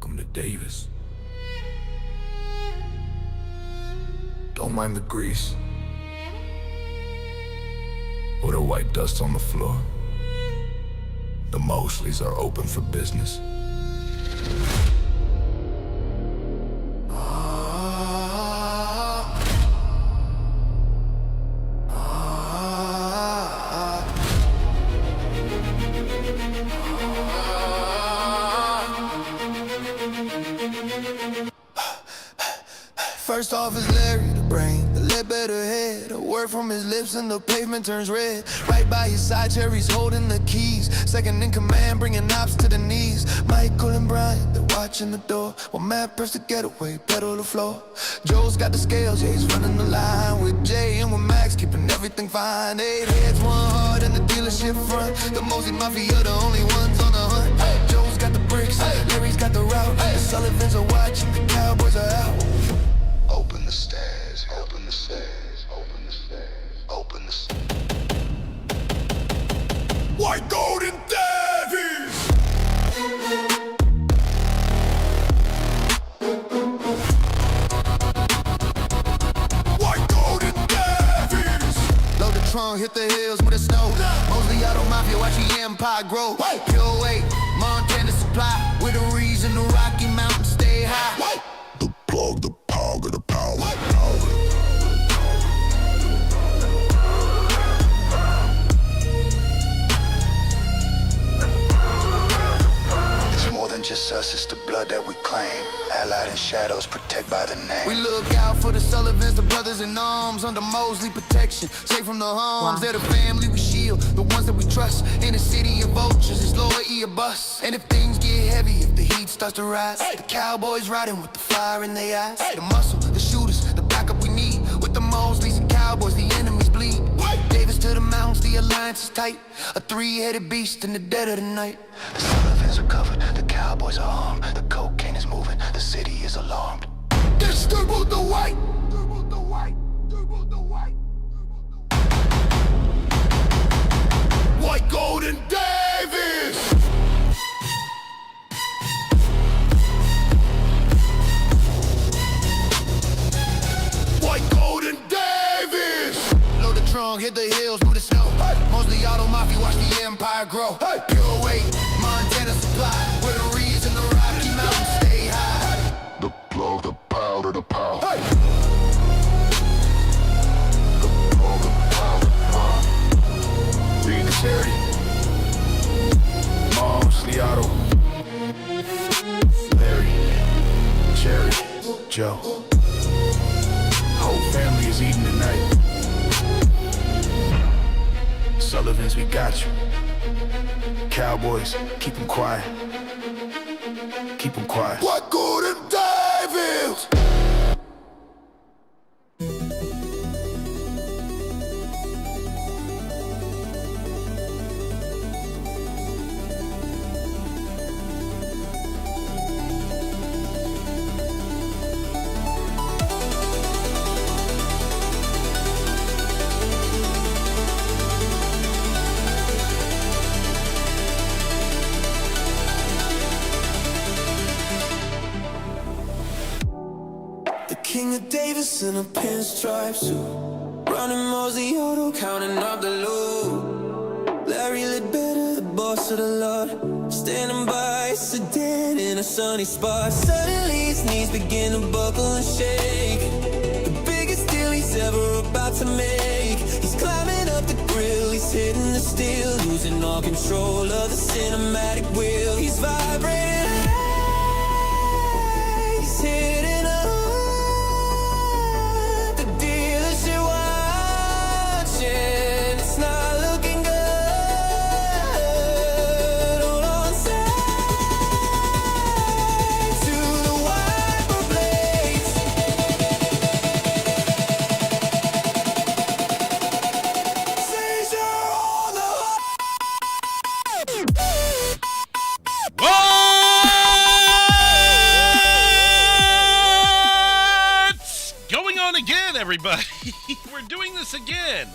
Welcome to Davis. Don't mind the grease or the white dust on the floor. The Mosleys are open for business. First off is Larry, the brain, the lip better head. A word from his lips and the pavement turns red. Right by his side, Cherry's holding the keys. Second in command, bringing ops to the knees. Michael and Brian, they're watching the door. While Matt press the getaway, pedal the floor. Joe's got the scales, yeah, he's running the line. With Jay and with Max, keeping everything fine. 8 heads, 1 heart, in the dealership front. The Mosley Mafia, the only ones on the hunt. Joe's got the bricks, Larry's got the route. The Sullivans are watching, the Cowboys are out. Open the stairs, open the stairs, open the stairs, open the stairs. White Golden Davies! White Golden Davies! Load the trunk, hit the hills with the snow. Mosley Auto Mafia, watch the empire grow. Pure weight, Montana supply. With a reason the Rocky Mountains stay high. The plug, the power, the power. It's more than just us, it's the blood that we claim. Allied in shadows, protect by the name. We look out for the Sullivans, the brothers in arms, under Mosley protection, safe from the harms. They're the family we shield, the ones that we trust. In a city of vultures, it's loyalty or bust. And if things get heavy, if the heat starts to rise, the Cowboys riding with the fire in their eyes. The muscle, the shooters, the backup we need. With the Mosleys and Cowboys, the enemies bleed. Davis to the mountains, the alliance is tight. A 3-headed beast in the dead of the night. The Sullivans are covered, the Cowboys are armed. The cocaine is moving, the city is alarmed. Distribute the white! Distribute the white! Distribute the white! White Golden Davies! White Golden Davies! Load the trunk, hit the hills, move the snow. Mosley Auto Mafia, watch the empire grow. Pure weight, Montana supply. With a reason the Rocky Mountains stay high. The plug, the powder, the power. The plug, the powder, the power. Lead the charity. Mosley Auto. Larry, Cherry, Joe. Whole family is eating tonight. Sullivans, we got you. Cowboys, keep them quiet. Keep them quiet. What Golden Davies? King of Davis in a pinstripe suit, running Mosley Auto, counting up the loot. Larry Ledbetter, the boss of the lot, standing by his sedan in a sunny spot. Suddenly his knees begin to buckle and shake. The biggest deal he's ever about to make. He's climbing up the grill, he's hitting the steel, losing all control of the cinematic wheel. He's vibrating high, he's hitting everybody. We're doing this again.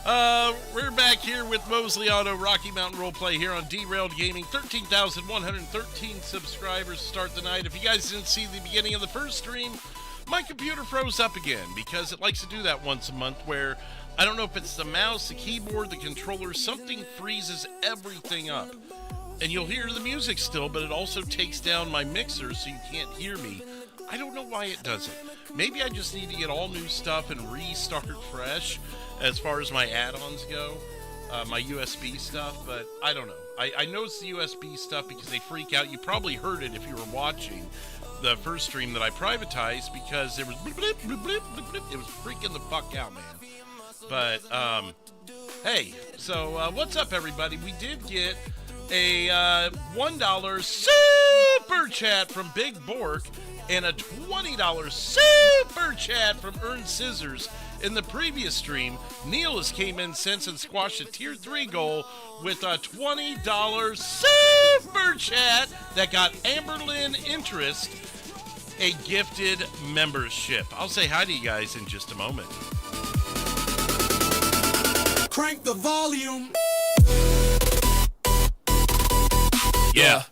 We're back here with Mosley Auto Rocky Mountain Roleplay here on Derailed Gaming. 13,113 subscribers to start the night. If you guys didn't see the beginning of the first stream, my computer froze up again because it likes to do that once a month where I don't know if it's the mouse, the keyboard, the controller, something freezes everything up. And you'll hear the music still, but it also takes down my mixer so you can't hear me. I don't know why it does it. Maybe I just need to get all new stuff and restart fresh as far as my add-ons go, my USB stuff, but I don't know. I know it's the USB stuff because they freak out. You probably heard it if you were watching the first stream that I privatized because there was blip, blip, blip, blip, blip, blip. It was freaking the fuck out, man. But, hey, so what's up, everybody? We did get a $1 super chat from Big Bork and a $20 super chat from Earn Scissors. In the previous stream, Neil has came in since and squashed a tier 3 goal with a $20 super chat that got Amberlynn Interest a gifted membership. I'll say hi to you guys in just a moment. Crank the volume. Yeah.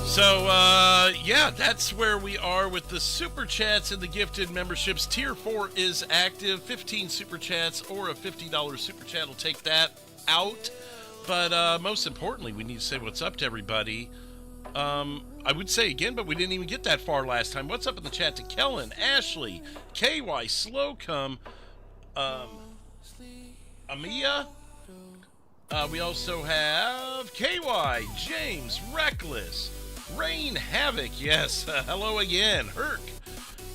So, yeah, that's where we are with the Super Chats and the gifted memberships. Tier 4 is active. 15 Super Chats or a $50 Super Chat will take that out. But most importantly, we need to say what's up to everybody. I would say again, but we didn't even get that far last time. What's up in the chat to Kellen, Ashley, KY, Slowcome, Amia. We also have KY, James, Reckless, Rain Havoc, yes, hello again, Herc,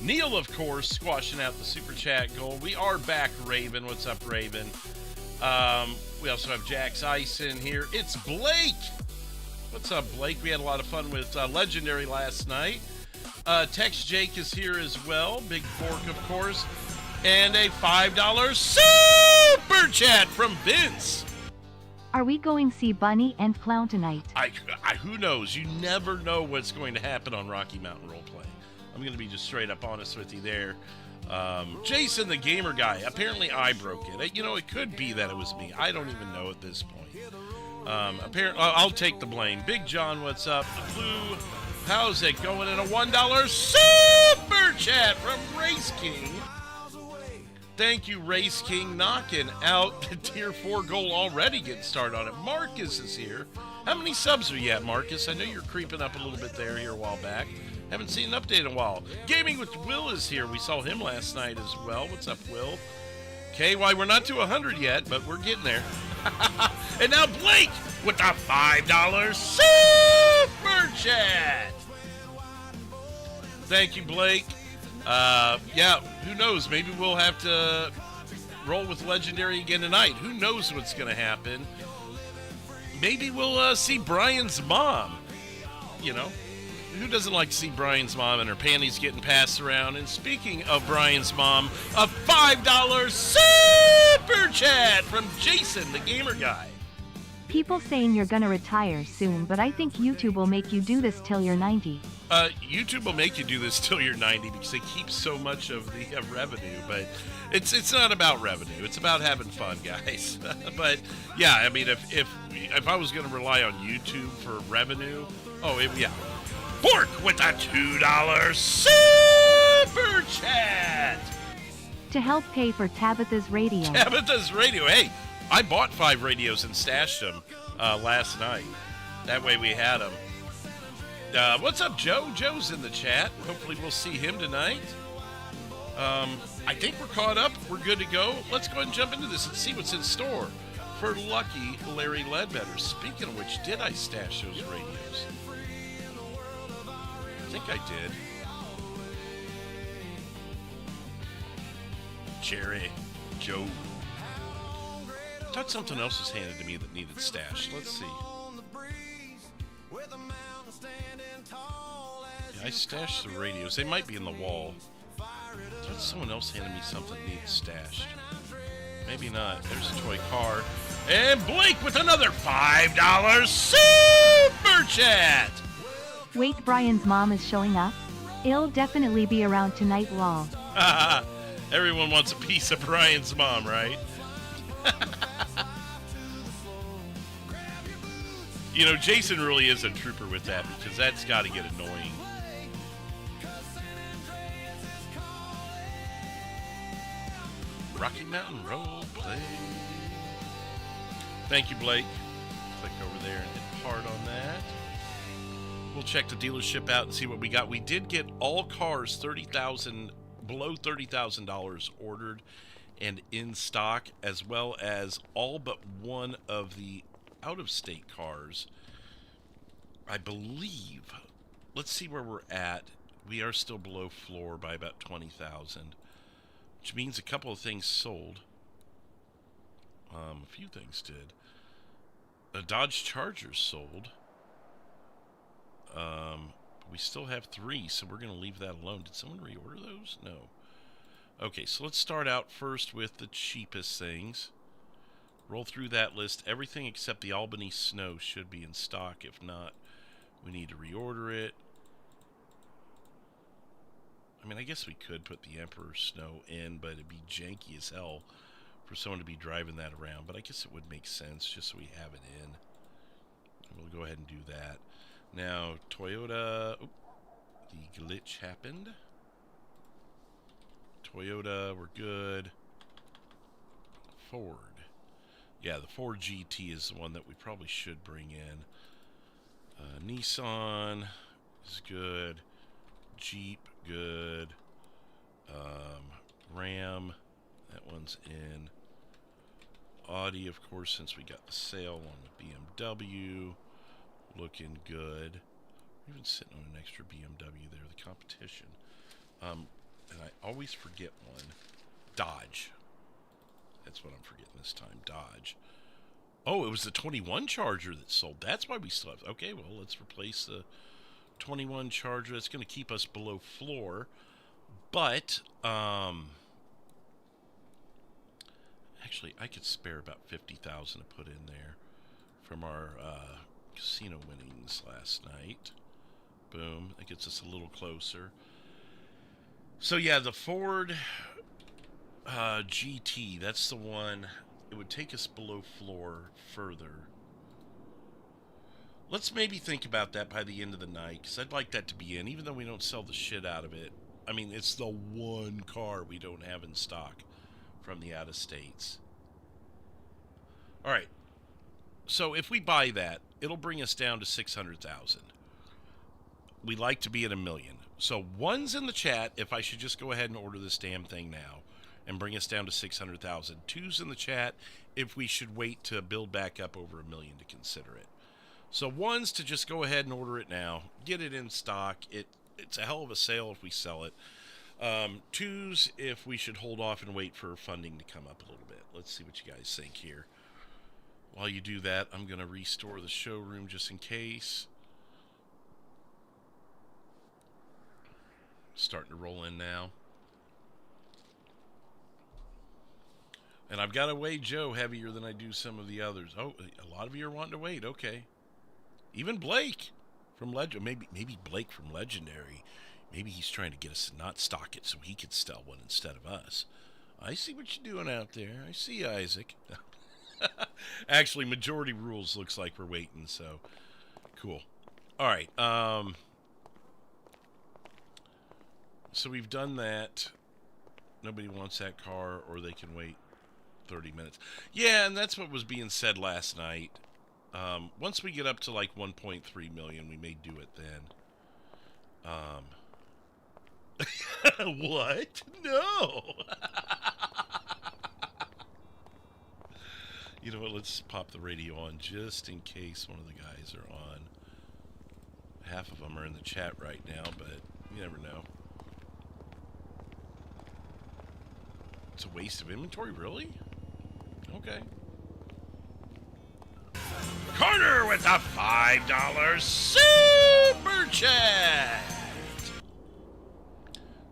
Neil, of course, squashing out the Super Chat goal. We are back, Raven. What's up, Raven? We also have Jax Ice in here. It's Blake. What's up, Blake? We had a lot of fun with Legendary last night. Tex Jake is here as well. Big Fork, of course. And a $5 Super Chat from Vince. Are we going to see Bunny and Clown tonight? Who knows? You never know what's going to happen on Rocky Mountain Roleplay. I'm going to be just straight up honest with you there. Jason, the gamer guy, apparently I broke it. You know, it could be that it was me. I don't even know at this point. Apparently, I'll take the blame. Big John, what's up? Blue, how's it going? In a $1 Super Chat from Race King. Thank you, Race King, knocking out the Tier 4 goal already, getting started on it. Marcus is here. How many subs are you at, Marcus? I know you're creeping up a little bit there here a while back. Haven't seen an update in a while. Gaming with Will is here. We saw him last night as well. What's up, Will? KY, we're not to 100 yet, but we're getting there. And now Blake with the $5 Super Chat. Thank you, Blake. Yeah, who knows? Maybe we'll have to roll with Legendary again tonight. Who knows what's going to happen? Maybe we'll see Brian's mom. You know, who doesn't like to see Brian's mom and her panties getting passed around? And speaking of Brian's mom, a $5 Super Chat from Jason, the gamer guy. People saying you're gonna retire soon, but I think YouTube will make you do this till you're 90. YouTube will make you do this till you're 90 because they keep so much of the revenue, but it's not about revenue. It's about having fun, guys. But yeah, I mean, if I was going to rely on YouTube for revenue, yeah. Bork with a $2 Super Chat to help pay for Tabitha's radio. Tabitha's radio. Hey, I bought 5 radios and stashed them last night. That way we had them. What's up, Joe? Joe's in the chat. Hopefully we'll see him tonight. I think we're caught up. We're good to go. Let's go ahead and jump into this and see what's in store for lucky Larry Ledbetter. Speaking of which, did I stash those radios? I think I did. Jerry. Joe. I thought something else was handed to me that needed stashed. Let's see. I stashed the radios. They might be in the wall. Thought someone else handed me something that needs stashed. Maybe not. There's a toy car. And Blake with another $5 super chat. Wait, Brian's mom is showing up? It'll definitely be around tonight, lol. Everyone wants a piece of Brian's mom, right? You know, Jason really is a trooper with that, because that's got to get annoying. Rocky Mountain Roleplay. Thank you, Blake. Click over there and hit hard on that. We'll check the dealership out and see what we got. We did get all cars below $30,000 ordered and in stock, as well as all but one of the out-of-state cars. I believe, let's see where we're at. We are still below floor by about 20,000, which means a couple of things sold. A few things did. A Dodge Charger sold. We still have 3, so we're going to leave that alone. Did someone reorder those? No. Okay, so let's start out first with the cheapest things. Roll through that list. Everything except the Albany Snow should be in stock. If not, we need to reorder it. I mean, I guess we could put the Emperor Snow in, but it'd be janky as hell for someone to be driving that around. But I guess it would make sense just so we have it in. And we'll go ahead and do that. Now, Toyota... Oh, the glitch happened. Toyota, we're good. Ford. Yeah, the Ford GT is the one that we probably should bring in. Nissan is good. Jeep, good. Ram, that one's in. Audi, of course, since we got the sale on the BMW. Looking good. We're even sitting on an extra BMW there, the competition. And I always forget one. Dodge. That's what I'm forgetting this time. Dodge. Oh, it was the 21 Charger that sold. That's why we still have... Okay, well, let's replace the 21 Charger. That's going to keep us below floor. But, actually, I could spare about $50,000 to put in there from our casino winnings last night. Boom. That gets us a little closer. So, yeah, the Ford GT, that's the one. It would take us below floor further. Let's maybe think about that by the end of the night, because I'd like that to be in, even though we don't sell the shit out of it. I mean, it's the one car we don't have in stock from the out-of-states. All right. So if we buy that, it'll bring us down to 600,000. We like to be at $1 million. So one's in the chat if I should just go ahead and order this damn thing now and bring us down to 600,000. Two's in the chat if we should wait to build back up over $1 million to consider it. So one's to just go ahead and order it now, get it in stock. It's a hell of a sale if we sell it. Two's if we should hold off and wait for funding to come up a little bit. Let's see what you guys think here. While you do that, I'm going to restore the showroom just in case. Starting to roll in now. And I've got to weigh Joe heavier than I do some of the others. Oh, a lot of you are wanting to wait. Okay. Even Blake from Legend. Maybe Blake from Legendary. Maybe he's trying to get us to not stock it so he could sell one instead of us. I see what you're doing out there. I see you, Isaac. Actually, majority rules looks like we're waiting, so cool. All right. So we've done that. Nobody wants that car, or they can wait 30 minutes. Yeah, and that's what was being said last night. Once we get up to like 1.3 million, we may do it then. What? No. You know what? Let's pop the radio on just in case one of the guys are on. Half of them are in the chat right now, but you never know. It's a waste of inventory, really? Okay. Carter with a $5 super chat.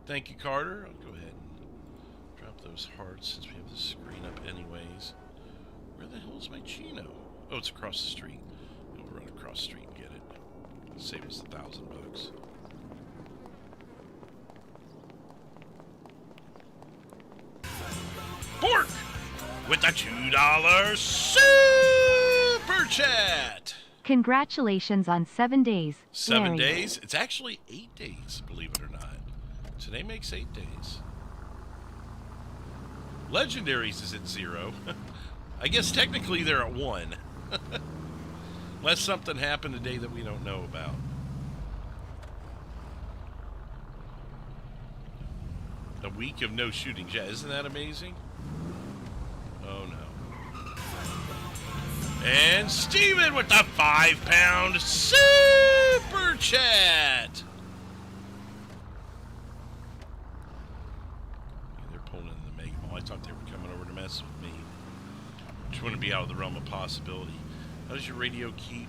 Thank you, Carter. I'll go ahead and drop those hearts since we have the screen up anyways. Where the hell is my Chino? Oh, it's across the street. We'll run across the street and get it. Save us $1,000. Bork with a $2 super chat. Congratulations on 7 days. 7 Larry. days? It's actually 8 days, believe it or not. Today makes 8 days. Legendaries is at 0. I guess technically they're at 1. Unless something happened today that we don't know about. A week of no shootings. Yeah, isn't that amazing? Oh no. And Steven with the £5 super chat. They're pulling in the Mega Mall. I thought they were coming over to mess with me. Just want to be out of the realm of possibility. How does your radio keep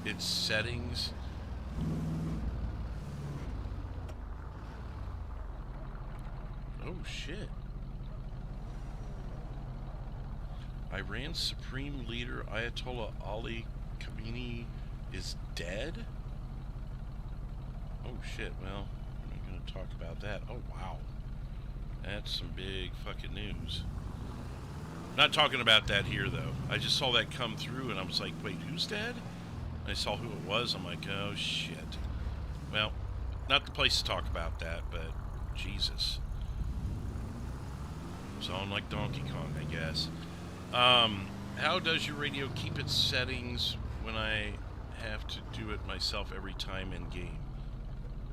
its settings? Oh shit. Iran's supreme leader Ayatollah Ali Khamenei is dead? Oh shit, well, I'm not gonna talk about that. Oh wow. That's some big fucking news. Not talking about that here though. I just saw that come through and I was like, wait, who's dead? And I saw who it was. I'm like, oh shit. Well, not the place to talk about that, but Jesus. It's on like Donkey Kong, I guess. How does your radio keep its settings when I have to do it myself every time in game?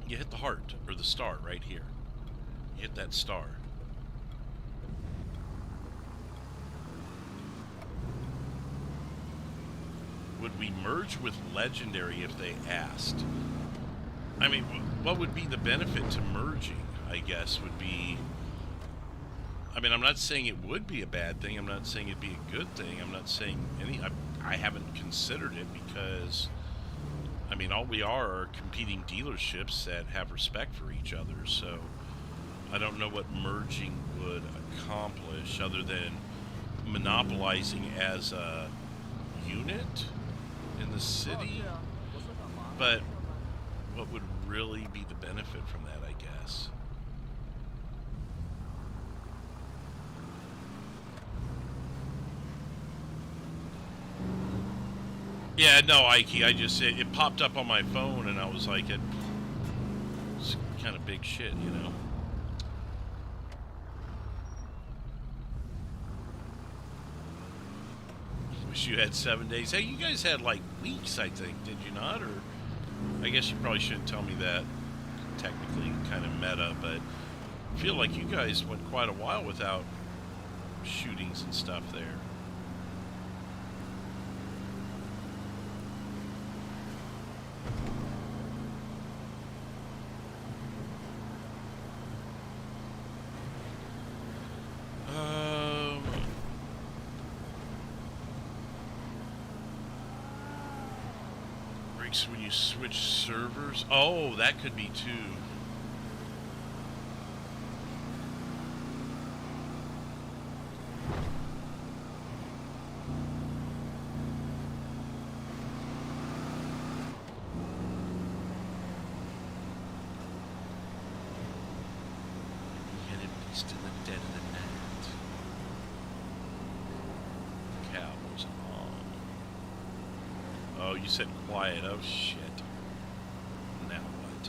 You hit the heart, or the star right here. You hit that star. Would we merge with Legendary if they asked? I mean, what would be the benefit to merging, I guess, would be... I mean, I'm not saying it would be a bad thing. I'm not saying it'd be a good thing. I'm not saying any... I haven't considered it because... I mean, all we are competing dealerships that have respect for each other, so... I don't know what merging would accomplish other than monopolizing as a unit in the city. But what would really be the benefit from that, I guess? Yeah, no, Ike, it popped up on my phone and I was like, it's kind of big shit, you know? Wish you had 7 days. Hey, you guys had like weeks, I think, did you not? Or I guess you probably shouldn't tell me that. Technically, kind of meta, but I feel like you guys went quite a while without shootings and stuff there. When you switch servers, oh, that could be too. Beheaded beast in the dead of the night. Cows on. Oh, you said quiet. Oh, shit. Now what?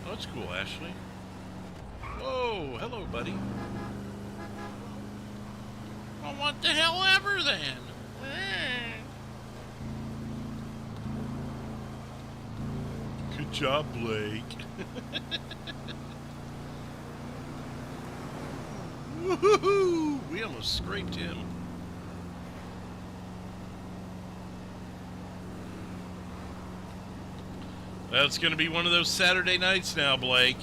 Oh, that's cool, Ashley. Whoa, hello, buddy. Well, what the hell ever, then? Good job, Blake. Woohoo! We almost scraped him. That's going to be one of those Saturday nights now, Blake.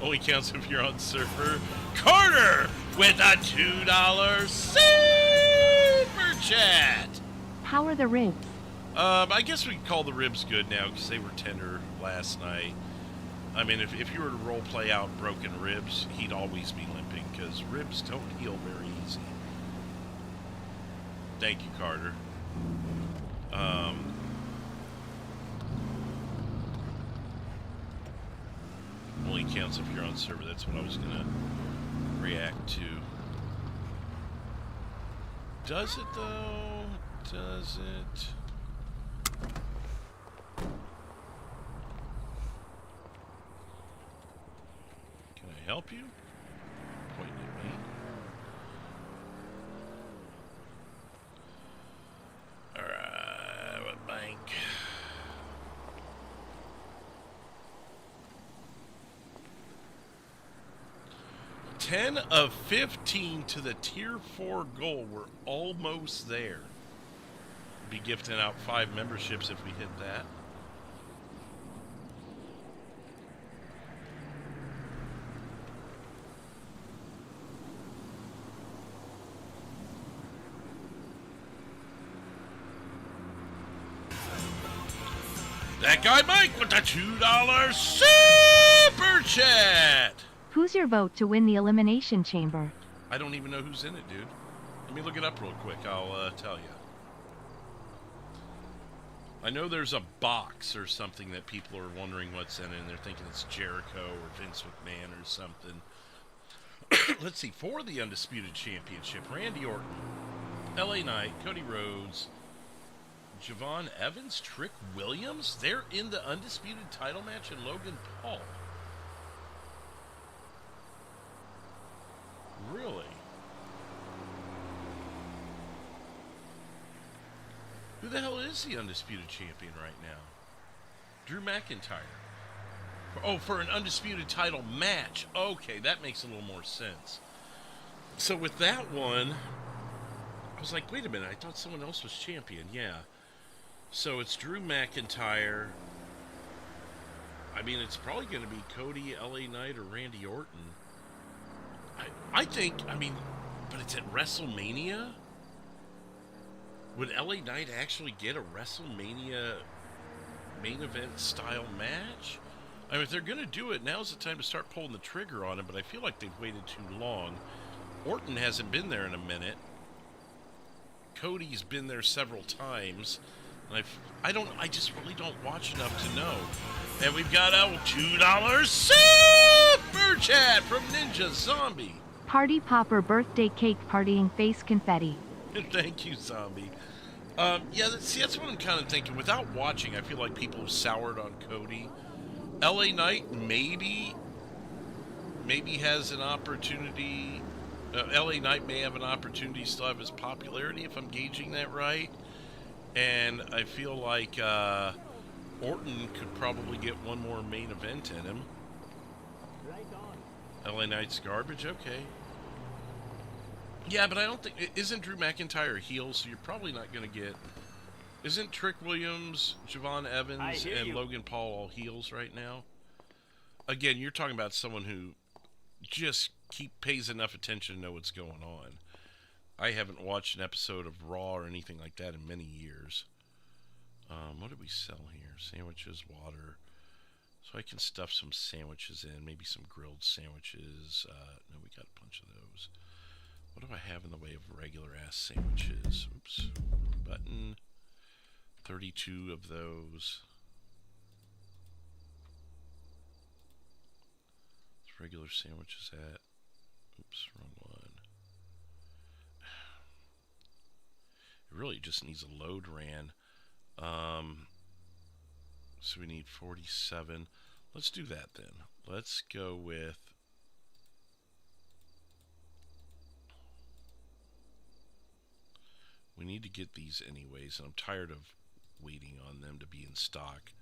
Only counts if you're on server. Carter with a $2 super chat. How are the ribs? I guess we can call the ribs good now because they were tender last night. I mean, if you were to role play out broken ribs, he'd always be limping because ribs don't heal very easy. Thank you, Carter. Only counts if you're on server. That's what I was gonna react to. Does it though? Does it? Can I help you? Pointing at me. Alright, what bank? $10 of 15 to the tier 4 goal. We're almost there. Be gifting out 5 memberships if we hit that. That guy Mike with the $2 super chat. Who's your vote to win the elimination chamber? I don't even know who's in it, dude. Let me look it up real quick. I'll tell you. I know there's a box or something that people are wondering what's in it, and they're thinking it's Jericho or Vince McMahon or something. Let's see. For the Undisputed Championship, Randy Orton, LA Knight, Cody Rhodes, Giovanni Evans, Trick Williams. They're in the Undisputed title match, and Logan Paul. Really? Who the hell is the Undisputed Champion right now? Drew McIntyre. Oh, for an Undisputed title match. Okay, that makes a little more sense. So with that one, I was like, wait a minute, I thought someone else was champion. Yeah. So it's Drew McIntyre. I mean, it's probably going to be Cody, LA Knight, or Randy Orton. I think, I mean, but it's at WrestleMania? Would LA Knight actually get a WrestleMania main event style match? I mean, if they're going to do it, now's the time to start pulling the trigger on it, but I feel like they've waited too long. Orton hasn't been there in a minute. Cody's been there several times. And I just really don't watch enough to know. And we've got a $2 super chat from Ninja Zombie. Party popper birthday cake partying face confetti. Thank you, Zombie. Yeah, that's what I'm kind of thinking. Without watching, I feel like people have soured on Cody. LA Knight maybe has an opportunity. LA Knight may have an opportunity to still have his popularity, if I'm gauging that right. And I feel like Orton could probably get one more main event in him. LA Knight's garbage? Okay. Yeah, but I don't think... Isn't Drew McIntyre a heel, so you're probably not going to get... Isn't Trick Williams, Giovanni Evans, and Logan Paul all heels right now? Again, you're talking about someone who just pays enough attention to know what's going on. I haven't watched an episode of Raw or anything like that in many years. What did we sell here? Sandwiches, water. So I can stuff some sandwiches in, maybe some grilled sandwiches. No, we got a bunch of those. What do I have in the way of regular-ass sandwiches? Oops. Button. 32 of those. What's regular sandwiches at? Oops, wrong one. It really just needs a load ran. So we need 47. Let's do that then. Let's go with... We need to get these anyways, and I'm tired of waiting on them to be in stock.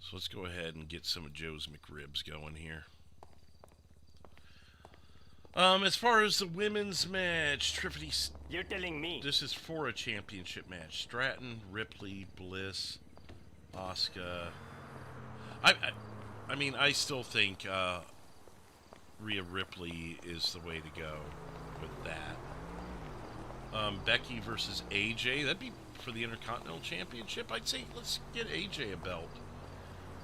So let's go ahead and get some of Joe's McRibs going here. As far as the women's match, Triffity... You're telling me. This is for a championship match. Stratton, Ripley, Bliss, Asuka. I mean, I still think Rhea Ripley is the way to go with that. Becky versus AJ. That'd be for the Intercontinental Championship. I'd say let's get AJ a belt.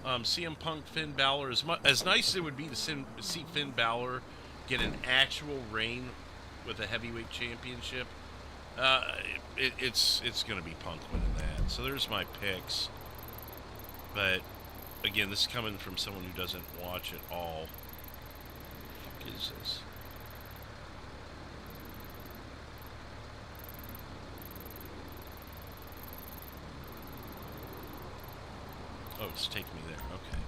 CM Punk, Finn Balor. As nice as it would be to see Finn Balor get an actual reign with a heavyweight championship, it's going to be Punk winning that. So there's my picks. But again, this is coming from someone who doesn't watch at all. What the fuck is this? Oh, it's taking me there. Okay.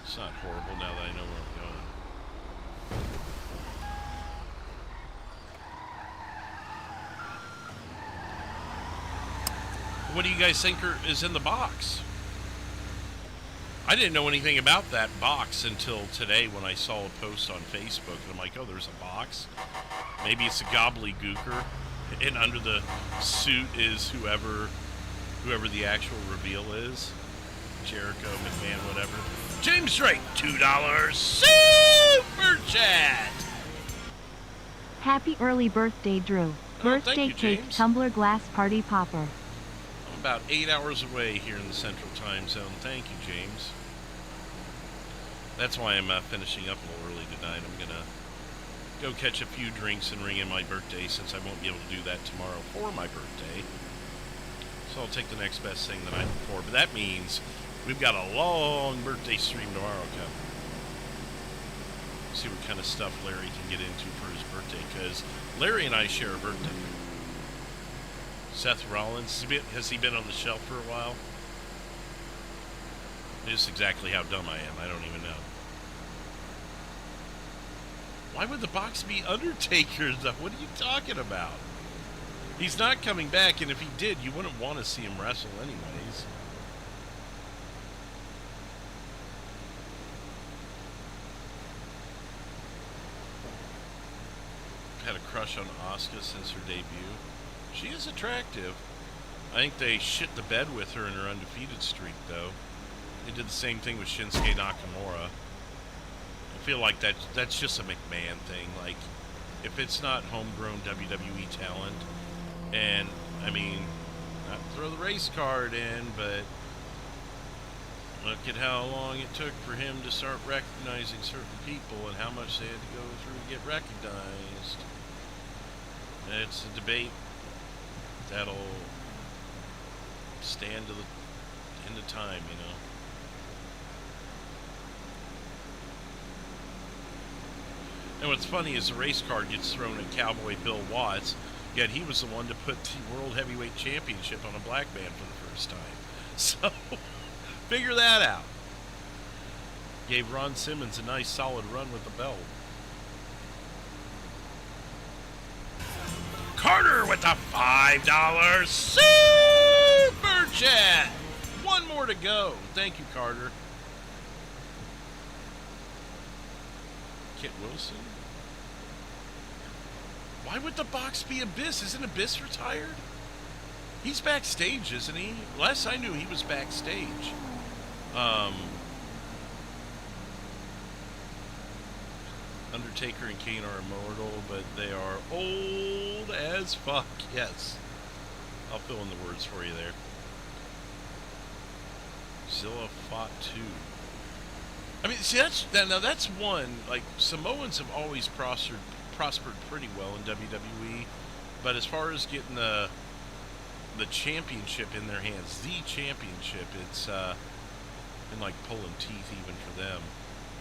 It's not horrible now that I know where I'm going. What do you guys think is in the box? I didn't know anything about that box until today when I saw a post on Facebook. And I'm like, oh, there's a box? Maybe it's a gobbledygooker. And under the suit is whoever the actual reveal is. Jericho, McMahon, whatever. James Drake, $2 super chat. Happy early birthday, Drew. Birthday you, cake, James. tumbler, glass, party popper. I'm about 8 hours away here in the Central Time Zone. Thank you, James. That's why I'm finishing up a little early tonight. I'm gonna go catch a few drinks and ring in my birthday since I won't be able to do that tomorrow for my birthday. So I'll take the next best thing the night before. But that means we've got a long birthday stream tomorrow coming. See what kind of stuff Larry can get into for his birthday, because Larry and I share a birthday. Seth Rollins, has he been on the shelf for a while? Just exactly how dumb I am, I don't even know. Why would the box be Undertaker, though? What are you talking about? He's not coming back, and if he did, you wouldn't want to see him wrestle anyways. Had a crush on Asuka since her debut. She is attractive. I think they shit the bed with her in her undefeated streak, though. They did the same thing with Shinsuke Nakamura. I feel like that's just a McMahon thing. Like, if it's not homegrown WWE talent, and, I mean, not to throw the race card in, but look at how long it took for him to start recognizing certain people and how much they had to go through to get recognized. It's a debate that'll stand to the end of time, you know. And what's funny is the race card gets thrown at Cowboy Bill Watts, yet he was the one to put the World Heavyweight Championship on a black man for the first time. So, figure that out. Gave Ron Simmons a nice solid run with the belt. Carter with a $5 super chat. One more to go. Thank you, Carter. Kit Wilson. Why would the box be Abyss? Isn't Abyss retired? He's backstage, isn't he? Last I knew, he was backstage. Undertaker and Kane are immortal, but they are old as fuck. Yes. I'll fill in the words for you there. Zilla fought 2. I mean, see, that's one. Like, Samoans have always prospered pretty well in WWE, but as far as getting the championship in their hands, the championship, it's been like pulling teeth even for them.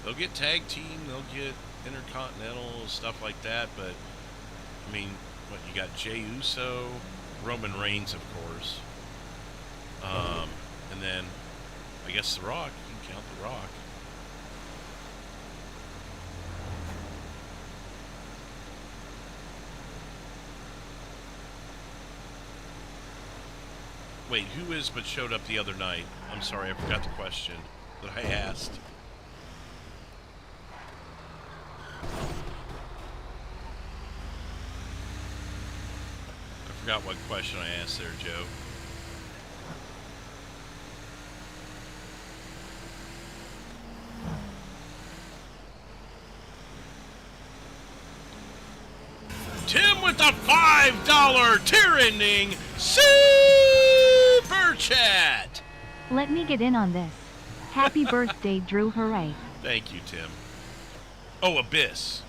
They'll get tag team, they'll get intercontinental, stuff like that, but I mean, what, you got Jey Uso, Roman Reigns, of course, and then I guess The Rock. You can count The Rock. Wait, who is but showed up the other night? I'm sorry, I forgot the question that I asked. I forgot what question I asked there, Joe. with the $5 tier-ending super chat. Let me get in on this. Happy birthday, Drew, hooray. Thank you, Tim. Oh, Abyss.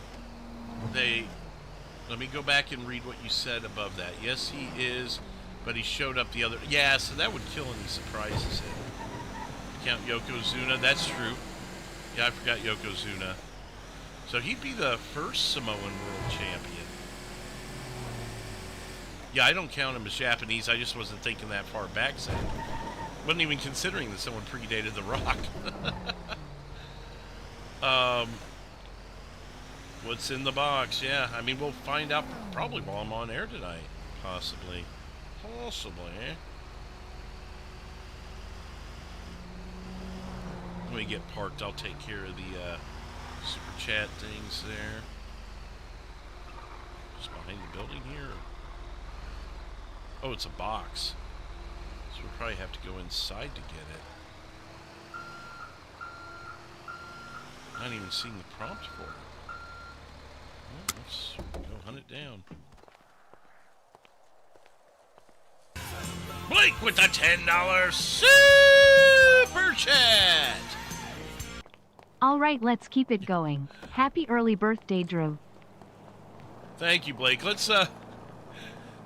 Let me go back and read what you said above that. Yes, he is, but he showed up the other... Yeah, so that would kill any surprises in. Count Yokozuna, that's true. Yeah, I forgot Yokozuna. So he'd be the first Samoan world champion. Yeah, I don't count him as Japanese. I just wasn't thinking that far back, so wasn't even considering that someone predated The Rock. What's in the box? Yeah, I mean, we'll find out probably while I'm on air tonight. Possibly. When we get parked, I'll take care of the super chat things there. Just behind the building here. Oh, it's a box. So we'll probably have to go inside to get it. Not even seeing the prompt for it. Well, let's go hunt it down. Blake with the $10 super chat! Alright, let's keep it going. Happy early birthday, Drew. Thank you, Blake. Let's,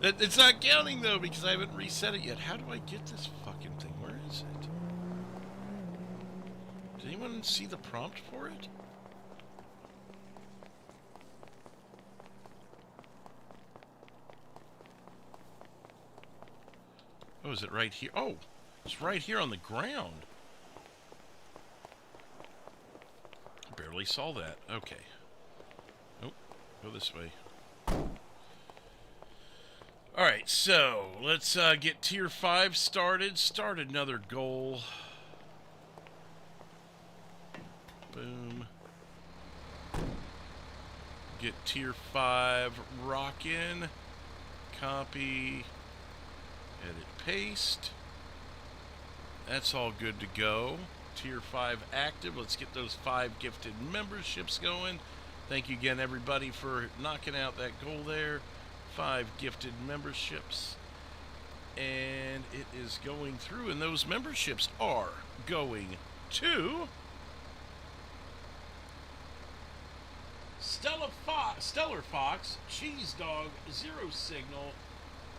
it's not counting, though, because I haven't reset it yet. How do I get this fucking thing? Where is it? Did anyone see the prompt for it? Oh, is it right here? Oh, it's right here on the ground. Barely saw that. Okay. Oh, go this way. Alright, so let's get Tier 5 started. Start another goal. Boom. Get Tier 5 rockin'. Copy. Edit, paste. That's all good to go. Tier 5 active. Let's get those 5 gifted memberships going. Thank you again, everybody, for knocking out that goal there. 5 gifted memberships. And it is going through, and those memberships are going to Stellar Fox, Cheese Dog, Zero Signal,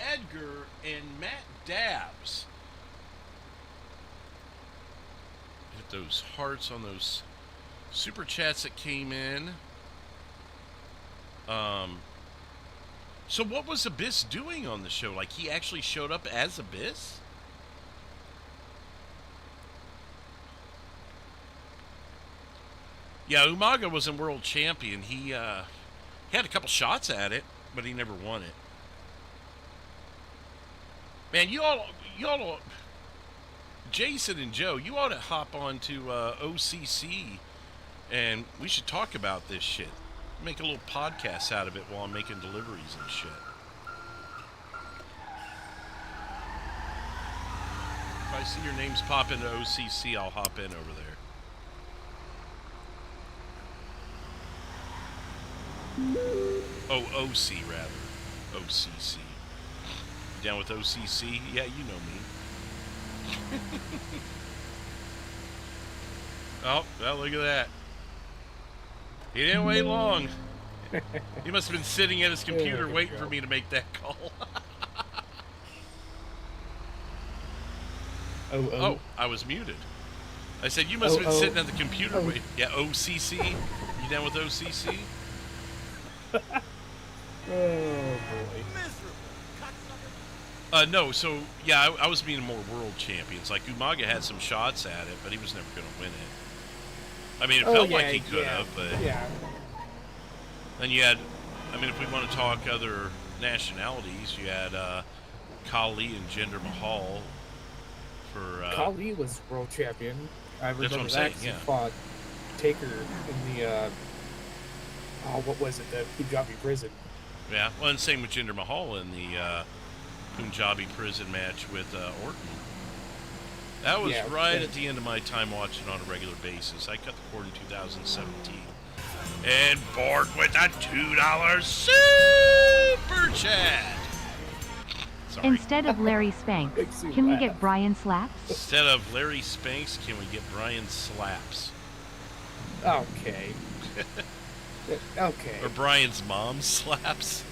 Edgar, and Matt Dabbs. Hit those hearts on those super chats that came in. So what was Abyss doing on the show? Like, he actually showed up as Abyss? Yeah, Umaga wasn't world champion. He had a couple shots at it, but he never won it. Man, you all, Jason and Joe, you ought to hop on to OCC, and we should talk about this shit. Make a little podcast out of it while I'm making deliveries and shit. If I see your names pop into OCC, I'll hop in over there. Oh, OC rather. OCC. Down with OCC? Yeah, you know me. Oh, well, look at that. He didn't wait long. He must have been sitting at his computer waiting for me to make that call. Oh, I was muted. I said, you must have been sitting at the computer waiting. Yeah, OCC? You down with OCC? Oh, boy. No, so, yeah, I was meaning more world champions. Like, Umaga had some shots at it, but he was never going to win it. I mean, it felt like he could have, but... Yeah. Then you had... I mean, if we want to talk other nationalities, you had Kali and Jinder Mahal for... Kali was world champion. I remember that's what I'm that saying, 'cause yeah. he fought Taker in the... what was it? The Punjabi prison. Yeah, well, and same with Jinder Mahal in the Punjabi prison match with Orton. That was right at the end of my time watching on a regular basis. I cut the cord in 2017. And Borg with a $2 super Super Chat. Sorry. Instead of Larry Spanks, Makes you can we laugh. get Brian Slaps? Instead of Larry Spanks, can we get Brian Slaps? Okay. Okay. Or Brian's mom slaps?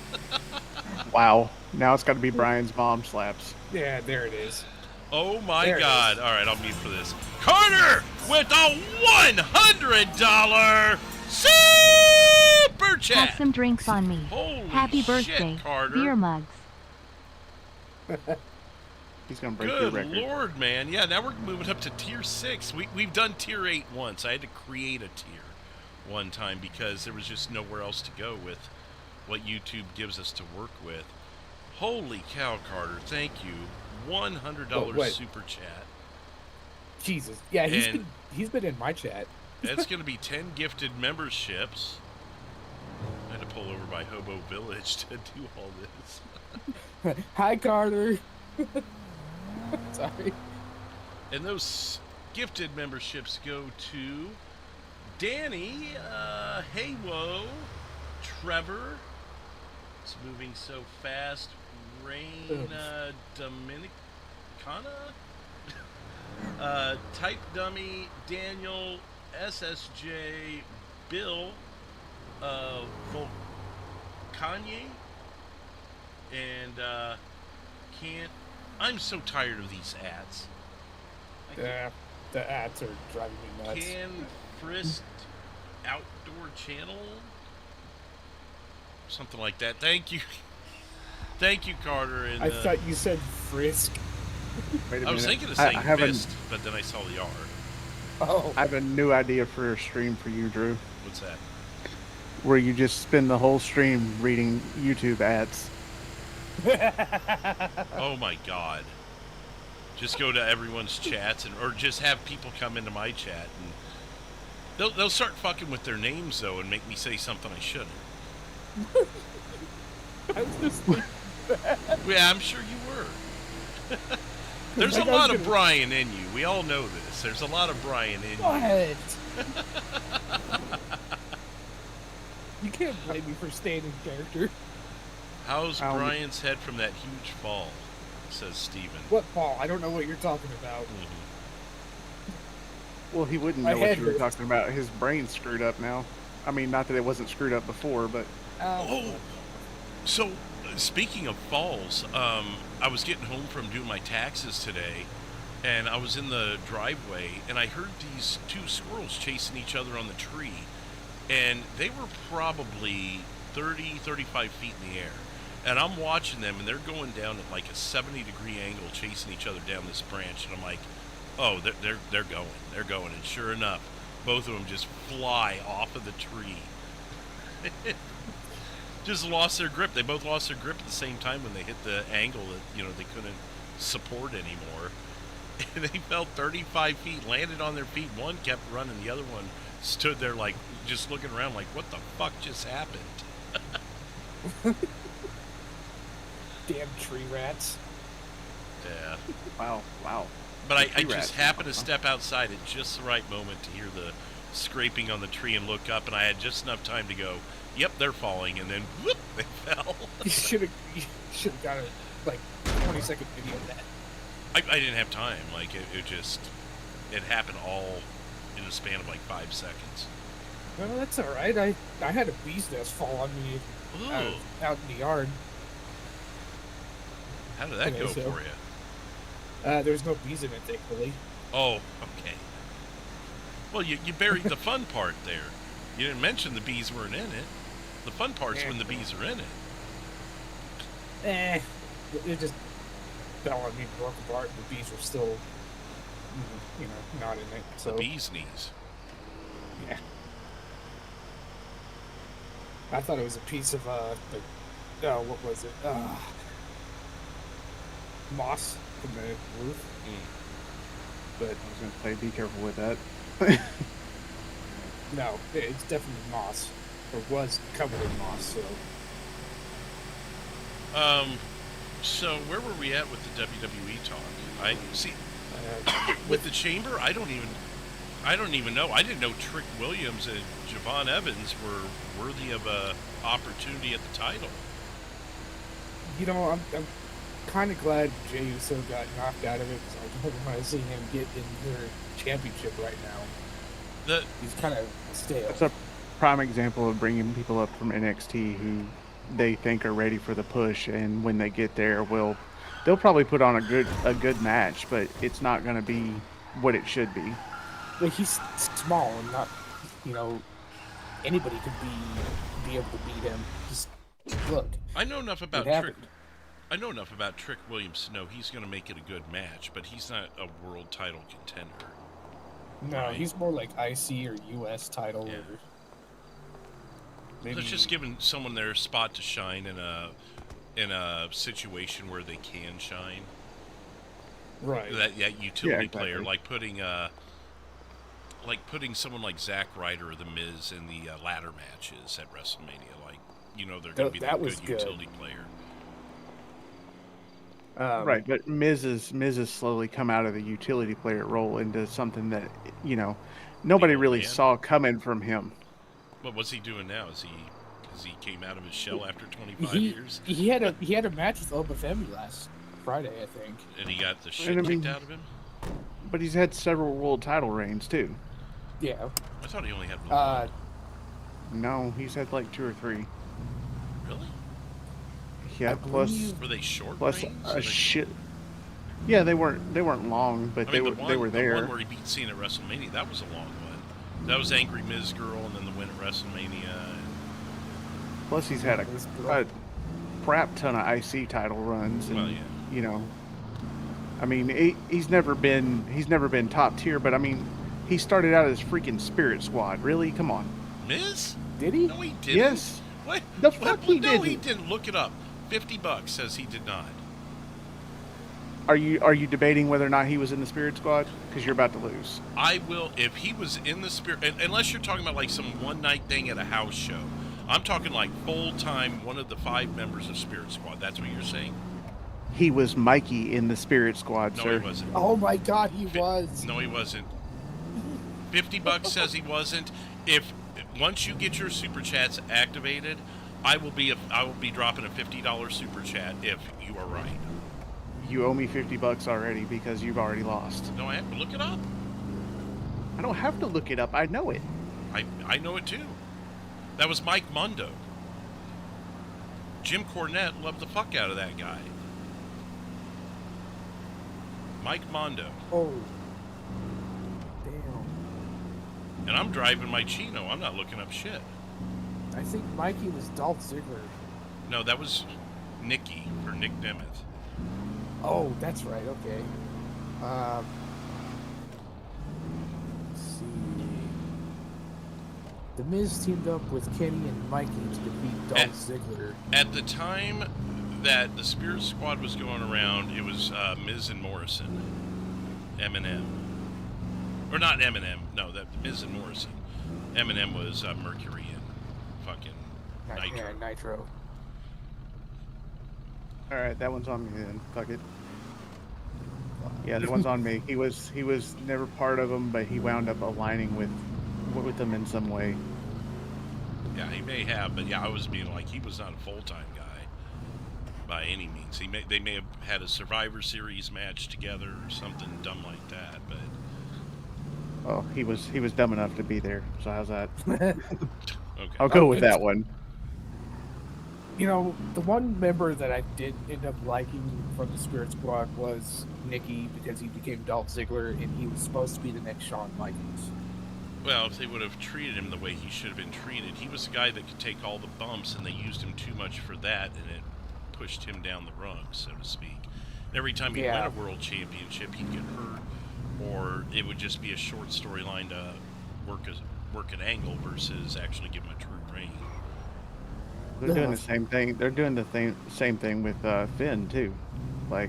Wow. Now it's got to be Brian's mom slaps. Yeah, there it is. Oh my There it God. is. All right, I'll mute for this. Carter with a $100 super chat. Have some drinks on me. Holy Happy shit, birthday, Carter. beer mugs. He's going to break your Good record. Lord, man. Yeah, now we're moving up to tier 6. We've done tier 8 once. I had to create a tier one time because there was just nowhere else to go with what YouTube gives us to work with. Holy cow, Carter. Thank you. $100 what? super chat. Jesus. Yeah, And- he's been in my chat. That's going to be 10 gifted memberships. I had to pull over by Hobo Village to do all this. Hi, Carter. Sorry. And those gifted memberships go to Danny, Heywo, Trevor, it's moving so fast, Rain, Dominicana, Type Dummy, Daniel, SSJ, Bill, Kanye, and I'm so tired of these ads. Yeah, the ads are driving me nuts. Can Frist Outdoor Channel? Something like that. Thank you. Thank you, Carter. And, I thought you said Frisk. Wait a I was minute. thinking of saying I have Fist, but then I saw the R. Oh. I have a new idea for a stream for you, Drew, What's that? where you just spend the whole stream reading YouTube ads. Oh my God. Just go to everyone's chats or just have people come into my chat and they'll start fucking with their names though and make me say something I shouldn't. I was just thinking, Yeah, I'm sure you were. There's a Like, I was lot of gonna- Brian in you. We all know this. There's a lot of Brian in you. what? You can't blame me for staying in character. How's Um, Brian's head from that huge fall? Says Steven. What, Paul? I don't know what you're talking about. Mhm. Well, he wouldn't My know what head you were hurts. talking about. His brain's screwed up now. I mean, not that it wasn't screwed up before, but Oh, so speaking of falls, I was getting home from doing my taxes today, and I was in the driveway, and I heard these two squirrels chasing each other on the tree, and they were probably 30, 35 feet in the air. And I'm watching them, and they're going down at like a 70-degree angle, chasing each other down this branch, and I'm like, oh, they're going, and sure enough, both of them just fly off of the tree. Just lost their grip. They both lost their grip at the same time when they hit the angle that they couldn't support anymore. And they fell 35 feet, landed on their feet. One kept running, the other one stood there like just looking around like, what the fuck just happened? Damn tree rats. Yeah. wow. But I Tree just rats. happened to step outside at just the right moment to hear the scraping on the tree and look up, and I had just enough time to go, yep, they're falling, and then whoop, they fell. You should have got a 20-second video of that. I didn't have time. Like, it happened all in a span of like 5 seconds. Well, that's all right. I had a bee's nest fall on me Ooh, out in the yard. how did that okay, go so- for you? There's no bees in it, thankfully. Oh, okay. Well, you buried the fun part there. You didn't mention the bees weren't in it. The fun part's when the bees are in it. It just fell on me and broke apart, and the bees were still, not in it. So The bee's knees. yeah, I thought it was a piece of what was it? Moss from the roof. But I was going to say, be careful with that. no, it's definitely moss, or was covered in moss. So where were we at with the WWE talk? I see So with the chamber. I don't even know. I didn't know Trick Williams and Javon Evans were worthy of a opportunity at the title. You know, I'm kind of glad Jey Uso got knocked out of it because I don't want to see him get in their championship right now. He's kind of stale. That's a prime example of bringing people up from NXT who they think are ready for the push, and when they get there, they'll probably put on a good match, but it's not going to be what it should be. Like, he's small and not, anybody could be able to beat him. Just look. I know enough about Trick. I know enough about Trick Williams to know he's going to make it a good match, but he's not a world title contender. No, right? He's more like IC or US title. Yeah. Or maybe... Let's just give someone their spot to shine in a situation where they can shine. Right. That utility player, like putting someone like Zack Ryder or The Miz in the ladder matches at WrestleMania. Like, they're going to be that good utility player. Right, but Miz has slowly come out of the utility player role into something that nobody really saw coming from him. What was he doing now? Is he came out of his shell after 25 years? He had a match with Oba Femi last Friday, I think. And he got the shit kicked out of him? But he's had several world title reigns too. Yeah. I thought he only had one. No, he's had like 2 or 3. Really? Yeah, plus were they short? Plus reigns? a shit. Yeah, they weren't long, but they were there. The one where he beat Cena at WrestleMania, that was a long one. That was Angry Miz Girl, and then the win at WrestleMania. Plus, he's had a crap ton of IC title runs, and well, yeah. I mean, he's never been top tier, but I mean, he started out as freaking Spirit Squad. Really? Come on. Miz? Did he? No, he didn't. Yes. What? The fuck he didn't. No, he didn't. Look it up. $50 says he did not. Are you debating whether or not he was in the Spirit Squad? Because you're about to lose. I will, if he was in the Spirit, unless you're talking about like some one-night thing at a house show. I'm talking like full-time, one of the 5 members of Spirit Squad. That's what you're saying? He was Mikey in the Spirit Squad, sir. No, he wasn't. Oh my God, he was. No, he wasn't. $50 says he wasn't. Once you get your super chats activated, I will be dropping a $50 super chat if you are right. You owe me $50 already because you've already lost. No, I have to look it up. I don't have to look it up. I know it. I know it too. That was Mike Mundo. Jim Cornette loved the fuck out of that guy. Mike Mondo. Oh. Damn. And I'm driving my Chino. I'm not looking up shit. I think Mikey was Dolph Ziggler. No, that was Nicky for Nick Nemeth. Oh, that's right. Okay. Let's see. The Miz teamed up with Kenny and Mikey to defeat Dolph Ziggler. At the time that the Spirit Squad was going around, it was Miz and Morrison. Eminem. Or not Eminem. No, that Miz and Morrison. Eminem was Mercury and fucking Nitro. Yeah, Nitro. Alright, that one's on me then. Fuck it. Yeah, that one's on me. He was never part of them, but he wound up aligning with them in some way. Yeah, he may have, but yeah, I was being like, he was not a full-time guy by any means. They may have had a Survivor Series match together or something dumb like that, but... Oh, he was dumb enough to be there, so how's that? Okay. I'll go with that one. You know, the one member that I did end up liking from the Spirit Squad was Nicky, because he became Dolph Ziggler, and he was supposed to be the next Shawn Michaels. Well, if they would have treated him the way he should have been treated, he was a guy that could take all the bumps, and they used him too much for that, and it pushed him down the rungs, so to speak. And every time he'd win a world championship, he'd get hurt, or it would just be a short storyline to work an angle versus actually give him a true reign. They're doing the same thing. They're doing the same thing with Finn too. Like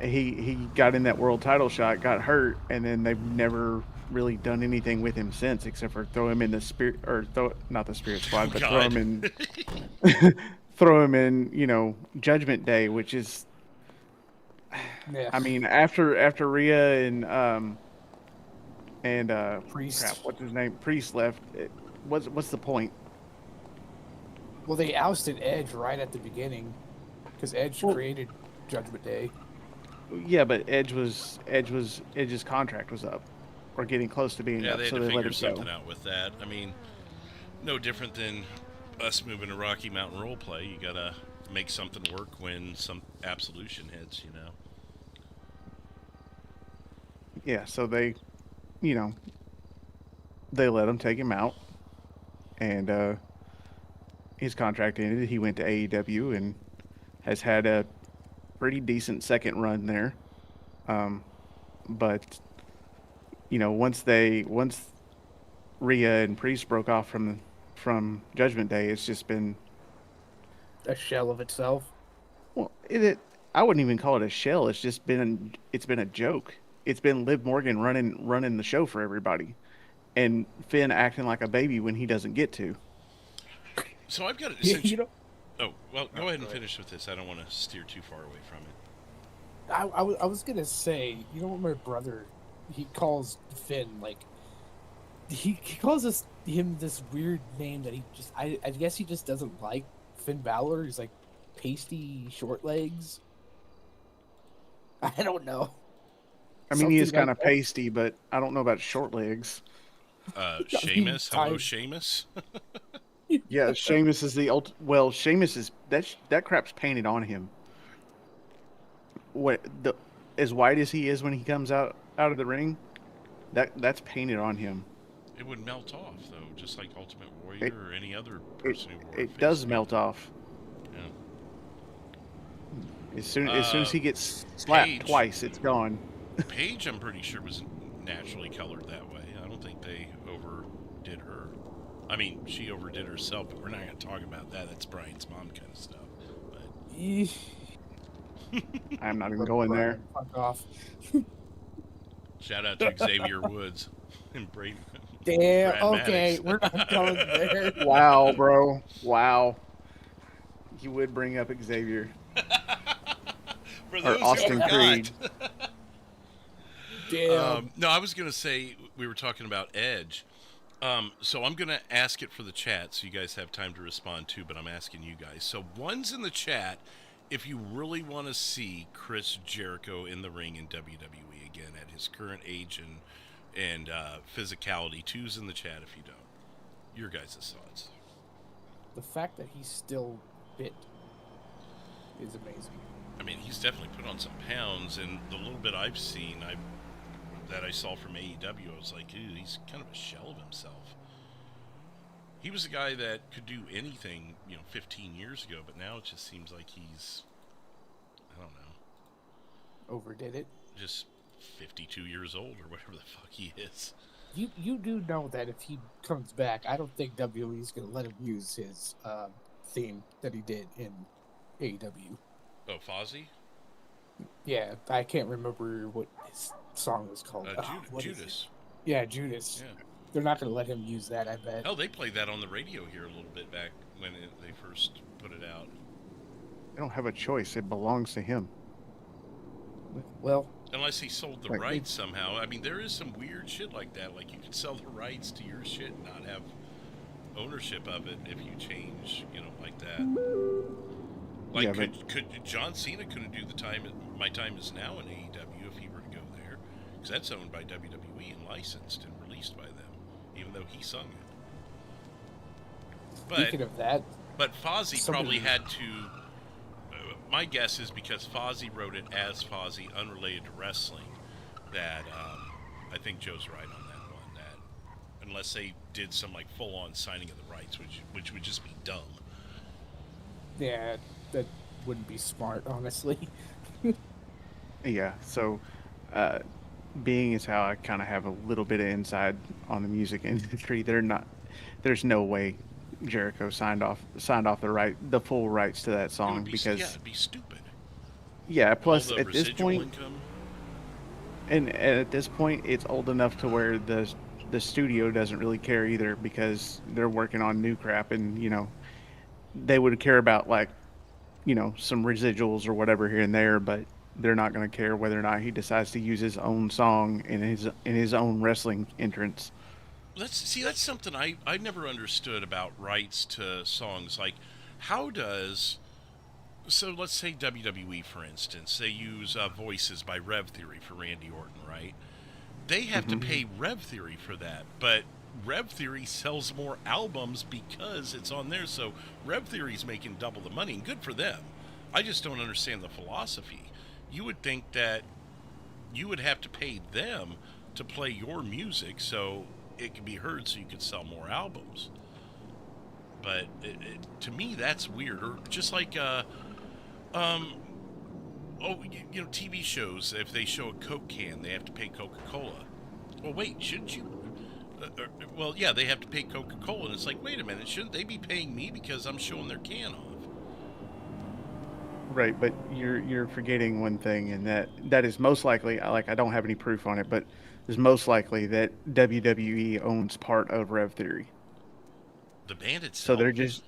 he got in that world title shot, got hurt, and then they've never really done anything with him since, except for throw him in the Spirit, or not the Spirit Squad, but throw him in, Judgment Day, which is, I mean, after Rhea and Priest. crap, what's his name? Priest left. What's the point? Well, they ousted Edge right at the beginning. Because Edge created Judgment Day. Yeah, but Edge's contract was up, or getting close to being Yeah, up, they had so to they let figure it something go. out with that. I mean, no different than us moving to Rocky Mountain Roleplay. You gotta make something work when some absolution hits, you know. Yeah, so they, you know, they let him take him out, and his contract ended. He went to AEW and has had a pretty decent second run there. But once Rhea and Priest broke off from Judgment Day, it's just been, A shell of itself. well, I wouldn't even call it a shell. It's been a joke. It's been Liv Morgan running the show for everybody, and Finn acting like a baby when he doesn't get to. So I've got You, you know, Oh, well, go ahead and finish with this. I don't want to steer too far away from it. I was gonna say, you know what my brother, he calls Finn, like, he calls him this weird name that I guess he just doesn't like Finn Balor. He's like pasty short legs. I don't know. I mean, he is Something kind like of pasty, but I don't know about short legs. Sheamus, hello, Sheamus. Yeah, Sheamus is the well, Sheamus is that crap's painted on him. As white as he is when he comes out of the ring, that's painted on him. It would melt off though, just like Ultimate Warrior or any other person who wore It does melt off. Yeah. As soon as he gets slapped twice, it's gone. Paige, I'm pretty sure, was naturally colored that way. I don't think they overdid her. I mean, she overdid herself, but we're not going to talk about that. That's Brian's mom kind of stuff. But... I'm not even going there. Fuck off. Shout out to Xavier Woods and Brayden. Damn. Brad Okay, Maddox. we're not going there. Wow, bro. Wow. You would bring up Xavier. For those Or Austin who Creed. Damn. No, I was going to say, we were talking about Edge. So I'm going to ask it for the chat so you guys have time to respond too, but I'm asking you guys. So one's in the chat if you really want to see Chris Jericho in the ring in WWE again at his current age and physicality. Two's in the chat if you don't. Your guys' thoughts. The fact that he's still fit is amazing. I mean, he's definitely put on some pounds, and the little bit I've seen that I saw from AEW, I was like, ew, he's kind of a shell of himself. He was a guy that could do anything, 15 years ago, but now it just seems like he's, I don't know. Overdid it. Just 52 years old or whatever the fuck he is. You do know that if he comes back, I don't think WWE is going to let him use his theme that he did in AEW. Oh, Fozzy? Yeah, I can't remember what his song was called. Judas. Yeah, Judas. Yeah. They're not going to let him use that, I bet. Hell, they played that on the radio here a little bit back when they first put it out. They don't have a choice. It belongs to him. Well, unless he sold the rights somehow. I mean, there is some weird shit like that. Like, you could sell the rights to your shit and not have ownership of it if you change, like that. Like, Yeah, could John Cena couldn't do My Time Is Now in AEW if he were to go there, because that's owned by WWE and licensed and released by them, even though he sung it. Speaking of that, but Fozzy probably had to. My guess is because Fozzy wrote it as Fozzy, unrelated to wrestling, that I think Joe's right on that one. That unless they did some like full-on signing of the rights, which would just be dumb. Yeah, that wouldn't be smart, honestly. Yeah, so being as how I kind of have a little bit of inside on the music industry, there's no way Jericho signed off the full rights to that song because it'd be stupid. Yeah, plus all the at this point, income. and at this point, it's old enough to where the studio doesn't really care either because they're working on new crap, and they would care about some residuals or whatever here and there, but they're not going to care whether or not he decides to use his own song in his own wrestling entrance. That's something I never understood about rights to songs. Like, how does So let's say WWE, for instance, they use voices by Rev Theory for Randy Orton, right? They have to pay Rev Theory for that, but Rev Theory sells more albums because it's on there, so Rev Theory's making double the money, and good for them. I just don't understand the philosophy. You would think that you would have to pay them to play your music so it could be heard so you could sell more albums. But to me, that's weird. Or just like, TV shows, if they show a Coke can, they have to pay Coca-Cola. Well, wait, shouldn't you? Well, yeah, they have to pay Coca-Cola, and it's like, wait a minute, shouldn't they be paying me because I'm showing their can off? Right, but you're forgetting one thing, and that is most likely, like, I don't have any proof on it, but it's most likely that WWE owns part of Rev Theory. The band itself. So they're just.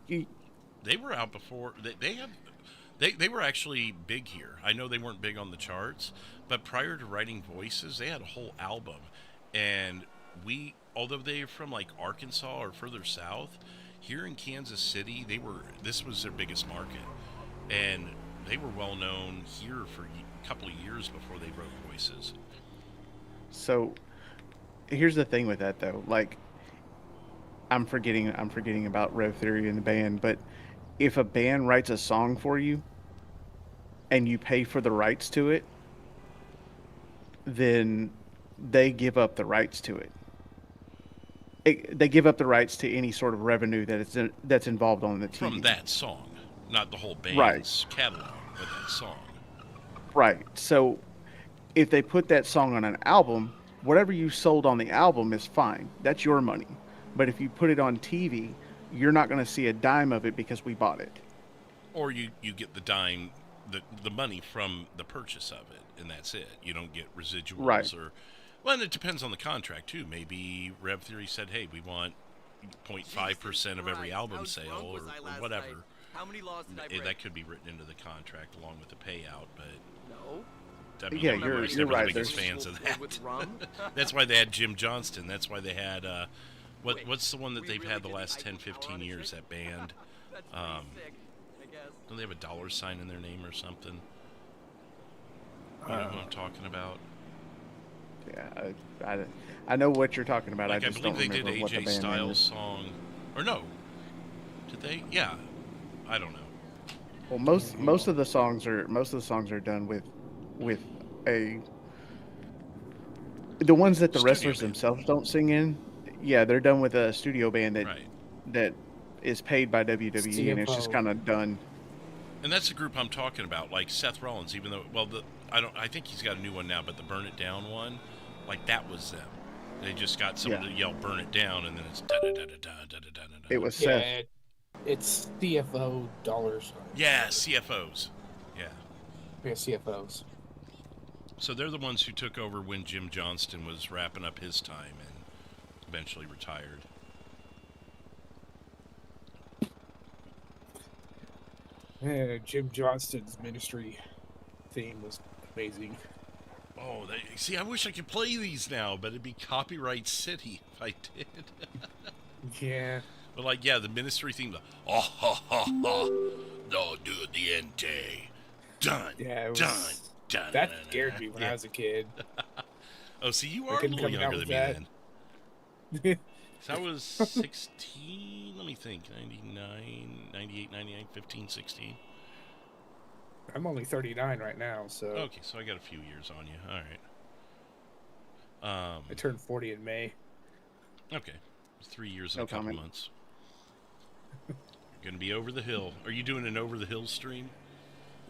They were out before. They were actually big here. I know they weren't big on the charts, but prior to writing Voices, they had a whole album, and although they're from like Arkansas or further south, here in Kansas City, this was their biggest market. And they were well known here for a couple of years before they wrote Voices. So, here's the thing with that though. Like, I'm forgetting about Rev Theory and the band, but if a band writes a song for you, and you pay for the rights to it, then they give up the rights to it. They give up the rights to any sort of revenue that's involved on the TV. From that song. Not the whole band's catalog, but that song. Right. So if they put that song on an album, whatever you sold on the album is fine. That's your money. But if you put it on TV, you're not going to see a dime of it because we bought it. Or you get the dime, the money from the purchase of it, and that's it. You don't get residuals. Right. Well, and it depends on the contract, too. Maybe Rev Theory said, hey, we want 0.5% of every album sale or whatever. How many laws did I break? That could be written into the contract along with the payout, but no. Yeah, you're right. The biggest fans of that. That's why they had Jim Johnston. That's why they had what's the one that they've had the last 10, 15 years? That band. Don't they have a dollar sign in their name or something? You know who I'm talking about? Yeah, I know what you're talking about. Like, I just believe don't they remember did what the AJ band name Styles' is. song, or no? Did they? Yeah, I don't know. Well, most of the songs are done with a. The ones that the wrestlers themselves don't sing in, yeah, they're done with a studio band that is paid by WWE, and it's just kind of done. And that's the group I'm talking about, like Seth Rollins. Even though, I think he's got a new one now, but the Burn It Down one, like that was them. They just got someone to yell "Burn It Down," and then it's da da da da da da da da. It was Seth. It's CFO dollars. Yeah, CFOs. Yeah. Yeah, CFOs. So they're the ones who took over when Jim Johnston was wrapping up his time and eventually retired. Yeah, Jim Johnston's ministry theme was amazing. Oh, see, I wish I could play these now, but it'd be copyright city if I did. Yeah. But like, yeah, the ministry theme, oh ha ha ha, no do the ente, done, yeah, done. That scared me when I was a kid. Oh, see, you are a little younger than me then. So I was 16, let me think, 99, 98, 99, 15, 16. I'm only 39 right now, so... Okay, so I got a few years on you. All right. I turned 40 in May. Okay. 3 years and a couple months. Going to be over the hill. Are you doing an over the hill stream?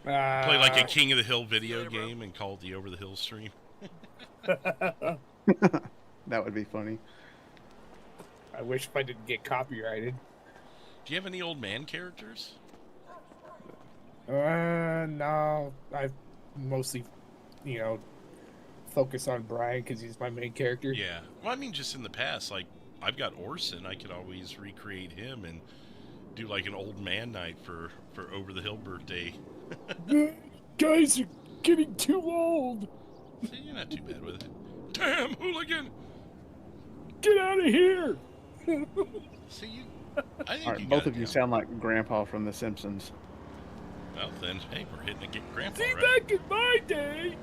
Play like a King of the Hill video game and call it the Over the Hill stream? That would be funny. I wish if I didn't get copyrighted. Do you have any old man characters? No. I mostly, focus on Brian because he's my main character. Yeah. Well, I mean, just in the past, like, I've got Orson. I could always recreate him and do, like, an old man night for Over the Hill birthday. Guys, you're getting too old. See, you're not too bad with it. Damn, hooligan! Get out of here! See, I think All right, both of you sound like Grandpa from The Simpsons. Well, then, hey, we're hitting a grandpa, See, right? back in my day.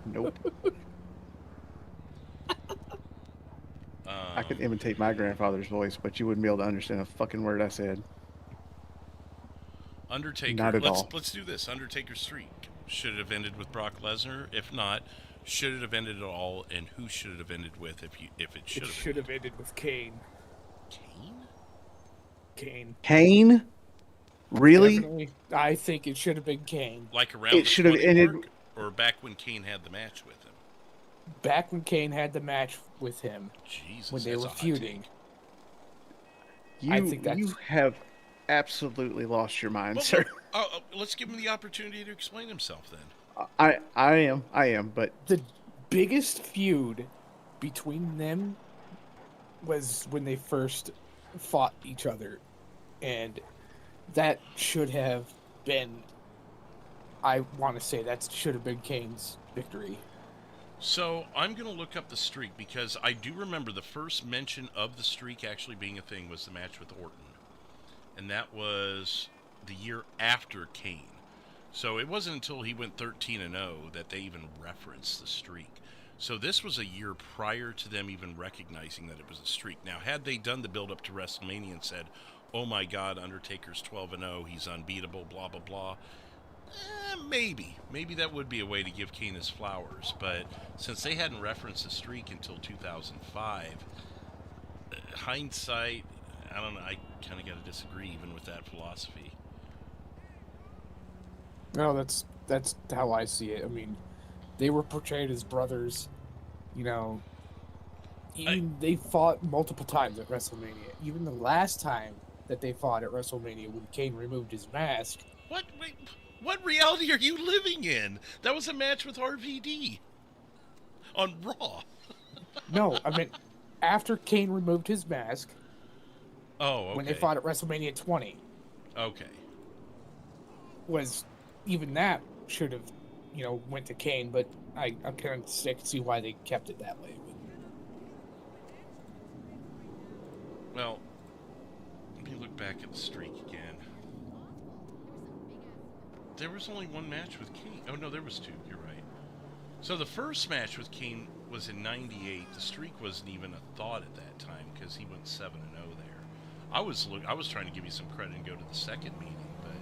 Nope. I could imitate my grandfather's voice, but you wouldn't be able to understand a fucking word I said. Undertaker. Not at all. Let's do this. Undertaker's streak. Should it have ended with Brock Lesnar? If not, should it have ended at all? And who should it have ended with? If it should have. It should have ended with Kane. Kane. Kane. Kane? Really? Definitely. I think it should have been Kane. Like around It the should have 20 ended- mark, or back when Kane had the match with him. Back when Kane had the match with him, Jesus, when they that's were a hot feuding. You, I think that's- you have absolutely lost your mind, Well, sir. let's give him the opportunity to explain himself then. I am, but The biggest feud between them was when they first fought each other, and that should have been, I want to say that should have been Kane's victory. So I'm going to look up the streak because I do remember the first mention of the streak actually being a thing was the match with Orton. And that was the year after Kane. So it wasn't until he went 13-0 that they even referenced the streak. So this was a year prior to them even recognizing that it was a streak. Now, had they done the build-up to WrestleMania and said, oh my God, Undertaker's 12-0, he's unbeatable, blah, blah, blah, maybe that would be a way to give Kane his flowers. But since they hadn't referenced the streak until 2005, hindsight, I don't know, I kind of got to disagree even with that philosophy. No, that's how I see it. I mean, they were portrayed as brothers, you know. Even they fought multiple times at WrestleMania. Even the last time that they fought at WrestleMania when Kane removed his mask. What reality are you living in? That was a match with RVD on Raw. No, I mean, after Kane removed his mask. Oh, okay. When they fought at WrestleMania 20. Okay. Was even that should have, went to Kane, but I'm kind of sick to see why they kept it that way. Well, let me look back at the streak again. There was only one match with Kane. Oh, no, there was two. You're right. So the first match with Kane was in 98. The streak wasn't even a thought at that time because he went 7-0 there. I was trying to give you some credit and go to the second meeting, but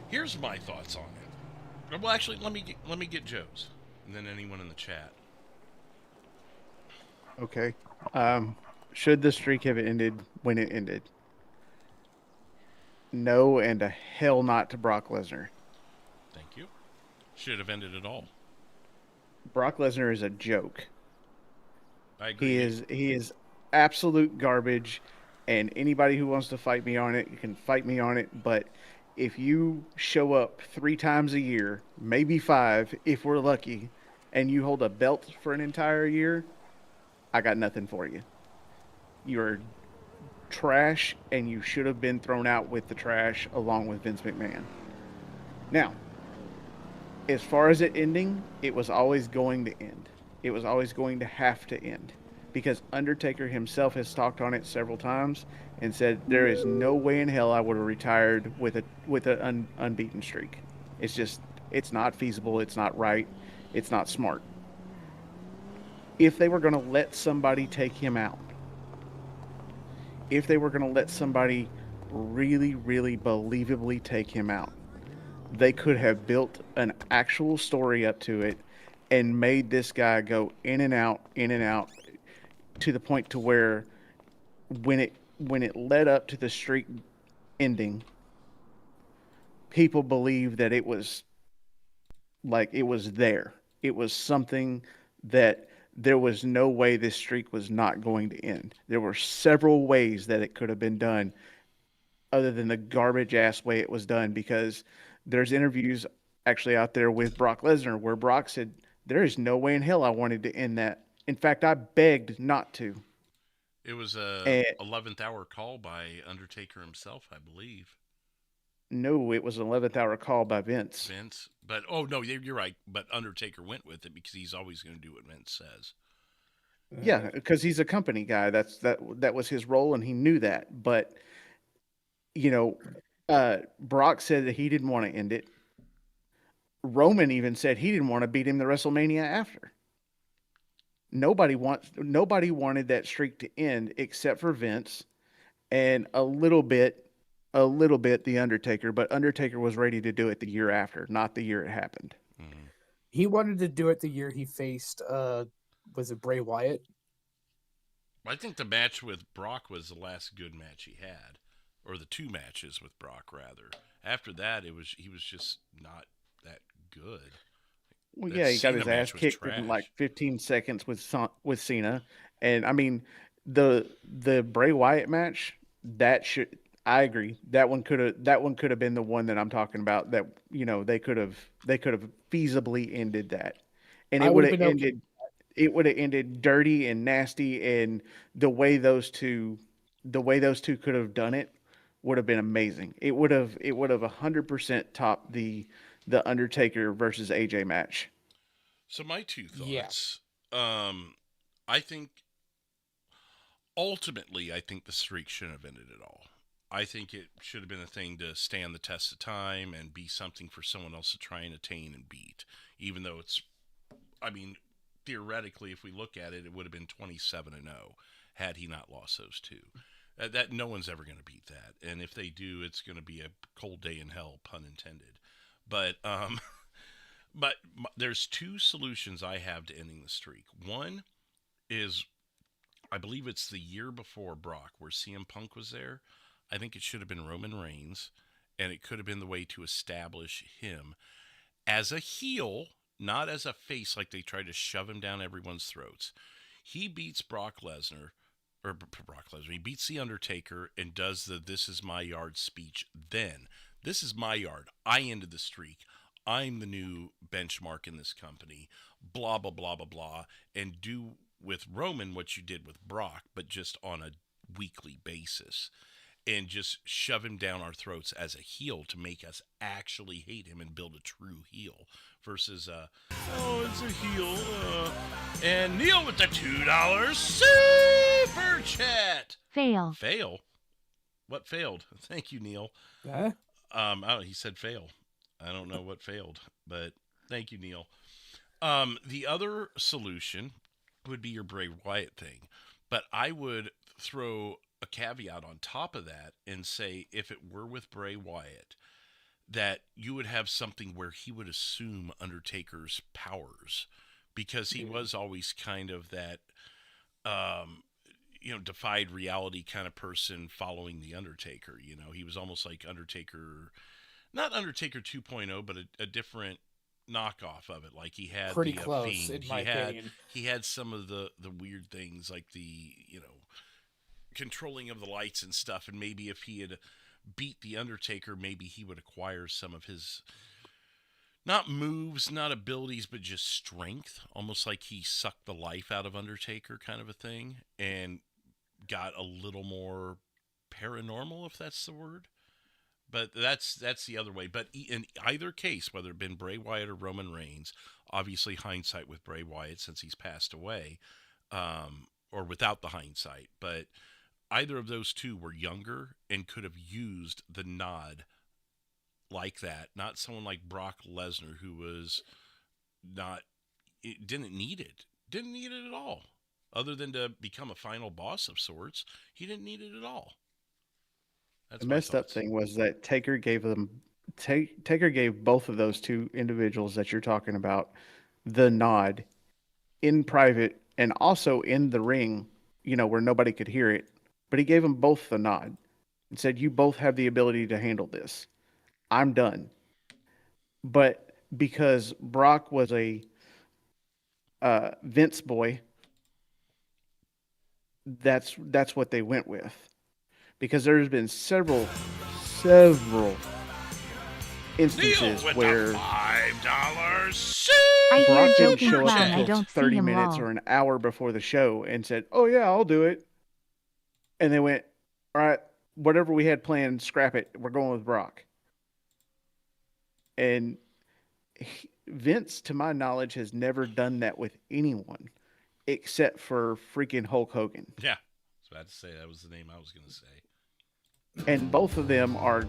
here's my thoughts on it. Well, actually, let me get Joe's, and then anyone in the chat. okay. Should the streak have ended when it ended? No, and a hell not to Brock Lesnar. Thank you. Should have ended at all. Brock Lesnar is a joke. I agree. He is absolute garbage, and anybody who wants to fight me on it, you can fight me on it, but if you show up 3 times a year, maybe 5 if we're lucky, and you hold a belt for an entire year, I got nothing for you. You're trash, and you should have been thrown out with the trash along with Vince McMahon. Now, as far as it ending, it was always going to end. It was always going to have to end, because Undertaker himself has talked on it several times and said there is no way in hell I would have retired with an unbeaten streak. It's not feasible. It's not right. It's not smart. If they were going to let somebody take him out, if they were going to let somebody really, really believably take him out, they could have built an actual story up to it and made this guy go in and out, to the point to where when it led up to the streak ending, people believed that it was there. It was something that there was no way this streak was not going to end. There were several ways that it could have been done other than the garbage ass way it was done, because there's interviews actually out there with Brock Lesnar where Brock said, there is no way in hell I wanted to end that. In fact, I begged not to. It was a 11th hour call by Undertaker himself, I believe. No, it was an 11th hour call by Vince. But no, you're right. But Undertaker went with it because he's always going to do what Vince says. Yeah, because he's a company guy. That was his role, and he knew that. But you know, Brock said that he didn't want to end it. Roman even said he didn't want to beat him the WrestleMania after. Nobody wanted that streak to end except for Vince and a little bit the Undertaker, but Undertaker was ready to do it the year after, not the year it happened. Mm-hmm. He wanted to do it the year he faced was it Bray Wyatt? I think the match with Brock was the last good match he had, or the two matches with Brock rather. After that, he was just not that good. Well, That yeah, he got Cena his match ass was kicked in like trash. 15 seconds with Cena, and I mean the Bray Wyatt match that should I agree that one could have been the one that I'm talking about that they could have feasibly ended that, and I would have been okay. it would have ended dirty and nasty, and the way those two could have done it would have been amazing. It would have 100% topped the Undertaker versus AJ match. So my two Yeah. thoughts. I think ultimately, I think the streak shouldn't have ended at all. I think it should have been a thing to stand the test of time and be something for someone else to try and attain and beat. Even though it's, I mean, theoretically, if we look at it, it would have been 27-0 had he not lost those two. That no one's ever going to beat that, and if they do, it's going to be a cold day in hell, pun intended. But but there's two solutions I have to ending the streak. One is I believe it's the year before Brock where CM Punk was there. I think it should have been Roman Reigns, and it could have been the way to establish him as a heel, not as a face like they tried to shove him down everyone's throats. He beats Brock Lesnar, or Brock Lesnar, he beats The Undertaker and does the "this is my yard" speech then. This is my yard. I ended the streak. I'm the new benchmark in this company. Blah, blah, blah, blah, blah. And do with Roman what you did with Brock, but just on a weekly basis. And just shove him down our throats as a heel to make us actually hate him and build a true heel versus oh, it's a heel. And Neil with the $2 super chat. Fail. What failed? Thank you, Neil. Huh? He said fail. I don't know what failed, but thank you, Neil. The other solution would be your Bray Wyatt thing, but I would throw a caveat on top of that and say if it were with Bray Wyatt, that you would have something where he would assume Undertaker's powers because he was always kind of that, defied reality kind of person following the Undertaker. He was almost like Undertaker, not Undertaker 2.0, but a different knockoff of it. Like he had Pretty the close, Fiend. in my opinion. He had some of the weird things like the controlling of the lights and stuff. And maybe if he had beat the Undertaker, maybe he would acquire some of his not moves, not abilities, but just strength. Almost like he sucked the life out of Undertaker, kind of a thing, and got a little more paranormal, if that's the word. But that's the other way. But in either case, whether it been Bray Wyatt or Roman Reigns, obviously hindsight with Bray Wyatt since he's passed away, or without the hindsight. But either of those two were younger and could have used the nod like that. Not someone like Brock Lesnar who was didn't need it. Didn't need it at all. Other than to become a final boss of sorts, he didn't need it at all. That's The messed up thing was that Taker gave both of those two individuals that you're talking about the nod in private and also in the ring, where nobody could hear it. But he gave them both the nod and said, "You both have the ability to handle this. I'm done." But because Brock was a Vince boy, that's what they went with. Because there's been several instances where $5 I Brock hear didn't joking show up clown. I until don't see 30 him minutes lol. or an hour before the show and said, "Oh yeah, I'll do it." And they went, "All right, whatever we had planned, scrap it. We're going with Brock." And Vince, to my knowledge, has never done that with anyone except for freaking Hulk Hogan. Yeah, I was about to say that was the name I was going to say. And both of them are,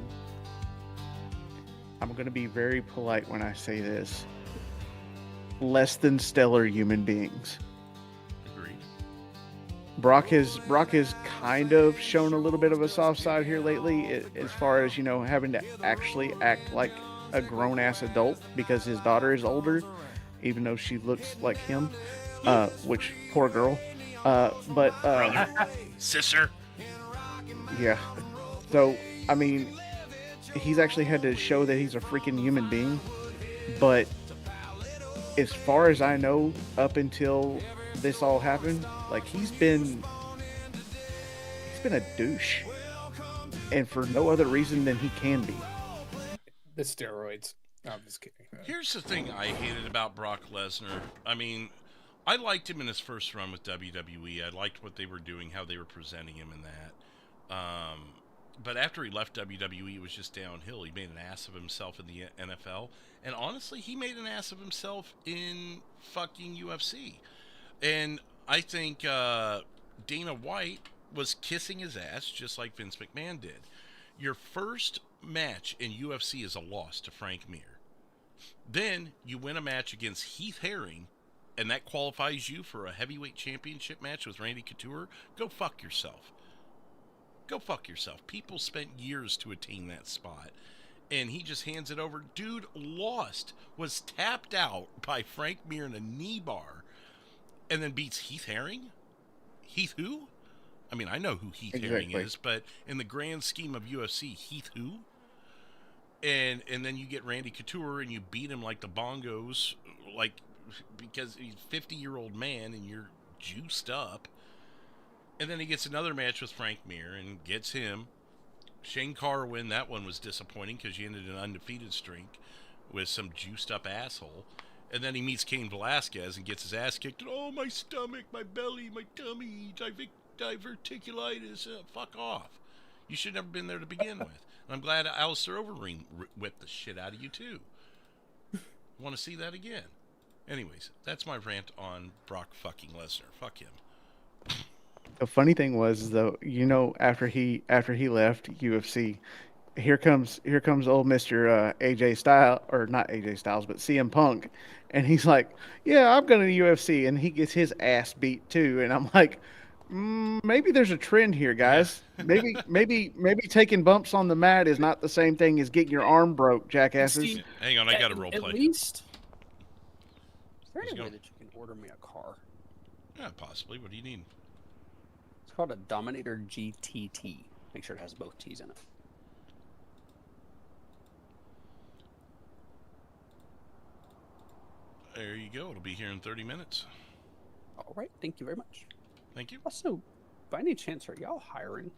I'm going to be very polite when I say this, less than stellar human beings. Agreed. Brock has kind of shown a little bit of a soft side here lately, as far as, you know, having to actually act like a grown-ass adult because his daughter is older, even though she looks like him, which, poor girl. Sister. Yeah. So, I mean, he's actually had to show that he's a freaking human being, but as far as I know, up until this all happened, like, he's been a douche, and for no other reason than he can be. The steroids. I'm just kidding. Here's the thing I hated about Brock Lesnar. I mean, I liked him in his first run with WWE. I liked what they were doing, how they were presenting him in that. But after he left WWE, it was just downhill. He made an ass of himself in the NFL. And honestly, he made an ass of himself in fucking UFC. And I think Dana White was kissing his ass just like Vince McMahon did. Your first match in UFC is a loss to Frank Mir. Then you win a match against Heath Herring, and that qualifies you for a heavyweight championship match with Randy Couture. Go fuck yourself. Go fuck yourself. People spent years to attain that spot, and he just hands it over. Dude lost, was tapped out by Frank Mir in a knee bar, and then beats Heath Herring? Heath who? I mean, I know who Heath Herring is, but in the grand scheme of UFC, Heath who? And then you get Randy Couture and you beat him like the bongos, like, because he's a 50-year-old man and you're juiced up. And then he gets another match with Frank Mir and gets him. Shane Carwin, that one was disappointing because he ended an undefeated streak with some juiced up asshole. And then he meets Cain Velasquez and gets his ass kicked. Oh, my stomach, my belly, my tummy, diverticulitis. Fuck off. You should have never been there to begin with. And I'm glad Alistair Overeem whipped the shit out of you, too. Want to see that again? Anyways, that's my rant on Brock fucking Lesnar. Fuck him. The funny thing was, though, you know, after he left UFC, here comes old Mr. AJ Styles, or not AJ Styles, but CM Punk, and he's like, yeah, I'm going to the UFC, and he gets his ass beat too, and I'm like, maybe there's a trend here, guys. Maybe taking bumps on the mat is not the same thing as getting your arm broke, jackasses. Hang on, I got a role play. At least, is there any way that you can order me a car? Yeah, possibly. What do you need? It's called a Dominator GTT. Make sure it has both T's in it. There you go. It'll be here in 30 minutes. All right. Thank you very much. Thank you. Also, by any chance, are y'all hiring?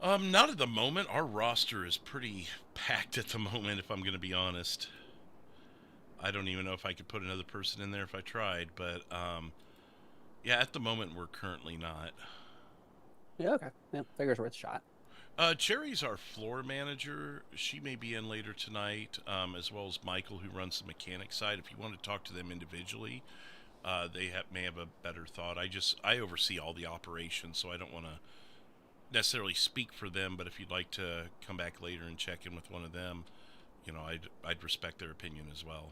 Not at the moment. Our roster is pretty packed at the moment, if I'm going to be honest. I don't even know if I could put another person in there if I tried, but yeah, at the moment we're currently not. Yeah, okay. Yeah, figures worth a shot. Cherry's our floor manager. She may be in later tonight, as well as Michael, who runs the mechanic side. If you want to talk to them individually, they may have a better thought. I oversee all the operations, so I don't want to necessarily speak for them, but if you'd like to come back later and check in with one of them, you know, I'd respect their opinion as well.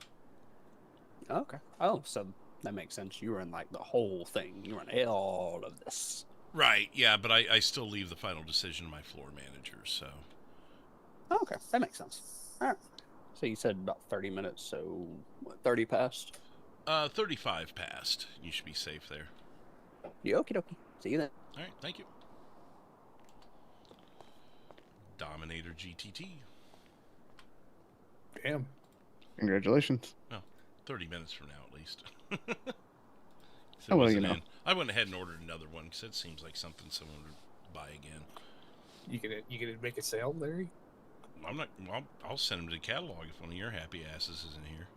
Okay. Oh, so that makes sense. You run like the whole thing. You run all of this. Right, yeah, but I still leave the final decision to my floor manager, so. Oh, okay, that makes sense. All right. So you said about 30 minutes, so what, 30 past? 35 past. You should be safe there. Okie dokie. See you then. All right, thank you. Dominator GTT. damn. Congratulations. No, 30 minutes from now at least. Oh, well, you know. I went ahead and ordered another one because it seems like something someone would buy again. You gonna make a sale, Larry? I'm not. I'll send them to the catalog if one of your happy asses isn't here.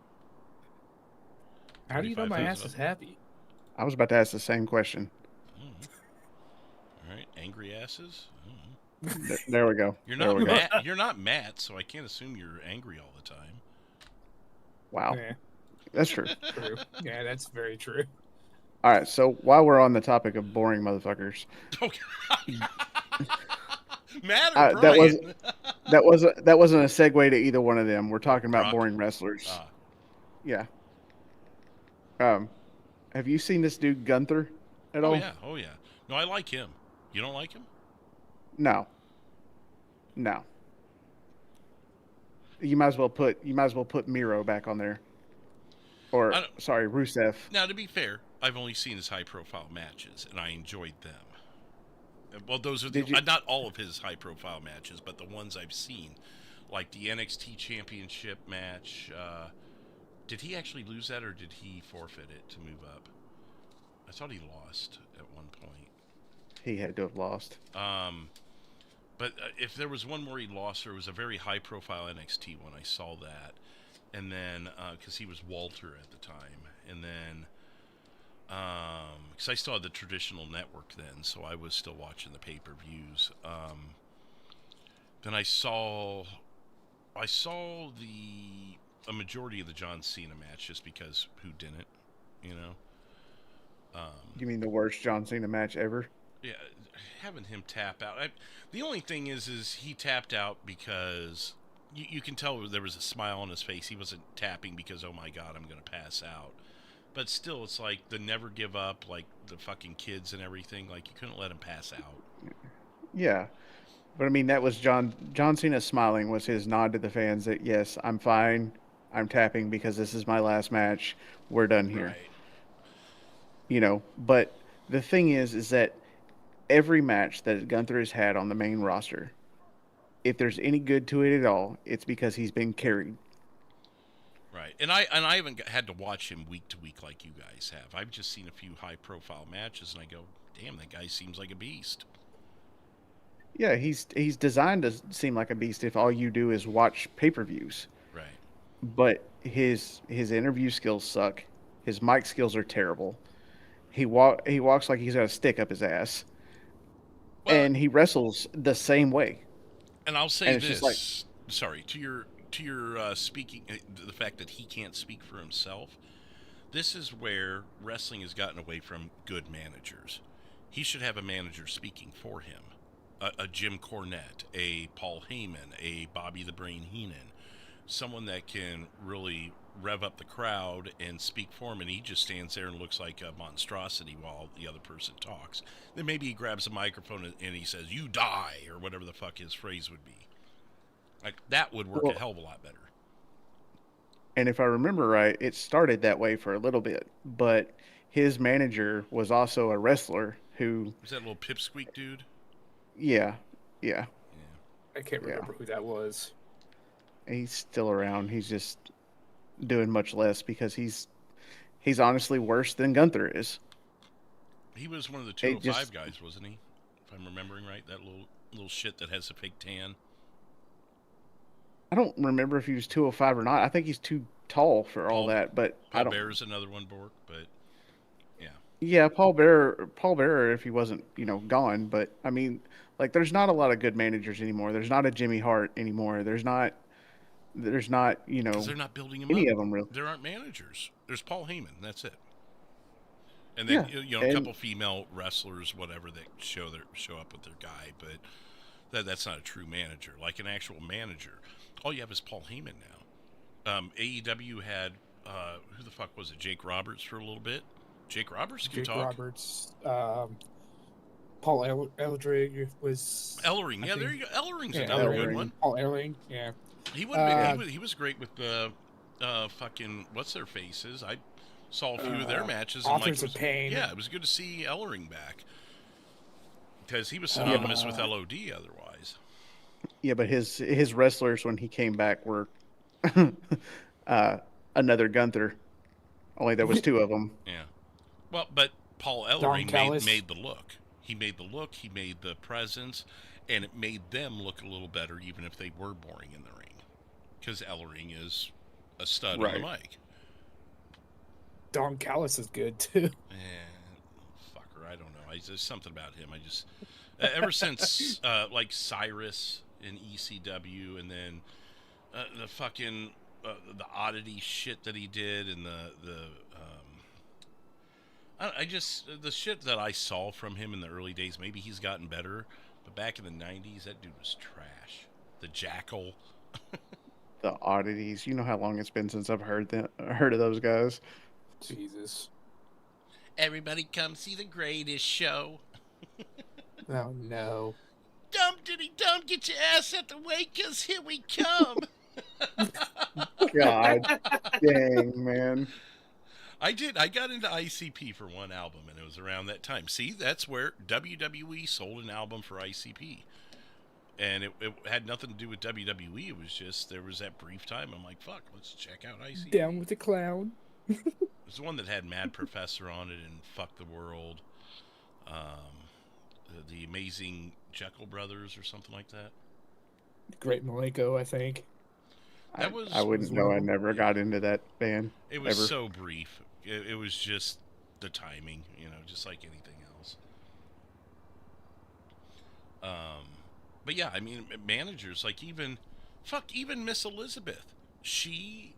How do you know my 35,000 ass is happy? I was about to ask the same question. All right, angry asses. There we go. You're There not we go. Matt. You're not Matt, so I can't assume you're angry all the time. Wow, Yeah, that's true. true. Yeah, that's very true. All right, so while we're on the topic of boring motherfuckers, Matt or that Brian? wasn't a segue to either one of them. We're talking about Brock? boring wrestlers. Ah. Yeah. Have you seen this dude Gunther at all? Oh yeah. No, I like him. You don't like him? No. You might as well put Miro back on there. Or sorry, Rusev. Now, to be fair, I've only seen his high-profile matches, and I enjoyed them. Well, those are not all of his high-profile matches, but the ones I've seen, like the NXT Championship match. Did he actually lose that, or did he forfeit it to move up? I thought he lost at one point. He had to have lost. But if there was one more he lost, there was a very high-profile NXT one. I saw that. And then, because he was Walter at the time. And then, because I still had the traditional network then, so I was still watching the pay-per-views. Then I saw a majority of the John Cena match, just because who didn't, you know? You mean the worst John Cena match ever? Yeah, having him tap out. The only thing is he tapped out because you can tell there was a smile on his face. He wasn't tapping because, oh my God, I'm going to pass out. But still, it's like the never give up, like the fucking kids and everything. Like, you couldn't let him pass out. Yeah. But I mean, that was John Cena smiling was his nod to the fans that, yes, I'm fine. I'm tapping because this is my last match. We're done here. Right. You know, but the thing is that every match that Gunther has had on the main roster, if there's any good to it at all, it's because he's been carried. Right. And I haven't had to watch him week to week like you guys have. I've just seen a few high-profile matches, and I go, damn, that guy seems like a beast. Yeah, he's designed to seem like a beast if all you do is watch pay-per-views. Right. But his interview skills suck. His mic skills are terrible. He walks like he's got a stick up his ass. Well, and he wrestles the same way. And I'll say this, sorry, to your speaking, the fact that he can't speak for himself, this is where wrestling has gotten away from good managers. He should have a manager speaking for him. A Jim Cornette, a Paul Heyman, a Bobby the Brain Heenan, someone that can really rev up the crowd and speak for him, and he just stands there and looks like a monstrosity while the other person talks. Then maybe he grabs a microphone and he says, "You die," or whatever the fuck his phrase would be. Like, that would work a hell of a lot better. And if I remember right, it started that way for a little bit, but his manager was also a wrestler who... Was that little pipsqueak dude? Yeah. I can't remember who that was. He's still around. He's just doing much less because he's honestly worse than Gunther is. He was one of the 205 guys, wasn't he? If I'm remembering right, that little shit that has a fake tan. I don't remember if he was 205 or not. I think he's too tall for all that, but Paul Bearer's another one, Bork, but yeah. Yeah, Paul Bearer if he wasn't, gone, but I mean, like, there's not a lot of good managers anymore. There's not a Jimmy Hart anymore. There's not, because they're not building him any up. Of them really. There aren't managers. There's Paul Heyman. That's it. And then a couple female wrestlers, whatever, that show up with their guy, but that's not a true manager. Like an actual manager, all you have is Paul Heyman now. AEW had who the fuck was it? Jake Roberts for a little bit. Jake Roberts can talk. Jake Roberts. Paul Ellering was. Ellering, yeah, there you go. Ellering's another good one. Paul Ellering, yeah. He was great with the fucking what's their faces. I saw a few of their matches. Authors of Pain. Yeah, it was good to see Ellering back because he was synonymous with LOD otherwise. Yeah, but his wrestlers when he came back were another Gunther. Only there was two of them. Yeah. Well, but Paul Ellering made the look. He made the look. He made the presence, and it made them look a little better, even if they were boring in the ring, because Ellering is a stud on the mic. Don Callis is good too. Fucker, I don't know. There's something about him. I just ever since like Cyrus in ECW, and then the fucking the oddity shit that he did, and the shit that I saw from him in the early days. Maybe he's gotten better, But back in the 90s, that dude was trash. The Jackal. The Oddities. You know how long it's been since I've heard of those guys. Jesus. Everybody come see the greatest show. Oh no. Dum diddy dum, get your ass out the way, cause here we come. God dang, man. I got into ICP for one album, and it was around that time. See, that's where WWE sold an album for ICP. And it had nothing to do with WWE. It was just, there was that brief time. I'm like, fuck, let's check out ICP. Down with the clown. It was the one that had Mad Professor on it and Fuck the World. The Amazing Jekyll Brothers or something like that. Great Malenko, I think. I wouldn't know. I never got into that band. It was ever. so brief. It was just the timing, just like anything else. But yeah, I mean, managers, like even Miss Elizabeth, she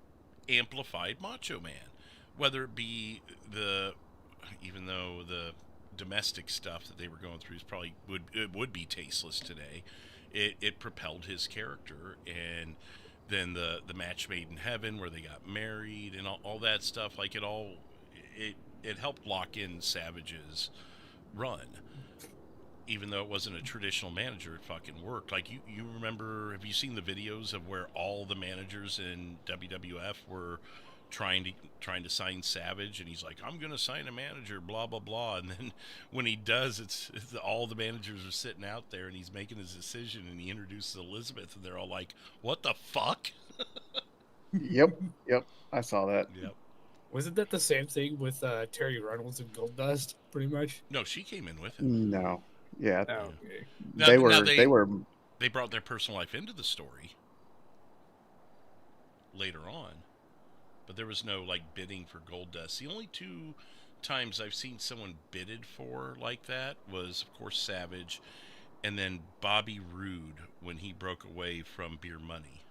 amplified Macho Man. Whether it be even though the domestic stuff that they were going through would be tasteless today, it propelled his character. And then the match made in heaven where they got married and all that stuff, like it helped lock in Savage's run. Even though it wasn't a traditional manager, it fucking worked. Like you remember, have you seen the videos of where all the managers in WWF were trying to sign Savage, and he's like, I'm gonna sign a manager, blah blah blah, and then when he does, it's all the managers are sitting out there, and he's making his decision, and he introduces Elizabeth, and they're all like, what the fuck? Yep, I saw that. Yep. Wasn't that the same thing with Terry Reynolds and Goldust, pretty much? No, she came in with him. No, yeah, Oh, okay. they were. They brought their personal life into the story later on. But there was no, like, bidding for Goldust. The only two times I've seen someone bidded for like that was, of course, Savage, and then Bobby Roode when he broke away from Beer Money.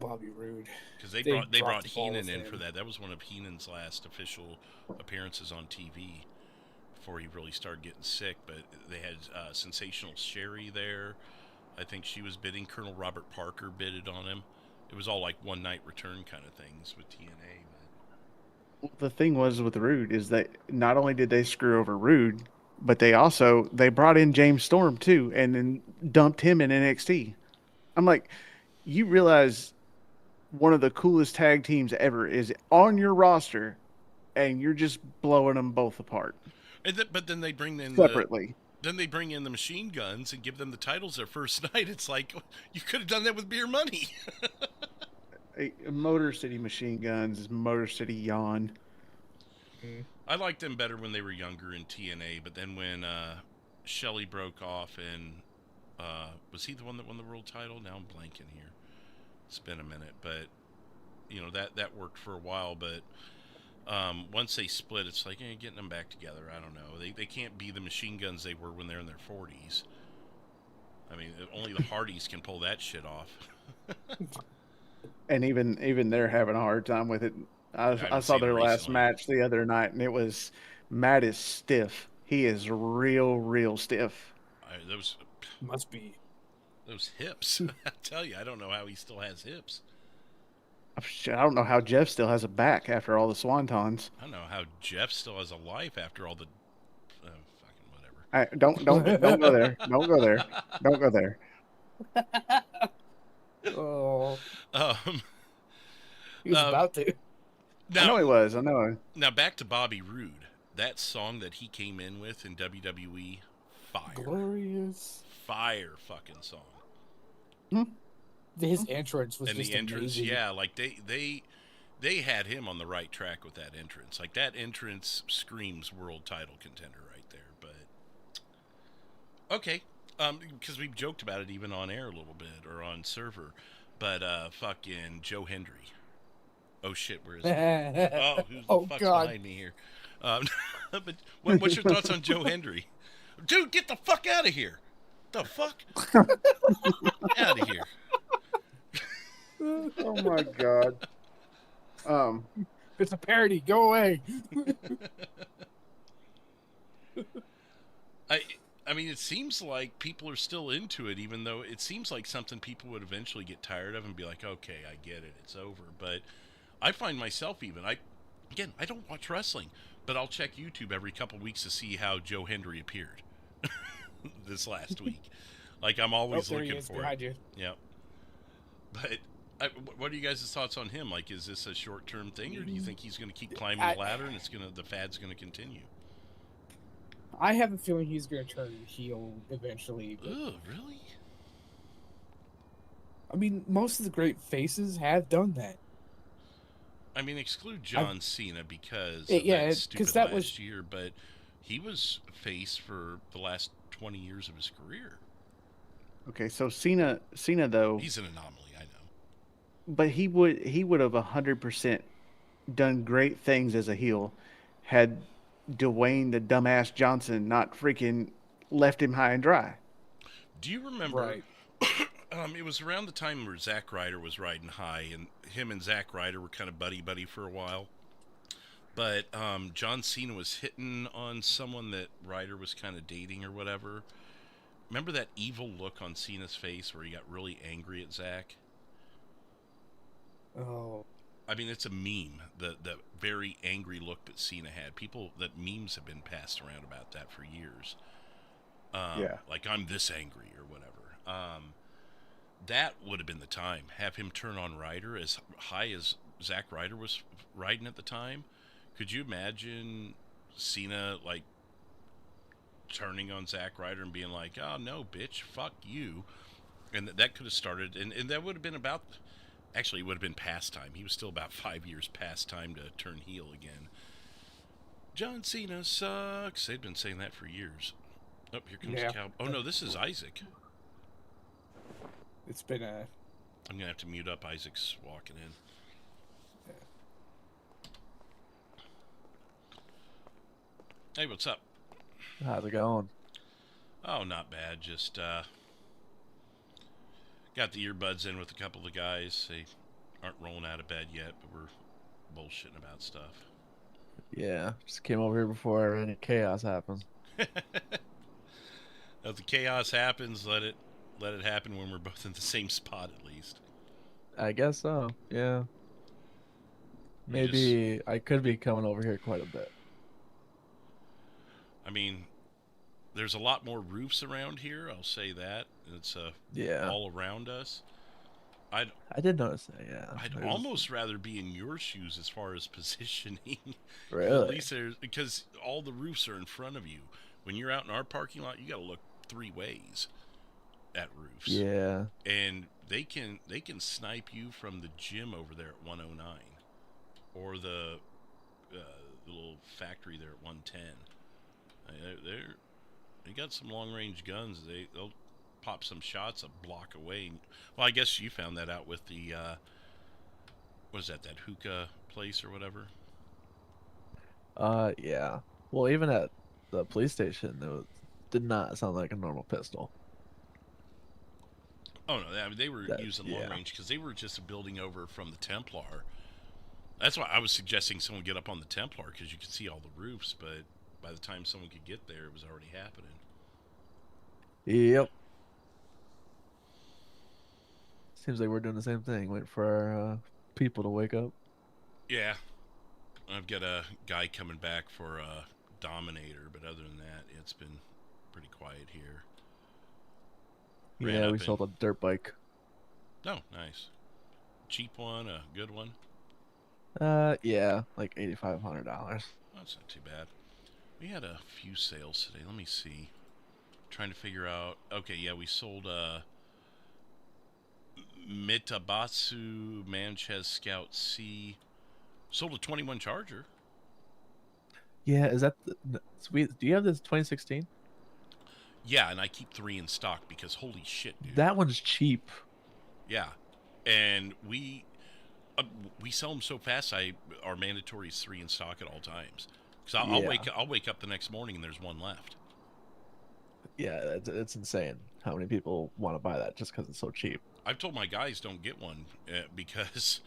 Bobby Roode. Because they brought Heenan in for that. That was one of Heenan's last official appearances on TV before he really started getting sick. But they had Sensational Sherry there. I think she was bidding. Colonel Robert Parker bidded on him. It was all like one night return kind of things with TNA. But The thing was with Rude is that not only did they screw over Rude, but they brought in James Storm too, and then dumped him in NXT. I'm like, you realize one of the coolest tag teams ever is on your roster, and you're just blowing them both apart. But then they bring in separately. Then they bring in the Machine Guns and give them the titles their first night. It's like, you could have done that with Beer Money. Motor City Machine Guns is Motor City Yawn. I liked them better when they were younger in TNA, but then when Shelley broke off and was he the one that won the world title? Now I'm blanking here. It's been a minute, but that worked for a while, but once they split, it's like getting them back together. I don't know. They can't be the Machine Guns they were when they're in their 40s. I mean, only the Hardys can pull that shit off. And even they're having a hard time with it. I saw their last match the other night, and it was Matt is stiff. He is real stiff. Those must be those hips. I tell you, I don't know how he still has hips. I don't know how Jeff still has a back after all the swantons. I don't know how Jeff still has a life after all the fucking whatever. Don't go there. Don't go there. Don't go there. Oh. He was Uh, about to. Now, I know he was. I know. Now back to Bobby Roode. That song that he came in with in WWE, fire. Glorious. Fire fucking song. His entrance was And just the entrance, amazing. yeah, like they had him on the right track with that entrance. Like that entrance screams world title contender right there. But okay, because we've joked about it even on air a little bit or on server. But fucking Joe Hendry. Oh shit, where is he? Oh, who's the fuck's behind me here? But what's your thoughts on Joe Hendry? Dude, get the fuck out of here! The fuck? Out of here! Oh my god. It's a parody. Go away. I mean, it seems like people are still into it, even though it seems like something people would eventually get tired of and be like, okay, I get it, it's over. But I find myself I don't watch wrestling, but I'll check YouTube every couple weeks to see how Joe Hendry appeared this last week. Like, I'm always looking for behind it. you. Yeah. But what are you guys' thoughts on him? Like, is this a short-term thing, or do you think he's going to keep climbing the ladder and the fad's going to continue? I have a feeling he's going to turn heel eventually. Oh, really? I mean, most of the great faces have done that. I mean, exclude John Cena because that was last year, but he was face for the last 20 years of his career. Okay, so Cena though, he's an anomaly, I know. But he would have 100% done great things as a heel had Dwayne the dumbass Johnson not freaking left him high and dry. Do you remember? Right. It was around the time where Zack Ryder was riding high, and him and Zack Ryder were kind of buddy for a while. But John Cena was hitting on someone that Ryder was kind of dating or whatever. Remember that evil look on Cena's face where he got really angry at Zack? Oh. I mean, it's a meme, the very angry look that Cena had. Memes have been passed around about that for years. Like, I'm this angry or whatever. That would have been the time. Have him turn on Ryder as high as Zack Ryder was riding at the time. Could you imagine Cena, like, turning on Zack Ryder and being like, oh, no, bitch, fuck you. And that could have started, and that would have been about... Actually, it would have been past time. He was still about 5 years past time to turn heel again. John Cena sucks. They'd been saying that for years. Oh, here comes the cow. Oh, no, this is Isaac. It's been a... I'm going to have to mute up. Isaac's walking in. Hey, what's up? How's it going? Oh, not bad. Just, got the earbuds in with a couple of guys. They aren't rolling out of bed yet, but we're bullshitting about stuff. Yeah, just came over here before any chaos happens. If the chaos happens, let it happen when we're both in the same spot at least. I guess so, yeah. Maybe I could be coming over here quite a bit. I mean, there's a lot more roofs around here, I'll say that. It's all around us. I did notice that, yeah. I'd almost rather be in your shoes as far as positioning. Really? At least because all the roofs are in front of you. When you're out in our parking lot, you got to look 3 ways at roofs. Yeah. And they can snipe you from the gym over there at 109 or the little factory there at 110. They got some long-range guns. They'll pop some shots a block away. Well, I guess you found that out with the what is that hookah place or whatever? Yeah. Well, even at the police station, it did not sound like a normal pistol. Oh no, they were using long range because they were just a building over from the Templar. That's why I was suggesting someone get up on the Templar, because you could see all the roofs, but by the time someone could get there, it was already happening. Yep. Seems like we're doing the same thing, waiting for our people to wake up. Yeah. I've got a guy coming back for a Dominator, but other than that, it's been pretty quiet here. Yeah, we sold a dirt bike. Oh, nice. Cheap one, a good one? Yeah, like $8,500. That's not too bad. We had a few sales today. Let me see. Trying to figure out. Okay, yeah, we sold a Mitabatsu Manchez Scout C. Sold a 21 Charger. Yeah, is that sweet? Do you have this 2016? Yeah, and I keep 3 in stock because holy shit, dude. That one's cheap. Yeah, and we sell them so fast. Our mandatory is 3 in stock at all times. Because I'll wake up the next morning and there's 1 left. Yeah, it's insane how many people want to buy that just because it's so cheap. I've told my guys don't get one because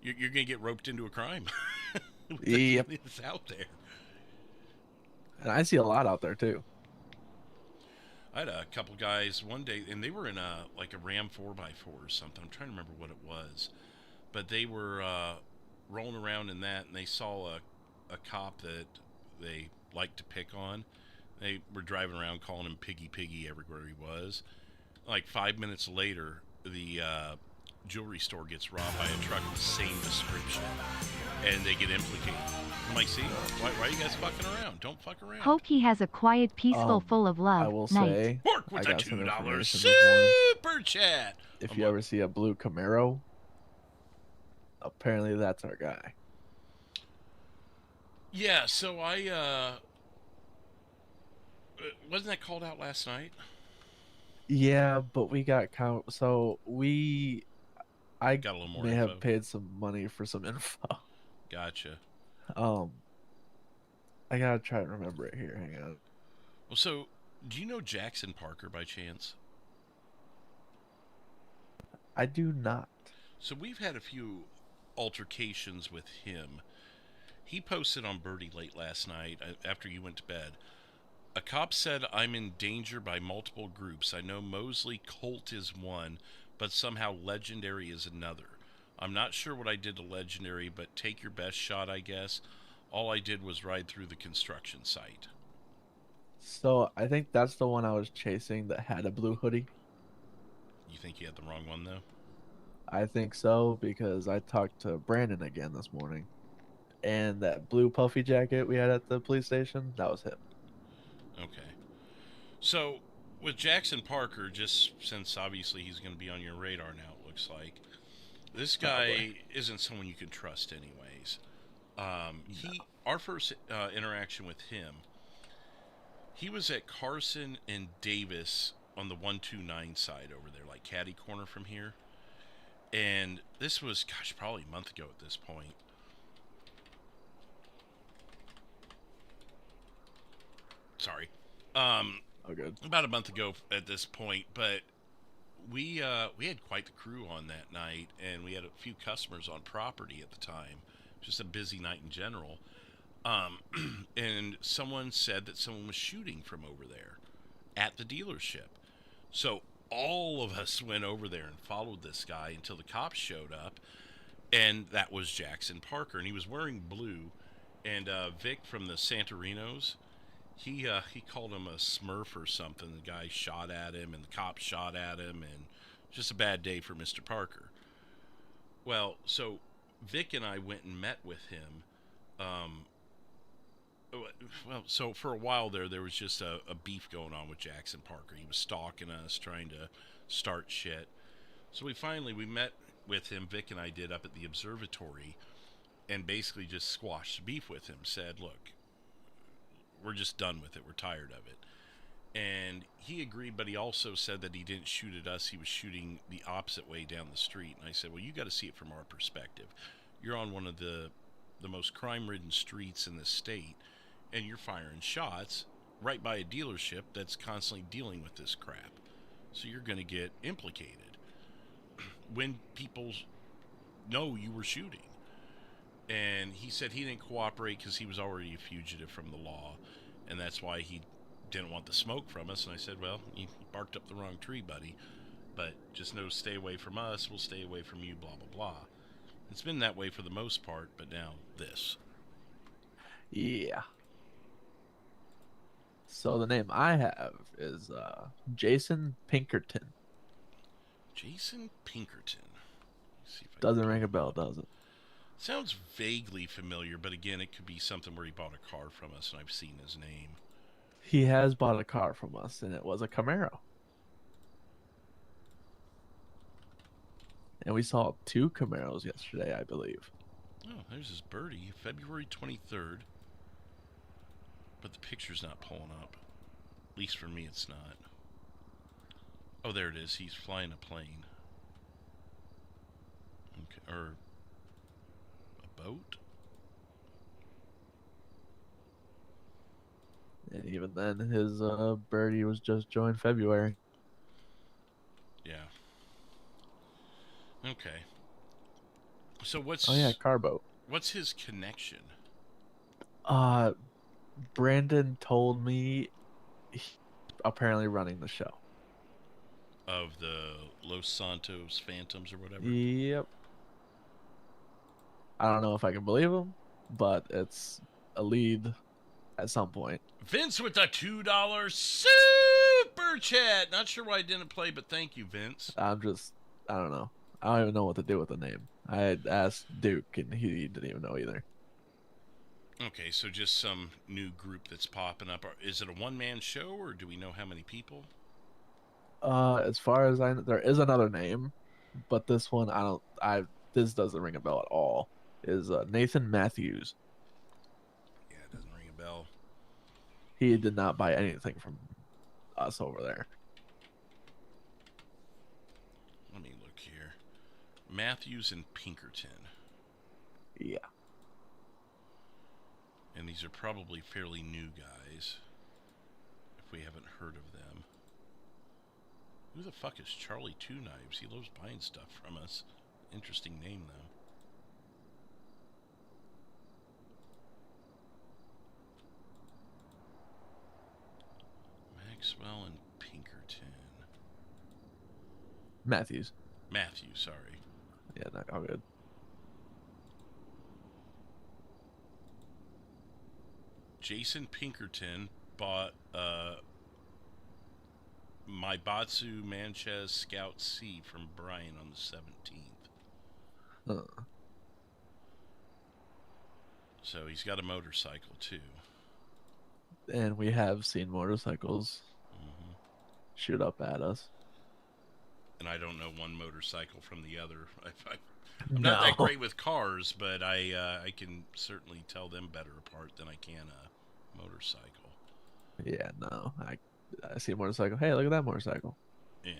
you're going to get roped into a crime. Yep. It's out there. And I see a lot out there too. I had a couple guys one day, and they were in a Ram 4x4 or something. I'm trying to remember what it was, but they were rolling around in that, and they saw a cop that they liked to pick on. They were driving around calling him Piggy Piggy everywhere he was. Like 5 minutes later, the jewelry store gets robbed by a truck of the same description, and they get implicated. I'm like, see, why are you guys fucking around? Don't fuck around. Hope he has a quiet, peaceful, full of love I will night. say, Work with I the got some $2 information this morning. super chat. If you ever see a blue Camaro, apparently that's our guy. Yeah, so I wasn't that called out last night? Yeah, but we got I Got a little more may info. have paid some money for some info. Gotcha. I gotta try to remember it here. Hang on. Well, so do you know Jackson Parker by chance? I do not. So we've had a few altercations with him. He posted on Birdie late last night after you went to bed. A cop said, I'm in danger by multiple groups. I know Mosley Colt is one, but somehow Legendary is another. I'm not sure what I did to Legendary, but take your best shot, I guess. All I did was ride through the construction site. So I think that's the one I was chasing that had a blue hoodie. You think you had the wrong one, though? I think so, because I talked to Brandon again this morning, and that blue puffy jacket we had at the police station, that was him. Okay. So, with Jackson Parker, just since obviously he's going to be on your radar now, it looks like, this guy isn't someone you can trust anyways. Our first interaction with him, he was at Carson and Davis on the 129 side over there, like caddy corner from here. And this was, gosh, probably a month ago at this point. Sorry. Good. About a month ago at this point, but we had quite the crew on that night, and we had a few customers on property at the time. Just a busy night in general. And someone said that someone was shooting from over there at the dealership. So all of us went over there and followed this guy until the cops showed up, and that was Jackson Parker, and he was wearing blue. And Vic from the Santarinos, he called him a Smurf or something. The guy shot at him, and the cops shot at him, and just a bad day for Mr. Parker. Well, so Vic and I went and met with him. So for a while there was just a beef going on with Jackson Parker. He was stalking us, trying to start shit. So we met with him, Vic and I did, up at the observatory, and basically just squashed the beef with him. Said, look, we're just done with it. We're tired of it. And he agreed, but he also said that he didn't shoot at us. He was shooting the opposite way down the street. And I said, well, you got to see it from our perspective. You're on one of the most crime-ridden streets in the state, and you're firing shots right by a dealership that's constantly dealing with this crap. So you're going to get implicated when people know you were shooting. And he said he didn't cooperate because he was already a fugitive from the law, and that's why he didn't want the smoke from us. And I said, well, you barked up the wrong tree, buddy, but just know, stay away from us, we'll stay away from you, blah, blah, blah. It's been that way for the most part, but now this. Yeah. So the name I have is Jason Pinkerton. Jason Pinkerton. Doesn't ring a bell, does it? Sounds vaguely familiar, but again, it could be something where he bought a car from us and I've seen his name. He has bought a car from us, and it was a Camaro. And we saw 2 Camaros yesterday, I believe. Oh, there's his birdie, February 23rd. But the picture's not pulling up. At least for me, it's not. Oh, there it is. He's flying a plane. Okay, or a boat? And even then, his birdie was just joined February. Yeah. Okay. So what's... Oh yeah, car boat. What's his connection? Brandon told me apparently running the show. Of the Los Santos Phantoms or whatever. Yep. I don't know if I can believe him, but it's a lead at some point. Vince with a $2 super chat. Not sure why I didn't play, but thank you, Vince. I don't know. I don't even know what to do with the name. I had asked Duke, and he didn't even know either. Okay, so just some new group that's popping up. Is it a one-man show, or do we know how many people? As far as I know, there is another name, but this one this doesn't ring a bell at all. Is Nathan Matthews. Yeah, it doesn't ring a bell. He did not buy anything from us over there. Let me look here. Matthews and Pinkerton. Yeah. And these are probably fairly new guys, if we haven't heard of them. Who the fuck is Charlie Two Knives? He loves buying stuff from us. Interesting name, though. Maxwell and Pinkerton. Matthews, sorry. Yeah, not all good. Jason Pinkerton bought my Batsu Manchez Scout C from Brian on the 17th. So he's got a motorcycle too. And we have seen motorcycles shoot up at us. And I don't know one motorcycle from the other. I'm not that great with cars, but I can certainly tell them better apart than I can a motorcycle. Yeah, no. I see a motorcycle. Hey, look at that motorcycle. Yeah.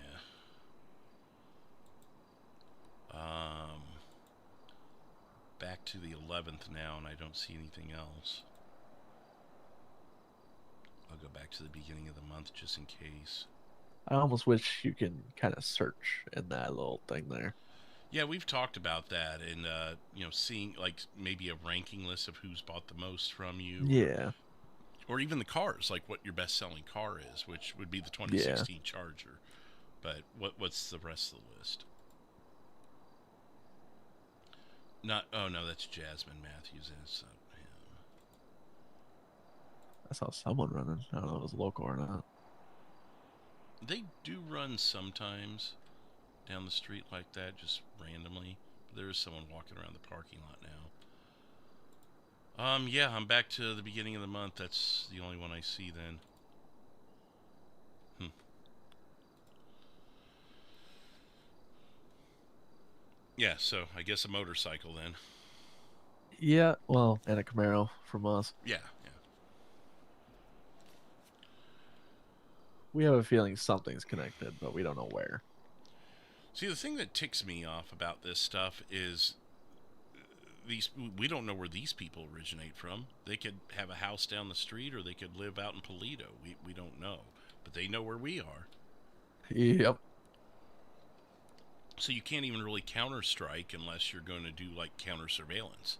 Back to the 11th now, and I don't see anything else. I'll go back to the beginning of the month just in case. I almost wish you can kind of search in that little thing there. Yeah, we've talked about that, and seeing like maybe a ranking list of who's bought the most from you. Yeah. Or even the cars, like what your best-selling car is, which would be the 2016 Charger. But what's the rest of the list? Oh no, that's Jasmine Matthews. It's him. I saw someone running. I don't know if it was local or not. They do run sometimes down the street like that, just randomly. But there is someone walking around the parking lot now. Yeah, I'm back to the beginning of the month. That's the only one I see then. Yeah, so I guess a motorcycle then. Yeah, well, and a Camaro from us. Yeah. We have a feeling something's connected, but we don't know where. See, the thing that ticks me off about this stuff is we don't know where these people originate from. They could have a house down the street, or they could live out in Polito. We don't know, but they know where we are. Yep. So you can't even really counter-strike unless you're going to do like counter surveillance,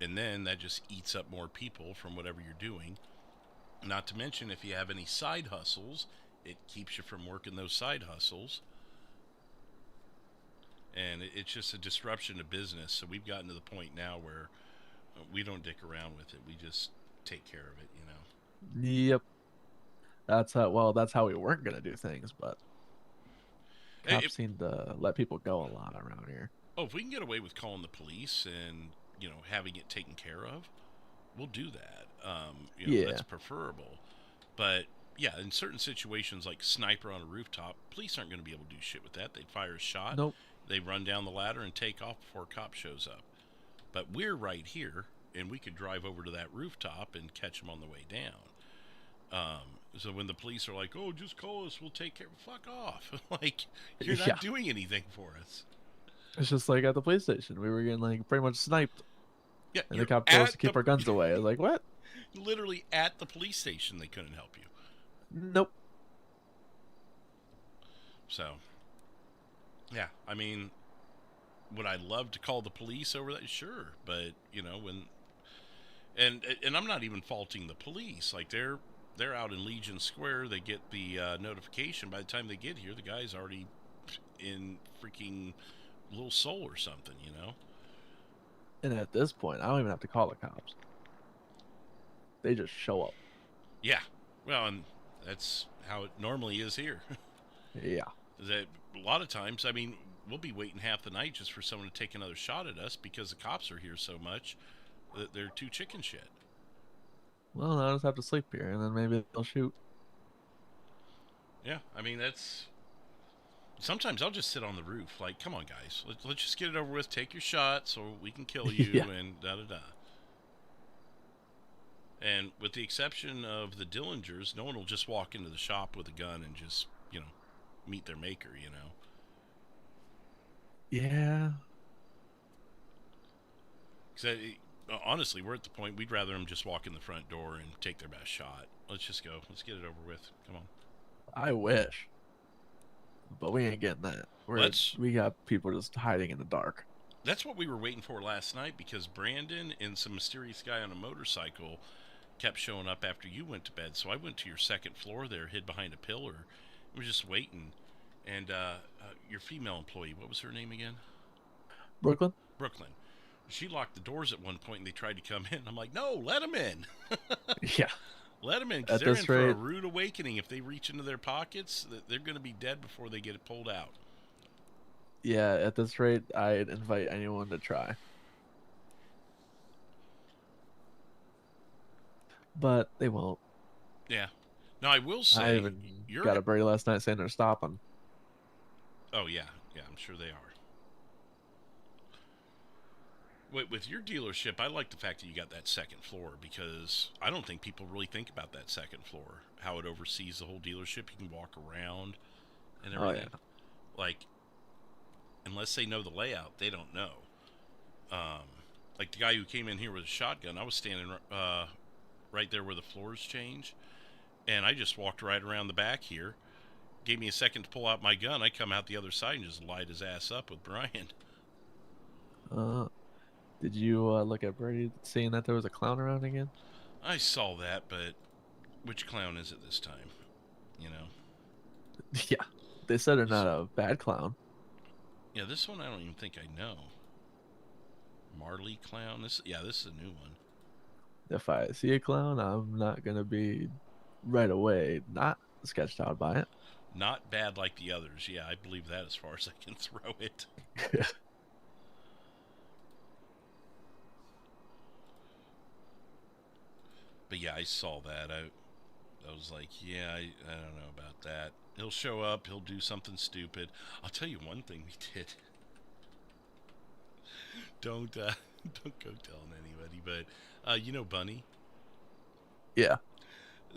and then that just eats up more people from whatever you're doing. Not to mention, if you have any side hustles, it keeps you from working those side hustles. And it's just a disruption to business. So we've gotten to the point now where we don't dick around with it. We just take care of it, Yep. That's how we weren't going to do things, but cops seem to let people go a lot around here. Oh, if we can get away with calling the police and, having it taken care of, we'll do that. That's preferable. But yeah, in certain situations like sniper on a rooftop, police aren't going to be able to do shit with that. They'd fire a shot. Nope. They run down the ladder and take off before a cop shows up. But we're right here, and we could drive over to that rooftop and catch them on the way down. So when the police are like, "Oh, just call us, we'll take care," fuck off. Like, you're not doing anything for us. It's just like at the police station, we were getting like pretty much sniped. Yeah, and the cop told us to keep our guns away. I was like, what? Literally at the police station, they couldn't help you. Nope. So, yeah, I mean, would I love to call the police over that? Sure, but when, and I'm not even faulting the police. Like, they're they're out in Legion Square. They get the notification. By the time they get here, the guy's already in freaking Little Seoul or something, you know? And at this point, I don't even have to call the cops. They just show up. Yeah. Well, and that's how it normally is here. Yeah. That a lot of times, I mean, we'll be waiting half the night just for someone to take another shot at us because the cops are here so much that they're too chicken shit. Well, I'll just have to sleep here, and then maybe they'll shoot. Yeah, I mean, that's... Sometimes I'll just sit on the roof. Like, come on, guys. Let's just get it over with. Take your shot so we can kill you Yeah. and da-da-da. And with the exception of the Dillingers, no one will just walk into the shop with a gun and just, you know, meet their maker, you know? Yeah. Because honestly, we're at the point we'd rather them just walk in the front door and take their best shot. Let's just go. Let's get it over with. Come on. I wish. But we ain't getting that. We got people just hiding in the dark. That's what we were waiting for last night because Brandon and some mysterious guy on a motorcycle kept showing up after you went to bed. So I went to your second floor there, hid behind a pillar. We were just waiting. And your female employee, what was her name again? Brooklyn? Brooklyn. She locked the doors at one point and they tried to come in. I'm like, no, let them in. Yeah. Let them in because they're in for a rude awakening. If they reach into their pockets, they're going to be dead before they get it pulled out. Yeah, at this rate, I'd invite anyone to try. But they won't. Yeah. Now, I will say... I even got a birdie last night saying they're stopping. Oh, yeah. Yeah, I'm sure they are. With your dealership, I like the fact that you got that second floor because I don't think people really think about that second floor, how it oversees the whole dealership. You can walk around and everything. Oh, yeah. Like, unless they know the layout, they don't know. Like the guy who came in here with a shotgun, I was standing right there where the floors change, and I just walked right around the back here. Gave me a second to pull out my gun. I come out the other side and just light his ass up with Brian. Did you look at Brady seeing that there was a clown around again? I saw that, but which clown is it this time? You know? Yeah. They said they're not a bad clown. Yeah, this one I don't even think I know. Marley clown? This is a new one. If I see a clown, I'm not going to be right away not sketched out by it. Not bad like the others. Yeah, I believe that as far as I can throw it. But yeah, I saw that. I was like, yeah, I don't know about that. He'll show up. He'll do something stupid. I'll tell you one thing we did. Don't go telling anybody. But you know Bunny? Yeah.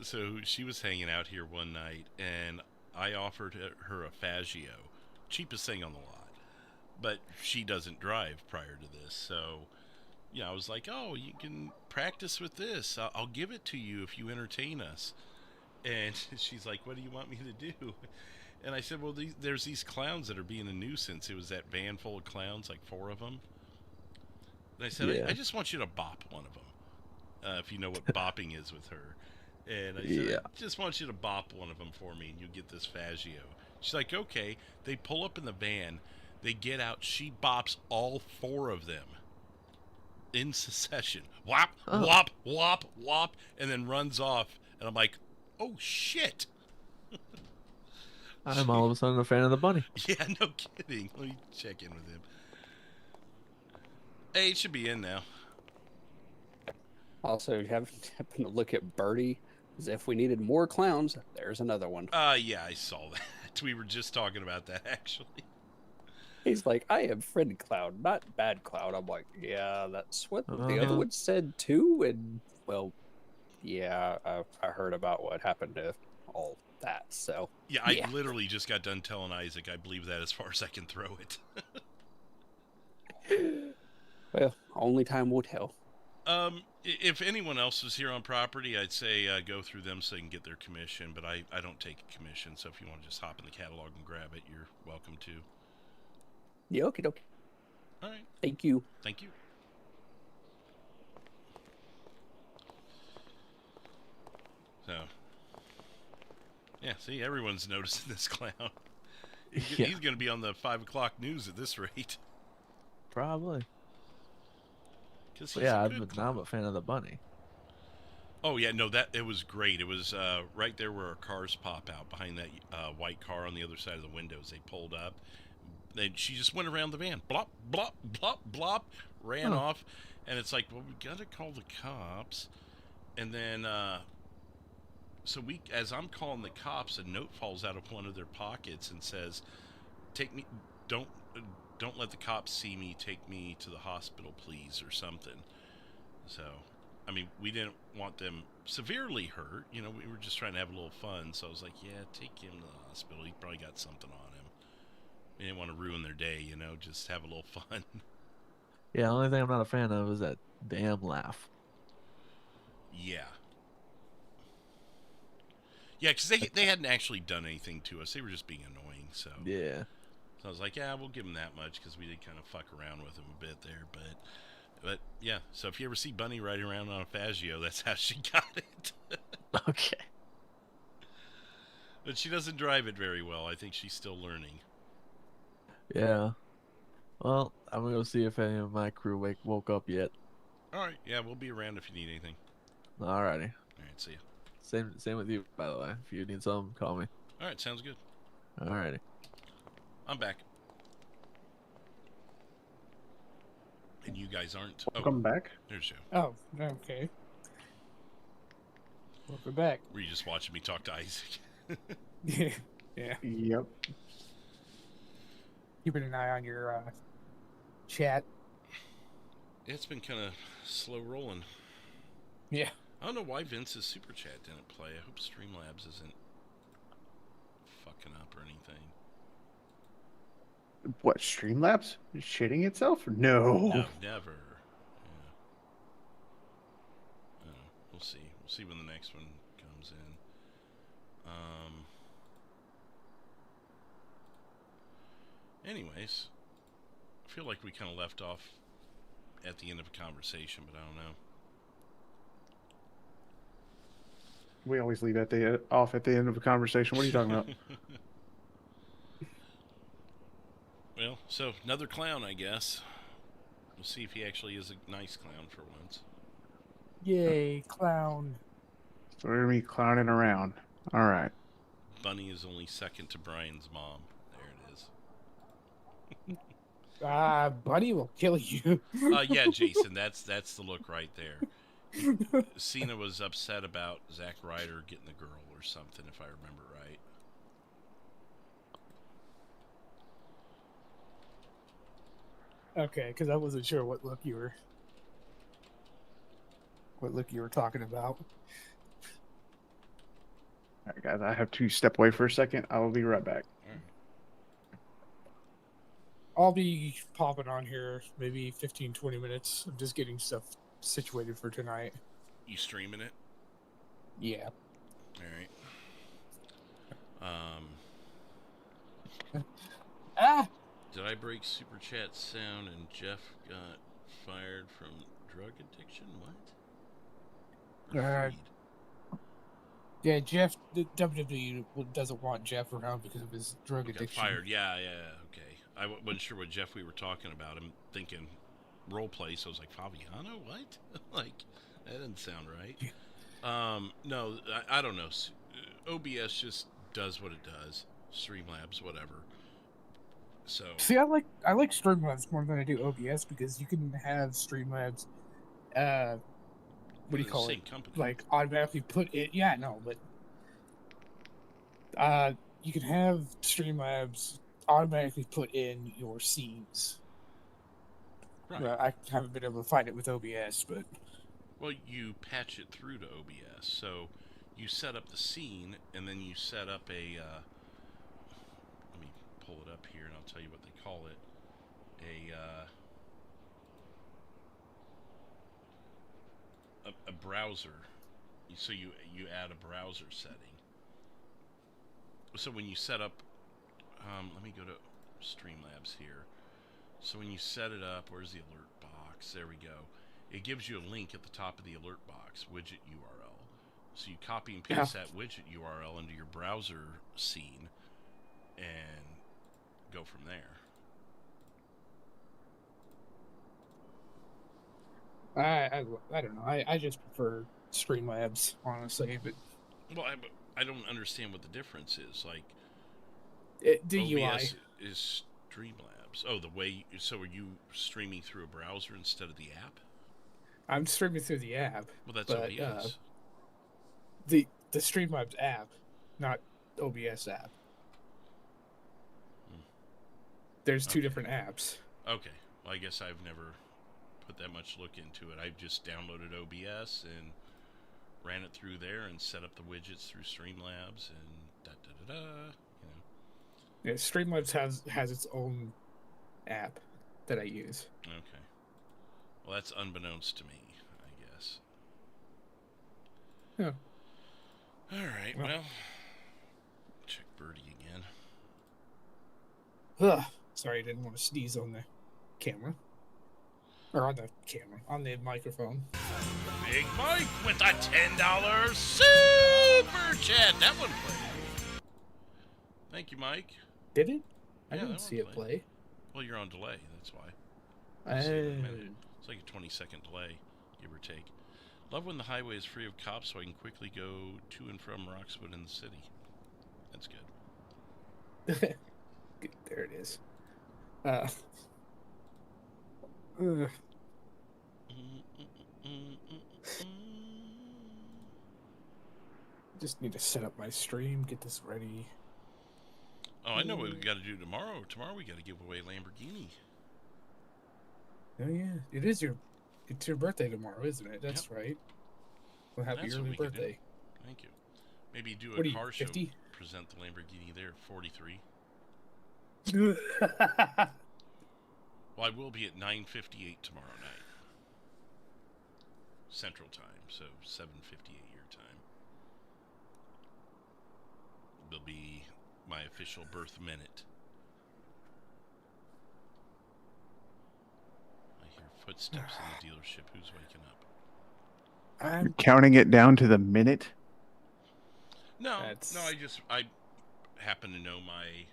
So she was hanging out here one night, and I offered her a Faggio, cheapest thing on the lot. But she doesn't drive prior to this, so I was like, oh, you can practice with this. I'll give it to you if you entertain us. And she's like, what do you want me to do? And I said, well, there's these clowns that are being a nuisance. It was that van full of clowns, like 4 of them. And I said, I just want you to bop one of them, if you know what bopping is with her. And I said, I just want you to bop one of them for me, and you'll get this Faggio. She's like, okay. They pull up in the van. They get out. She bops all 4 of them in succession. Whop, whop, whop, whop, and then runs off. And I'm like, oh, shit. I'm all of a sudden a fan of the bunny. Yeah, no kidding. Let me check in with him. Hey, it should be in now. Also, you happen to look at Birdie, as if we needed more clowns. There's another one. Yeah, I saw that. We were just talking about that, actually. He's like, I am friend cloud, not bad cloud. I'm like, yeah, that's what the other one said too. And, well, yeah, I heard about what happened to all that, so. Yeah, I literally just got done telling Isaac I believe that as far as I can throw it. Well, only time will tell. If anyone else was here on property, I'd say go through them so they can get their commission, but I don't take a commission, so if you want to just hop in the catalog and grab it, you're welcome to. Yeah, okie dokie. All right. Thank you. Thank you. So, Yeah, see, everyone's noticing this clown. Yeah. He's going to be on the 5 o'clock news at this rate. Probably. Because But he's yeah, a good clown. I'm a fan of the bunny. Oh yeah, no, it was great. It was right there where our cars pop out behind that white car on the other side of the windows. They pulled up. She just went around the van, blop, blop, blop, blop, ran off, and it's like, well, we gotta call the cops. And then, as I'm calling the cops, a note falls out of one of their pockets and says, "Take me, don't let the cops see me. Take me to the hospital, please," or something. So. I mean, we didn't want them severely hurt. You know, we were just trying to have a little fun. So I was like, yeah, take him to the hospital. He probably got something on him. We didn't want to ruin their day, you know, just have a little fun. Yeah, the only thing I'm not a fan of is that damn laugh. Yeah. Yeah, because they hadn't actually done anything to us. They were just being annoying, so. Yeah. So I was like, yeah, we'll give them that much because we did kind of fuck around with them a bit there, But yeah, so if you ever see Bunny riding around on a Fazio, that's how she got it. Okay. But she doesn't drive it very well. I think she's still learning. Yeah. Well, I'm gonna go see if any of my crew woke up yet. All right. Yeah, we'll be around if you need anything. Alrighty. All right. See ya. Same with you, by the way. If you need something, call me. All right. Sounds good. Alrighty. I'm back. And you guys aren't. Welcome back. There's Joe. Oh, okay. Welcome back. Were you just watching me talk to Isaac? Yeah. Yeah. Yep. Keeping an eye on your chat. It's been kind of slow rolling. Yeah. I don't know why Vince's super chat didn't play. I hope Streamlabs isn't fucking up or anything. What, Streamlabs? Shitting itself? No. No, never. Yeah. We'll see. We'll see when the next one comes in. Anyways, I feel like we kind of left off at the end of a conversation, but I don't know. We always leave off at the end of a conversation. What are you talking about? Well, so another clown, I guess. We'll see if he actually is a nice clown for once. Yay, clown. So we're gonna be clowning around. All right. Bunny is only second to Brian's mom. There it is. Bunny will kill you. Yeah, Jason, that's the look right there. Cena was upset about Zack Ryder getting the girl or something, if I remember right. Okay, because I wasn't sure what look you were talking about. All right, guys. I have to step away for a second. I will be right back. I'll be popping on here maybe 15-20 minutes. I'm just getting stuff situated for tonight. You streaming it? Yeah. All right. Did I break Super Chat sound and Jeff got fired from drug addiction? What? Yeah, Jeff, the WWE doesn't want Jeff around because of his drug addiction. Fired. Yeah, okay. I wasn't sure what Jeff we were talking about. I'm thinking roleplay, so I was like, Fabiano? What? Like, that didn't sound right. No, I don't know. OBS just does what it does. Streamlabs, whatever. So see, I like Streamlabs more than I do OBS because you can have Streamlabs. What do you call it? Company. Like automatically put it. Yeah, no, but you can have Streamlabs automatically put in your scenes. Right. Well, I haven't been able to find it with OBS, but well, you patch it through to OBS. So you set up the scene, and then you set up a. Let me pull it up here, and I'll tell you what they call it. A browser. So you add a browser setting. So when you set up, let me go to Streamlabs here. So when you set it up, where's the alert box? There we go. It gives you a link at the top of the alert box, widget URL. So you copy and paste that widget URL into your browser scene and go from there. I don't know. I just prefer Streamlabs, honestly. But well, I don't understand what the difference is. Like, the OBS UI is Streamlabs. Oh, the way. So are you streaming through a browser instead of the app? I'm streaming through the app. Well, that's but, OBS. The Streamlabs app, not OBS app. There's two different apps. Okay. Well, I guess I've never put that much look into it. I've just downloaded OBS and ran it through there and set up the widgets through Streamlabs and da-da-da-da, you know. Yeah, Streamlabs has its own app that I use. Okay. Well, that's unbeknownst to me, I guess. Yeah. All right, well, check Birdie again. Ugh. Sorry, I didn't want to sneeze on the camera. Or on the camera, on the microphone. Big Mike with a $10 super chat. That one played. Thank you, Mike. Did it? I Yeah, didn't see it play. Well, you're on delay, that's why. It's like a 20-second delay, give or take. Love when the highway is free of cops so I can quickly go to and from Roxwood in the city. That's good. There it is. Just need to set up my stream, get this ready. Oh, I know what we got to do tomorrow. Tomorrow we got to give away Lamborghini. Oh yeah, it's your birthday tomorrow, isn't it? That's right. Well, happy early birthday. Thank you. Maybe do What a are you, car 50? show. Present the Lamborghini there. 43. Well, I will be at 9:58 tomorrow night, Central Time, so 7:58 your time. Will be my official birth minute. I hear footsteps in the dealership. Who's waking up? You're counting it down to the minute? No, I happen to know my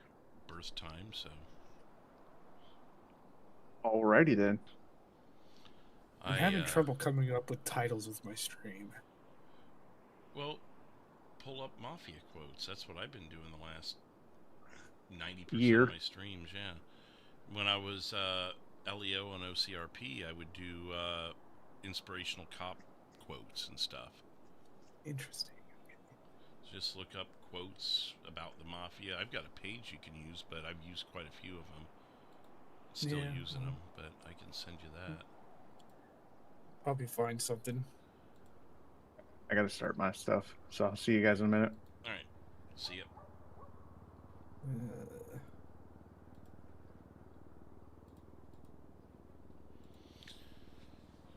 birth time, so. Alrighty then. I'm having trouble coming up with titles with my stream. Well, pull up Mafia quotes. That's what I've been doing the last 90% of my streams, yeah. When I was LEO on OCRP, I would do inspirational cop quotes and stuff. Interesting. Just look up quotes about the Mafia. I've got a page you can use, but I've used quite a few of them. Still using them, but I can send you that. Probably find something. I gotta start my stuff, so I'll see you guys in a minute. Alright, see ya.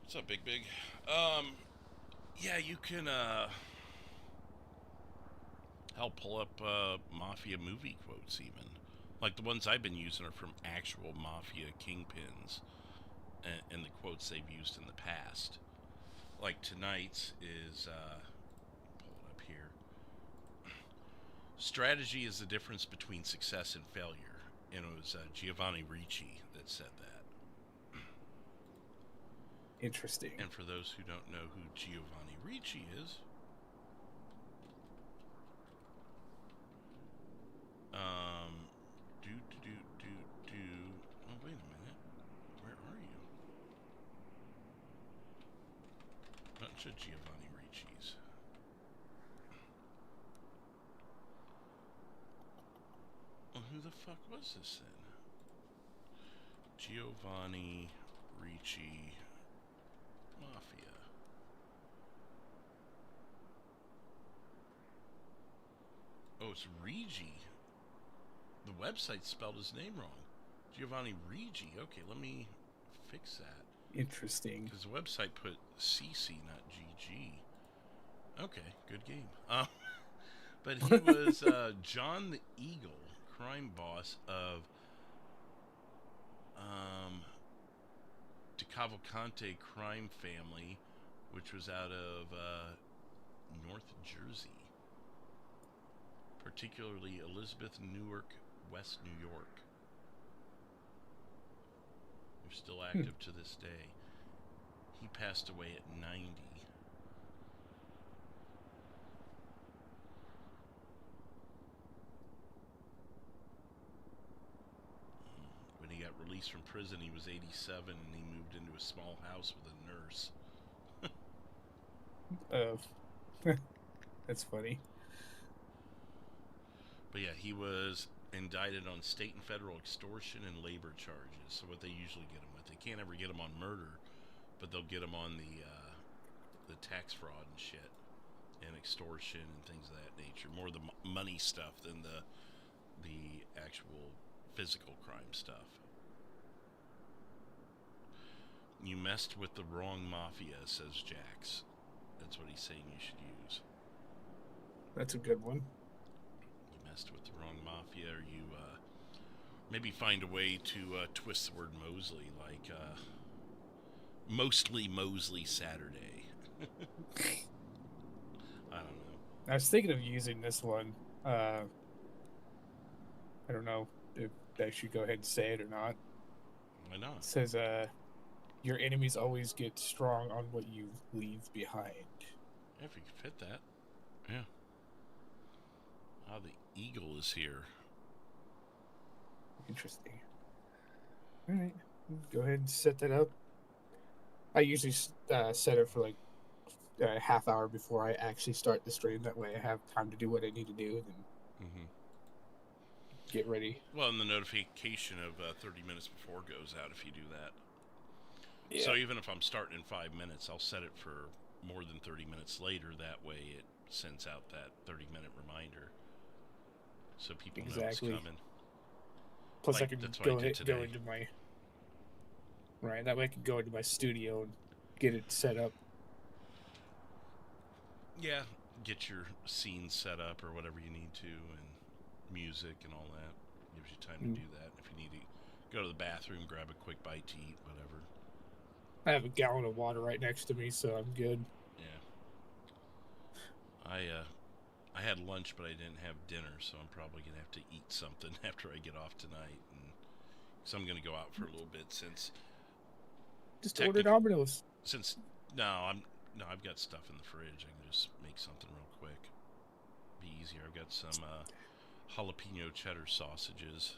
What's up, Big? Yeah, you can help pull up Mafia movie quotes even. Like the ones I've been using are from actual Mafia kingpins and the quotes they've used in the past. Like tonight's is, pull it up here. Strategy is the difference between success and failure. And it was Giovanni Riggi that said that. Interesting. And for those who don't know who Giovanni Riggi is, oh, wait a minute. Where are you? Bunch of Giovanni Riggis. Well, who the fuck was this then? Giovanni Riggi Mafia. Oh, it's Riggi. The website spelled his name wrong. Giovanni Riggi. Okay, let me fix that. Interesting. Because the website put CC, not GG. Okay, good game. But he was John the Eagle, crime boss of De Cavalcante crime family, which was out of North Jersey, particularly Elizabeth, Newark, West New York. They're still active to this day. He passed away at 90. When he got released from prison, he was 87, and he moved into a small house with a nurse. That's funny. But yeah, he was indicted on state and federal extortion and labor charges. So what they usually get him with, they can't ever get him on murder, but they'll get him on the tax fraud and shit, and extortion and things of that nature. More the money stuff than the actual physical crime stuff. You messed with the wrong mafia, says Jax. That's what he's saying you should use. That's a good one. You messed with the wrong mafia, or you maybe find a way to twist the word Mosley, like mostly Mosley Saturday. I don't know. I was thinking of using this one. I don't know if I should go ahead and say it or not. Why not? It says, your enemies always get strong on what you leave behind. Yeah, if you could fit that. Yeah. Ah, the eagle is here. Interesting. All right. Go ahead and set that up. I usually set it for like a half hour before I actually start the stream. That way I have time to do what I need to do and get ready. Well, and the notification of 30 minutes before goes out if you do that. Yeah. So even if I'm starting in 5 minutes, I'll set it for more than 30 minutes later. That way it sends out that 30-minute reminder so people know it's coming. Plus, like, I can go into my... Right, that way I can go into my studio and get it set up. Yeah, get your scene set up or whatever you need to, and music and all that. Gives you time to do that. If you need to go to the bathroom, grab a quick bite to eat, whatever. I have a gallon of water right next to me, so I'm good. Yeah. I had lunch, but I didn't have dinner, so I'm probably going to have to eat something after I get off tonight. So I'm going to go out for a little bit since... Just order Domino's. I've got stuff in the fridge. I can just make something real quick. Be easier. I've got some jalapeno cheddar sausages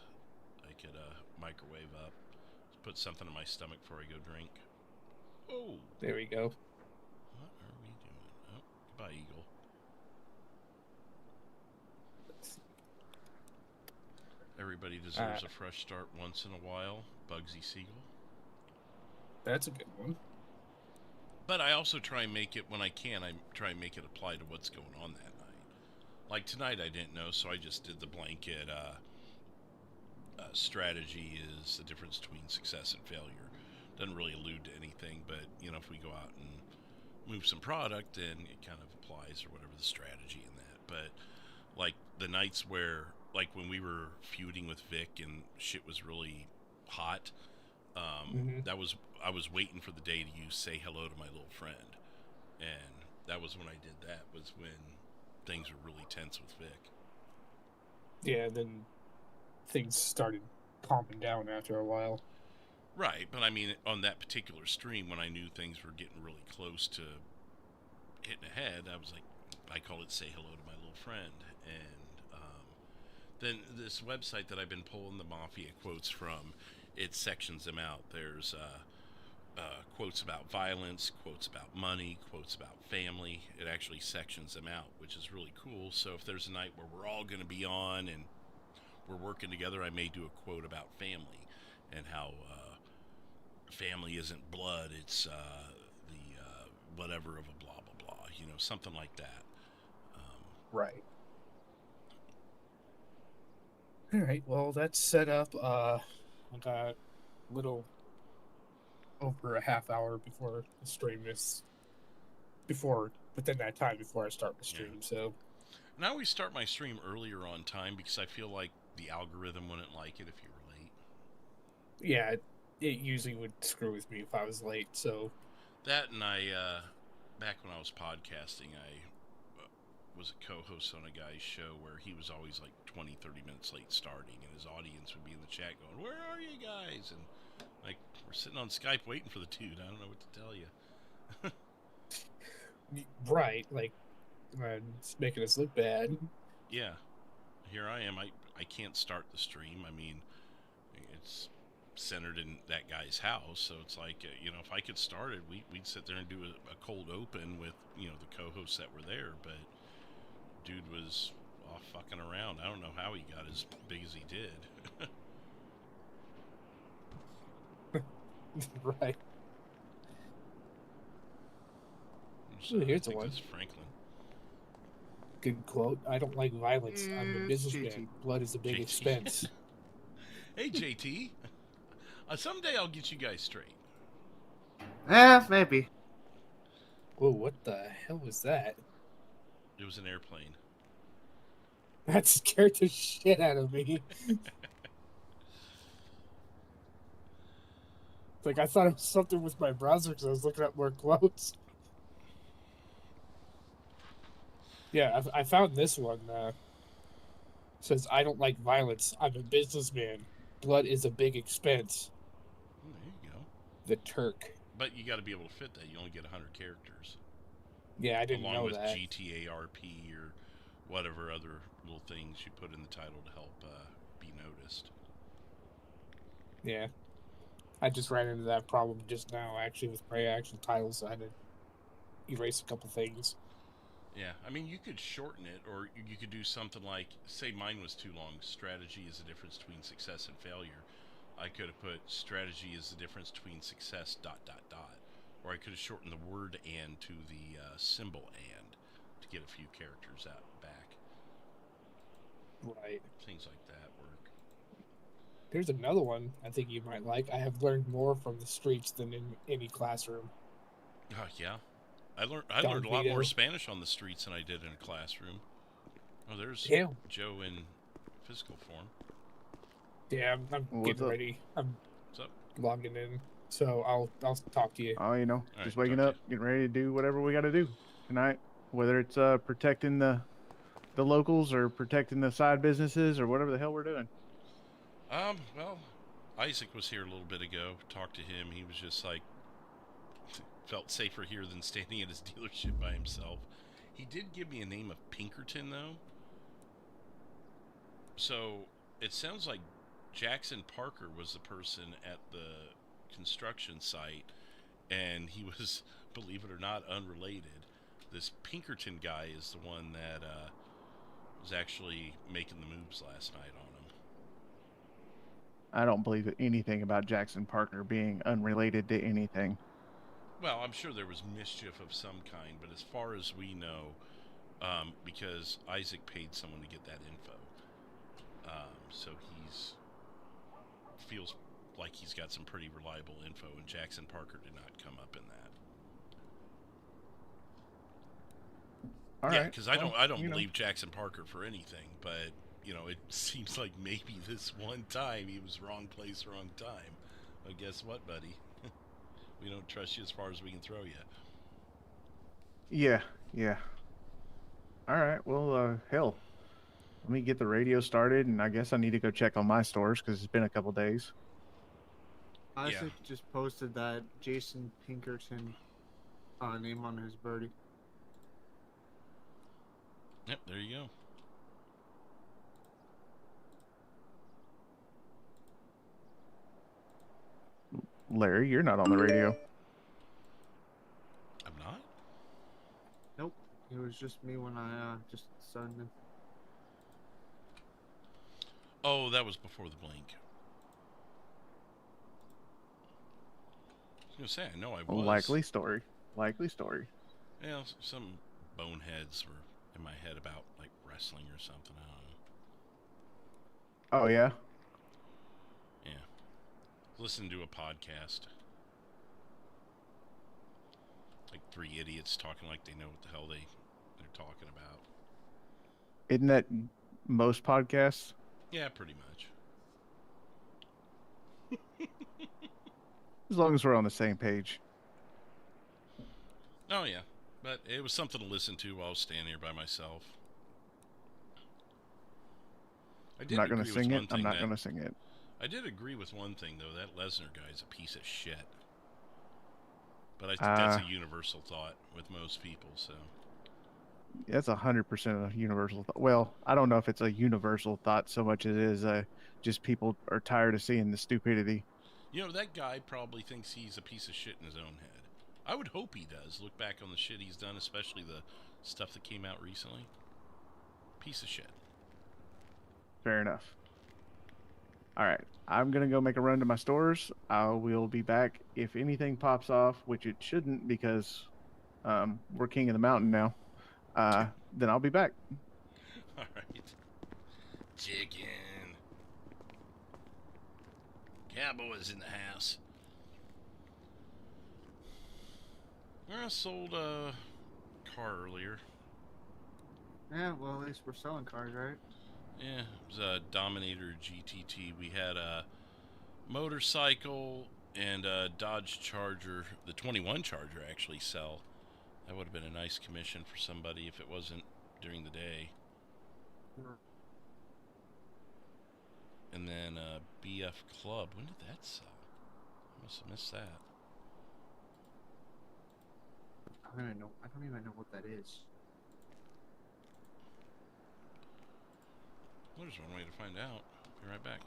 I could microwave up. Just put something in my stomach before I go drink. Oh! There we go. What are we doing? Oh, goodbye, Eagle. Everybody deserves a fresh start once in a while. Bugsy Siegel. That's a good one. But I also try and make it, when I can, I try and make it apply to what's going on that night. Like tonight I didn't know, so I just did the blanket strategy is the difference between success and failure. Doesn't really allude to anything, but, you know, if we go out and move some product, then it kind of applies, or whatever the strategy in that. But, like, the nights where, like, when we were feuding with Vic and shit was really hot, I was waiting for the day to use Say Hello to My Little Friend, and that was when I did that, was when things were really tense with Vic. Yeah, then things started calming down after a while. Right, but I mean, on that particular stream, when I knew things were getting really close to hitting ahead, I was like, I call it Say Hello to My Little Friend. And then this website that I've been pulling the Mafia quotes from, it sections them out. There's quotes about violence, quotes about money, quotes about family. It actually sections them out, which is really cool. So if there's a night where we're all going to be on and we're working together, I may do a quote about family and how family isn't blood, it's the whatever of a blah blah blah, you know, something like that. Right. All right, well, that's set up. I got a little over a half hour before the stream is within that time before I start the stream. Yeah. So and I always start my stream earlier on time because I feel like the algorithm wouldn't like it if you were late. Yeah, it usually would screw with me if I was late. So that, and I back when I was podcasting, was a co-host on a guy's show where he was always like 20, 30 minutes late starting, and his audience would be in the chat going, "Where are you guys?" And like, we're sitting on Skype waiting for the dude. I don't know what to tell you. Right, like, it's making us look bad. Yeah, here I am. I can't start the stream. I mean, it's centered in that guy's house, so it's like, you know, if I could start it, we'd sit there and do a cold open with, you know, the co-hosts that were there, but dude was off fucking around. I don't know how he got as big as he did. Right. So, Ooh, here's I think one. that's Franklin. Good quote. I don't like violence. I'm a businessman. JT. Blood is a big JT. expense. Hey, JT. Someday I'll get you guys straight. Maybe. Whoa, what the hell was that? It was an airplane. That scared the shit out of me. Like, I thought it was something with my browser because I was looking at more quotes. Yeah, I found this one. Says, I don't like violence. I'm a businessman. Blood is a big expense. Oh, there you go. The Turk. But you got to be able to fit that. You only get 100 characters. Yeah, I didn't know that. Along with GTARP or whatever other little things you put in the title to help be noticed. Yeah. I just ran into that problem just now, actually, with my actual titles. I had to erase a couple things. Yeah, I mean, you could shorten it, or you could do something like, say mine was too long, strategy is the difference between success and failure. I could have put strategy is the difference between success ... Or I could have shortened the word and to the symbol and to get a few characters out back. Right. Things like that work. There's another one I think you might like. I have learned more from the streets than in any classroom. Oh, yeah. I learned a lot more Spanish on the streets than I did in a classroom. Oh, there's Joe in physical form. Yeah, I'm getting ready. I'm logging in, so I'll talk to you. Oh, you know, All just right, waking up, getting ready to do whatever we got to do tonight. Whether it's protecting the locals or protecting the side businesses or whatever the hell we're doing. Well, Isaac was here a little bit ago. Talked to him. He was just like, felt safer here than standing at his dealership by himself. He did give me a name of Pinkerton, though. So it sounds like Jackson Parker was the person at the construction site, and he was, believe it or not, unrelated. This Pinkerton guy is the one that was actually making the moves last night on him. I don't believe anything about Jackson Parker being unrelated to anything. Well, I'm sure there was mischief of some kind, but as far as we know, because Isaac paid someone to get that info, so feels like he's got some pretty reliable info, and Jackson Parker did not come up in that. All yeah, right. because I don't believe Jackson Parker for anything, but you know, it seems like maybe this one time he was wrong place, wrong time. Well, guess what, buddy? We don't trust you as far as we can throw you. Yeah. All right. Well, hell, let me get the radio started, and I guess I need to go check on my stores because it's been a couple days. Isaac just posted that Jason Pinkerton name on his birdie. Yep, there you go. Larry, you're not on the radio. I'm not? Nope. It was just me when I just signed in. Oh, that was before the blink. I was going to say, I know I was. Likely story. Yeah, some boneheads were in my head about, like, wrestling or something. I don't know. Oh, yeah? Yeah. Listen to a podcast. Like three idiots talking like they know what the hell they're talking about. Isn't that most podcasts? Yeah, pretty much. As long as we're on the same page. Oh, yeah. But it was something to listen to while I was standing here by myself. I'm not going to sing it. I'm not going to sing it. I did agree with one thing, though. That Lesnar guy's a piece of shit. But I think that's a universal thought with most people, so. That's 100% a universal thought. Well, I don't know if it's a universal thought so much as it is just people are tired of seeing the stupidity. You know, that guy probably thinks he's a piece of shit in his own head. I would hope he does. Look back on the shit he's done, especially the stuff that came out recently. Piece of shit. Fair enough. All right, I'm going to go make a run to my stores. I will be back if anything pops off, which it shouldn't because we're king of the mountain now. Then I'll be back. All right. Chicken. Cowboys in the house. I sold a car earlier. Yeah, well, at least we're selling cars, right? Yeah, it was a Dominator GTT. We had a motorcycle and a Dodge Charger, the 21 Charger actually sell. That would have been a nice commission for somebody if it wasn't during the day. And then BF Club. When did that sell? I must have missed that. I don't even know what that is. Well, there's one way to find out. Be right back.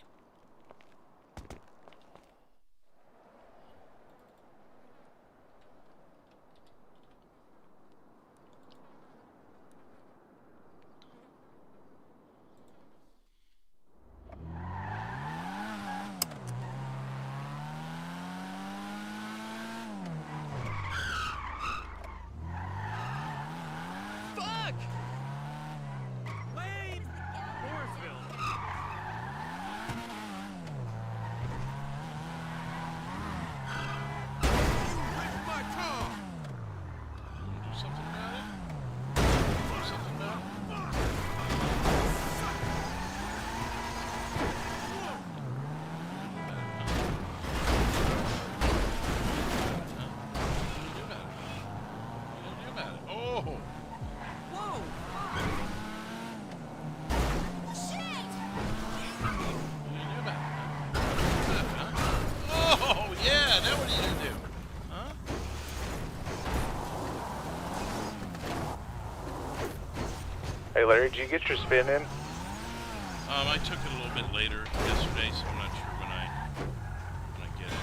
Hey Larry, did you get your spin in? I took it a little bit later yesterday, so I'm not sure when I get it.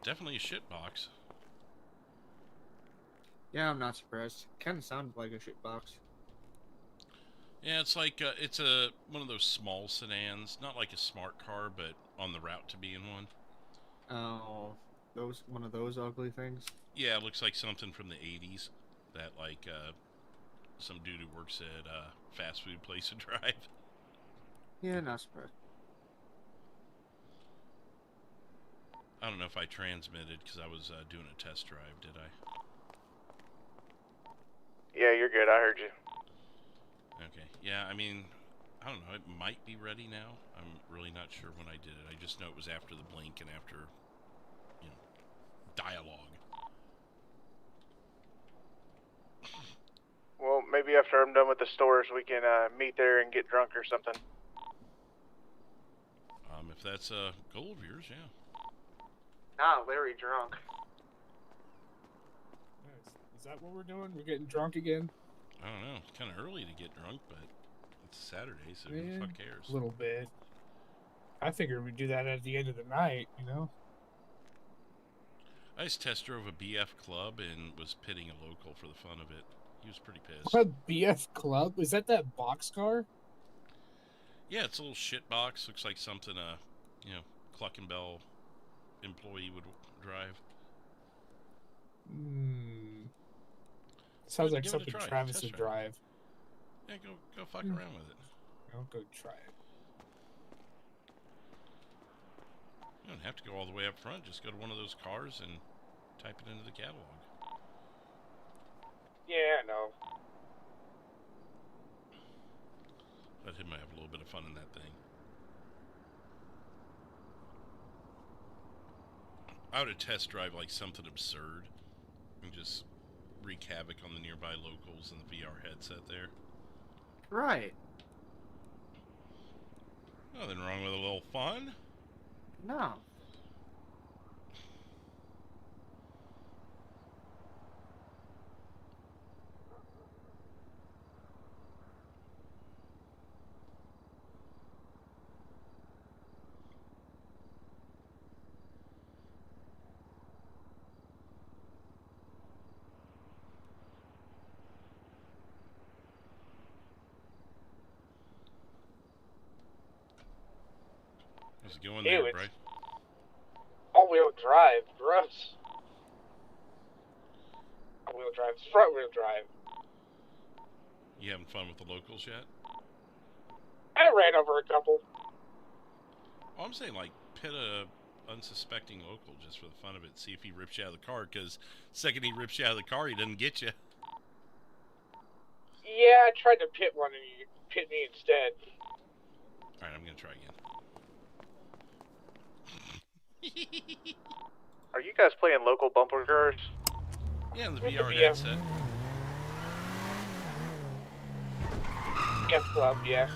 Definitely a shit box. Yeah, I'm not surprised. Kind of sounded like a shit box. Yeah, it's like it's one of those small sedans, not like a smart car, but on the route to being one. Oh, one of those ugly things. Yeah, it looks like something from the '80s that like some dude who works at a fast food place would drive. Yeah, not surprised. I don't know if I transmitted because I was doing a test drive, did I? Yeah, you're good. I heard you. Okay. Yeah, I mean, I don't know. It might be ready now. I'm really not sure when I did it. I just know it was after the blink and after, you know, dialogue. Well, maybe after I'm done with the stores, we can meet there and get drunk or something. If that's a goal of yours, yeah. Nah, Larry drunk. Is that what we're doing? We're getting drunk again? I don't know. It's kind of early to get drunk, but it's Saturday, so who the fuck cares? A little bit. I figured we'd do that at the end of the night, you know? I just test drove a BF Club and was pitting a local for the fun of it. He was pretty pissed. What, BF Club? Is that boxcar? Yeah, it's a little shit box. Looks like something you know, Cluck and Bell employee would drive. Sounds like something Travis would drive. Yeah, go fuck around with it. I'll go try it. You don't have to go all the way up front. Just go to one of those cars and type it into the catalog. Yeah, no. Let him have a little bit of fun in that thing. I would have test drive like something absurd and just wreak havoc on the nearby locals and the VR headset there. Right. Nothing wrong with a little fun. No. How's it going there, Bryce? All-wheel drive, gross. All-wheel drive, front-wheel drive. You having fun with the locals yet? I ran over a couple. Oh, I'm saying like pit a unsuspecting local just for the fun of it. See if he rips you out of the car, because second he rips you out of the car, he doesn't get you. Yeah, I tried to pit one and you pit me instead. Alright, I'm gonna try again. Are you guys playing local bumper cars? Yeah, in the VR headset. F Club, yeah.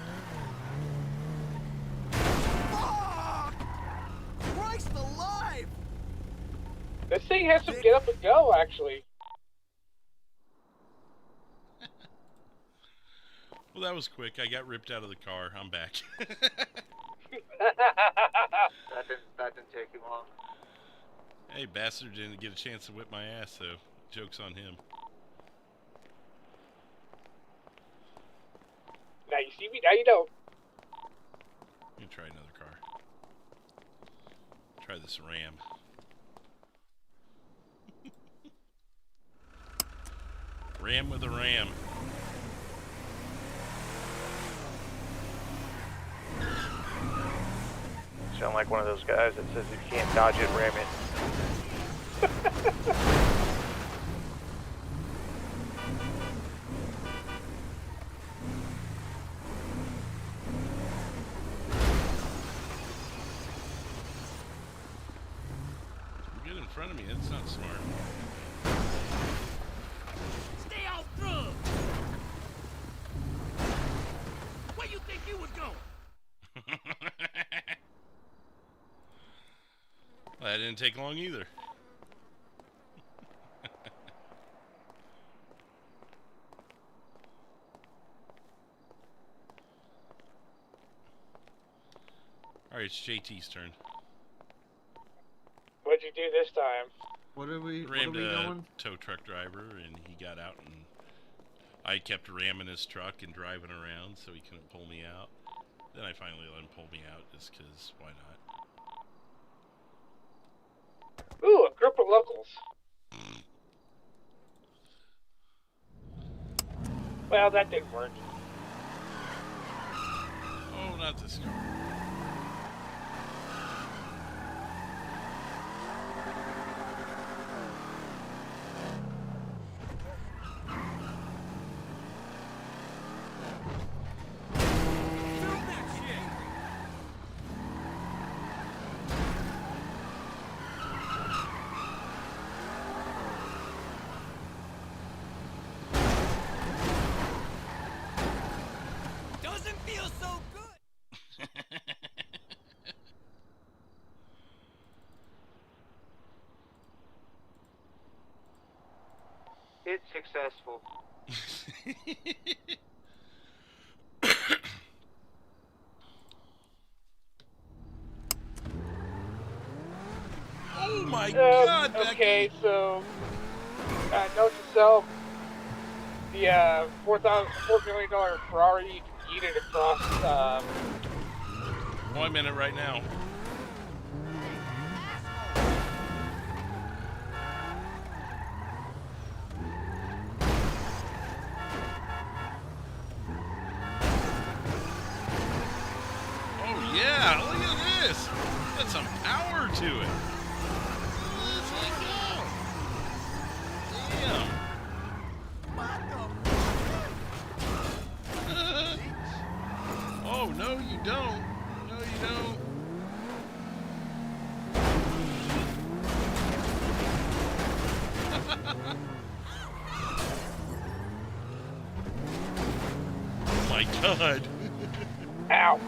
Christ alive! This thing has some get up and go, actually. Well, that was quick. I got ripped out of the car. I'm back. That didn't take you long. Hey, bastard didn't get a chance to whip my ass, though. Joke's on him. Now you see me, now you don't. Let me try another car. Try this Ram. Ram with a Ram. Sound like one of those guys that says if you can't dodge it, ram it. Get in front of me, that's not smart. Stay off drugs! Where you think you was going? Well, that didn't take long either. Alright, it's JT's turn. What'd you do this time? What are we Rammed a doing? tow truck driver, and he got out, and I kept ramming his truck and driving around so he couldn't pull me out. Then I finally let him pull me out just because why not? Ooh, a group of locals. Well, that didn't work. Oh, not this car. Doesn't feel so good. It's successful. Oh my God, Becky. Okay, so note to self: the $4 million Ferrari yeeted across. Oh, I'm in it right now. this. Got some power to it. Let's let go. Damn. Oh, no, you don't. No, you don't. Oh my God. Ow.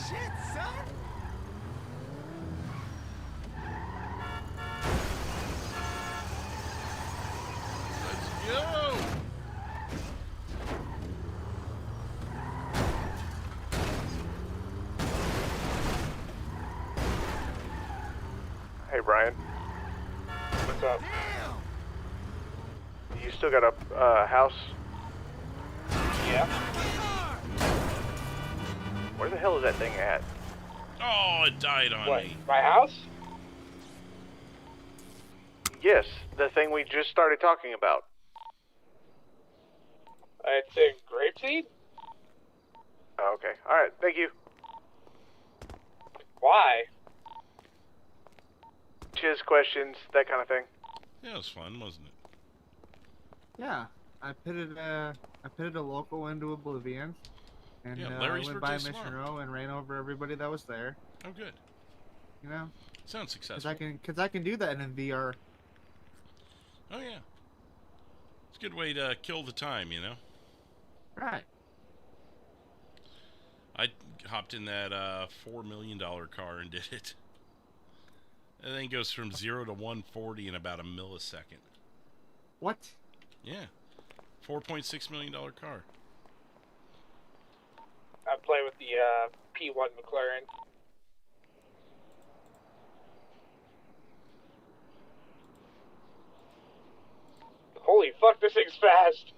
Shit, son! Let's go. Hey, Brian. What's up? You still got a house? Yeah. Where the hell is that thing at? Oh, it died on What? me. My house? Yes, the thing we just started talking about. It's in Grapeseed? Oh, okay. All right. Thank you. Why? Chiz questions, that kind of thing. Yeah, it was fun, wasn't it? Yeah, I pitted a local into oblivion, and Yeah, I Larry's went by birthday Mission tomorrow. Row and ran over everybody that was there. Oh, good. You know, Sounds successful. because I can do that in VR. Oh, yeah. It's a good way to kill the time, you know? Right. I hopped in that $4 million car and did it. That thing goes from 0 to 140 in about a millisecond. What? Yeah. $4.6 million car. I play with the P1 McLaren. Holy fuck, this thing's fast!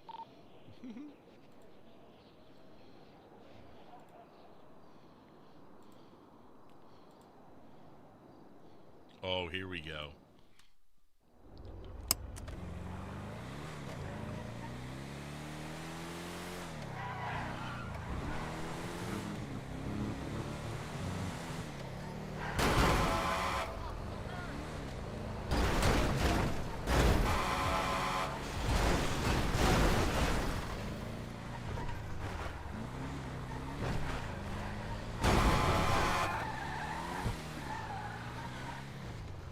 Oh, here we go.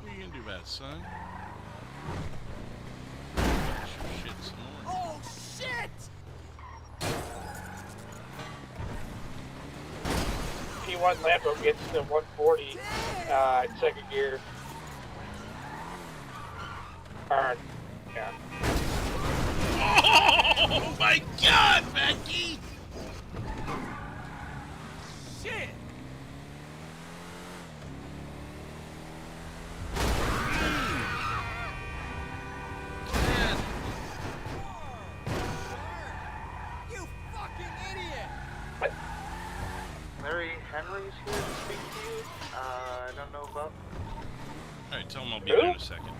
What are you gonna do about it, son? Shit some more. Oh, shit! P1 Lambo gets to 140 in second gear. Yeah. Oh my God, Becky! Shit! You fucking idiot! Larry Henry's here to speak to you. I don't know about. Alright, tell him I'll be there in a second.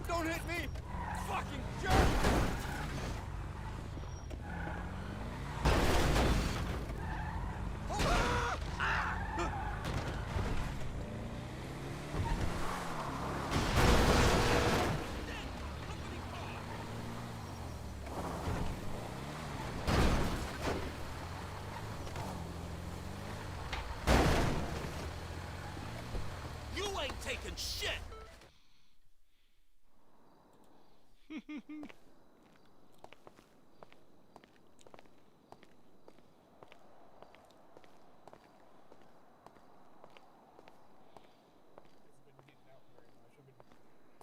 Don't hit me! Fucking jerk! You ain't taking shit!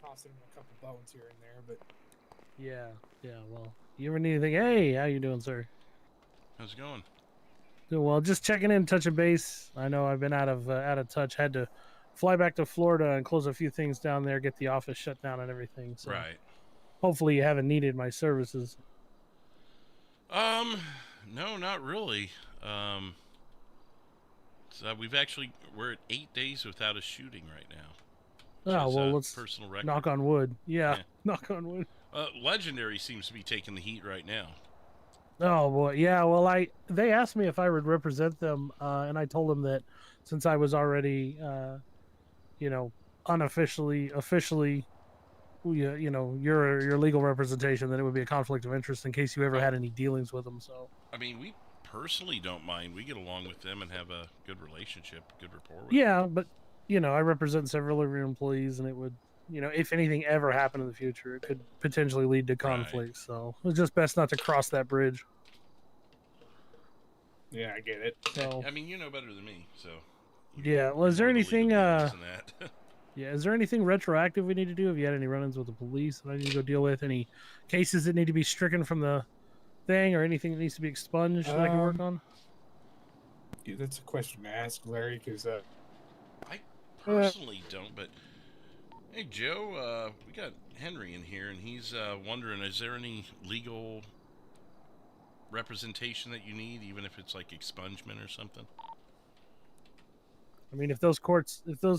Tossing him a couple bones here and there, but Yeah, well, you ever need anything? Hey, how you doing, sir? How's it going? Doing well. Just checking in, touching base. I know I've been out of touch. Had to fly back to Florida and close a few things down there, get the office shut down and everything. So Right. hopefully you haven't needed my services. No, not really. So we're at 8 days without a shooting right now. Oh, well, let's personal record. knock on wood. Yeah, knock on wood. Legendary seems to be taking the heat right now. Oh boy, yeah. Well, they asked me if I would represent them, and I told them that since I was already, officially, your legal representation, that it would be a conflict of interest in case you ever had any dealings with them. So, I mean, we personally don't mind. We get along with them and have a good relationship, good rapport with them. But I represent several of your employees, and it would, if anything ever happened in the future, it could potentially lead to conflict. Right. So it's just best not to cross that bridge. Yeah, I get it. So, I mean, you know better than me, so. Yeah. Well, is there anything? Yeah. Is there anything retroactive we need to do? Have you had any run-ins with the police that I need to go deal with? Any cases that need to be stricken from the thing, or anything that needs to be expunged that I can work on? Yeah, that's a question to ask, Larry, because I personally don't. But hey, Joe, we got Henry in here, and he's wondering: is there any legal representation that you need, even if it's like expungement or something? I mean, if those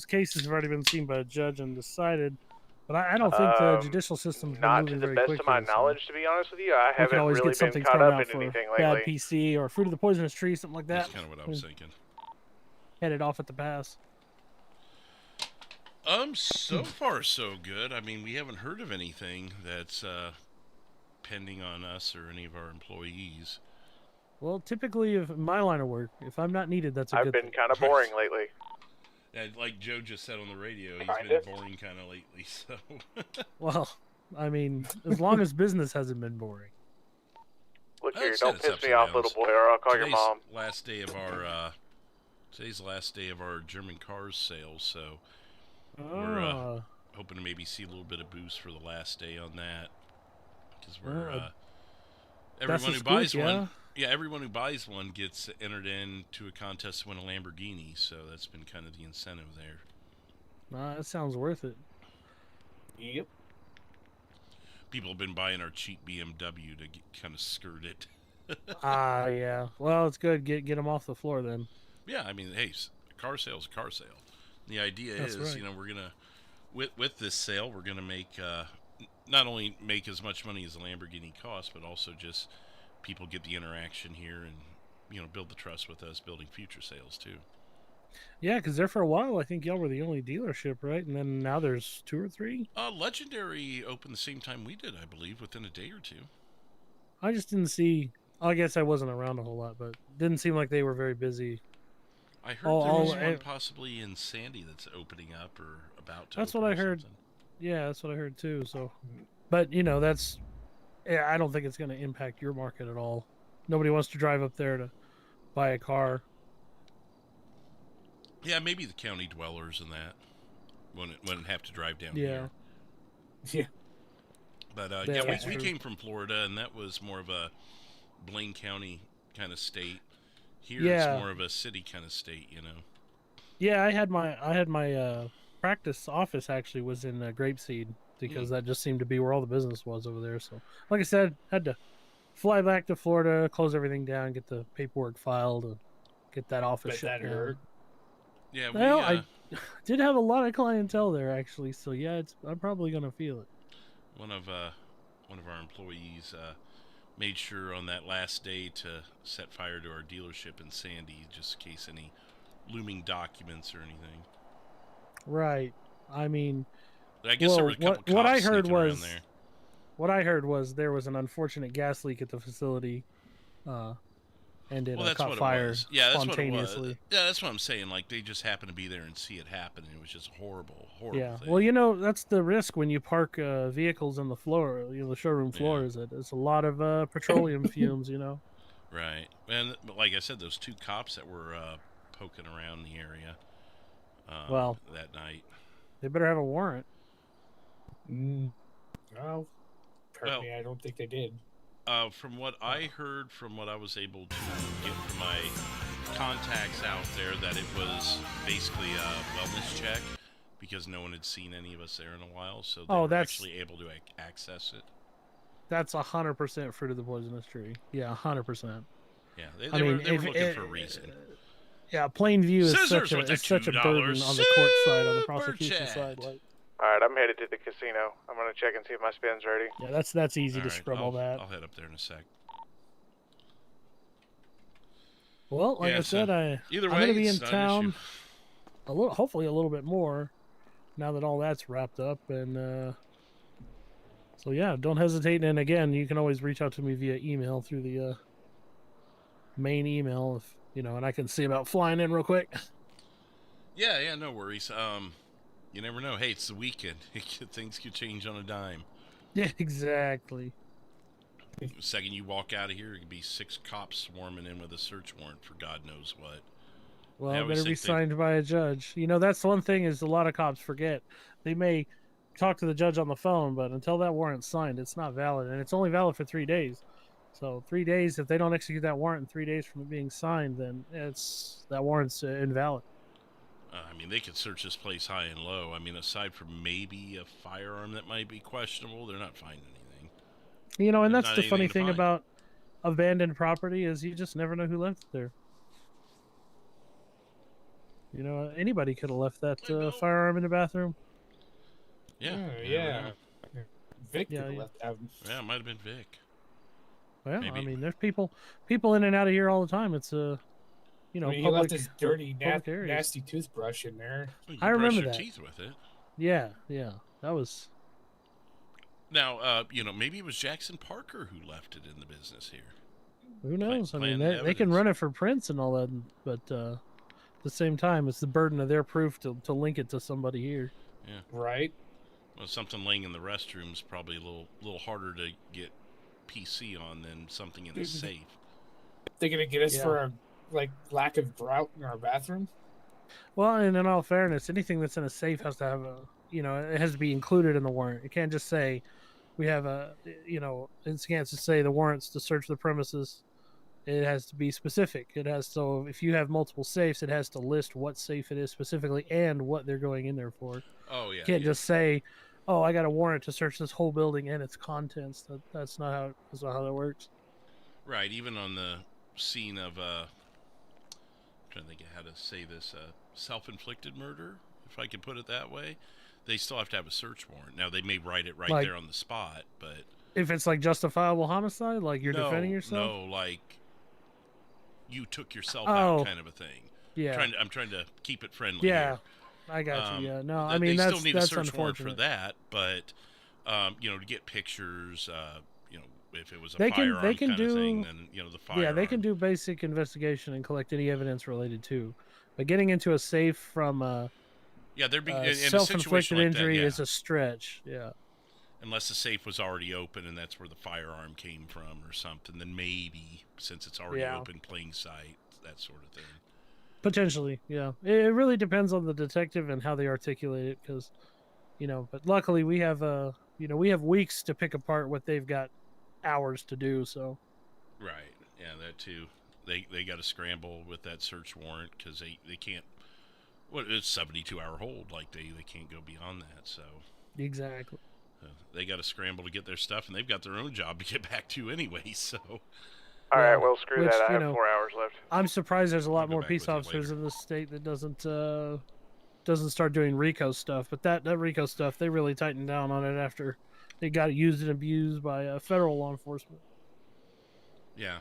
cases have already been seen by a judge and decided, but I don't think the judicial system's been moving very quickly. Not to the best of my knowledge, to be honest with you. I haven't always really get something been caught thrown up out in for anything bad lately. PC or fruit of the poisonous tree, something like that. That's kind of what I was thinking. Headed off at the pass. So far so good. I mean, we haven't heard of anything that's pending on us or any of our employees. Well, typically, if my line of work, if I'm not needed, that's a good thing. I've been kind of boring lately. Yeah, like Joe just said on the radio, he's been boring kind of lately. So. Well, I mean, as long as business hasn't been boring. Look here, don't piss me off, little boy, or I'll call your mom. Today's the last day of our German cars sales, so we're hoping to maybe see a little bit of boost for the last day on that, because we're everyone who buys one. Yeah, everyone who buys one gets entered into a contest to win a Lamborghini, so that's been kind of the incentive there. That sounds worth it. Yep. People have been buying our cheap BMW to kind of skirt it. Yeah. Well, it's good. Get them off the floor then. Yeah, I mean, hey, car sale's a car sale. The idea is, we're gonna with this sale, we're gonna make not only make as much money as a Lamborghini costs, but also just people get the interaction here and build the trust with us, building future sales too. Yeah, because there for a while I think y'all were the only dealership, right? And then now there's 2 or 3. Legendary opened the same time we did, I believe, within a day or 2. I just didn't see. I guess I wasn't around a whole lot, but didn't seem like they were very busy. I heard there was one possibly in Sandy that's opening up or about to. That's what I heard. Yeah, that's what I heard too. So, but that's. Yeah, I don't think it's going to impact your market at all. Nobody wants to drive up there to buy a car. Yeah, maybe the county dwellers and that wouldn't have to drive down here. Yeah. But we came from Florida, and that was more of a Blaine County kind of state. Here it's more of a city kind of state, Yeah, I had my practice office actually was in Grapeseed, because that just seemed to be where all the business was over there. So, like I said, had to fly back to Florida, close everything down, get the paperwork filed, and get that office shut down. Yeah, I did have a lot of clientele there actually, so yeah, I'm probably gonna feel it. One of our employees made sure on that last day to set fire to our dealership in Sandy, just in case any looming documents or anything. Right. I mean, I guess there were a couple cops what I heard was there was an unfortunate gas leak at the facility, and it caught fire spontaneously. Yeah, that's what I'm saying. Like, they just happened to be there and see it happen, and it was just horrible thing. Well, that's the risk when you park vehicles on the floor, the showroom floor, is that it's a lot of petroleum fumes, Right. And like I said, those 2 cops that were poking around the area that night. They better have a warrant. Well, apparently I don't think they did. From what I heard, from what I was able to get from my contacts out there that it was basically a wellness check because no one had seen any of us there in a while, so they were actually able to access it. That's 100% fruit of the poisonous tree. Yeah, 100%. Yeah, they were looking for a reason. Yeah, plain view is such a burden on the court side, on the prosecution side. Like, all right, I'm headed to the casino. I'm gonna check and see if my spin's ready. yeah, that's easy to scrub all that. I'll head up there in a sec. Well, like I said, I'm going to be in town hopefully a little bit more now that all that's wrapped up. And so, yeah, don't hesitate. And again, you can always reach out to me via email through the main email, and I can see about flying in real quick. Yeah, no worries. You never know. Hey, it's the weekend. Things could change on a dime. Yeah, exactly. The second you walk out of here, it could be 6 cops swarming in with a search warrant for God knows what. Well, it better be signed by a judge. That's the one thing is a lot of cops forget. They may talk to the judge on the phone, but until that warrant's signed, it's not valid. And it's only valid for 3 days. So 3 days, if they don't execute that warrant in 3 days from it being signed, then that warrant's invalid. I mean, they could search this place high and low. I mean, aside from maybe a firearm that might be questionable, they're not finding anything. And that's the funny thing about abandoned property is you just never know who left it there. Anybody could have left that firearm in the bathroom. Yeah. Vic could have left that. Yeah, it might have been Vic. Well, maybe. I mean, there's people in and out of here all the time. It's he left his dirty, nasty toothbrush in there. Well, I remember brush that. your teeth with it. Yeah, that was. Now, maybe it was Jackson Parker who left it in the business here. Who knows? I mean, they can run it for prints and all that, but at the same time, it's the burden of their proof to link it to somebody here. Yeah. Right. Well, something laying in the restroom is probably a little harder to get PC on than something in the safe. They're gonna get us for our lack of grout in our bathroom. Well, and in all fairness, anything that's in a safe has to have it has to be included in the warrant. It can't just say we have it can't just say the warrants to search the premises. It has to be specific. If you have multiple safes, it has to list what safe it is specifically and what they're going in there for. Oh yeah. You can't just say, "Oh, I got a warrant to search this whole building and its contents." That's not how that works. Right. Even on the scene of I'm trying to think of how to say this, self-inflicted murder, if I can put it that way. They still have to have a search warrant. Now, they may write it there on the spot, but... If it's justifiable homicide, you're defending yourself? No, you took yourself out kind of a thing. Yeah. I'm trying to keep it friendly here. I got you, yeah. No, they that's still need a search warrant for unfortunate. that, but, to get pictures, if it was a firearm kind of thing, then, the firearm. Yeah, they can do basic investigation and collect any evidence related to. But getting into a safe from... there'd be in self-inflicted injury is a stretch. Yeah, unless the safe was already open and that's where the firearm came from or something, then maybe since it's already open, plain sight, that sort of thing. Potentially, yeah. It really depends on the detective and how they articulate it, because, But luckily, we have we have weeks to pick apart what they've got hours to do. So. Right. Yeah, that too. They got to scramble with that search warrant because they can't. It's 72-hour hold. They can't go beyond that. So exactly. They got to scramble to get their stuff, and they've got their own job to get back to anyway. So. All right, well, screw that. I have 4 hours left. I'm surprised there's a lot more peace officers in this state that doesn't start doing RICO stuff. But that RICO stuff, they really tightened down on it after they got used and abused by federal law enforcement. Yeah.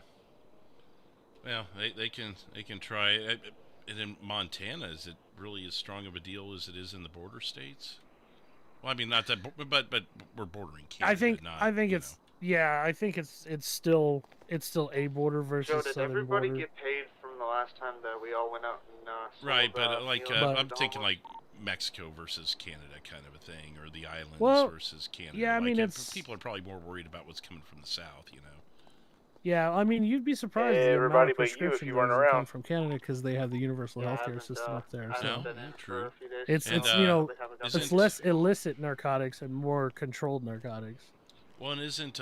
Well, they can try it. And in Montana, is it really as strong of a deal as it is in the border states? Well, I mean, not that, but we're bordering Canada. I think it's still a border versus Joe, did southern everybody border. get paid from the last time that we all went out and right, but I'm thinking Mexico versus Canada kind of a thing, or the islands versus Canada. Yeah, I mean, people are probably more worried about what's coming from the south, Yeah, I mean, you'd be surprised. Hey, the everybody amount of but you if you prescription weren't drugs that come around. from Canada because they have the universal healthcare system up there. So true. it's it's less illicit narcotics and more controlled narcotics. Well, and isn't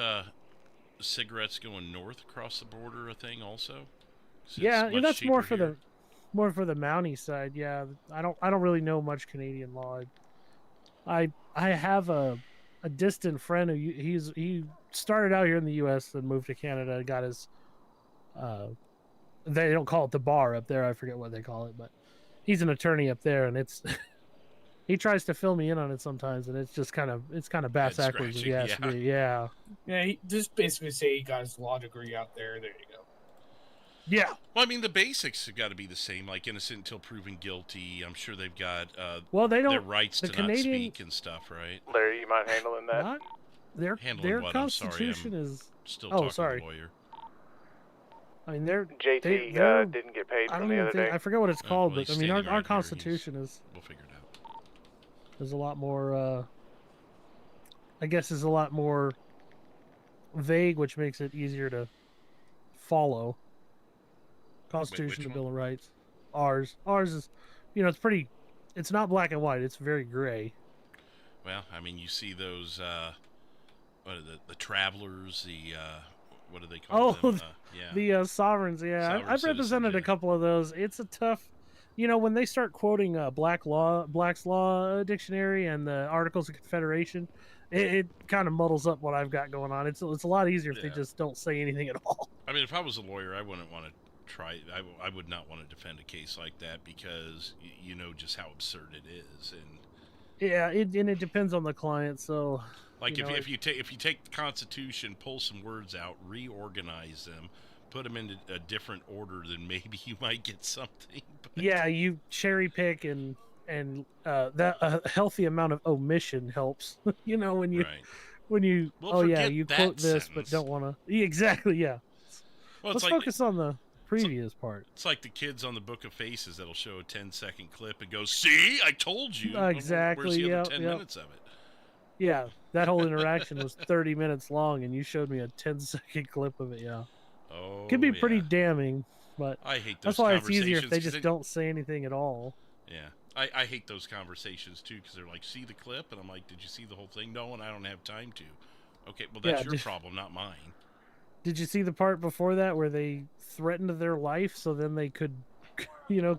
cigarettes going north across the border a thing also? Yeah, much that's more for cheaper the Mountie side. Yeah, I don't really know much Canadian law. I have a distant friend who he started out here in the U.S. then moved to Canada. Got his they don't call it the bar up there. I forget what they call it, but he's an attorney up there, and it's he tries to fill me in on it sometimes, and it's kind of bass backwards if you ask me. Yeah. Yeah, he just basically say he got his law degree out there. There you go. Yeah. Well, I mean, the basics have got to be the same, like innocent until proven guilty. I'm sure they've got they don't their rights to not speak and stuff, right? Larry, you mind handling that? Not, their Handling what? constitution I'm sorry, is still oh talking sorry. to the lawyer. I mean, they're JT they're, didn't get paid I from don't the even other think day. I forget what it's called, well, but I mean, standing our right here, constitution is. We'll figure it out. There's a lot more. I guess is a lot more vague, which makes it easier to follow. Constitution, the Bill of Rights. Ours is, it's pretty. It's not black and white. It's very gray. Well, I mean, you see those. What are the travelers? What do they call them? Yeah. The sovereigns. Yeah, Sovereign I've represented citizens, a couple of those. It's a tough. When they start quoting Black's Law Dictionary and the Articles of Confederation, it kind of muddles up what I've got going on. It's a lot easier if they just don't say anything at all. I mean, if I was a lawyer, I wouldn't want to try. I would not want to defend a case like that because you know just how absurd it is, and yeah, it depends on the client. So, like if you take the Constitution, pull some words out, reorganize them, put them into a different order, then maybe you might get something. But... Yeah, you cherry pick and that a healthy amount of omission helps. when you you quote this but don't want to exactly Well, let's focus on the previous part. It's like the kids on the Book of Faces that'll show a 10-second clip and go, "See, I told you." Exactly. Where's the other 10 minutes of it? Yeah, that whole interaction was 30 minutes long, and you showed me a 10-second clip of it. Yeah. Oh, could be pretty damning, but I hate those that's why it's easier if they conversations, just don't say anything at all. Yeah, I hate those conversations too because they're like, "See the clip," and I'm like, "Did you see the whole thing?" No, and I don't have time to. Okay, well that's your problem, not mine. Did you see the part before that where they threatened their life so then they could,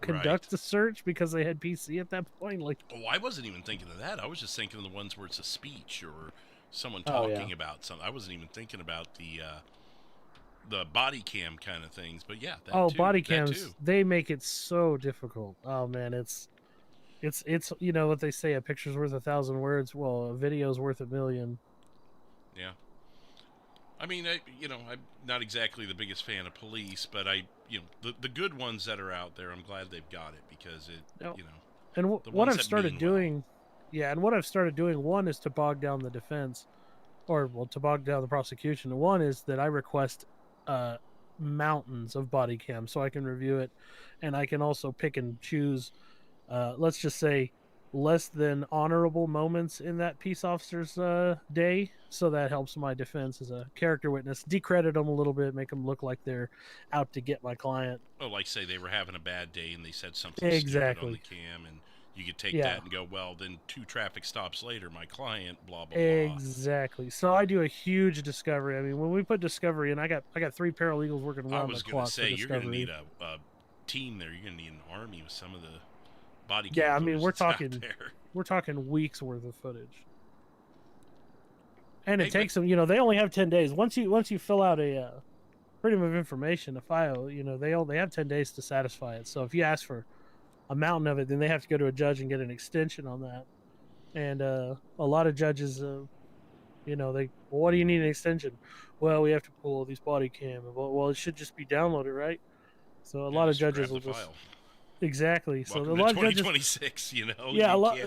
conduct the search because they had PC at that point? Like, oh, I wasn't even thinking of that. I was just thinking of the ones where it's a speech or someone talking about something. I wasn't even thinking about the body cam kind of things. But yeah, that too, body cams, they make it so difficult. Oh man, it's what they say, a picture's worth 1,000 words. Well, a video's worth 1,000,000. Yeah. I mean, I'm not exactly the biggest fan of police, but the good ones that are out there, I'm glad they've got it because And what I've started doing, and what I've started doing, one is to bog down the defense, to bog down the prosecution. And one is that I request mountains of body cam so I can review it, and I can also pick and choose. Let's just say less than honorable moments in that peace officer's day, so that helps my defense as a character witness. Decredit them a little bit, make them look like they're out to get my client. Oh, like say they were having a bad day and they said something stupid on the cam, and you could take that and go, well, then 2 traffic stops later, my client, blah blah blah. Exactly. So I do a huge discovery. I mean, when we put discovery in, I got 3 paralegals working around the clock. I was going to say you're going to need a team there. You're going to need an army with some of the body cam. Yeah, I mean, we're talking weeks worth of footage, and it takes them. They only have 10 days. Once you fill out a freedom of information, a file, they have 10 days to satisfy it. So if you ask for a mountain of it, then they have to go to a judge and get an extension on that. And a lot of judges, what do you need an extension? Well, we have to pull all these body cam. Well, it should just be downloaded, right? So a lot of judges will just. Exactly. Welcome so a lot of 2026, judges, Yeah, a lot.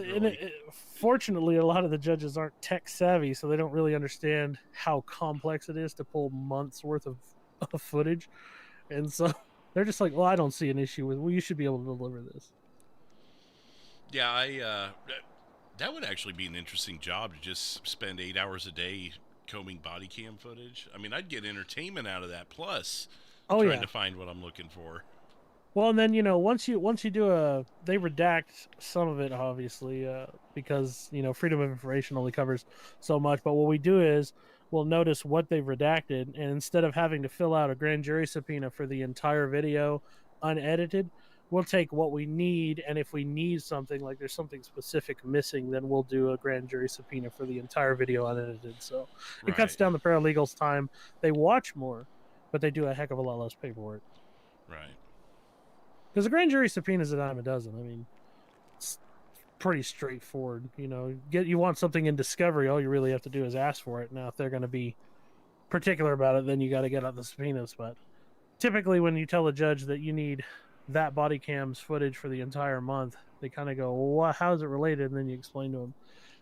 Fortunately, a lot of the judges aren't tech savvy, so they don't really understand how complex it is to pull months worth of footage, and so they're just like, "Well, I don't see an issue with. Well, you should be able to deliver this." Yeah, that would actually be an interesting job to just spend 8 hours a day combing body cam footage. I mean, I'd get entertainment out of that. Plus, trying to find what I'm looking for. Well, and then once you do they redact some of it, obviously, because freedom of information only covers so much. But what we do is will notice what they've redacted, and instead of having to fill out a grand jury subpoena for the entire video unedited, we'll take what we need, and if we need something, like there's something specific missing, then we'll do a grand jury subpoena for the entire video unedited. So it cuts down the paralegals' time. They watch more, but they do a heck of a lot less paperwork. Right. Because a grand jury subpoena is a dime a dozen. I mean, it's pretty straightforward. You know, you want something in discovery, all you really have to do is ask for it. Now, if they're going to be particular about it, then you got to get out the subpoenas. But typically, when you tell a judge that you need that body cam's footage for the entire month, they kind of go, well, how is it related? And then you explain to them,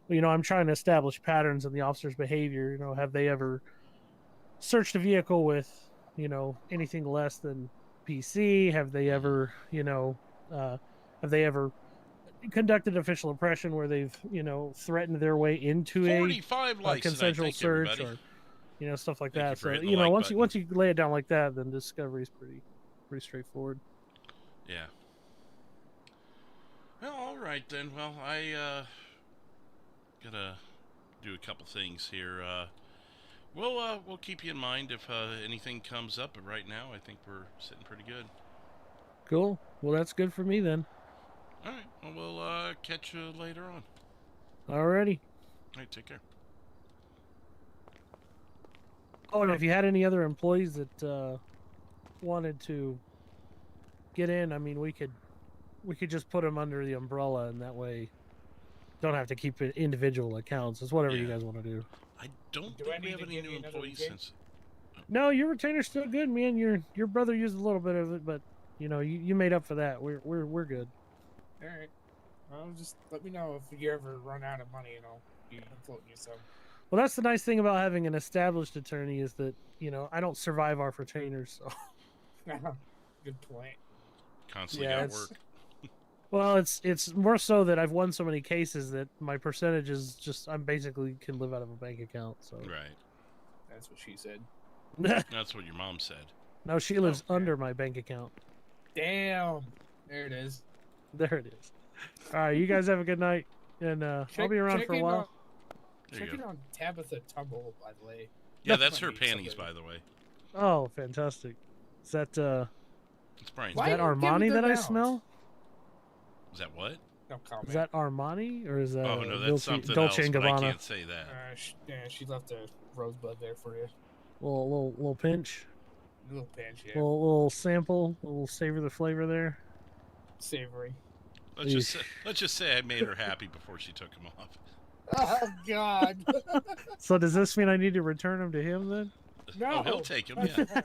well, you know, I'm trying to establish patterns in the officer's behavior. You know, have they ever searched a vehicle with, you know, anything less than PC? Have they ever, you know, have they ever conducted official oppression where they've, you know, threatened their way into a consensual search, or, you know, stuff like that. So, you know, once you lay it down like that, then discovery is pretty straightforward. Yeah. Well, all right then. Well, I gotta do a couple things here. We'll keep you in mind if anything comes up. But right now, I think we're sitting pretty good. Cool. Well, that's good for me then. All right. Well, we'll catch you later on. Alrighty. All right. Take care. Oh, and if you had any other employees that wanted to get in, I mean, we could just put them under the umbrella, and that way don't have to keep it individual accounts. It's whatever you guys want to do. I don't think we have any new employees since. No, your retainer's still good, man. Your brother used a little bit of it, but you know, you made up for that. We're good. All right. Well, just let me know if you ever run out of money, and I'll be floating you some. Well, that's the nice thing about having an established attorney, is that, you know, I don't survive our retainers, so. Good point. Constantly got work. Well, it's more so that I've won so many cases that my percentage is just, I'm basically can live out of a bank account. So right. That's what she said. That's what your mom said. No, she lives under my bank account. Damn. There it is. There it is. All right, you guys have a good night, and I'll be around for a while. Check in on Tabitha Tumble, by the way. Yeah, that's her panties, by the way. Oh, fantastic! Is that it's Brian's. Is that Armani that I smell? Is that what? No comment. Is that Armani, or is that no, that's something Dolce else, and but Gabbana? I can't say that. She left a rosebud there for you. Little pinch. A little pinch, yeah. Little sample, a little savor the flavor there. Savory. Let's just say I made her happy before she took him off. Oh God. So does this mean I need to return him to him then? No. Oh, he'll take him, yeah.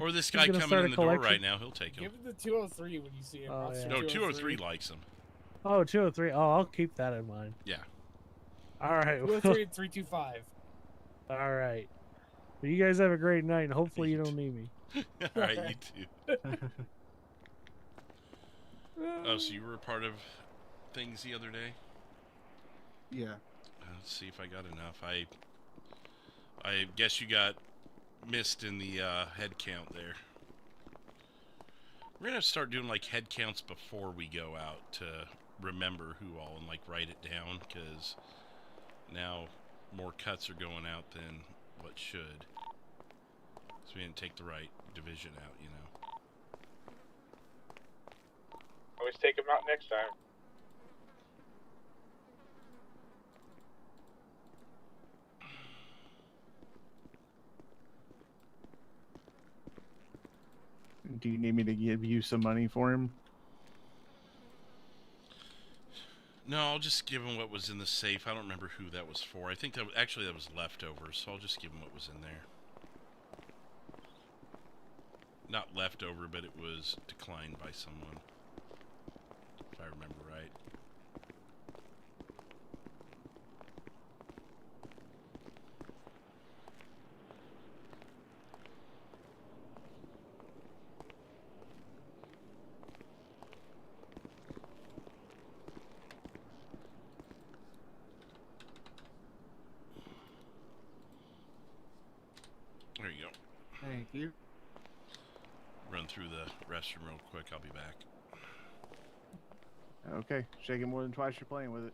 Or this guy coming in the door right now, he'll take him. Give him the 203 when you see him. Oh, yeah. No, 203 likes him. Oh, 203. Oh, I'll keep that in mind. Yeah. All right. 203 and 325. All right. Well, you guys have a great night, and hopefully you don't need me. All right, you too. Oh, so you were a part of things the other day? Yeah. Let's see if I got enough. I guess you got missed in the head count there. We're gonna have to start doing like head counts before we go out to remember who all and like write it down, because now more cuts are going out than what should. So we didn't take the right division out, you know. Always take them out next time. Do you need me to give you some money for him? No, I'll just give him what was in the safe. I don't remember who that was for. I think that was leftovers, so I'll just give him what was in there. Not leftover, but it was declined by someone, if I remember right. There you go. Thank you. Run through the restroom real quick. I'll be back. Okay. Shake it more than twice you're playing with it.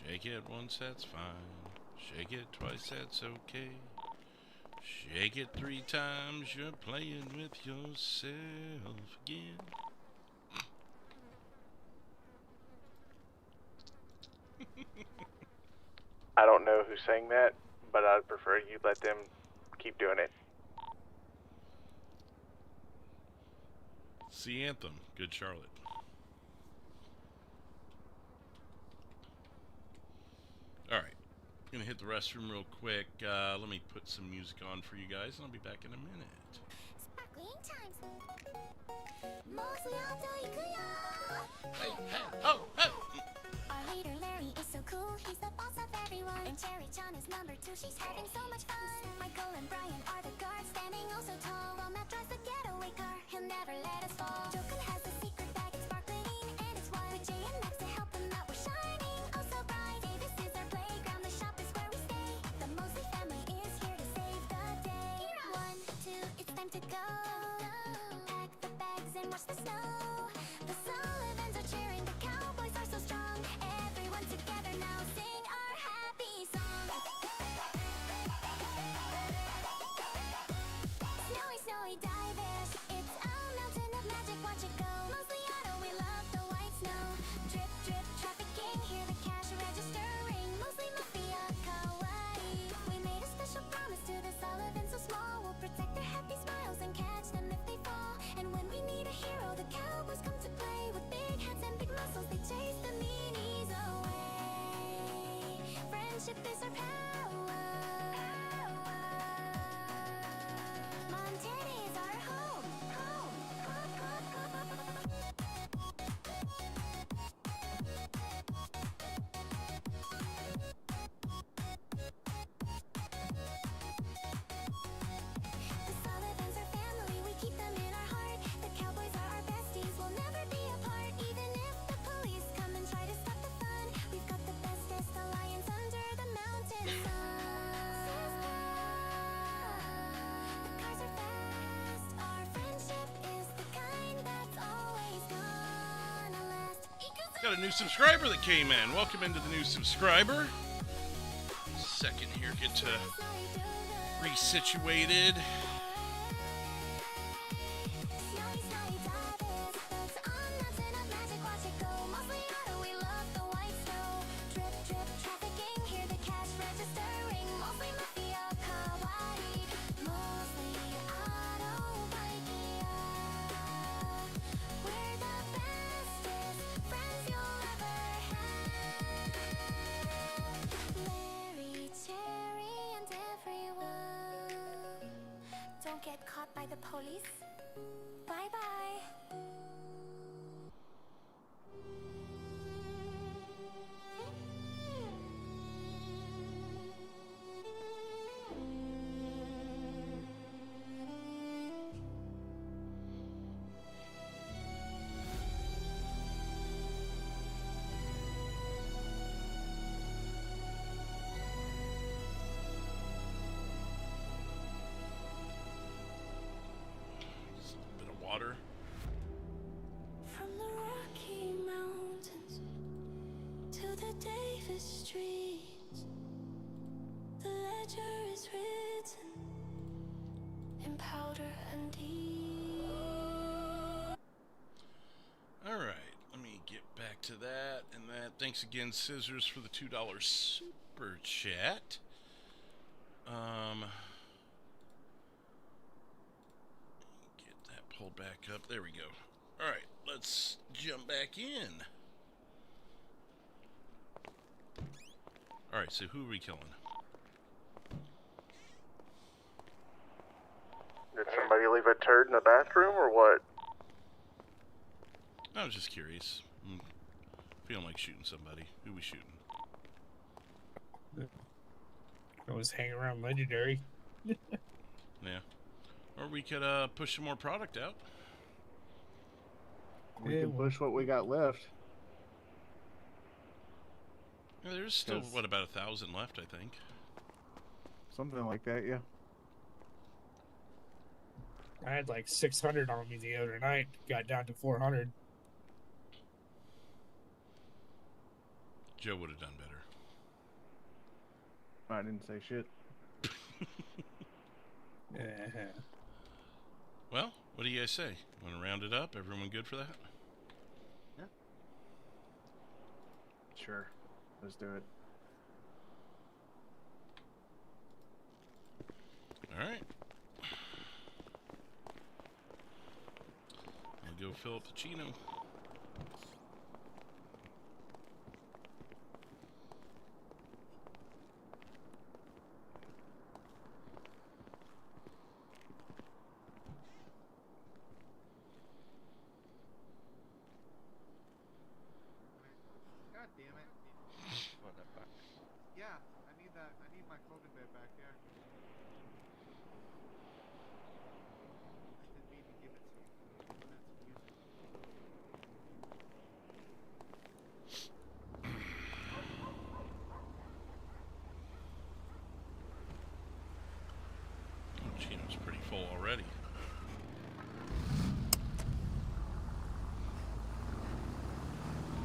Shake it once, that's fine. Shake it twice, that's okay. Shake it 3 times, you're playing with yourself again. I don't know who sang that, but I'd prefer you let them keep doing it. It's the anthem. Good Charlotte. Alright. I'm gonna hit the restroom real quick. Let me put some music on for you guys, and I'll be back in a minute. Hey, hey, oh, oh! Our leader Larry is so cool, he's the boss of everyone. And Cherry John is number 2, she's having so much fun. Michael and Brian are the guards, standing oh so tall. While Matt drives the getaway car, he'll never let us fall. Joker has a secret bag, it's sparkling and it's white. With Jay and Max to help him out, we're shining oh so bright. Davis is our playground, the shop is where we stay. The Mosley family is here to save the day. 1, 2, it's time to go. Pack the bags and watch the snow. The Sullivans are cheering, the Cowboys are so strong. Everyone together now, sing our happy song. Snowy, snowy divers, it's a mountain of magic, watch it go. Mosley Auto, we love the white snow. Drip, drip, trafficking, hear the cash register ring. Mosley Mafia, kawaii. We made a special promise to the Sullivans so small. We'll protect their happy smiles and catch them if they fall. And when we need a hero, the Cowboys come to play. With big heads and big muscles, they chase the meanies away. Friendship is our power. Montana is our home. The Sullivans are family, we keep them in our heart. The Cowboys are our besties, we'll never be apart. Even if the police come and try to stop the fun, we've got the bestest alliance under the mountain sun. The cars are fast, our friendship is the kind that's always gonna last. Got a new subscriber that came in. Welcome into the new subscriber. Second here, get resituated. Snowy, snowy divers, that's a mountain of magic, watch it go. Mosley Auto, we love the white snow. Drip, drip, trafficking, hear the cash register ring. Mosley Mafia, kawaii. Mosley Auto, Ikea. We're the bestest friends you'll ever have. Larry, Cherry, and everyone. Don't get caught by the police. Bye bye. Just a bit of water. From the Rocky Mountains to the Davis Streets, the ledger is written in powder and ink. All right, let me get back to that and that. Thanks again, Scissors, for the $2 super chat. Get that pulled back up. There we go. All right, let's jump back in. All right, so who are we killing? Did somebody leave a turd in the bathroom or what? I was just curious. Feeling like shooting somebody. Who we shooting? I was hanging around Legendary. Yeah. Or we could push some more product out. We can push what we got left. Yeah, there's still, what, about 1,000 left, I think. Something like that, yeah. I had like 600 on me the other night. Got down to 400. Joe would have done better. I didn't say shit. Well, what do you guys say? Want to round it up? Everyone good for that? Yeah. Sure. Let's do it. All right. I'll go fill up the Chino. God damn it. What the fuck? Yeah, I need that. I need my COVID bed back, yeah. I didn't mean to give it to you. That's music. Oh, Chino's pretty full already.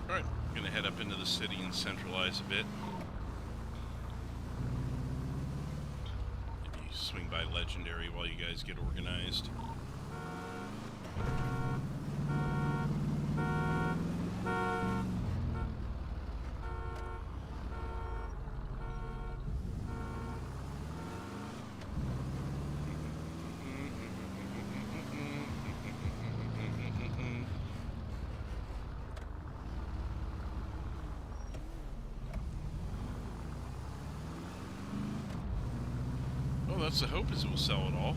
Alright, I'm gonna head up into the city and centralize a bit. Maybe swing by Legendary while you guys get organized. Well, that's the hope, is it will sell it all.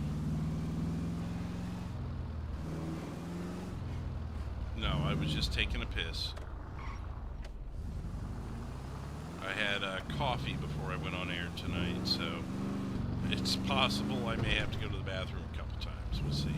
No, I was just taking a piss. I had coffee before I went on air tonight, so it's possible I may have to go to the bathroom a couple times. We'll see.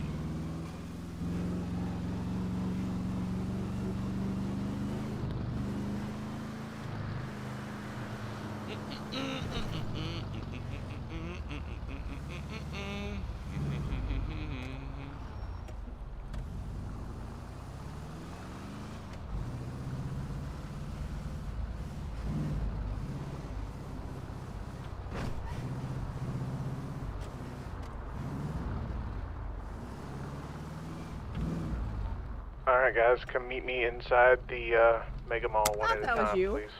Alright guys, come meet me inside the Mega Mall one at a that was time, you. please.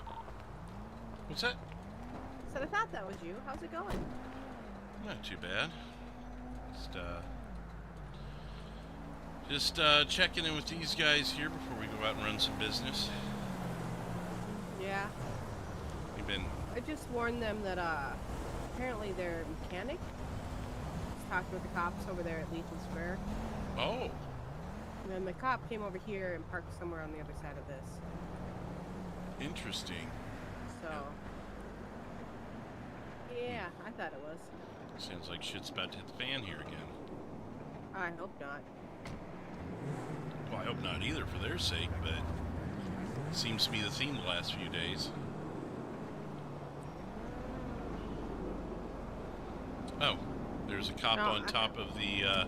What's that? So I thought that was you. How's it going? Not too bad. Just checking in with these guys here before we go out and run some business. Yeah. We've been... I just warned them that apparently their mechanic was talking with the cops over there at Legion Square. Oh. And then the cop came over here and parked somewhere on the other side of this. Interesting. So, yeah, I thought it was. Sounds like shit's about to hit the fan here again. I hope not. Well, I hope not either for their sake, but it seems to be the theme the last few days. Oh, there's a cop on top of the,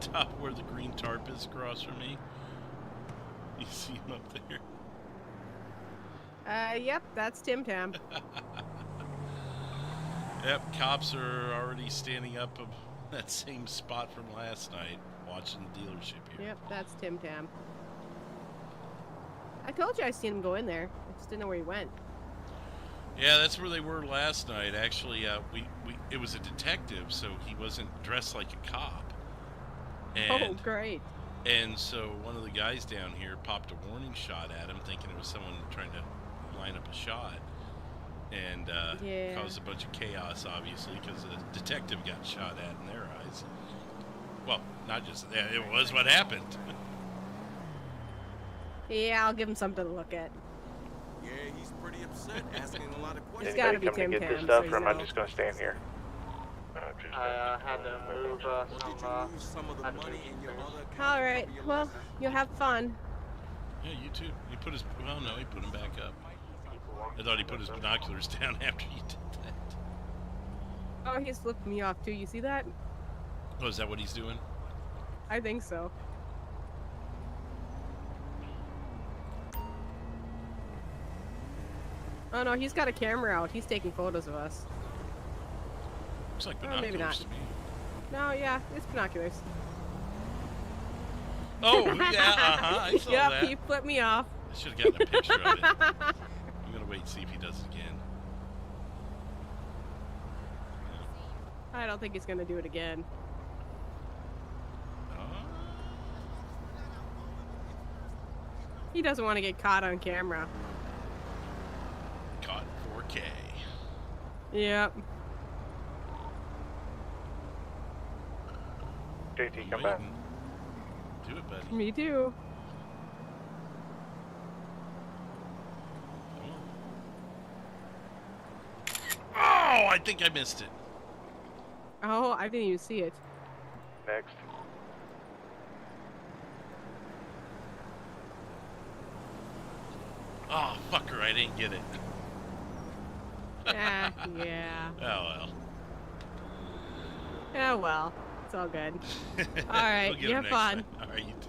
top where the green tarp is across from me. You see him up there? Yep, that's Tim Tam. Yep, cops are already standing up of that same spot from last night, watching the dealership here. Yep, that's Tim Tam. I told you I seen him go in there. I just didn't know where he went. Yeah, that's where they were last night. Actually, it was a detective, so he wasn't dressed like a cop. And, oh, great. And so one of the guys down here popped a warning shot at him, thinking it was someone trying to line up a shot. And caused a bunch of chaos, obviously, because the detective got shot at in their eyes. Well, not just that, it was what happened. Yeah, I'll give him something to look at. Yeah, he's pretty upset, asking a lot of questions. It's gotta be Anybody come to Tim get this Tam, stuff, so or am you I know. just gonna stand here? I had to move some of the money in your other account? All right. Well, you have fun. Yeah, you too. He put his... Well, no, he put them back up. I thought he put his binoculars down after he did that. Oh, he's flipped me off too. You see that? Oh, is that what he's doing? I think so. Oh no, he's got a camera out. He's taking photos of us. Looks like Oh, binoculars maybe not. to me. No, yeah, it's binoculars. Oh, yeah, I saw yep, that. he flipped me off. I should have gotten a picture of it. I'm gonna wait and see if he does it again. I don't think he's gonna do it again. He doesn't want to get caught on camera. Caught 4K. Yep. JT, come back. Do it, buddy. Me too. Oh, I think I missed it. Oh, I didn't even see it. Next. Oh, fucker, I didn't get it. Yeah. Oh, well. Oh, well. It's all good. All right, We'll get you him have next fun. time. All right, you too.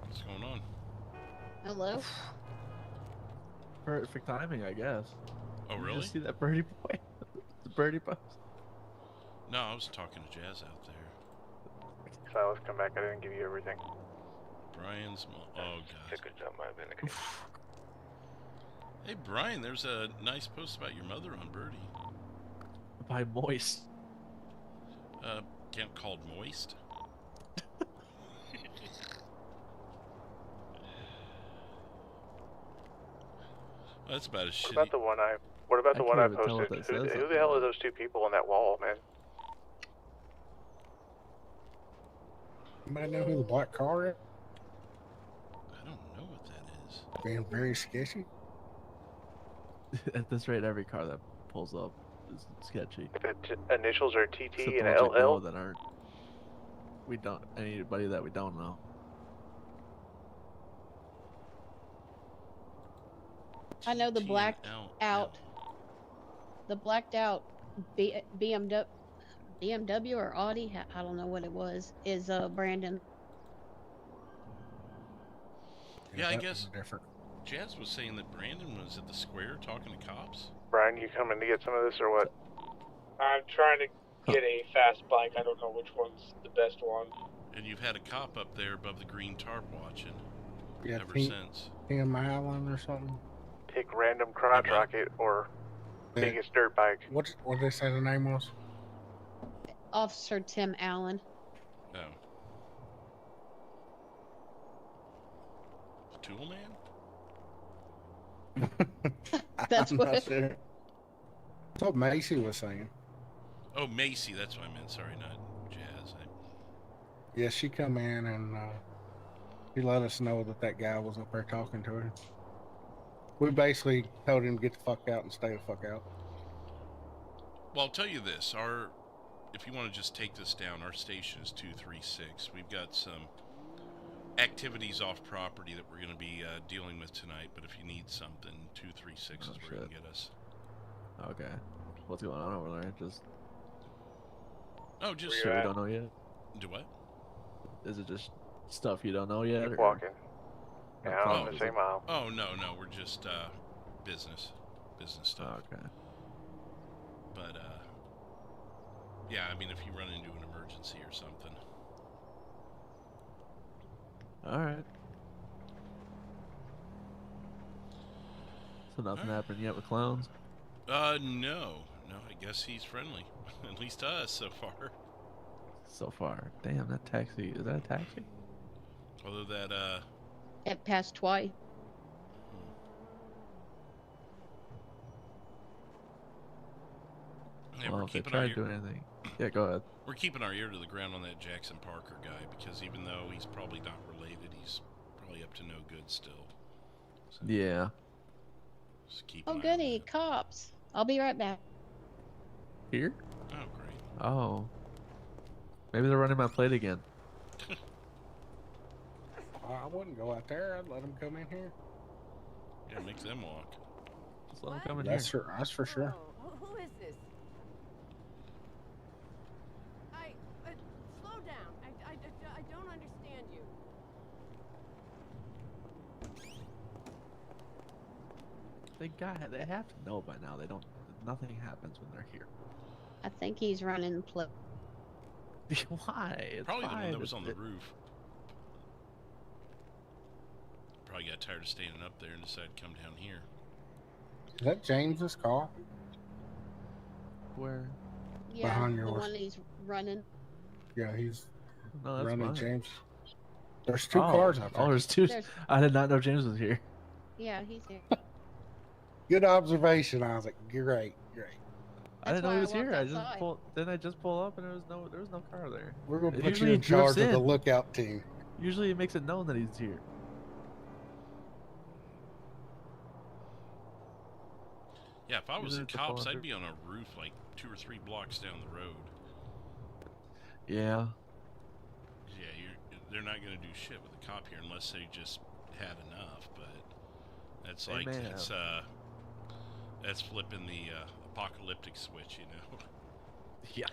What's going on? Hello? Perfect timing, I guess. Oh, Did really? you see that birdie boy? The birdie post? No, I was talking to Jazz out there. Silas, come back. I didn't give you everything. Brian's. Oh, God. Good job, might have been the case. Hey, Brian, there's a nice post about your mother on Birdie. By Moist. Camp called Moist. That's about as shitty. What about the one I? What about the one I can't even tell what posted? that says Who the hell are those two people on that wall, man? Anybody know who the black car is? I don't know what that is. Being very sketchy. At this rate, every car that pulls up is sketchy. The initials are TT Except and the ones we know LL. that aren't. We don't. Anybody that we don't know. I know the blacked out. The blacked out BMW or Audi, I don't know what it was, is Brandon. Yeah, I guess Jazz was saying that Brandon was at the square talking to cops. Brian, you coming to get some of this or what? I'm trying to get a fast bike. I don't know which one's the best one. And you've had a cop up there above the green tarp watching Yeah, ever since. Tim Allen or something. Pick random crotch rocket or biggest dirt bike. What did they say the name was? Officer Tim Allen. Oh. Tool Man? That's I'm what not it- sure. That's what Macy was saying. Oh, Macy, that's what I meant. Sorry, not Jazz. Yeah, she come in and she let us know that that guy was up there talking to her. We basically told him to get the fuck out and stay the fuck out. Well, I'll tell you this. If you want to just take this down, our station is 236. We've got some activities off property that we're going to be dealing with tonight, but if you need something, 236 is where you can get us. Okay. What's going on over there? Just. Oh, just shit we don't know yet. Do what? Is it just stuff you don't know yet? Keep or- walking. Yeah, I'm in the same aisle. Oh, no, we're just business stuff. Oh, okay. But, yeah, I mean, if you run into an emergency or something. All right. So nothing happened yet with clowns? No, I guess he's friendly. At least to us so far. So far. Damn, that taxi. Is that a taxi? Although that, It passed twice. Yeah, Well, we're if they keeping our tried doing anything. Yeah, go ahead. We're keeping our ear to the ground on that Jackson Parker guy, because even though he's probably not related, he's probably up to no good still. So Yeah. just keep Oh, goody, cops. I'll be right back. Here? Oh, great. Oh. Maybe they're running my plate again. I wouldn't go out there. I'd let them come in here. Yeah, make them walk. Just let them come in That's here. That's for sure. Who is this? Slow down. I don't understand you. They have to know by now. They don't. Nothing happens when they're here. I think he's running the play. Why? It's Probably the one fine. that was on the roof. Probably got tired of standing up there and decided to come down here. Is that James's car? Where? Yeah, Behind the yours. one he's running. Yeah, he's No, that's running mine. James. There's two cars out there. Oh, there's two. There's- I did not know James was here. Yeah, he's here. Good observation, Isaac. Great. I didn't know why he I was here. walked I just outside. pulled. Then I just pull up and there was no car there. We're gonna put Usually you he in charge drifts of the in. lookout team. Usually it makes it known that he's here. Yeah, if I was Usually the it's a cops, volunteer. I'd be on a roof like 2 or 3 blocks down the road. Yeah. Yeah, they're not going to do shit with a cop here unless they just had enough. But that's like Amen. that's flipping the apocalyptic switch, you know. Yeah.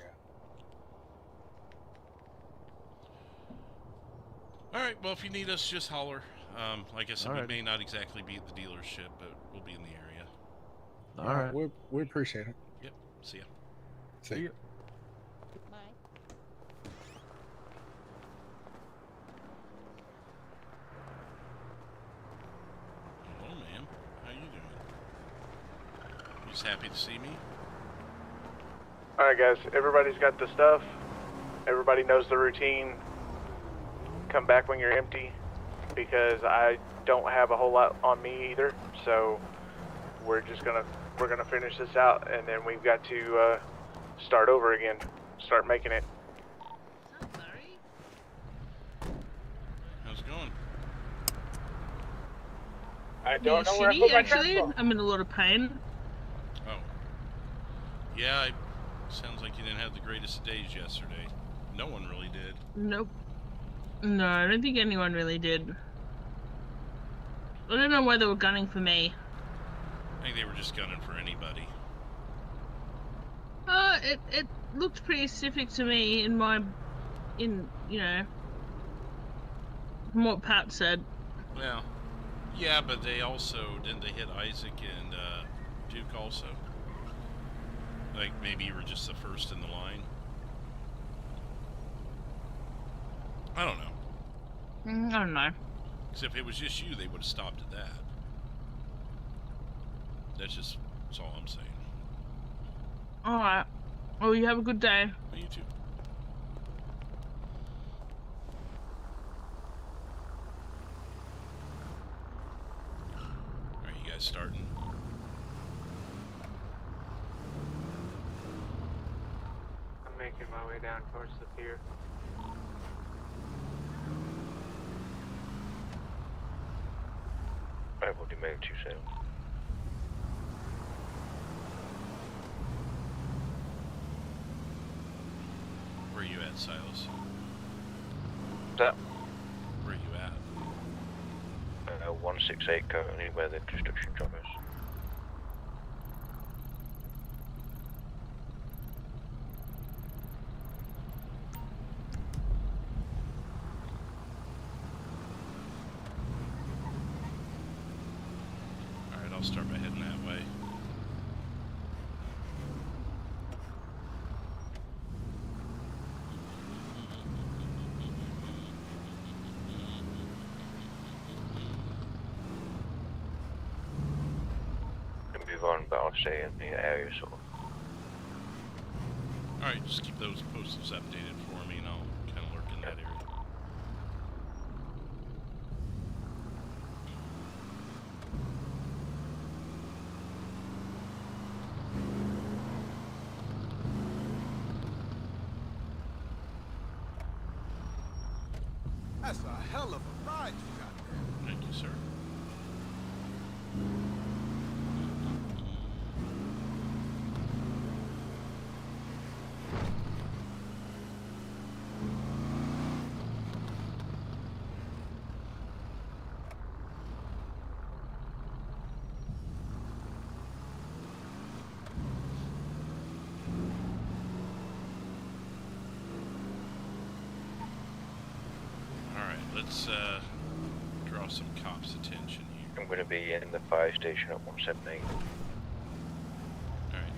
All right. Well, if you need us, just holler. Like I said, Alright. we may not exactly be at the dealership, but we'll be in the area. All right. We appreciate it. Yep. See ya. See ya. Bye. Hello, ma'am. How you doing? You just happy to see me? Alright guys, everybody's got the stuff. Everybody knows the routine. Come back when you're empty, because I don't have a whole lot on me either, so we're gonna finish this out, and then we've got to start over again. Start making it. How's it going? I don't know where I Shitty, put my actually. pencil. I'm in a lot of pain. Oh. Yeah, sounds like you didn't have the greatest of days yesterday. No one really did. Nope. No, I don't think anyone really did. I don't know why they were gunning for me. I think they were just gunning for anybody. It looked pretty specific to me from what Pat said. Well, yeah, but they didn't they hit Isaac and Duke also? Like maybe you were just the first in the line. I don't know. I don't know. Because if it was just you, they would have stopped at that. That's all I'm saying. Alright. Well, you have a good day. Well, you too. Alright, you guys starting? I'm making my way down towards the pier. Alright, what do you make 2 sound? Where are you at, Silas? That? Where are you at? 168 currently where the construction job is. Alright, I'll start by heading that way. Can move on, but I'll stay in the area sort of. Alright, just keep those posters updated for me and I'll kind of lurk in that area. That's a hell of a ride you got there. Thank you, sir. Let's draw some cops' attention here. I'm going to be in the fire station at 178. Alright.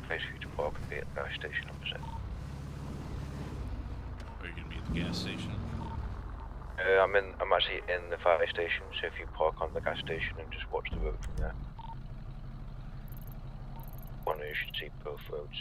Place for you to park and be at the gas station opposite. Are you going to be at the gas station? I'm actually in the fire station, so if you park on the gas station and just watch the road from there. One you should see both roads.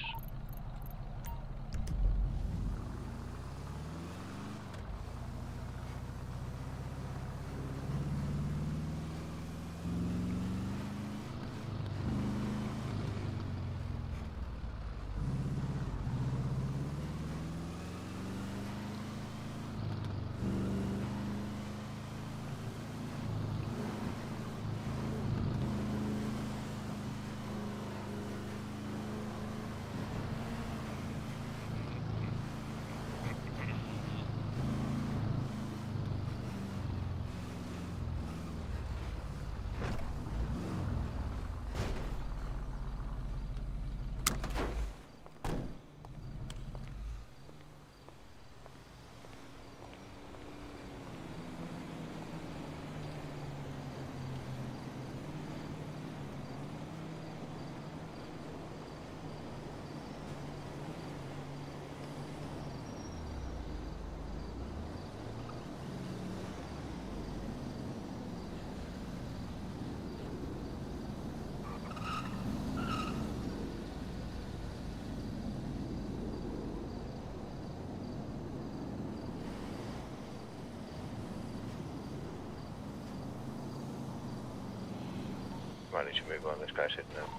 Might need to move on, this guy's hitting now.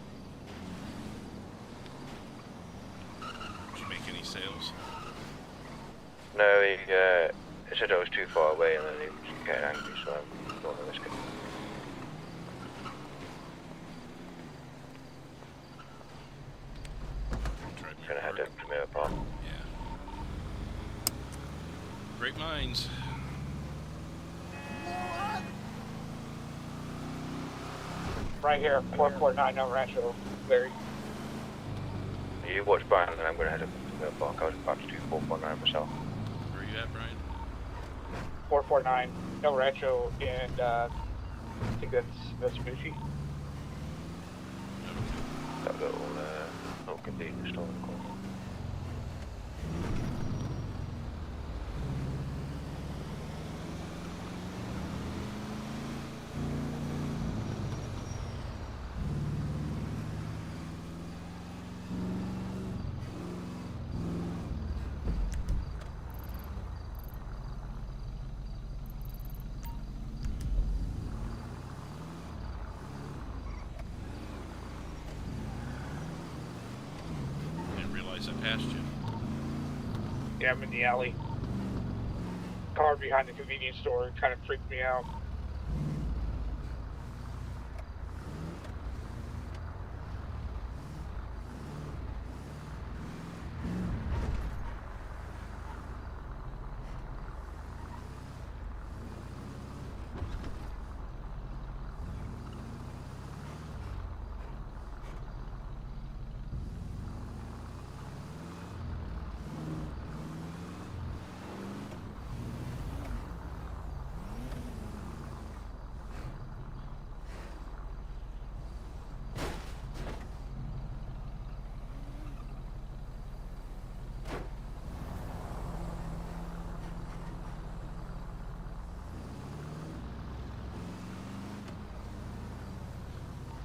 Did you make any sales? No, he said I was too far away and then he was getting angry, so I'm going to risk it. Gonna head up to Mirror Park. Yeah. Great minds. Right here, 449 El Rancho, Larry. You watch Brian and then I'm gonna head up to Mirror Park. I was about to do 449 myself. Where are you at, Brian? 449 El Rancho, and I think that's Bushi. That little convenience store in the corner. I passed you. Yeah, I'm in the alley. Car behind the convenience store kind of freaked me out.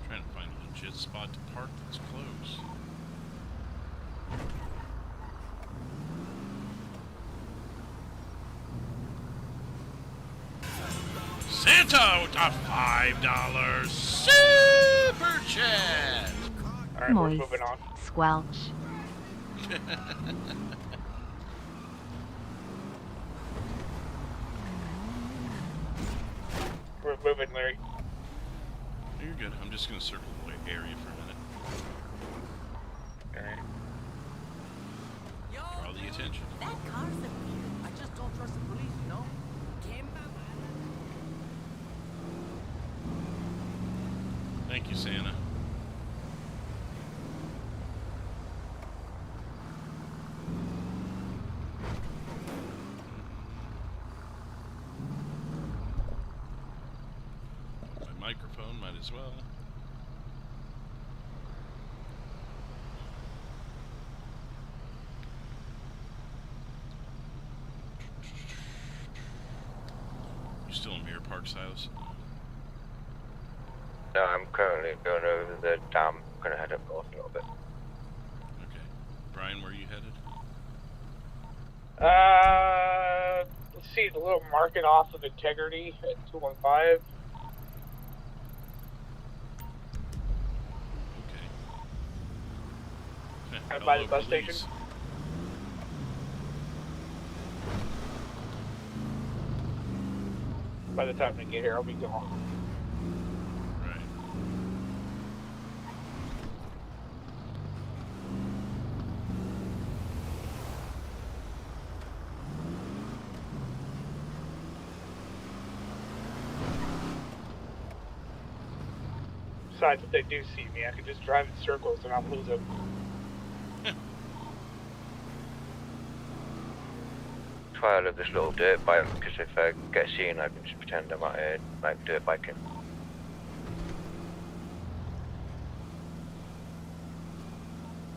Trying to find a legit spot to park that's close. Santa with a $5 super chat. All right, we're moving on. Squelch. We're moving, Larry. You're good. I'm just going to circle the area for a minute. Alright. Draw the attention. That car's the I just don't trust the police, you know? Thank you, Santa. My microphone might as well. You still in Mirror Park, Silas? No, I'm currently going over the dam. I'm gonna head up north a little bit. Okay. Brian, where are you headed? Let's see, the little market off of Integrity at 215. Okay. By the bus station. By the time we get here, I'll be gone. Right. Besides, if they do see me, I can just drive in circles and I'll lose them. Try out of this little dirt bike, because if I get seen, I can just pretend I'm out like dirt biking.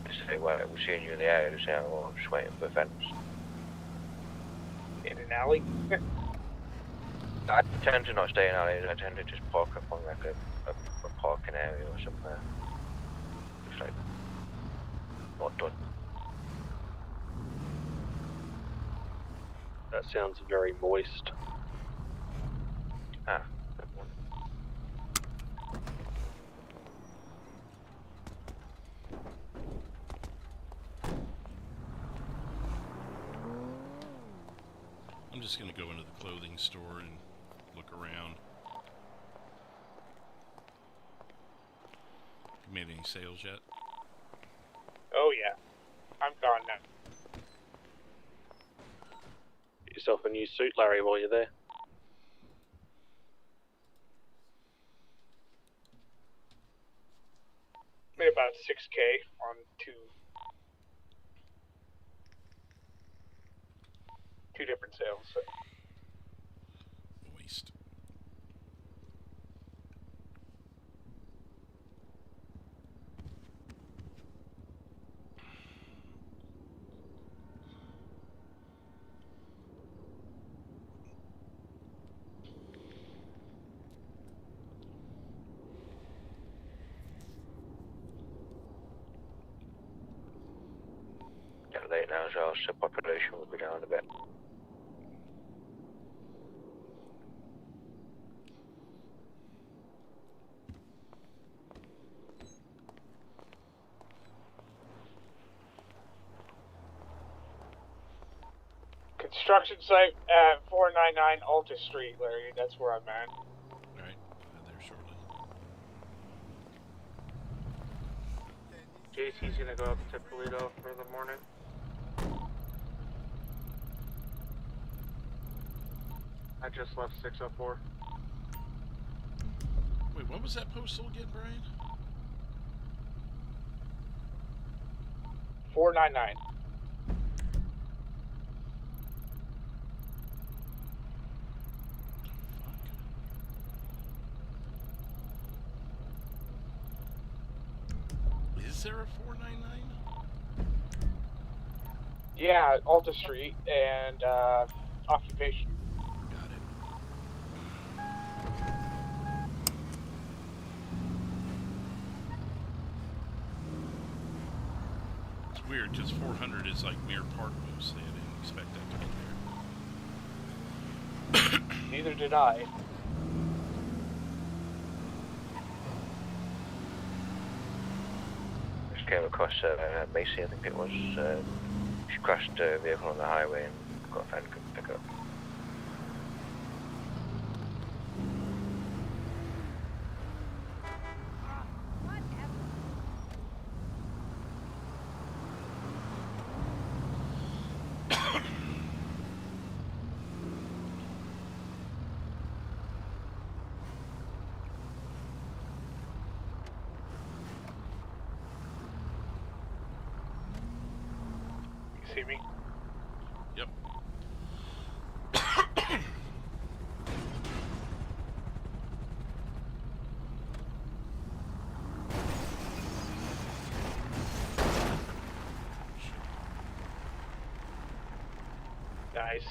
Just say, well, we're seeing you in the area, just say, oh, I'm just waiting for a fence. In an alley? I tend to not stay in alleys, I tend to just park up on like a parking area or somewhere. Just like, not done. That sounds very moist. Ah. I'm just going to go into the clothing store and look around. You made any sales yet? Oh yeah, I'm gone now. Get yourself a new suit, Larry, while you're there. Made about 6K on two different sales. So. Waste. Get late now as well, so population will be down a bit. Construction site at 499 Alta Street, Larry. That's where I'm at. Alright, there shortly. JC's gonna go up to Toledo for the morning. I just left 604. Wait, what was that postal again, Brian? 499. Is there a 499? Yeah, Alta Street and Occupation. Got it. It's weird because 400 is like Mirror Park mostly. I didn't expect that to be there. Neither did I. Just came across Macy, I think it was. She crashed a vehicle on the highway and got a friend to pick up. see me? Yep. Nice.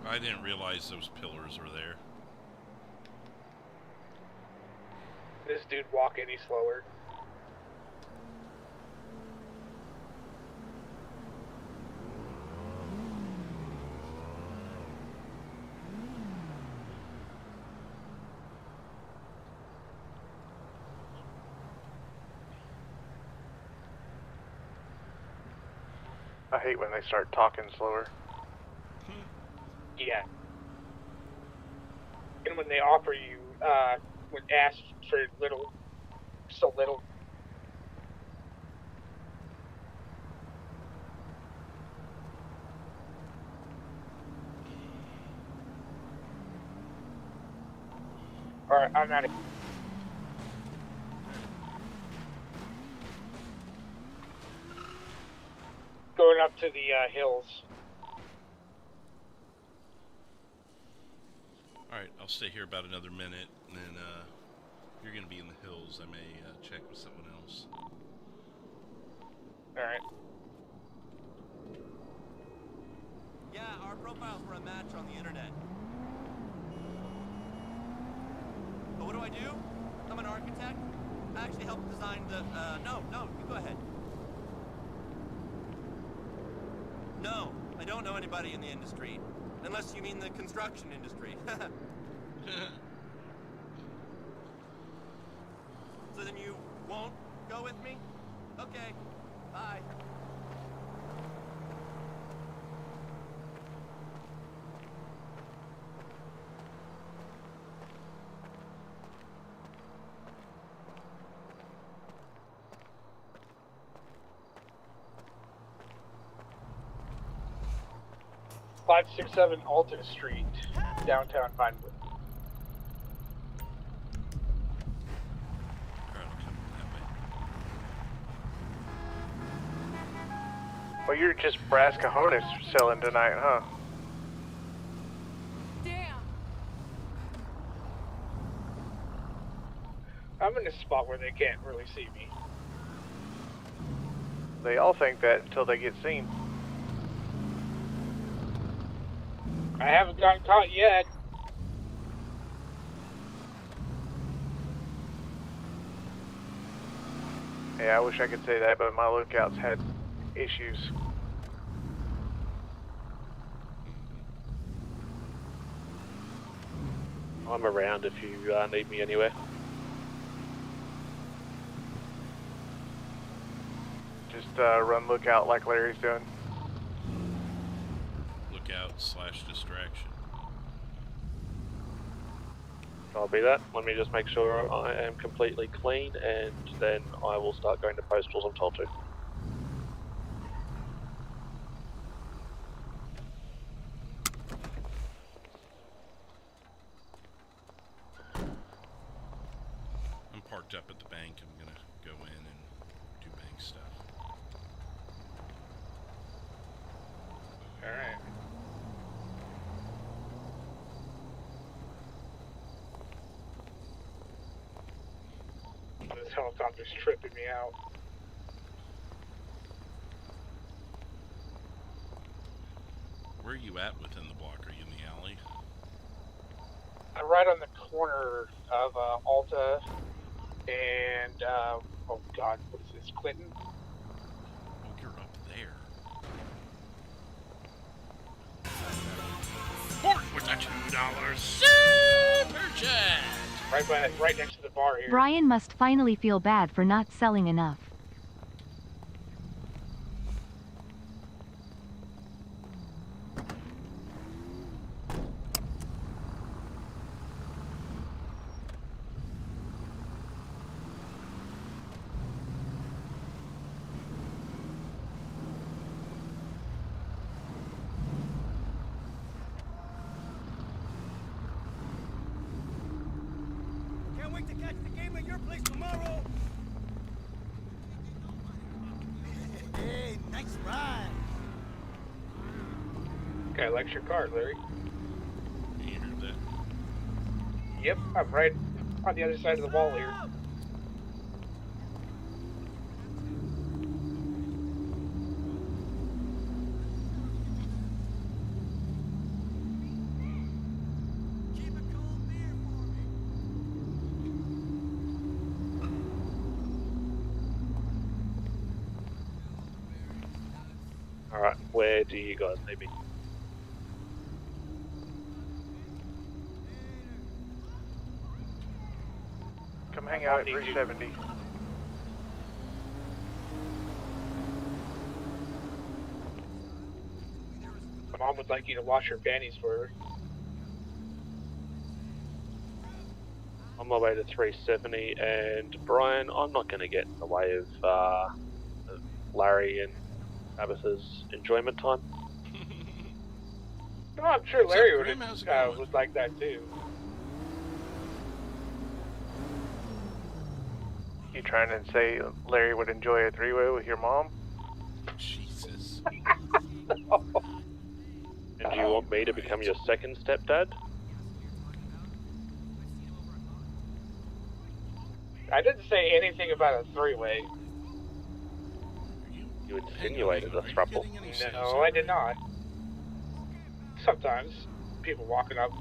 I didn't realize those pillars were there. This dude walk any slower. I hate when they start talking slower. Yeah. And when they offer you, when asked for so little. Alright, I'm out of here. Going up to the hills. Alright, I'll stay here about another minute, and then if you're going to be in the hills, I may check with someone else. Alright. Yeah, our profiles were a match on the internet. But what do? I'm an architect. I actually helped design the, no, you go ahead. No, I don't know anybody in the industry. Unless you mean the construction industry. So then you won't go with me? Okay, bye. Five, 6, 7 Alton Street, downtown Vinewood. Well, you're just brass cojones selling tonight, huh? Damn. I'm in a spot where they can't really see me. They all think that until they get seen. I haven't gotten caught yet. Yeah, I wish I could say that, but my lookouts had issues. I'm around if you need me anywhere. Just run lookout like Larry's doing. Lookout/distraction. I'll be that. Let me just make sure I am completely clean, and then I will start going to postals I'm told to. I'm parked up at the bank. I'm gonna go in and do bank stuff. Alright. This helicopter's tripping me out. Where are you at within the block? Are you in the alley? I'm right on the corner of Alta and, oh god, what is this, Clinton? Oh, you're up there. super chat. Right next to the bar here. Brian must finally feel bad for not selling enough. Can't wait to catch the game at your place tomorrow. Hey, nice ride. Okay, lecture card, Larry. You heard that? Yep, I'm right on the other side of the wall here. Alright, where do you guys need me? Come hang out at 370. My mom would like you to wash her panties for her. On my way to 370, and Brian, I'm not going to get in the way of Larry and Tabitha's enjoyment time. No, I'm sure Larry Grim? How's it would like that too. You trying to say Larry would enjoy a three-way with your mom? Jesus. And do you want me to become your second stepdad? I didn't say anything about a three-way. You insinuated a throuple. No, I did not. Sometimes people walking up. So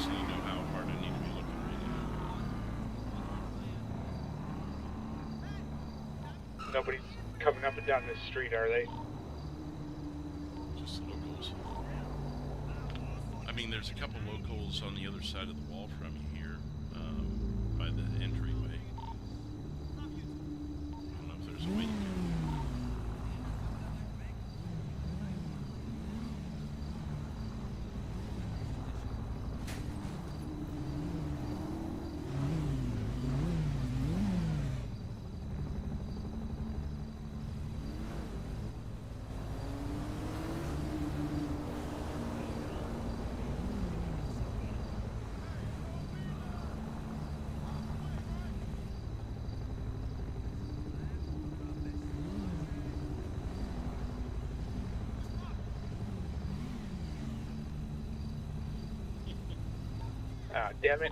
you know how hard I need to be looking right now. Nobody's coming up and down this street, are they? Just locals. I mean, there's a couple locals on the other side of the wall from you here, by the entryway. I don't know if there's a way you can. Ah, damn it.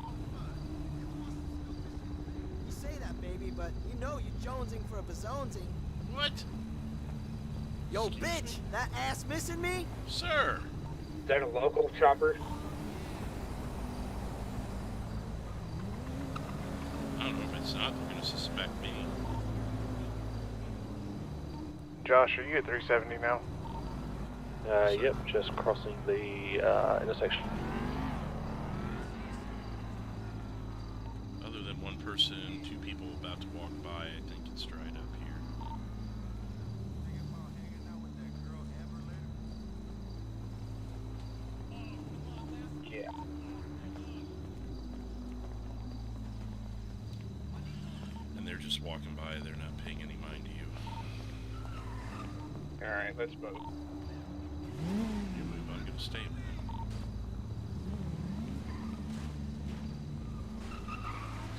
You say that, baby, but you know you're jonesing for a bazonesing. What? Yo, bitch, that ass missing me? Sir. Is that a local chopper? I don't know if it's not. They're going to suspect me. Josh, are you at 370 now? Yep, just crossing the intersection. Other than one person, two people about to walk by, I think it's dried up here. Yeah. And they're just walking by, they're not paying any mind to you. Alright, let's move. You move, I'm going to stay.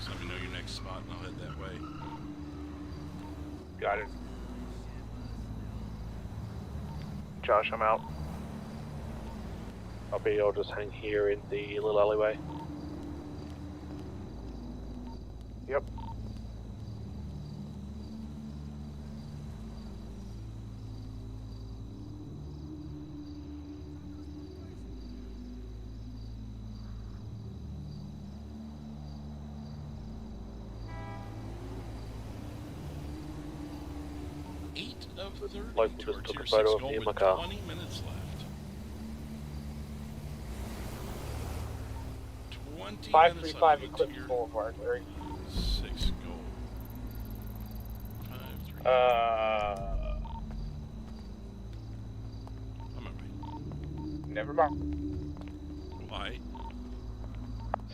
So let me know your next spot and I'll head that way. Got it. Josh, I'm out. I'll just hang here in the little alleyway. Yep. Of 30 Local just towards took your a photo 6 of goal me in with my car. 20 minutes left. 20 535 minutes Eclipse Boulevard, Larry. 6 gold. 5, 3. I'm okay. Never mind. Why?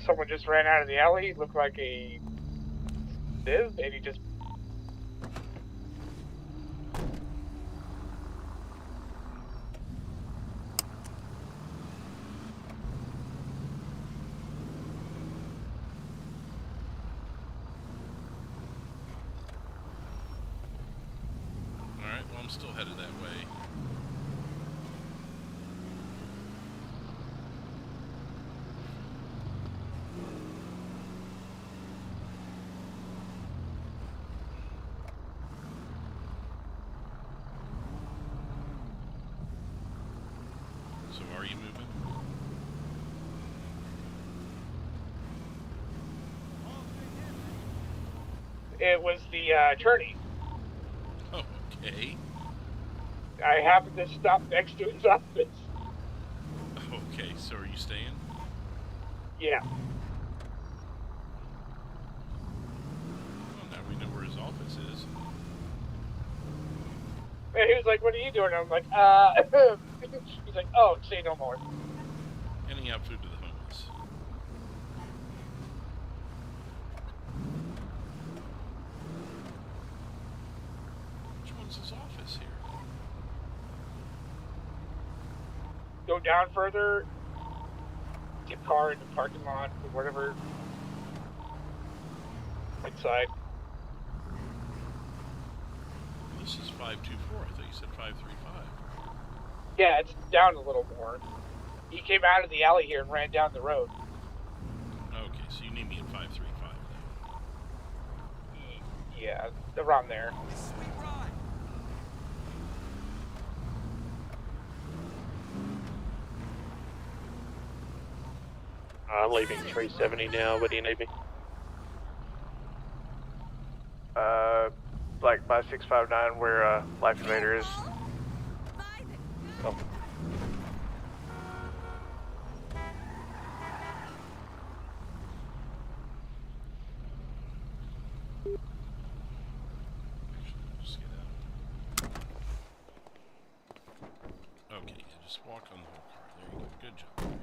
Someone just ran out of the alley, looked like a Viv, and he just... Alright, well, I'm still headed that way. So are you moving? It was the attorney. Oh, okay. I happened to stop next to his office. Okay, so are you staying? Yeah. Well, now we know where his office is. And he was like, what are you doing? I'm like, he's like, oh, say no more. Handing out food to the homeless. Which one's his office here? Go down further, get car in the parking lot, or whatever. Inside. This is 524. I thought you said 535. Yeah, it's down a little more. He came out of the alley here and ran down the road. Okay, so you need me at 535 then. Yeah, around there. I'm leaving 370 now. Where do you need me? Like by 659 where Life Invader is. Oh. Just get out. Okay, yeah, just walk on the whole car. There you go. Good job, Larry.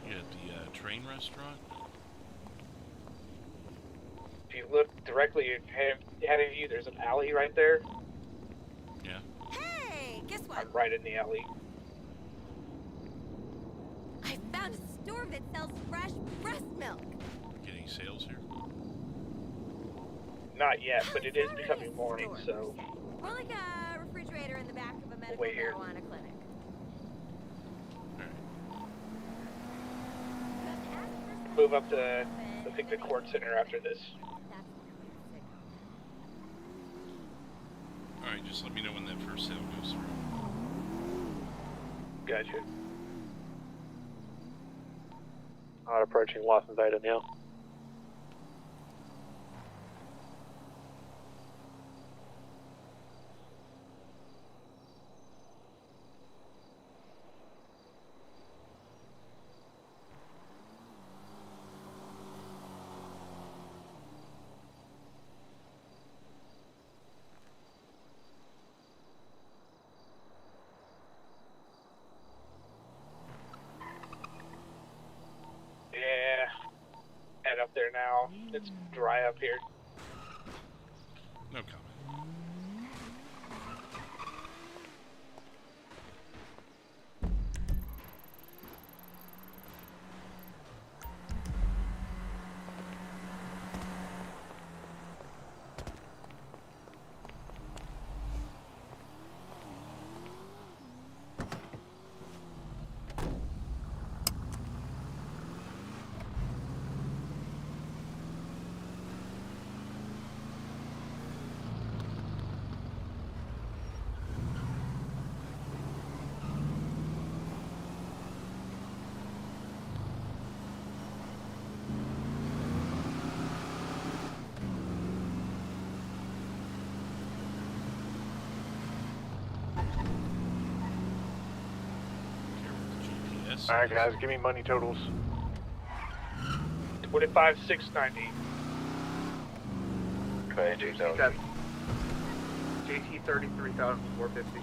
You at the train restaurant? If you look directly ahead of you, there's an alley right there. Yeah. Hey, guess what? I'm right in the alley. I found a store that sells fresh breast milk. Getting sales here? Not yet, but it is becoming morning, so... More like a refrigerator in the back of a medical Wait here. marijuana clinic. Move up to, I think, the court center after this. Alright, just let me know when that first sale goes through. Gotcha. Alright, approaching Life Invader now. Yeah. Head up there now. It's dry up here. No comment. That's Alright guys, give me money totals. 25,690. 22,000. JT 33,450.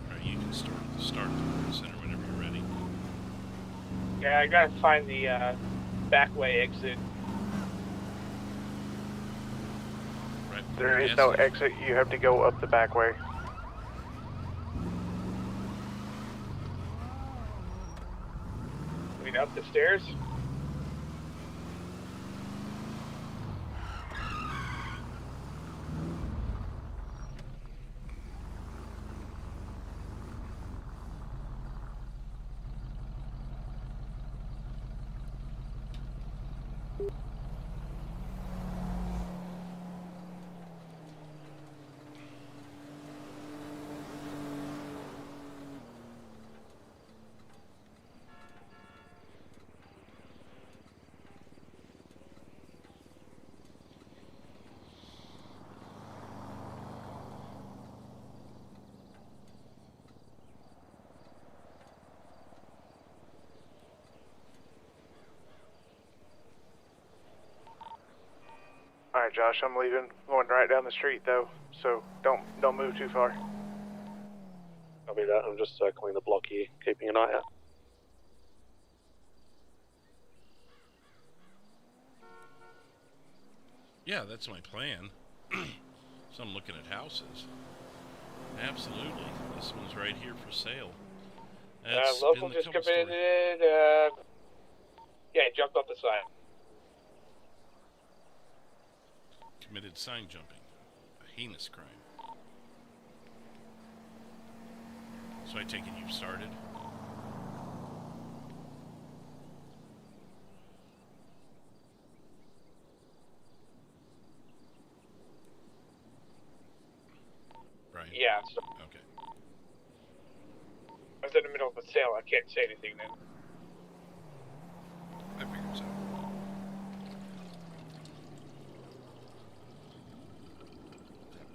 Alright, you can start at the start of the World Center whenever you're ready. Yeah, I gotta find the back way exit. Right. There is no exit, you have to go up the back way. I mean, up the stairs? Alright Josh, I'm leaving. Going right down the street though, so don't move too far. I'll be that. I'm just circling the block here, keeping an eye out. Yeah, that's my plan. So I'm looking at houses. Absolutely. This one's right here for sale. That's Local been the just cover committed, story. yeah, he jumped off the side. Committed sign jumping. A heinous crime. So I take it you've started? Right. Yeah. So okay. I was in the middle of a sale. I can't say anything then. I figured so.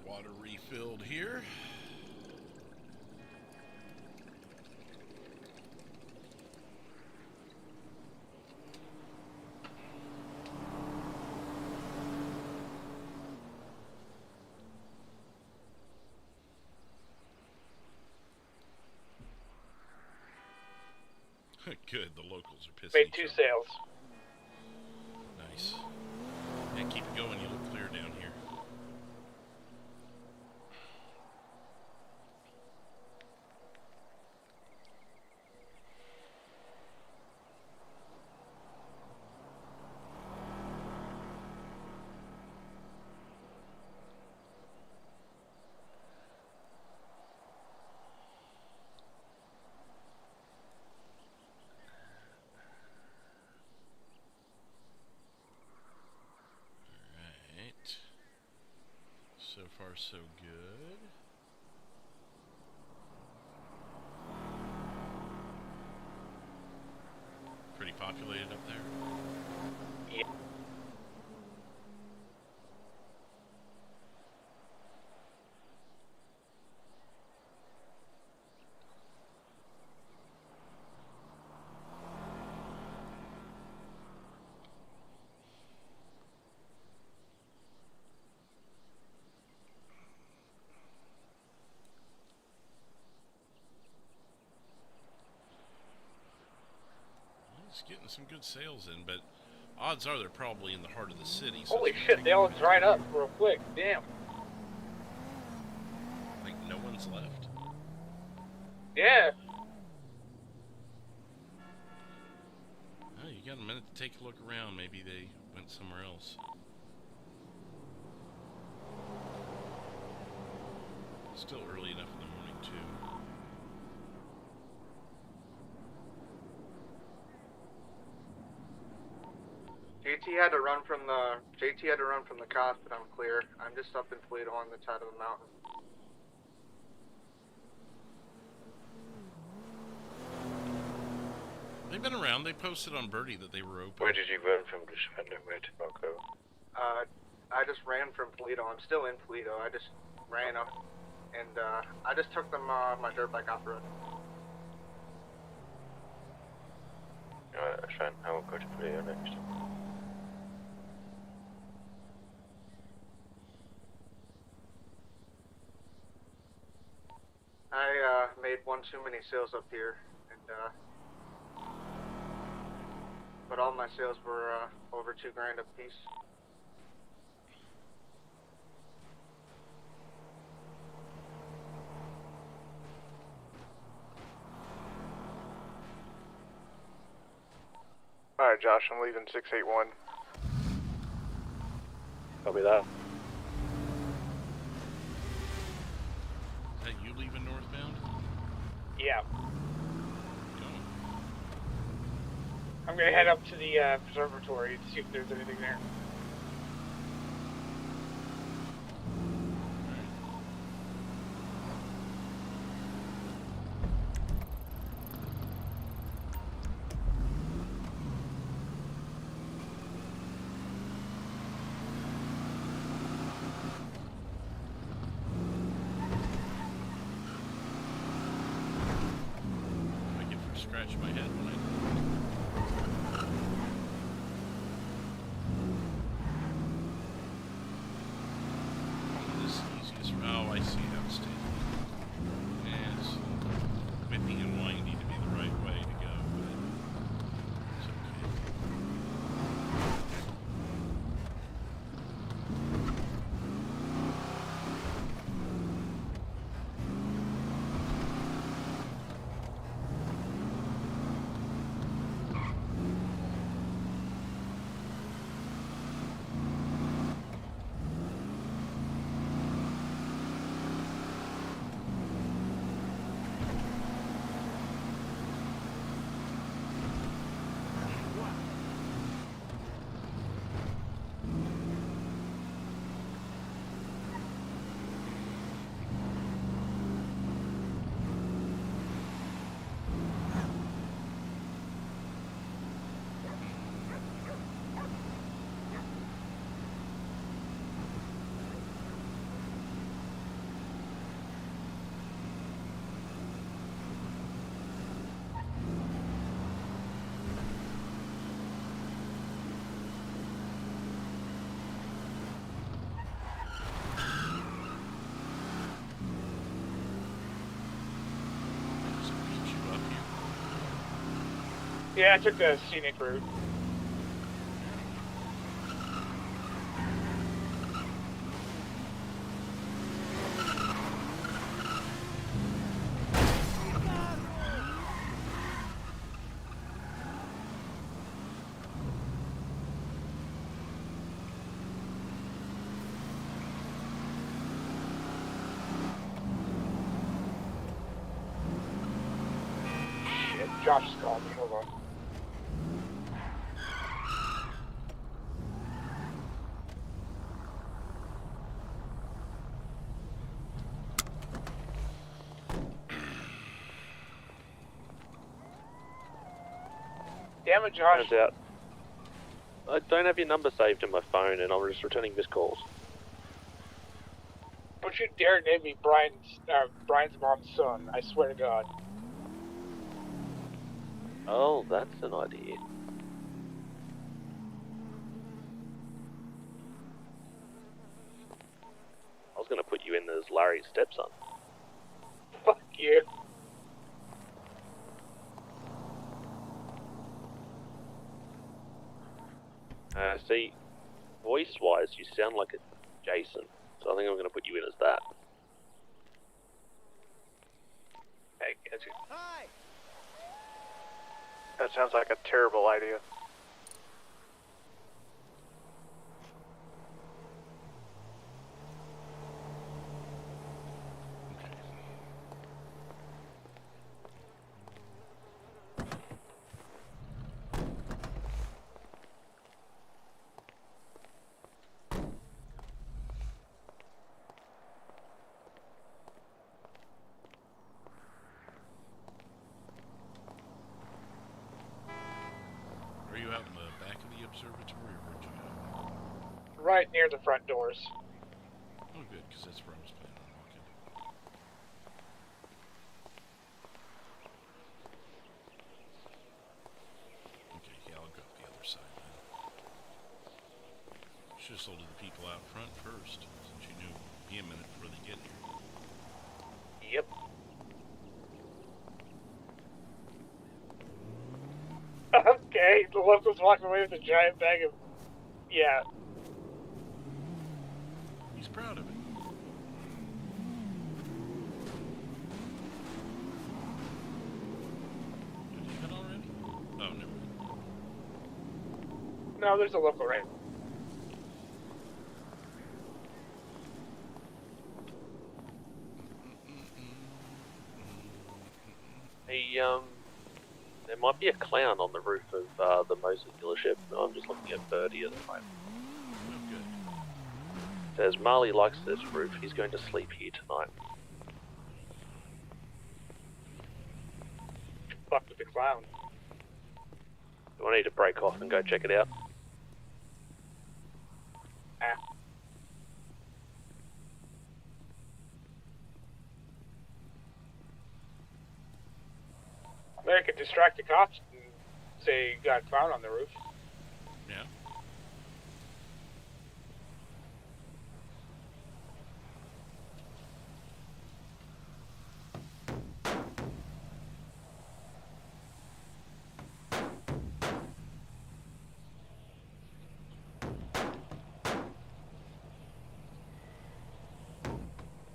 Water refilled here. Good, the locals are pissing. Made 2 sales. Nice. Yeah, keep it going. You look clear down here. So far, so good. Pretty populated up there? Yeah. It's getting some good sales in, but odds are they're probably in the heart of the city. So Holy shit, they all dried up real quick. Damn. Like no one's left. Yeah. Oh, you got a minute to take a look around. Maybe they went somewhere else. Still early enough in the morning, too. JT had to run from the cops, but I'm clear. I'm just up in Toledo on the side of the mountain. northbound. They posted on Birdie that they were open. Where did you run from to Defender? Where did I go? I just ran from Toledo. I'm still in Toledo. I just ran up, and I just took them my dirt bike off the road. Alright, that's fine. I will go to Toledo next. I made one too many sales up here, and but all my sales were over $2 grand a piece. Alright, Josh, I'm leaving 681. Copy that. Is that you leaving northbound? Yeah. I'm gonna head up to the observatory to see if there's anything there. I get to scratch my head when I. Oh, I see how it's taken. Yeah, it's whippy and windy to be the right way to go, but it's okay. Yeah, I took the scenic route. Shit, Josh is calling me. Hold on. Damn it, Josh. Turns out I don't have your number saved in my phone, and I'm just returning missed calls. Don't you dare name me Brian's mom's son. I swear to God. Oh, that's an idea. I was going to put you in as Larry's stepson. Fuck you. See, voice-wise, you sound like a Jason, so I think I'm going to put you in as that. Hey, catch you. Hi. That sounds like a terrible idea. Observatory or where'd you go? Right near the front doors. Oh, good, because that's where I was planning on walking. Okay, yeah, I'll go up the other side then. Should have sold to the people out front first, since you knew it'd be a minute before they get here. Yep. Okay, the locals walking away with a giant bag of... Yeah. He's proud of it. Did he hit already? Oh, never mind. No, there's a local right. Hey, there might be a clown on the roof of the Mosley dealership. I'm just looking at Birdie at the moment. Oh, good. Says Marley likes this roof. He's going to sleep here tonight. Fuck with the clown. Do I need to break off and go check it out? They could distract the cops and say you got a clown on the roof. Yeah.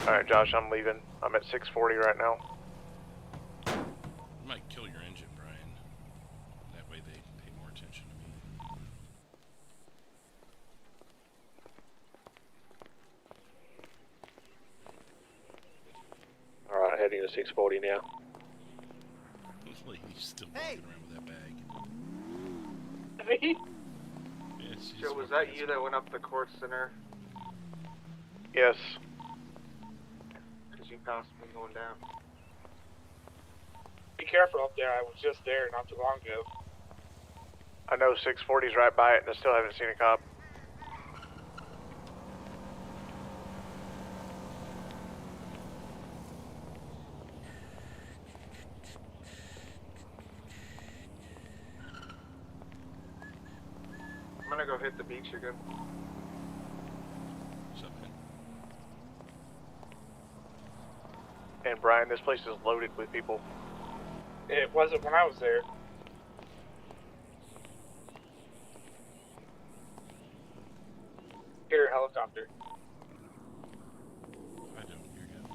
Alright, Josh, I'm leaving. I'm at 640 right now. You might kill your engine, Brian. That way they pay more attention to me. Alright, heading to 640 now. This lady's still walking around with that bag. Me? Yeah, she's Joe, was that you that went up the court center? Yes. Because you passed me going down. Be careful up there. I was just there not too long ago. I know 640's right by it and I still haven't seen a cop. I'm gonna go hit the beach again. And Brian, this place is loaded with people. It wasn't when I was there. Here, helicopter. I don't. You're good.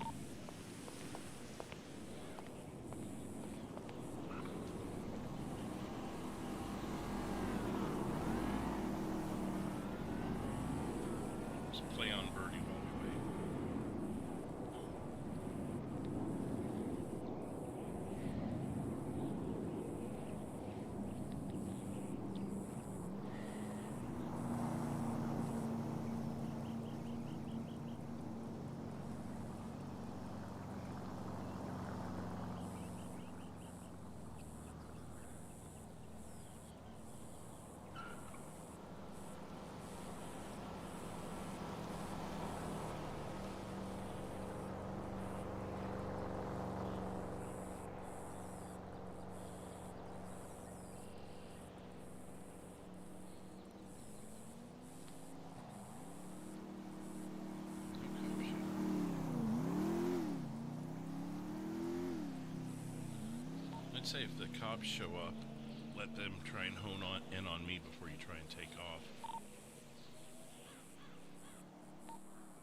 Just play on Birdie while we wait. I'd say if the cops show up, let them try and hone in on me before you try and take off.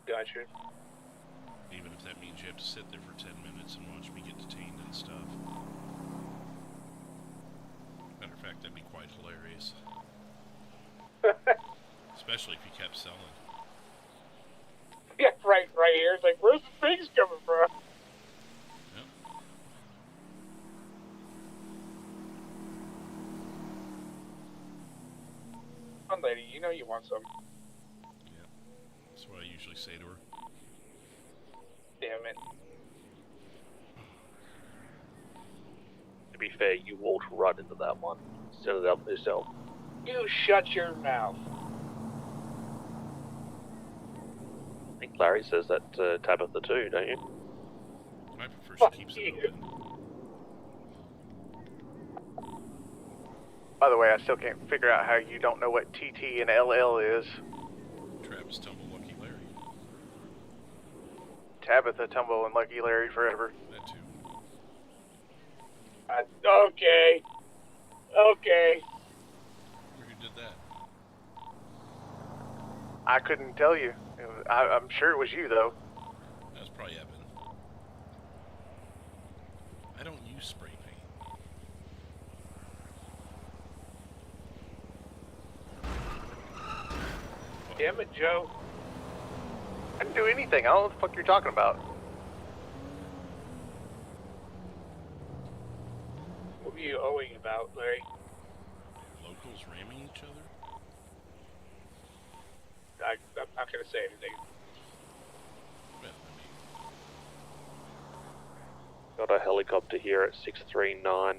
Gotcha. Even if that means you have to sit there for 10 minutes and watch me get detained and stuff. Matter of fact, that'd be quite hilarious. Especially if you kept selling. Yeah, right here. It's like, where's the things coming from? Yep. Come on, lady, you know you want some. Yeah. That's what I usually say to her. Damn it. To be fair, you walked right into that one. Set it up yourself. You shut your mouth. I think Larry says that to Tabitha too, don't you? I prefer Fuck she keeps you. it open. By the way, I still can't figure out how you don't know what TT and LL is. Travis Tumble, Lucky Larry. Tabitha, Tumble, and Lucky Larry forever. That too. Okay. Okay. Who did that? I couldn't tell you. I'm sure it was you, though. That was probably Evan. I don't use spray paint. Damn it, Joe. I didn't do anything. I don't know what the fuck you're talking about. What were you owing about, Larry? Locals ramming each other? I'm not going to say anything. Well, Got a helicopter here at 639.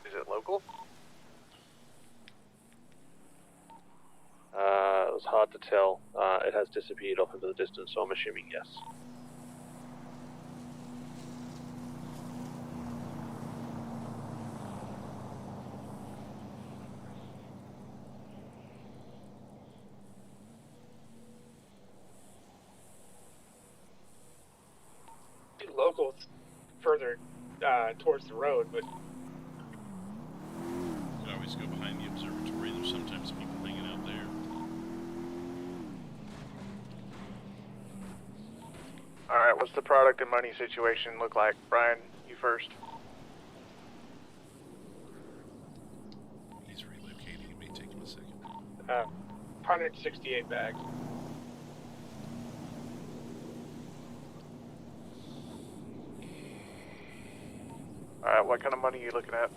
Is it local? It was hard to tell. It has disappeared off into the distance, so I'm assuming yes. Locals further towards the road, but you could always go behind the observatory. There's sometimes people hanging out there. Alright, what's the product and money situation look like? Brian, you first. He's relocating. It may take him a second. 168 bags. Alright, what kind of money are you looking at?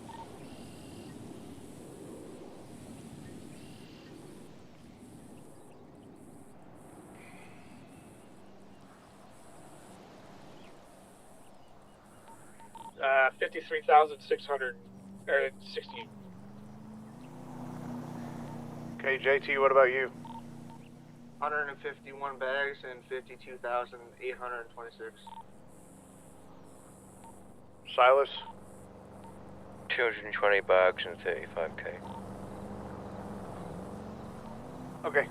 Uh, 53,660. Okay, JT, what about you? 151 bags and 52,826. Silas? 220 bags and 35k. Okay.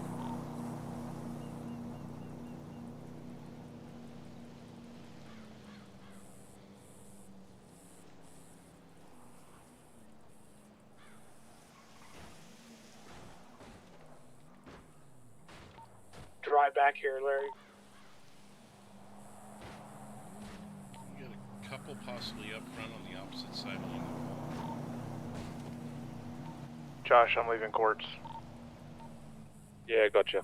Drive back here, Larry. You got a couple possibly up front on the opposite side along the wall. Josh, I'm leaving courts. Yeah, gotcha.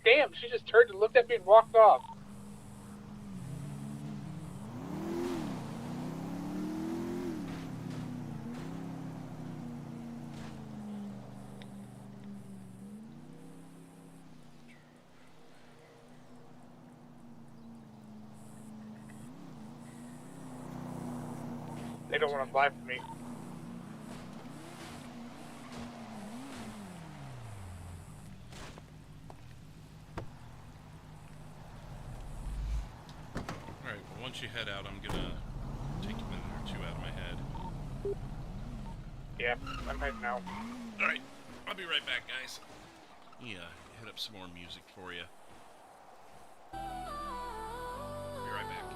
Damn, she just turned and looked at me and walked off. They don't want to fly for me. Alright, well, once you head out, I'm gonna take a minute or two out of my head. Yeah, I'm heading out. Alright, I'll be right back, guys. Yeah, hit up some more music for you. Be right back.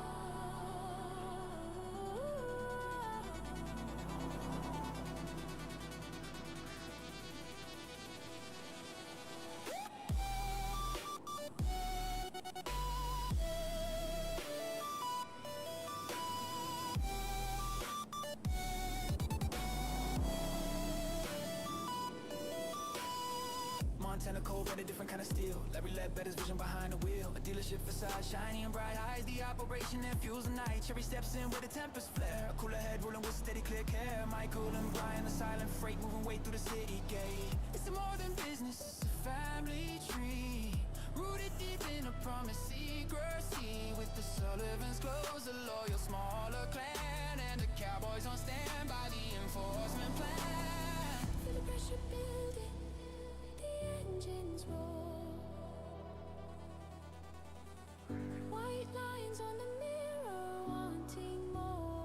Montana cold, red, a different kind of steel. Larry led better's vision behind the wheel. A dealership facade, shiny and bright eyes. The operation that fuels the night. Cherry steps in with a tempest flare. A cooler head rolling with steady clear care. Michael and Brian, the silent freight moving way through the city gate. It's more than business, it's a family tree. Rooted deep in a promise secrecy. With the Sullivans close, a loyal smaller clan, and the cowboys on standby, the enforcement plan. Feel the pressure building, the engines roll. White lines on the mirror, wanting more.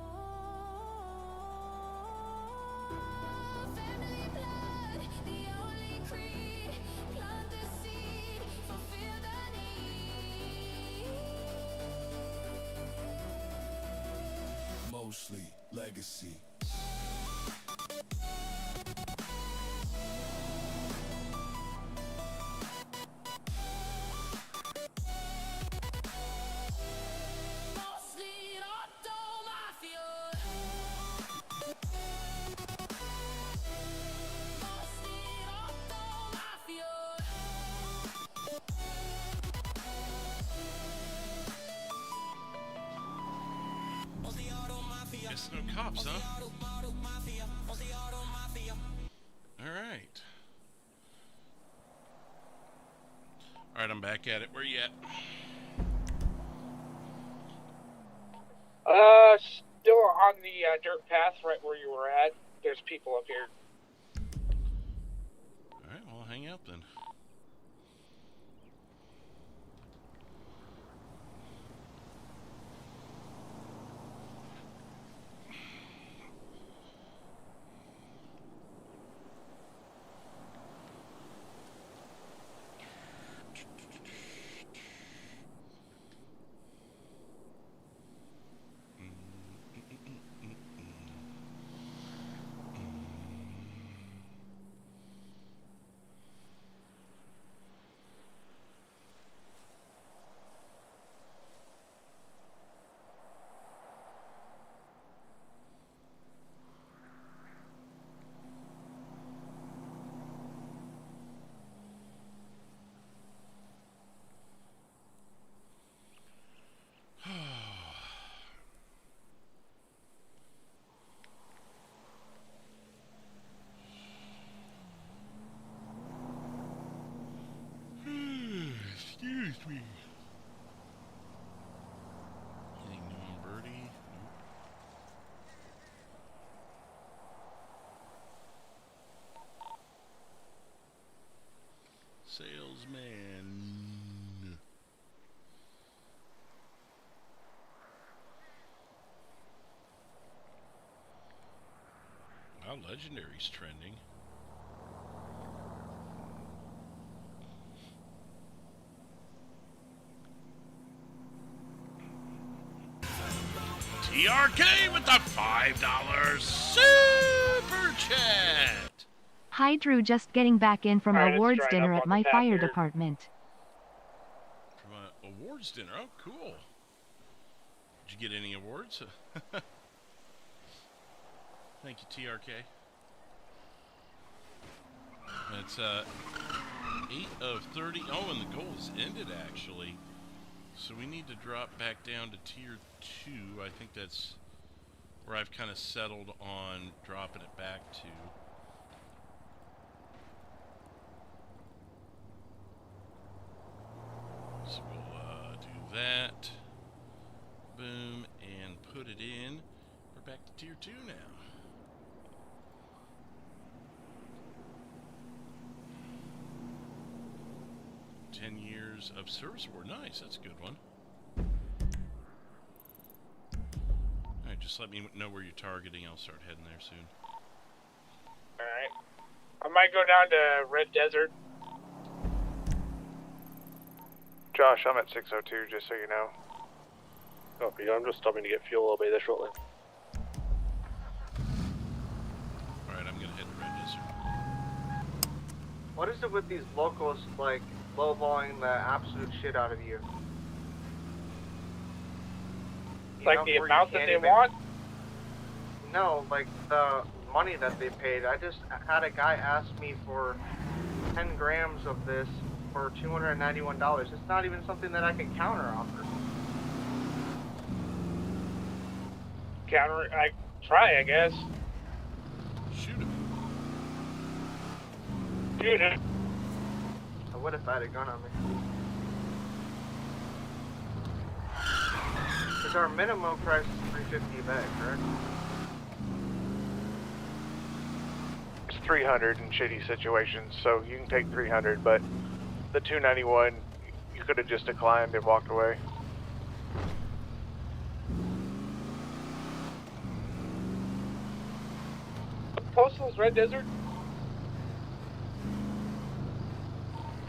Family blood, the only creed. Plant the seed, fulfill the need. Mosley legacy. Guess no cops, huh? Alright. Alright, I'm back at it. Where you at? Still on the dirt path right where you were at. There's people up here. Alright, well, hang out then. Excuse me. Anything new on Birdie? Salesman. Wow, Legendary's trending. TRK with the $5 super chat. Hi Drew, just getting back in from Alright, awards let's try it dinner up at on my the tap fire here. department. From an awards dinner. Oh, cool. Did you get any awards? Thank you, TRK. It's 8 of 30. Oh, and the goal's ended actually. So we need to drop back down to tier 2. I think that's where I've kind of settled on dropping it back to. So we'll do that. Boom, and put it in. We're back to tier 2 now. Of service award. Nice, that's a good one. Alright, just let me know where you're targeting. I'll start heading there soon. Alright. I might go down to Red Desert. Josh, I'm at 602, just so you know. Copy, I'm just stopping to get fuel. I'll be there shortly. Alright, I'm gonna head to Red Desert. What is it with these locals, like, lowballing the absolute shit out of you? Like the amount that they want? No, like the money that they paid. I just had a guy ask me for 10 grams of this for $291. It's not even something that I can counter offer. I try, I guess. Shoot him. Shoot him. I would if I had a gun on me. Because our minimum price is $350 a bag, correct? It's 300 in shitty situations, so you can take 300, but the 291, you could have just declined and walked away. Postal's Red Desert?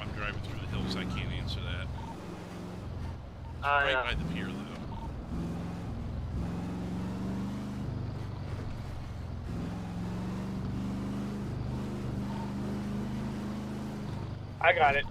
I'm driving through the hills, I can't answer that. It's right yeah. by the pier, though. I got it.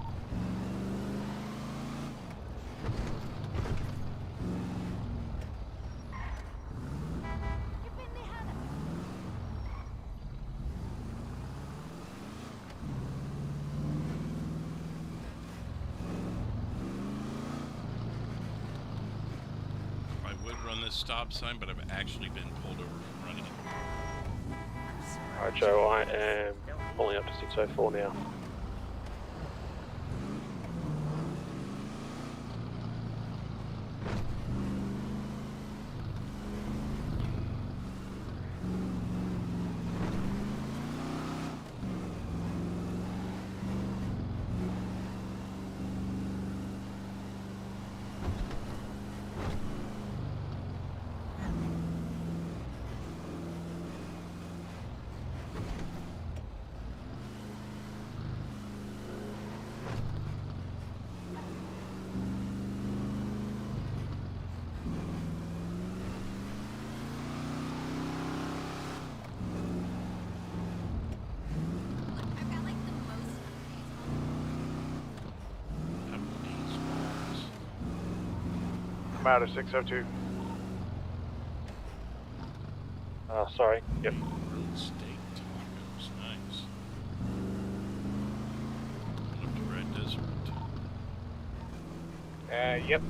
I would run this stop sign, but I've actually been pulled over for running it. Alright, Joe, I am pulling up to 604 now. I'm out of 602. Sorry. Yep. Grilled steak tacos, nice. Up to Red Desert. Yep.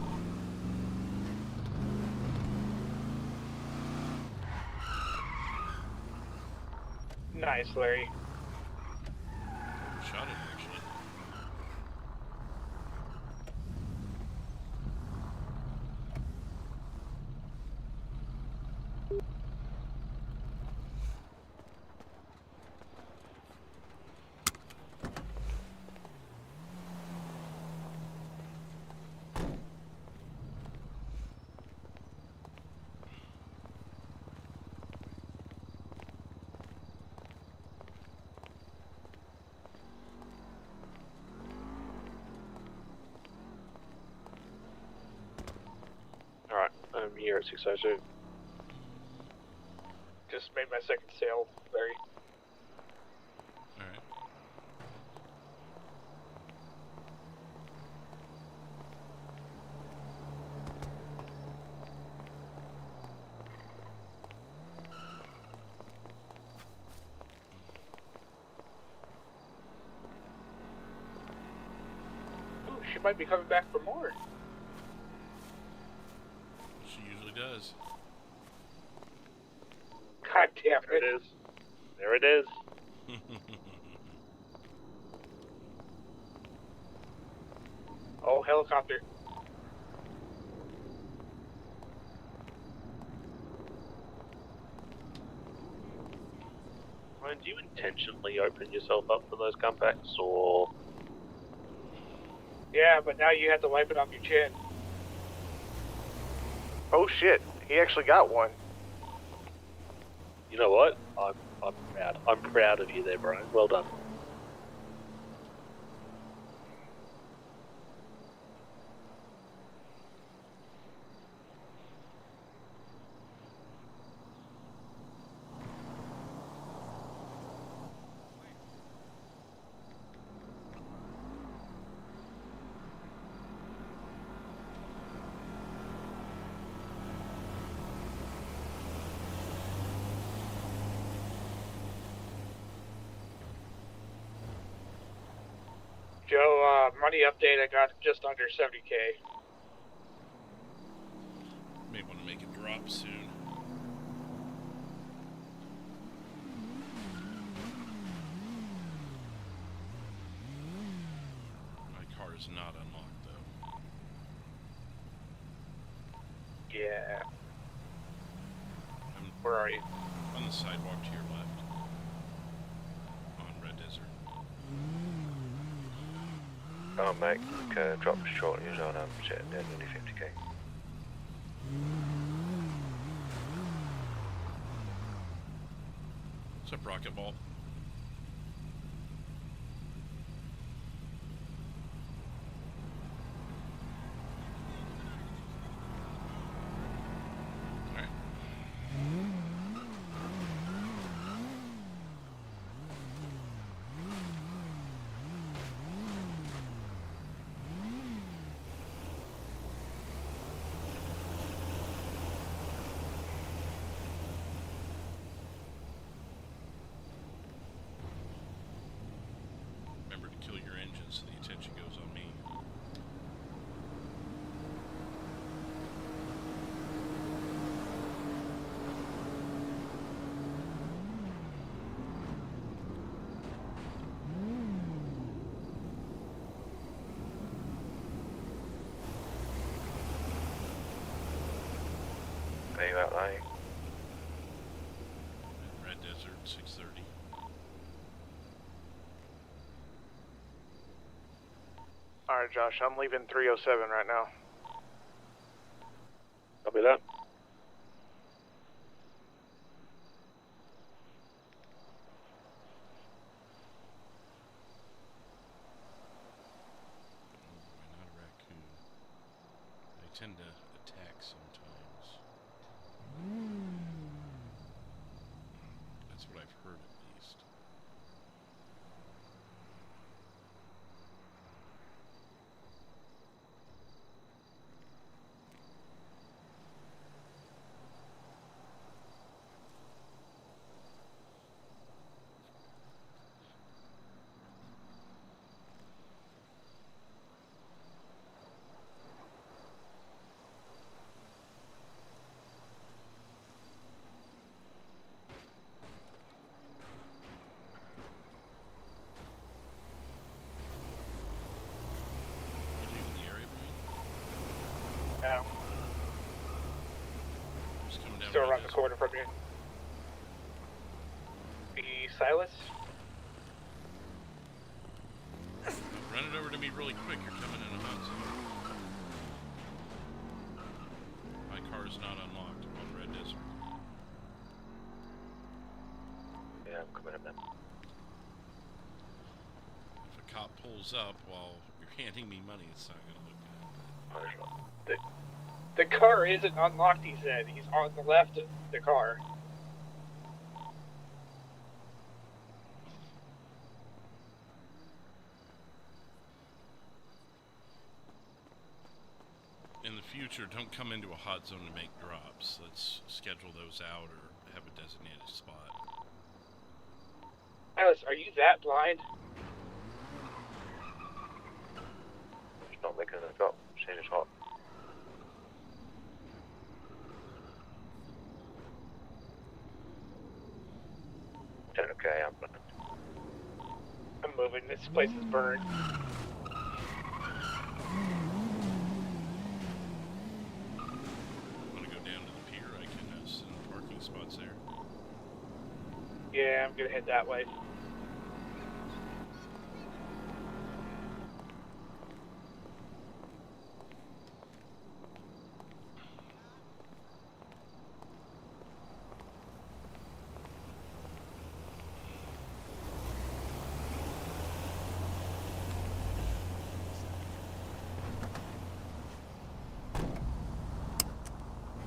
Nice, Larry. Shot it, actually. Alright, I'm here at 602. Just made my second sale, Larry. Alright. Ooh, she might be coming back for more. She usually does. God damn it. There it is. There it is. Oh, helicopter. Ryan, do you intentionally open yourself up for those comebacks, or...? Yeah, but now you have to wipe it off your chin. Oh shit, he actually got one. You know what? I'm proud. I'm proud of you there, Brian. Well done. Joe, money update, I got just under 70K. May want to make it drop soon. My car is not unlocked, though. Yeah. Where are you? On the sidewalk to your left. On Red Desert. I'll make drop shortly as well. I'm sitting there nearly 50k. What's up, Rocket Ball? Kill your engine so the attention goes on me. Are you out lying? Red Desert, 6:30. Alright, Josh, I'm leaving 307 right now. Copy that. Not a raccoon. They tend to attack sometimes. That's what I've heard at least. Yeah. Just coming down Still Red around the Desert. corner from you. The Silas? Run it over to me really quick. You're coming in a hot zone. My car is not unlocked on Red Desert. Yeah, I'm coming up now. If a cop pulls up while you're handing me money, it's not going to look good. The car isn't unlocked, he said. He's on the left of the car. In the future, don't come into a hot zone to make drops. Let's schedule those out or have a designated spot. Silas, are you that blind? Just not making a drop. Saying it's hot. Okay, I'm running. I'm moving. This place is burned. Want to go down to the pier? I can send parking spots there. Yeah, I'm gonna head that way.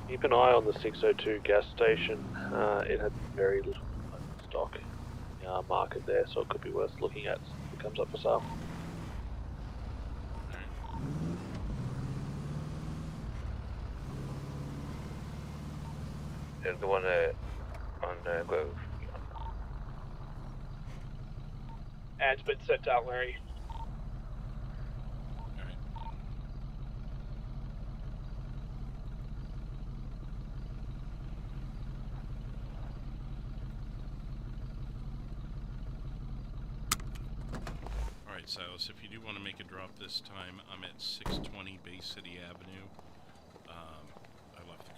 Keep an eye on the 602 gas station. It had very little stock in our market there, so it could be worth looking at if it comes up for sale. There's the one on Grove. Ad's been sent out, Larry. Alright, Silas, if you do want to make a drop this time, I'm at 620 Bay City Avenue. I left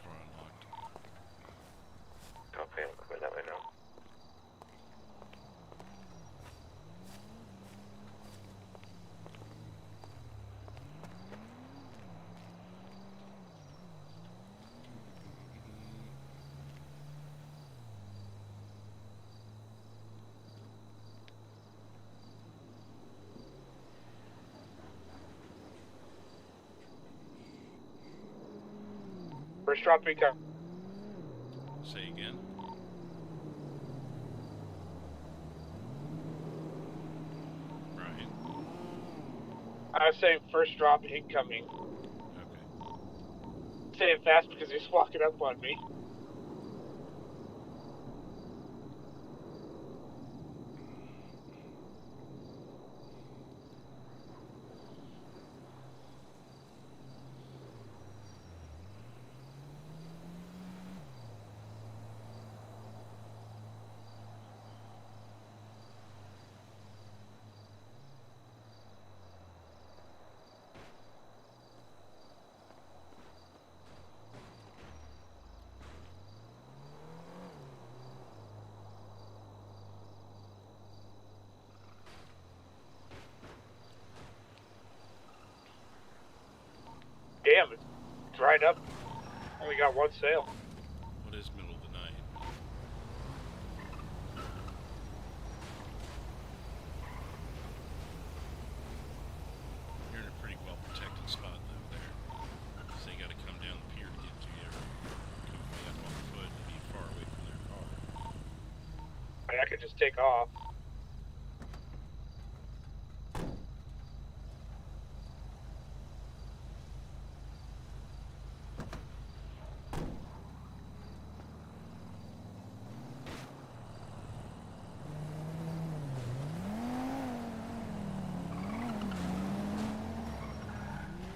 First drop incoming. Say again. Right. I was saying first drop incoming. Okay. Say it fast because he's walking up on me. Damn, it's dried up. Only got one sail. What is middle of the night? You're in a pretty well protected spot though there. So you gotta come down the pier to get to you. Come way up on foot to be far away from their car. I mean, I could just take off.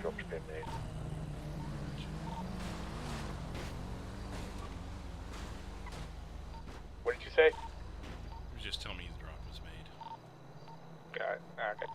Dropped a bit, mate. What did you say? He was just telling me the drop was made. Got it. Okay.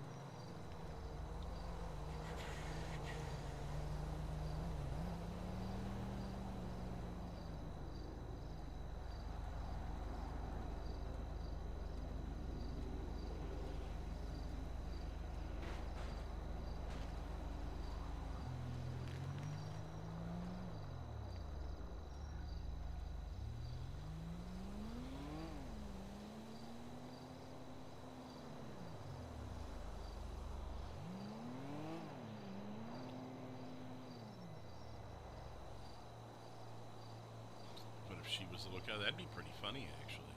But if she was a lookout, that'd be pretty funny actually.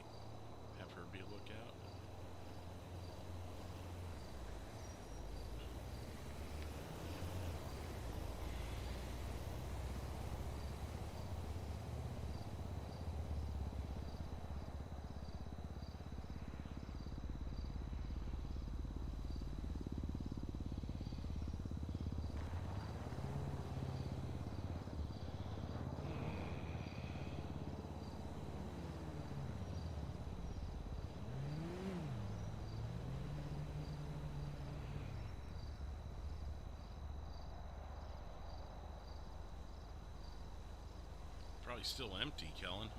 Have her be a lookout. Probably still empty, Kellen.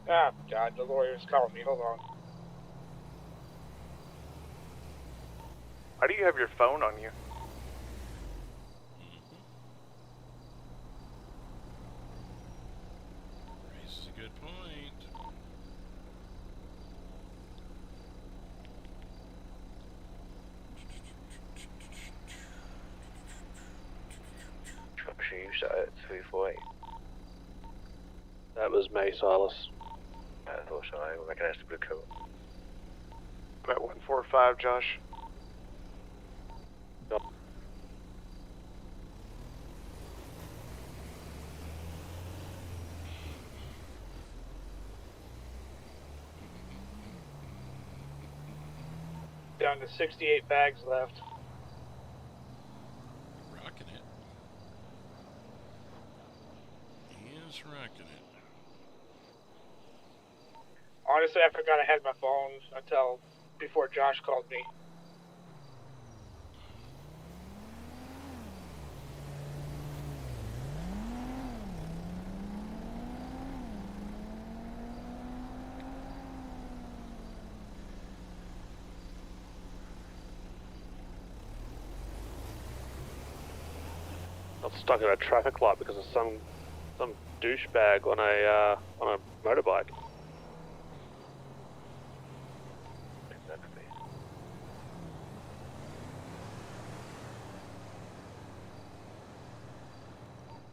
Ah, God, the lawyer's calling me. Hold on. Why do you have your phone on you? Raises a good point. She used that at 348. That was May Silas. I thought so. I recognized the blue coat. I'm at 145, Josh. Down to 68 bags left. Rocking it. He is rocking it. Honestly, I forgot I had my phone until before Josh called me. got stuck in a traffic light because of some douchebag on a motorbike. Exactly.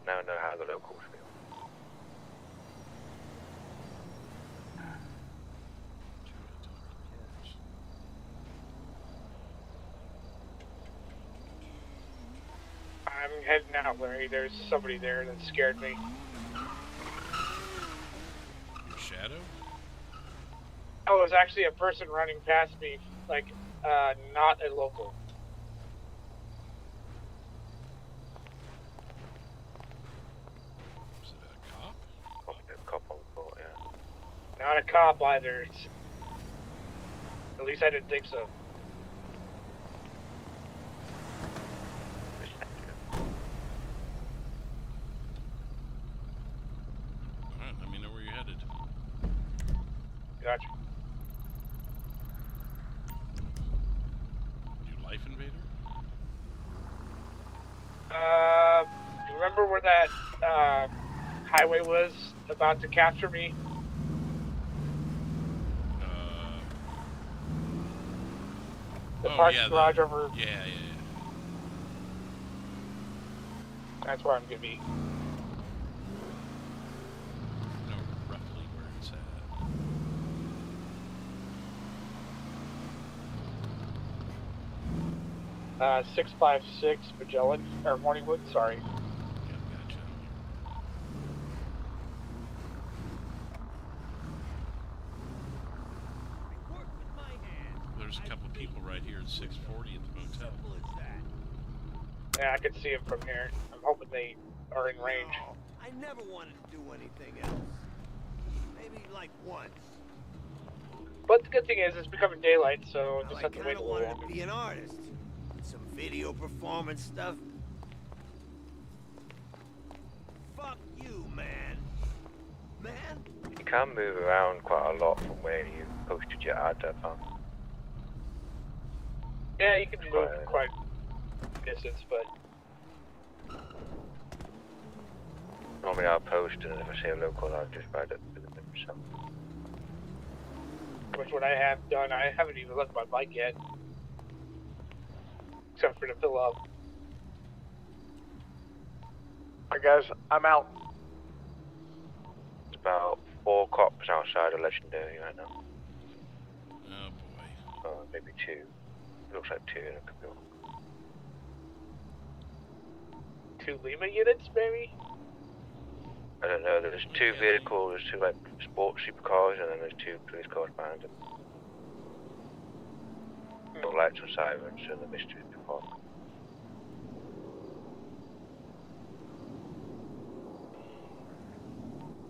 Now I know how the locals feel. I'm heading out, Larry. There's somebody there that scared me. Your shadow? Oh, it was actually a person running past me, like, not a local. Was it a cop? Probably a cop on foot, yeah. Not a cop either. At least I didn't think so. Alright, let me know where you're headed. Gotcha. You Life Invader? Remember where that, highway was about to capture me? The parking garage over... Yeah. That's where I'm gonna be. No, roughly where it's at. 656 Magellan, or Morningwood, sorry. Yeah, gotcha. There's a couple people right here at 640 at the motel. Yeah, I can see him from here. I'm hoping they are in range. Oh, I never wanted to do anything else. Maybe like once. But the good thing is, it's becoming daylight, so I just I have to wait kind a of little wanted longer. to be an artist. Some video performance stuff. Fuck you, man. Man? You can move around quite a lot from where you posted your ad up on. Yeah, you can move quite distance, but... Normally I'll post and if I see a local I'll just ride up with them myself. Which what I have done, I haven't even left my bike yet. Except for to fill up. Alright guys, I'm out. It's about 4 cops outside of Legendary right now. Oh boy. Maybe 2. It looks like 2 in a couple. 2 Lima units, maybe? I don't know, there's 2 vehicles, there's 2 like sports supercars and then there's 2 police cars behind them. The lights and sirens and the mystery department.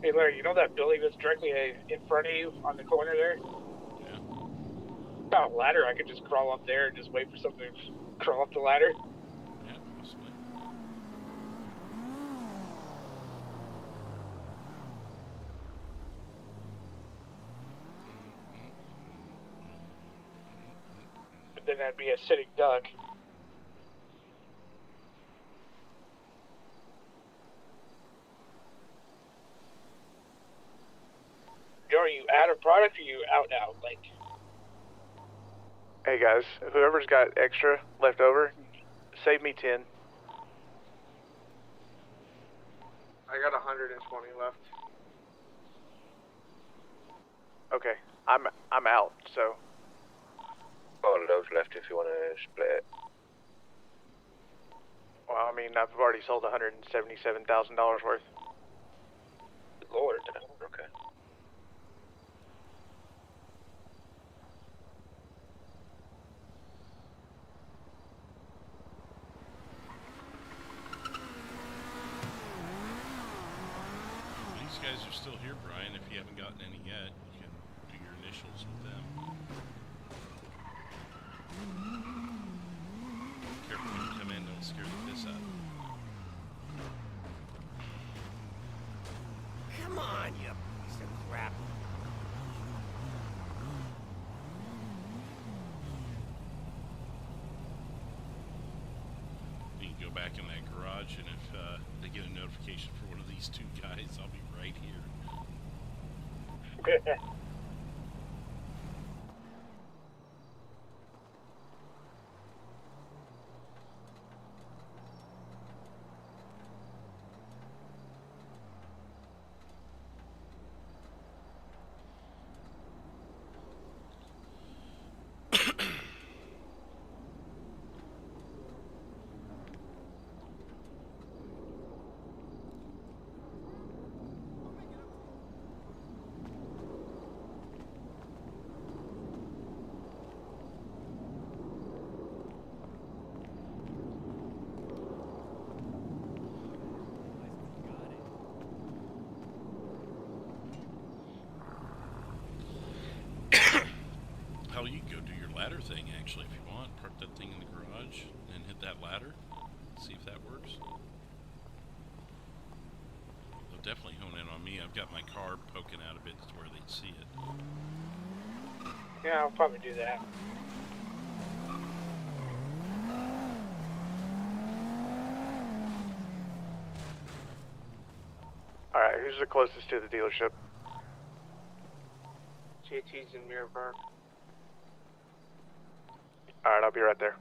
Hey Larry, you know that building that's directly in front of you on the corner there? Yeah. Got a ladder, I could just crawl up there and just wait for something to crawl up the ladder. Yeah, possibly. But then that'd be a sitting duck. Are you out of product or you out? Like, Hey guys, whoever's got extra left over, save me 10. I got 120 left. Okay, I'm out, so. Got loads left if you want to split it. Well, I mean, I've already sold $177,000 worth. Lord, okay. These guys are still here, Brian. If you haven't gotten any yet, you can do your initials with them. Careful when you come in, don't scare the piss out of them. Come on, you piece of crap. You can go back in that garage, and if these two guys. I'll be right here. Hell, you can go do your ladder thing, actually, if you want. Park that thing in the garage, and hit that ladder. See if that works. They'll definitely hone in on me. I've got my car poking out a bit to where they'd see it. Yeah, I'll probably do that. Alright, who's the closest to the dealership? JT's in Mirror Park. Alright, I'll be right there.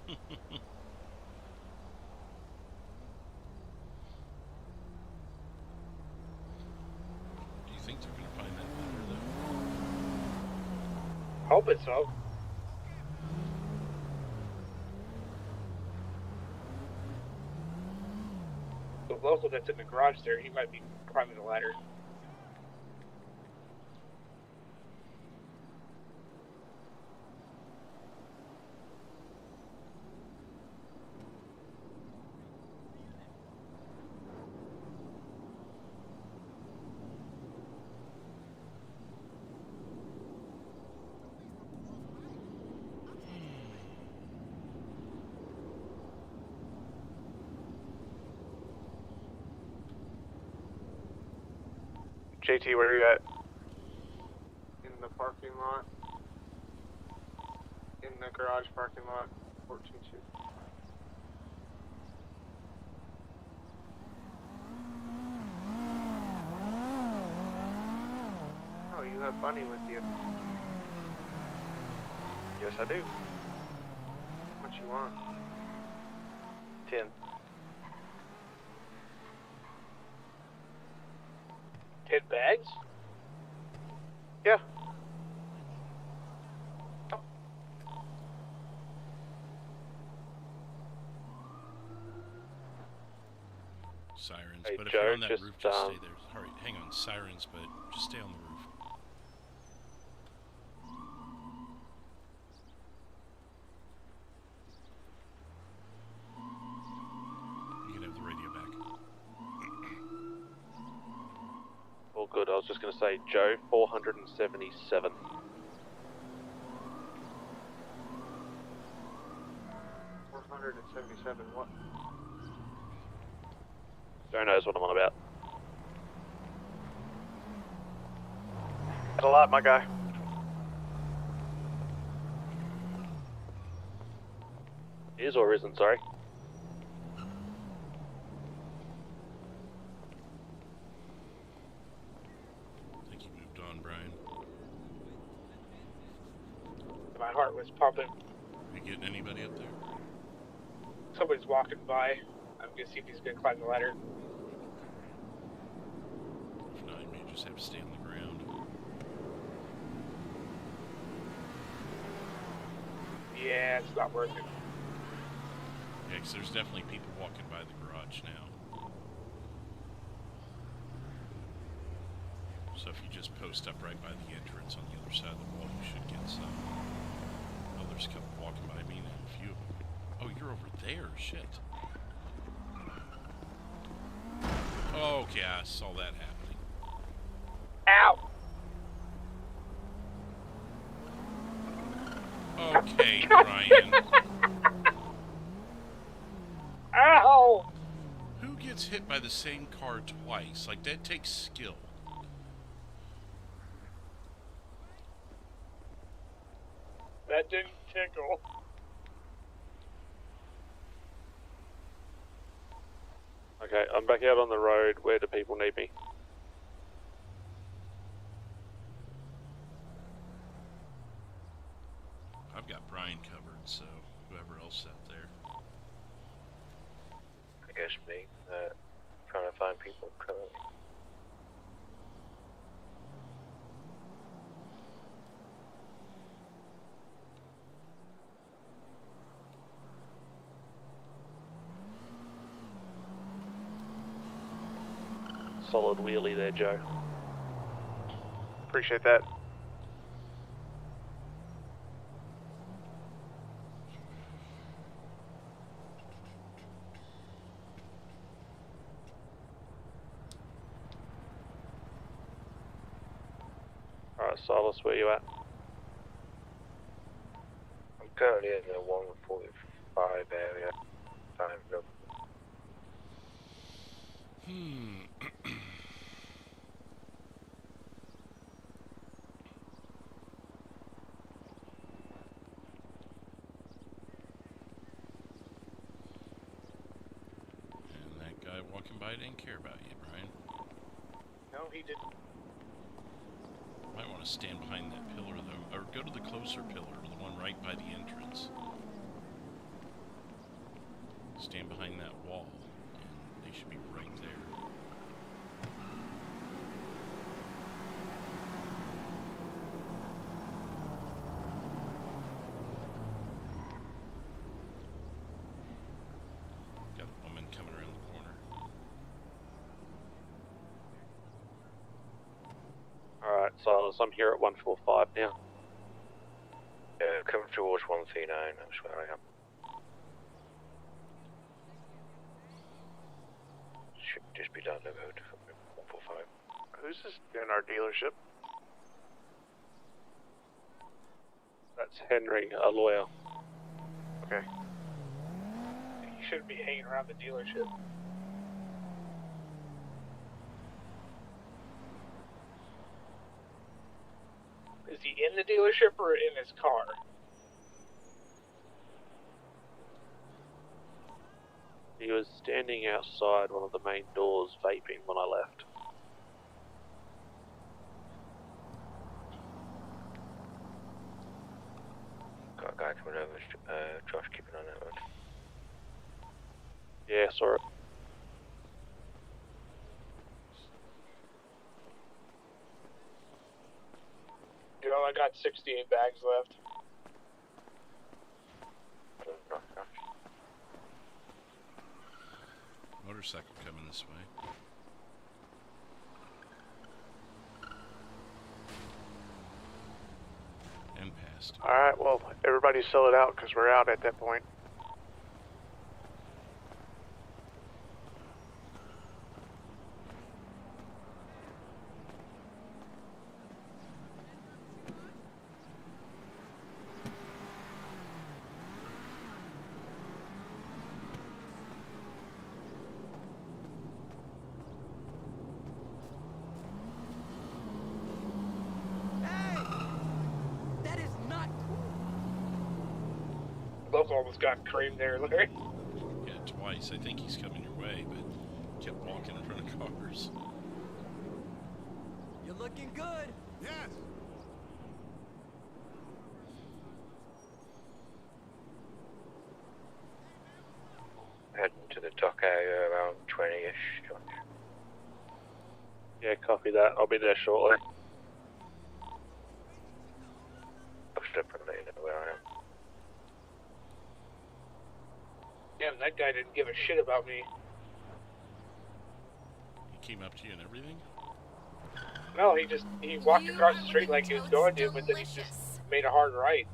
Do you think they're going to find that ladder, though? Hope it's so. The local that's in the garage there, he might be climbing the ladder. JT, where are you at? In the parking lot. In the garage parking lot. 422. Oh, you have Bunny with you. Yes, I do. How much you want? 10. 10 bags? Yeah. Sirens, Hey, but if Joe, you're on that just, roof, just stay there. All right, hang on, sirens, but just stay on the roof. You can have the radio back. All good. I was just going to say, Joe, 477. $477. What? Joe knows what I'm on about. That's a lot, my guy. Is or isn't, sorry. I think you moved on, Brian. My heart was pumping. Are you getting anybody up there? Somebody's walking by. I'm gonna see if he's gonna climb the ladder. If not, you may just just have to stay on the ground. Yeah, it's not working. Yeah, because there's definitely people walking by the garage now. So if you just post up right by the entrance on the other side of the wall, you should get some. Oh, there's a couple walking by me now, a few of them. Oh, you're over there, shit. Oh, okay, I saw that happening. Ow! Okay, Brian. Ow! Who gets hit by the same car twice? Like, that takes skill. That didn't tickle. Okay, I'm back out on the road. Where do people need me? I've got Brian covered, so whoever else out there. I guess me. Trying to find people currently. Solid wheelie there, Joe. Appreciate that. Alright, Silas, where you at? I'm currently in the 145 area. Time up. And that guy walking by didn't care about you, Brian. No, he didn't. Might want to stand behind that pillar, though. Or go to the closer pillar, the one right by the entrance. Stand behind that wall, and they should be right there. Got a woman coming around the corner. Alright, Silas, I'm here at 145 now. Yeah, coming towards 139, that's where I am. Should just be down the road from 145. Who's this in our dealership? That's Henry, a lawyer. Okay. You shouldn't be hanging around the dealership. Is he in the dealership or in his car? He was standing outside one of the main doors vaping when I left. Got a guy coming over, Josh keeping on that road. Yeah, saw it. You only got 68 bags left. Motorcycle coming this way. And past. Alright, well, everybody sell it out because we're out at that point. Both almost got creamed there, Larry. Yeah, twice. I think he's coming your way, but kept walking in front of cars. You're looking good. Yes. Heading to the dock area around 20-ish. Yeah, copy that. I'll be there shortly. I'll step and let you know where I am. Damn, that guy didn't give a shit about me. He came up to you and everything? No, he walked across the street like he was going to, but then he just made a hard right.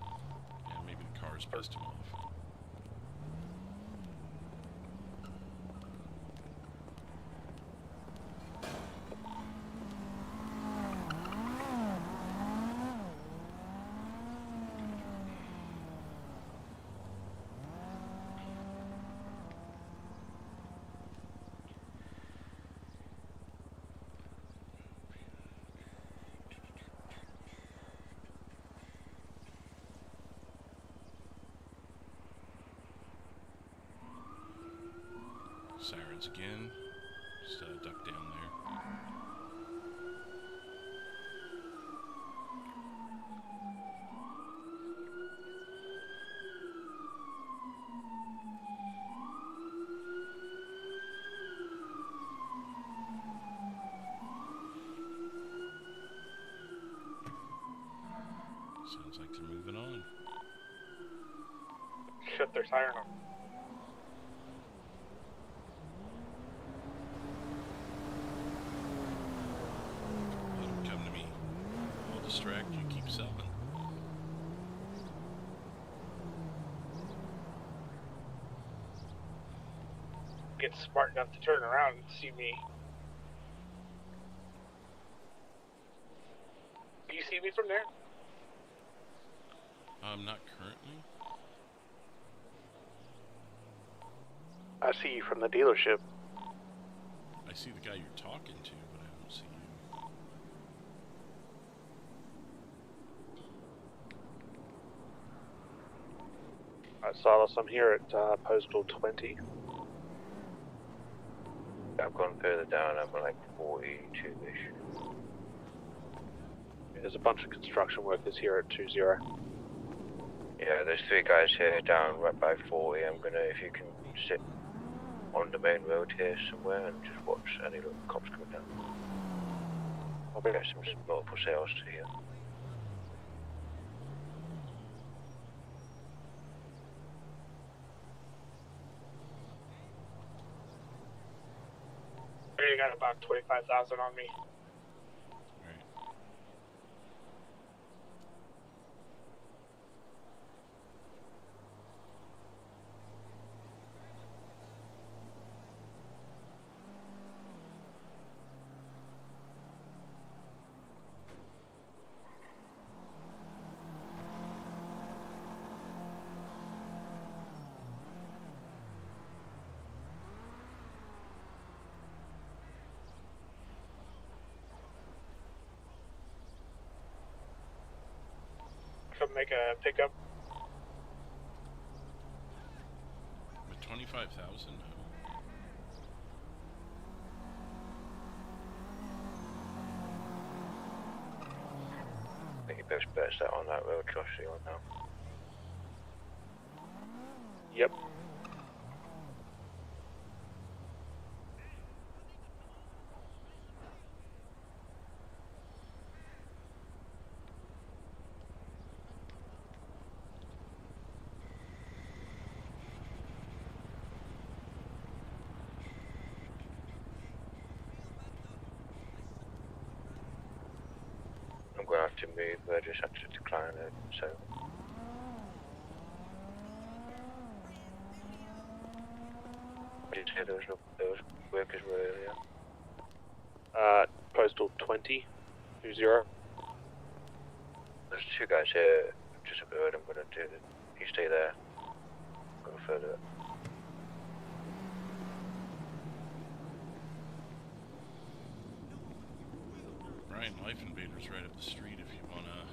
Yeah, maybe the cars pissed him off. Sirens again. Just duck down there. Sounds like they're moving on. Shut their siren off. Come to me. I'll distract you. Keep selling. Get smart enough to turn around and see me. Do you see me from there? Not currently. I see you from the dealership. I see the guy you're talking to, but I don't see you. Alright, Silas, I'm here at postal 20. I've gone further down, I'm like 42-ish. There's a bunch of construction workers here at 20. Yeah, there's 3 guys here down right by 40. I'm gonna, if you can sit on the main road here somewhere and just watch any little cops coming down. I'll get some multiple sales to here. I already got about 25,000 on me. Come make a pickup. With 25,000, no. I think you best better set on that road, Josh, so you want now. Yep. I'm going to have to move, I just have to decline it, so. Did you say those workers were earlier? Postal 20. There's 2 guys here, just up the road. I'm going to do it. You stay there. Go further. Ryan, Life Invader's right up the street if you wanna,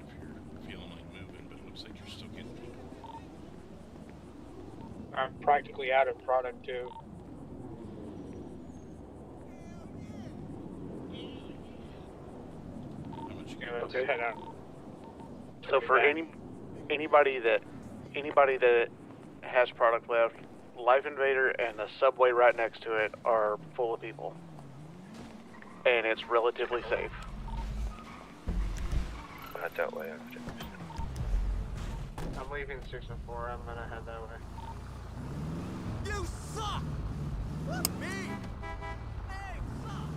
if you're feeling like moving, but it looks like you're still getting people. I'm practically out of product too. How much you Yeah, let's Okay. head out. So for anybody that has product left, Life Invader and the subway right next to it are full of people. and it's relatively safe. Head that way after. I'm leaving 6 and 4. I'm gonna head that way. You suck! Me! Hey, suck!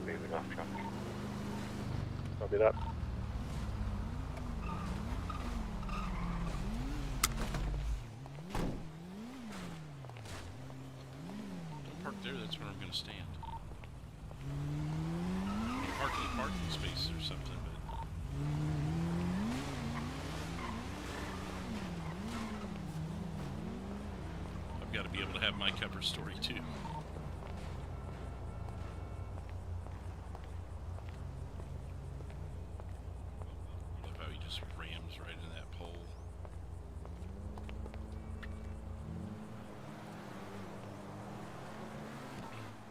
Moving off track. Copy that. Don't park there, that's where I'm gonna stand. Park in the parking space or something, but... I've got to be able to have my cover story too. I love how he just rams right into that pole.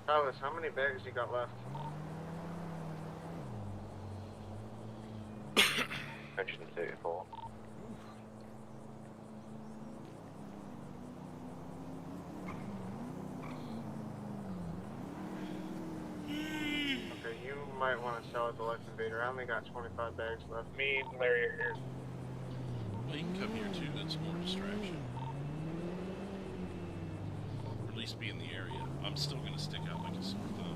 Travis, how many bags you got left? 134. Okay, you might want to sell at the Life Invader. I only got 25 bags left. Me and Larry are here. Well, you can come here too, that's more distraction. Or at least be in the area. I'm still gonna stick out like a sore thumb.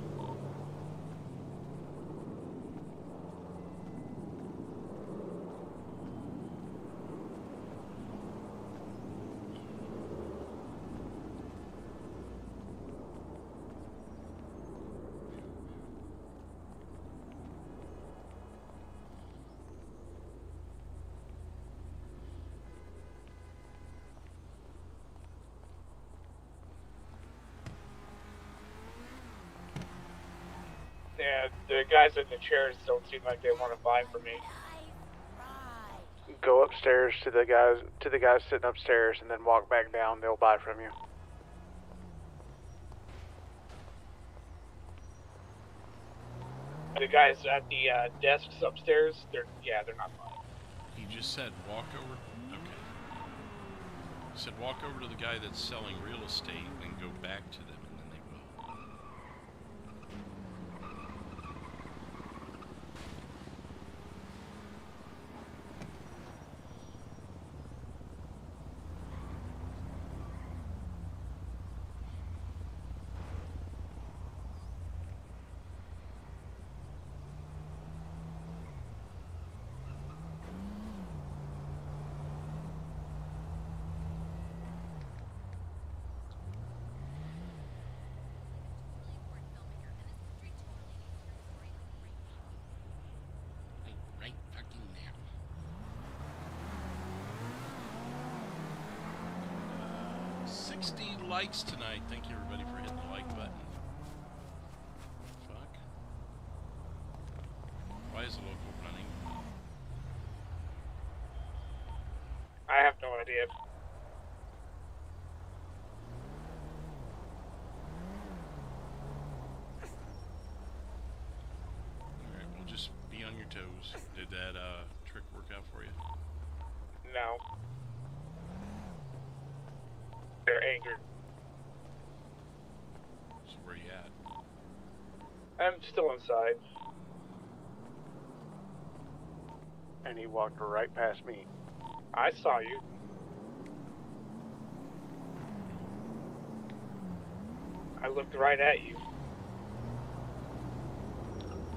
Yeah, the guys in the chairs don't seem like they want to buy from me. Go upstairs to the guys sitting upstairs, and then walk back down. They'll buy from you. The guys at the desks upstairs, they're not buying. He just said walk over. Okay. He said walk over to the guy that's selling real estate and go back to them, and then they will. Right fucking now. 60 likes tonight. Thank you everybody for hitting the like button. Fuck. Why is the local running? I have no idea. Alright, we'll just be on your toes. Did that trick work out for you? No. They're angered. So where you at? I'm still inside. And he walked right past me. I saw you. I looked right at you.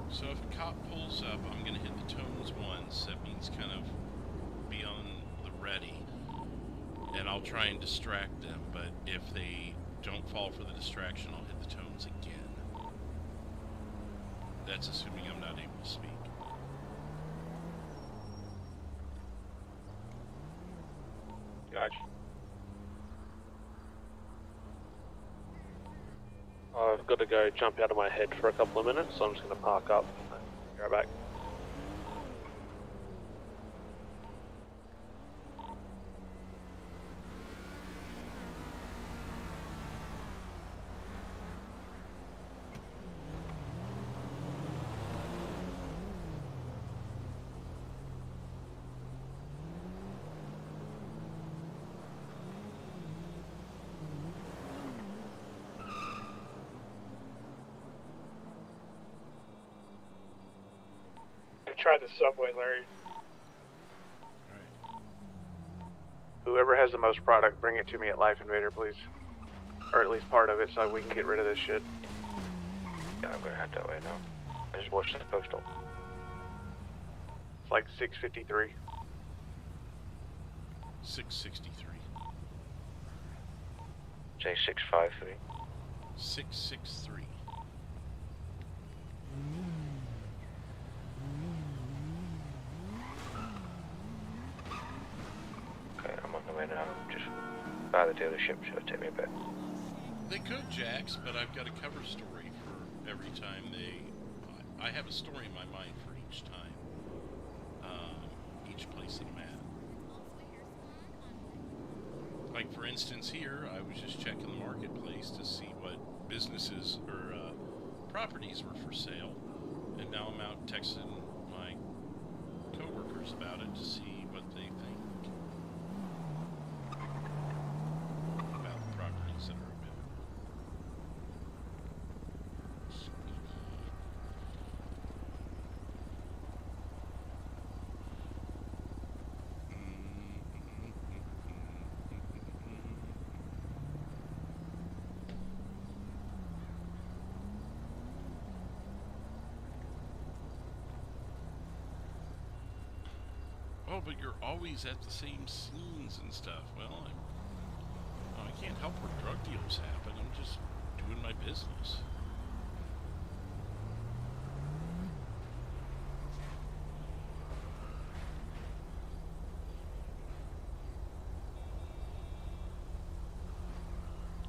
So if a cop pulls up, I'm gonna hit the tones once. That means kind of be on the ready. And I'll try and distract them, but if they don't fall for the distraction, I'll hit the tones again. That's assuming I'm not able to speak. Gotcha. I've got to go jump out of my head for a couple of minutes, so I'm just going to park up and go back. Try the subway, Larry. Whoever has the most product, bring it to me at Life Invader, please. Or at least part of it, so we can get rid of this shit. Yeah, I'm gonna head that way now. I just watched the postal. It's like 653. 663. Say 653. 663. Okay, I'm on the way now. Just by the dealership, so it'll take me a bit. They could, Jax, but I've got a cover story for every time they... I have a story in my mind for each time. Each place that I'm at. Like, for instance, here, I was just checking the marketplace to see what businesses or properties were for sale. And now I'm out texting my coworkers about it to see what they think about the properties that are available. Oh, but you're always at the same scenes and stuff. Well, I can't help where drug deals happen. I'm just doing my business.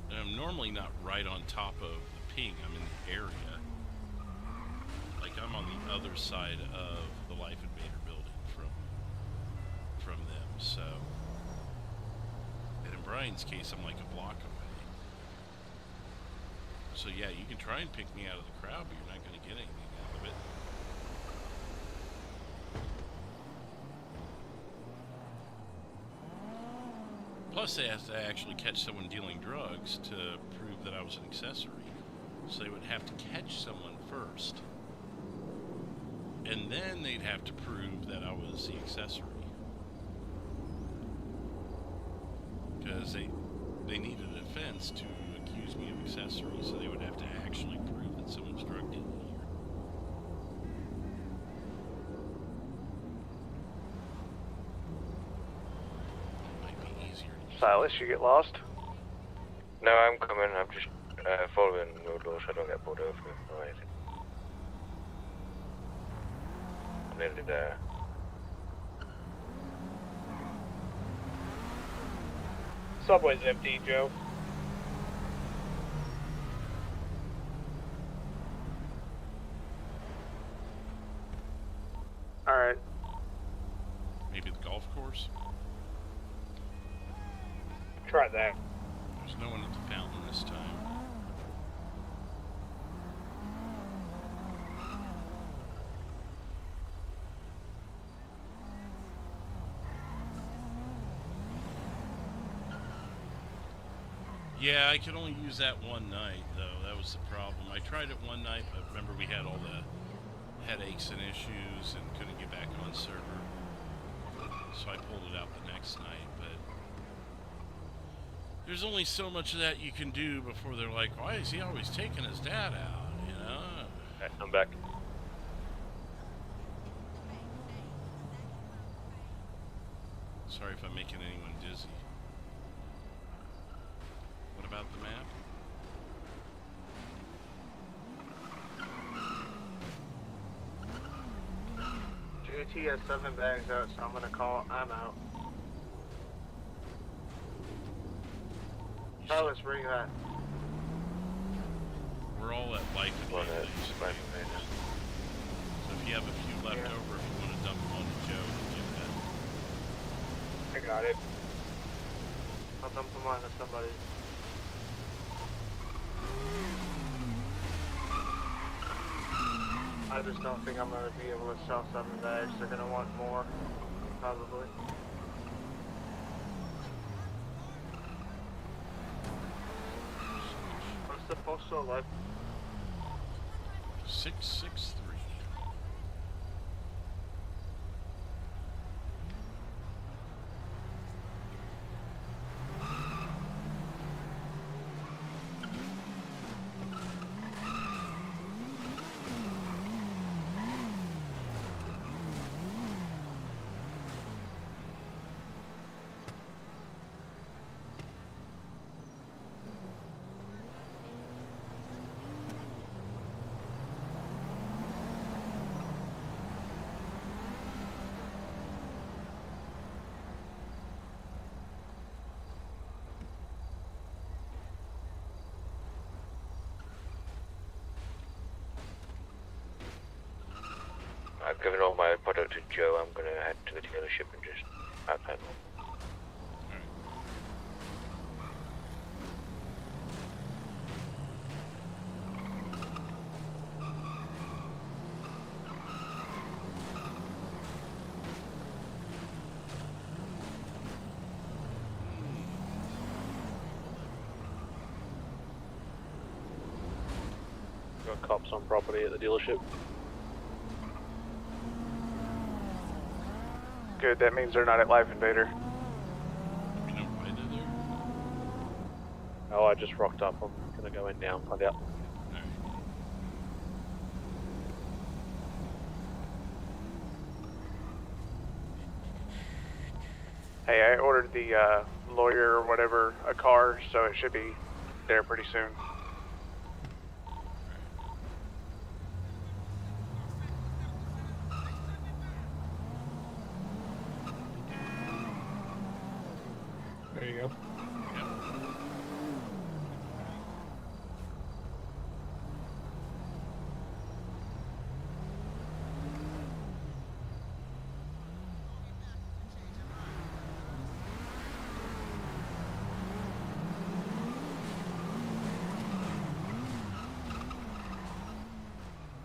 And I'm normally not right on top of the ping. I'm in the area. Like, I'm on the other side of the Life Invader building from them, so... And in Brian's case, I'm like a block away. So yeah, you can try and pick me out of the crowd, but you're not going to get anything out of it. Plus, they have to actually catch someone dealing drugs to prove that I was an accessory. So they would have to catch someone first. And then they'd have to prove that I was the accessory. Because they need a defense to accuse me of accessory, so they would have to actually prove that someone's drug dealing here. It might be easier to... Silas, you get lost? No, I'm coming. I'm just following road law so I don't get pulled over or anything. I'm nearly there. Subway's empty, Joe. Alright. Maybe the golf course? Try that. There's no one at the fountain this time. Yeah, I could only use that one night, though. That was the problem. I tried it one night, but remember we had all the headaches and issues and couldn't get back on server. So I pulled it out the next night, but there's only so much of that you can do before they're like, why is he always taking his dad out, you know? Okay, I'm back. Sorry if I'm making anyone dizzy. What about the map? JT has 7 bags out, so I'm gonna call. I'm out. Silas, where you at? We're all at Life Invader. So if you have a few left over, if you want to dump them on to Joe, give that. I got it. I'll dump them on to somebody. I just don't think I'm going to be able to sell 7 bags. They're going to want more, probably. What's the postal like? 663. I've given all my product to Joe. I'm gonna head to the dealership and just outline them. Got cops on property at the dealership. Good, that means they're not at Life Invader. You know why they're there? Oh, I just rocked up. I'm gonna go in now and find out. Hey, I ordered the lawyer or whatever a car, so it should be there pretty soon. There you go.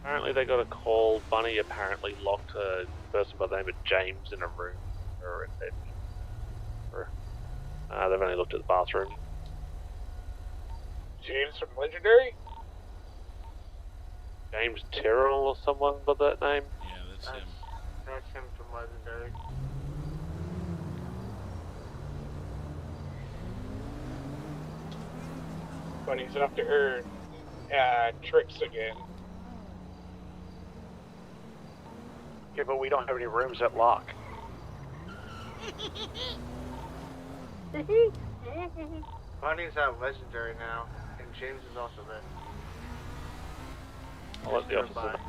Apparently they got a call. Bunny apparently locked a person by the name of James in a room. They've only looked at the bathroom. James from Legendary? James Terrell or someone by that name? Yeah, that's him. That's him from Legendary. But he's after her tricks again. Yeah, but we don't have any rooms that lock. Bunny's at Legendary now, and James is also there. I'll let the officer know.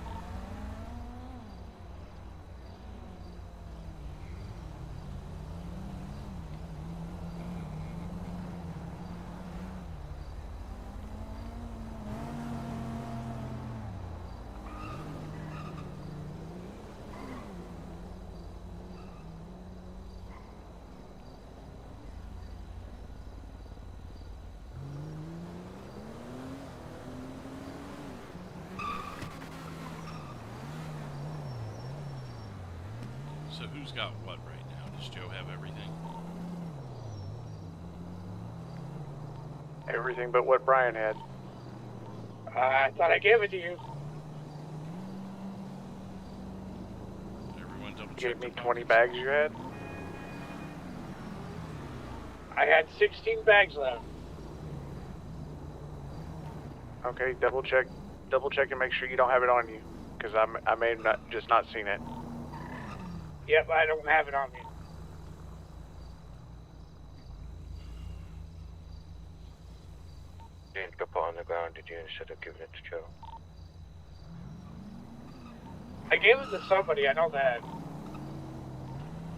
So who's got what right now? Does Joe have everything? Everything but what Brian had. I thought I gave it to you. Everyone double check. You gave me 20 bags you had? I had 16 bags left. Okay, double check and make sure you don't have it on you, because I may have just not seen it. Yep, I don't have it on me. You didn't go put it on the ground, did you, instead of giving it to Joe? I gave it to somebody, I know that.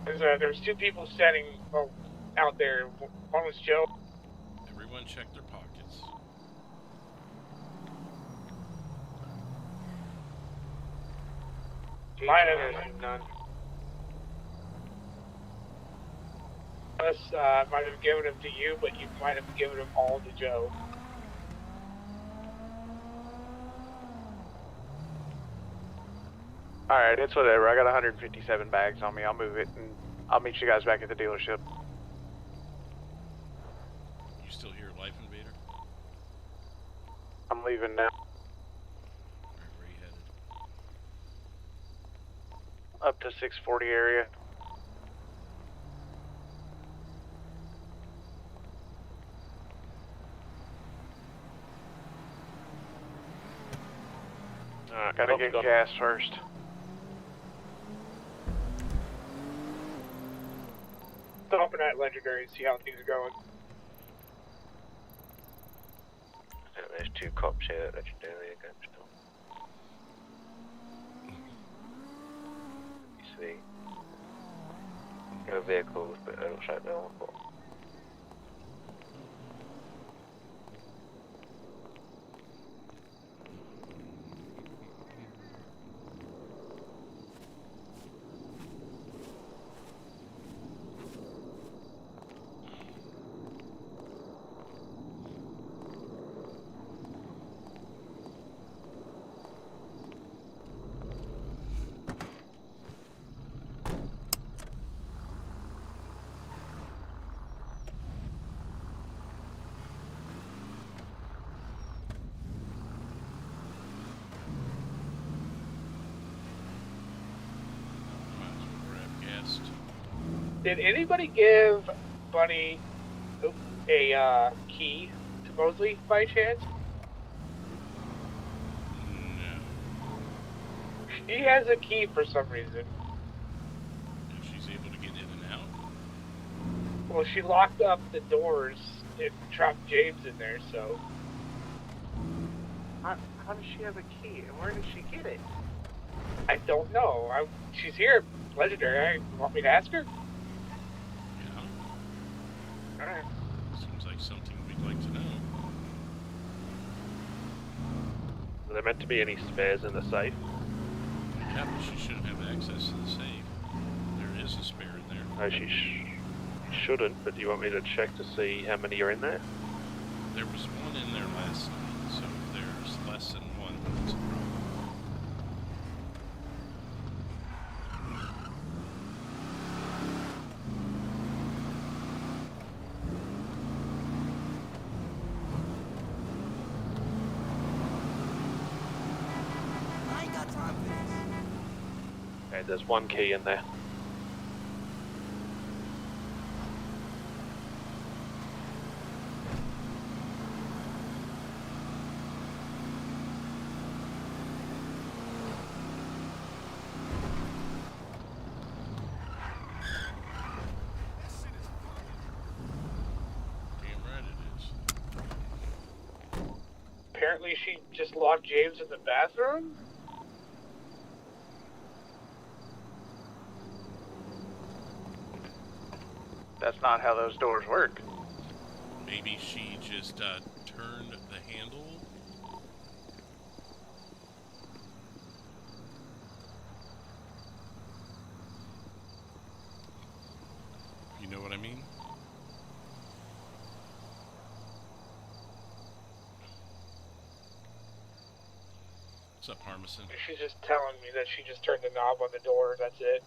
There's two people standing out there. One was Joe. Everyone check their pockets. Mine is none. Unless I might have given them to you, but you might have given them all to Joe. Alright, it's whatever. I got 157 bags on me. I'll move it, and I'll meet you guys back at the dealership. You still here at Life Invader? I'm leaving now. Alright, where are you headed? Up to 640 area. Gotta get gas first. Stopping at Legendary and see how things are going. There's two cops here at Legendary against them. You see, no vehicles, but it looks like they're on foot. Did anybody give Bunny a key to Mosley by chance? She has a key for some reason. If she's able to get in and out. Well, she locked up the doors and dropped James in there, so. How does she have a key, and where did she get it? I don't know. She's here, Legendary. Want me to ask her? Yeah. Alright. Seems like something we'd like to know. Are there meant to be any spares in the safe? Yeah, but she shouldn't have access to the safe. There is a spare in there. No, she shouldn't, but do you want me to check to see how many are in there? There was one in there last night, so if there's less than one, it's a problem. I ain't got time for this. Okay, there's one key in there. Damn right it is. Apparently she just locked James in the bathroom? That's not how those doors work. Maybe she just turned the handle. You know what I mean? What's up, Harmison? She's just telling me that she just turned the knob on the door, that's it.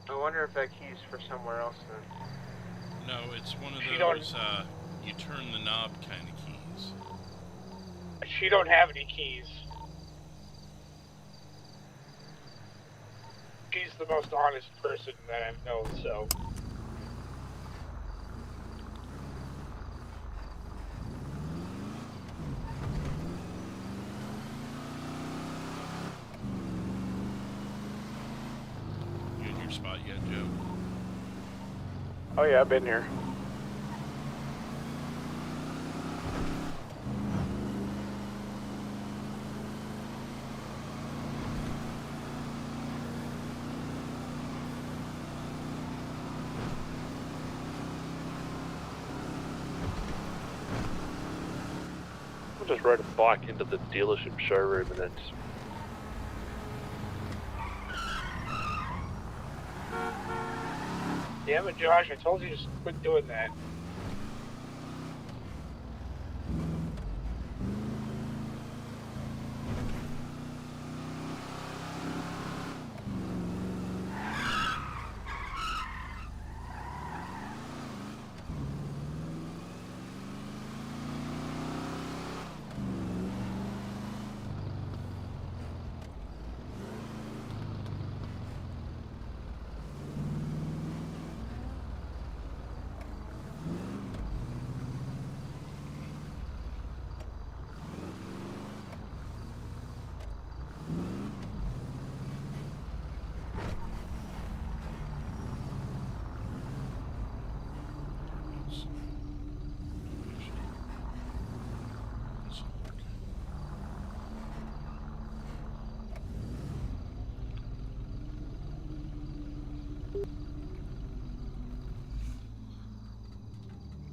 I wonder if that key's for somewhere else then. No, it's one of She those, you turn the knob kind of keys. She don't have any keys. She's the most honest person that I've known, so. You in your spot yet, Joe? Oh yeah, I've been here. I just rode a bike into the dealership showroom and then Damn it, Josh, I told you to quit doing that.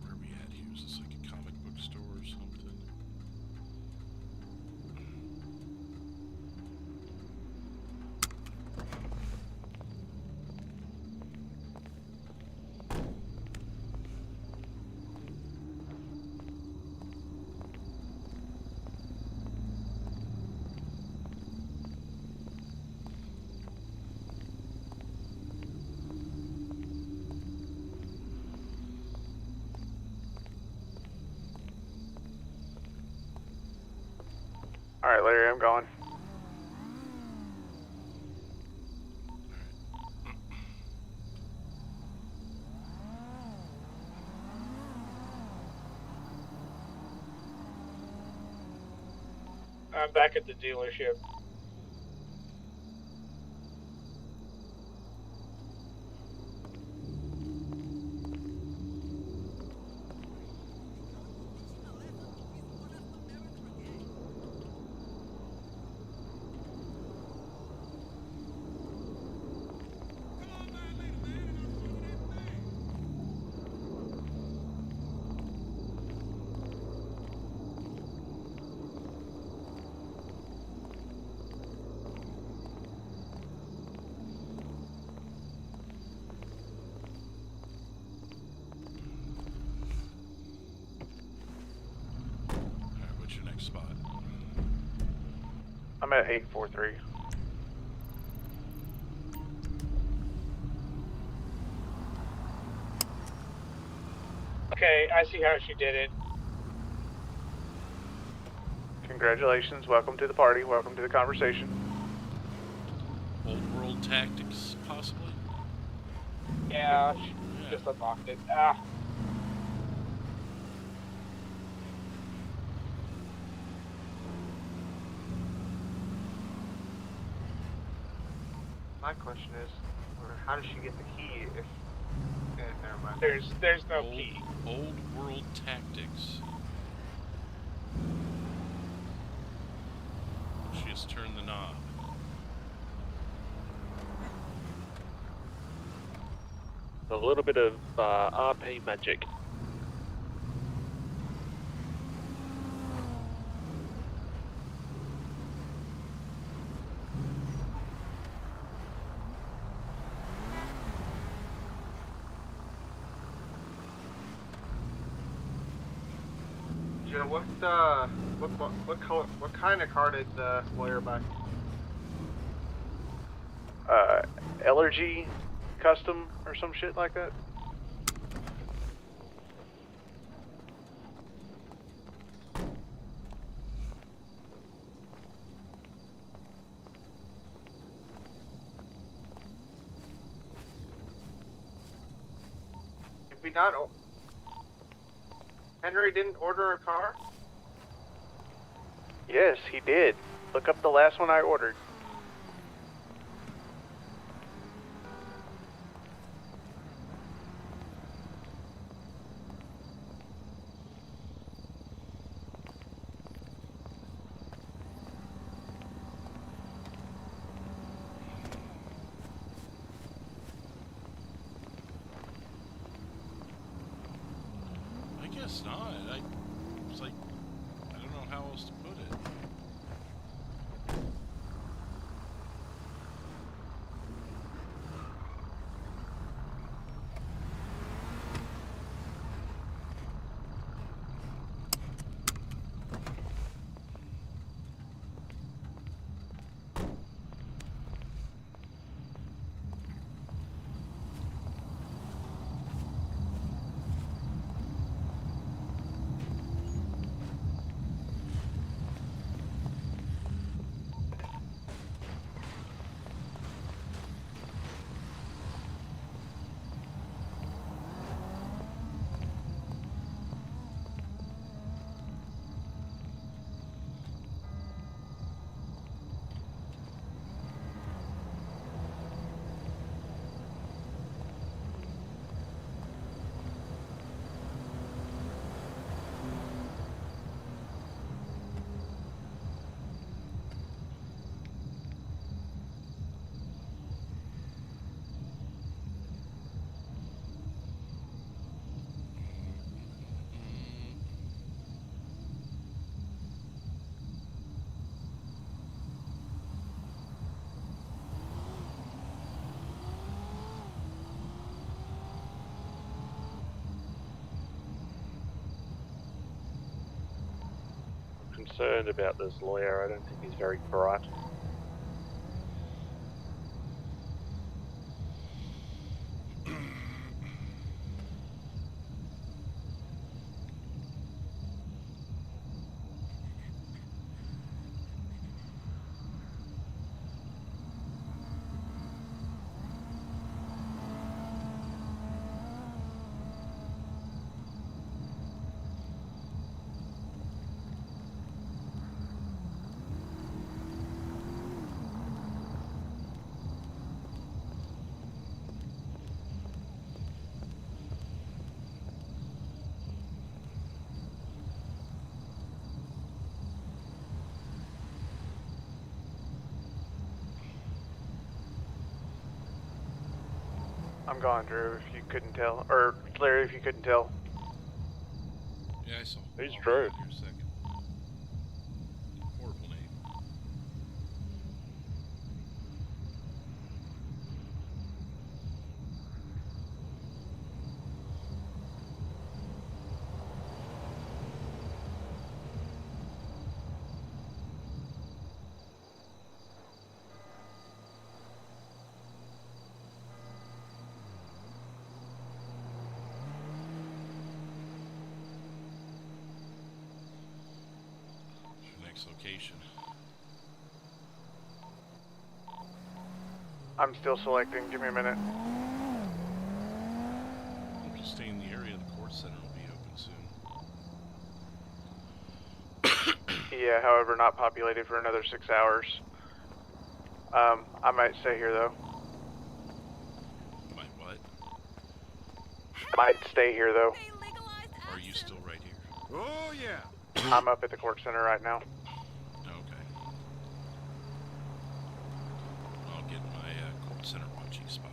Where are we at here? Is this like a comic book store or something? Alright, Larry, I'm going. I'm back at the dealership. What's your next spot? I'm at 843. Okay, I see how she did it. Congratulations. Welcome to the party. Welcome to the conversation. Old world tactics, possibly? Yeah, she just unlocked it. Ah. My question is, how does she get the key if... never mind. There's no key. Old world tactics. She just turned the knob. A little bit of RP magic. Joe, what kind of car did the lawyer buy? Allergy custom or some shit like that. Did we not... Henry didn't order a car? Yes, he did. Look up the last one I ordered. I guess not. It's like, I don't know how else to put it. Concerned about this lawyer. I don't think he's very bright. I'm gone, Drew, if you couldn't tell. Or, Larry, if you couldn't tell. Yeah, I saw. Who's I'll Drew? be here a second. Horrible name. Next location. I'm still selecting. Give me a minute. I'm just stay in the area. The court center will be open soon. Yeah, however, not populated for another 6 hours. I might stay here, though. Might what? Might stay here, though. Or are you still right here? Oh, yeah. I'm up at the court center right now. Okay. I'll get my court center watching spot.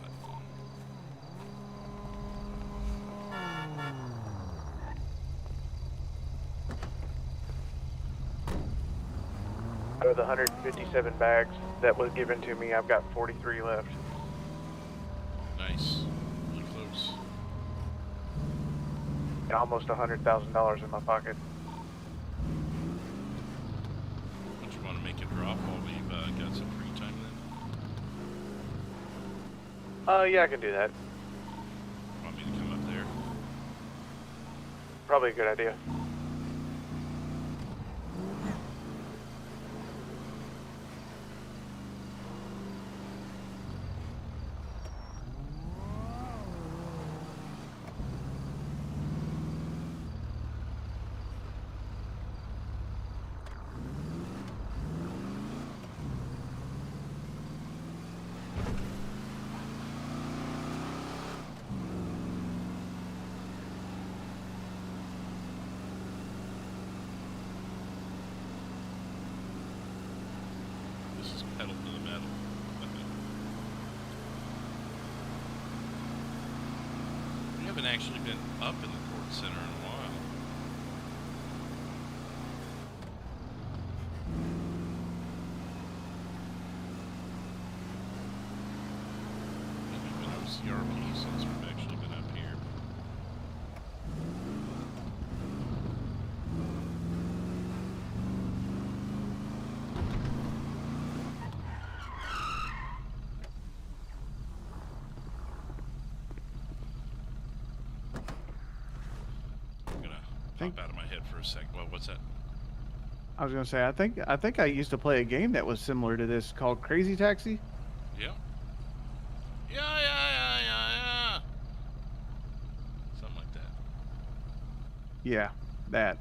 Out of the 157 bags that was given to me, I've got 43 left. Nice. Really close. Almost $100,000 in my pocket. Don't you want to make a drop while we've got some free time then? Yeah, I can do that. Want me to come up there? Probably a good idea. This is pedal to the metal. We haven't actually been up in the court center in a while. Maybe been OCRP since we've actually been up here. I'm gonna pop out of my head for a sec. Well, what's that? I was gonna say, I think I used to play a game that was similar to this called Crazy Taxi. Yeah. Yeah. Something like that. Yeah, that.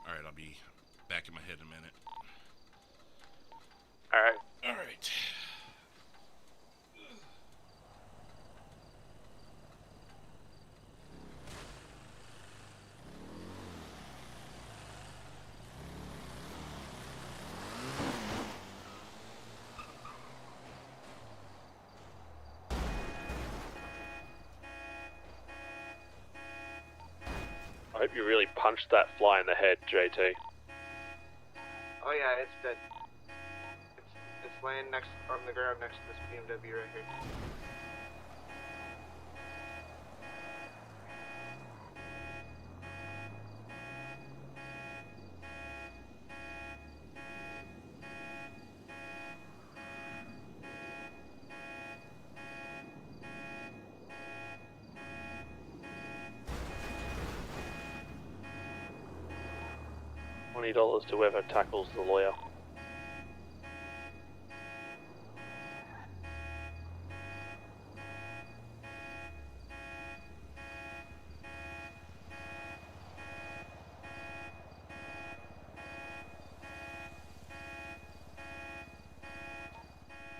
Alright, I'll be back in my head in a minute. Alright. Alright. I hope you really punched that fly in the head, JT. Oh yeah, it's dead. It's laying next on the ground next to this BMW right here. $20 to whoever tackles the lawyer.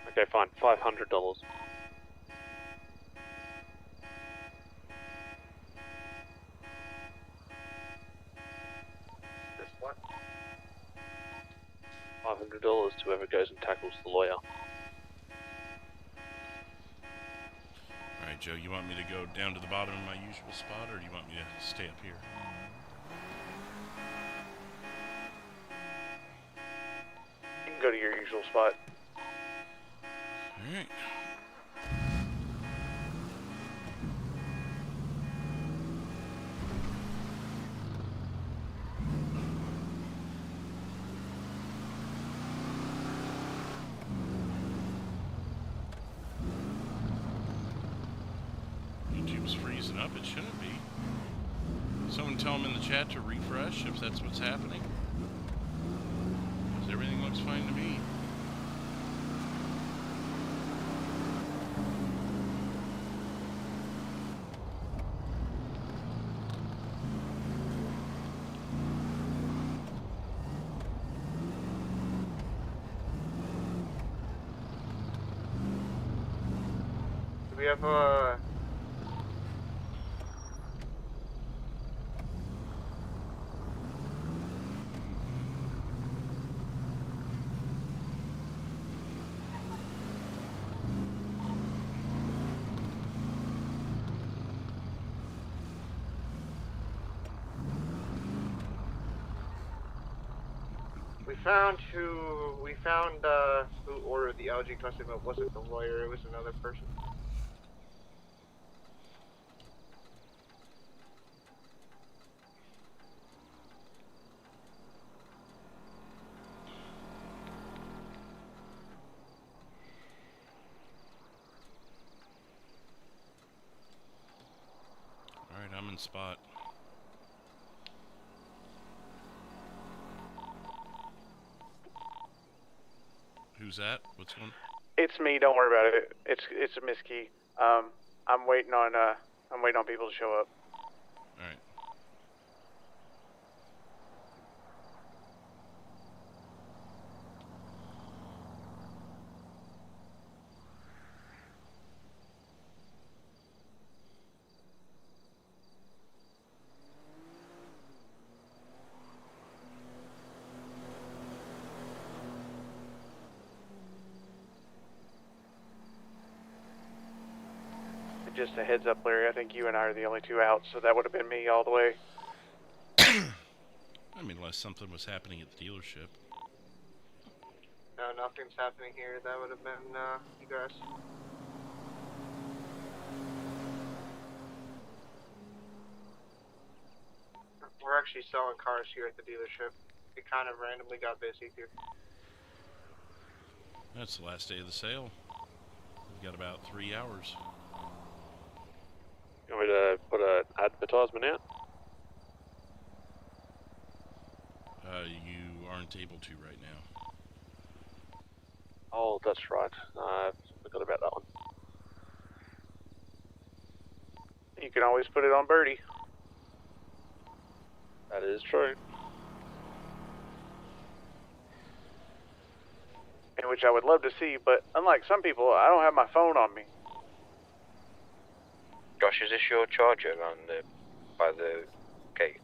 Okay, fine. $500. whoever goes and tackles the lawyer. Alright, Joe, you want me to go down to the bottom of my usual spot, or do you want me to stay up here? You can go to your usual spot. Alright. YouTube's freezing up. It shouldn't be. Someone tell them in the chat to refresh if that's what's happening. Because everything looks fine to me. Do we have a... We found who ordered the algae custody, but it wasn't the lawyer, it was another person. Alright, I'm in spot. Who's that? What's going on? It's me. Don't worry about it. It's a Miss Key. I'm waiting on people to show up. All right. Just a heads up, Larry. I think you and I are the only two out, so that would have been me all the way. I mean, unless something was happening at the dealership. No, nothing's happening here. That would have been you guys. We're actually selling cars here at the dealership. It kind of randomly got busy here. That's the last day of the sale. We've got about 3 hours. You want me to put an advertisement out? You aren't able to right now. Oh, that's right. I forgot about that one. You can always put it on Birdie. That is true. In which I would love to see, but unlike some people, I don't have my phone on me. Josh, is this your charger by the gate?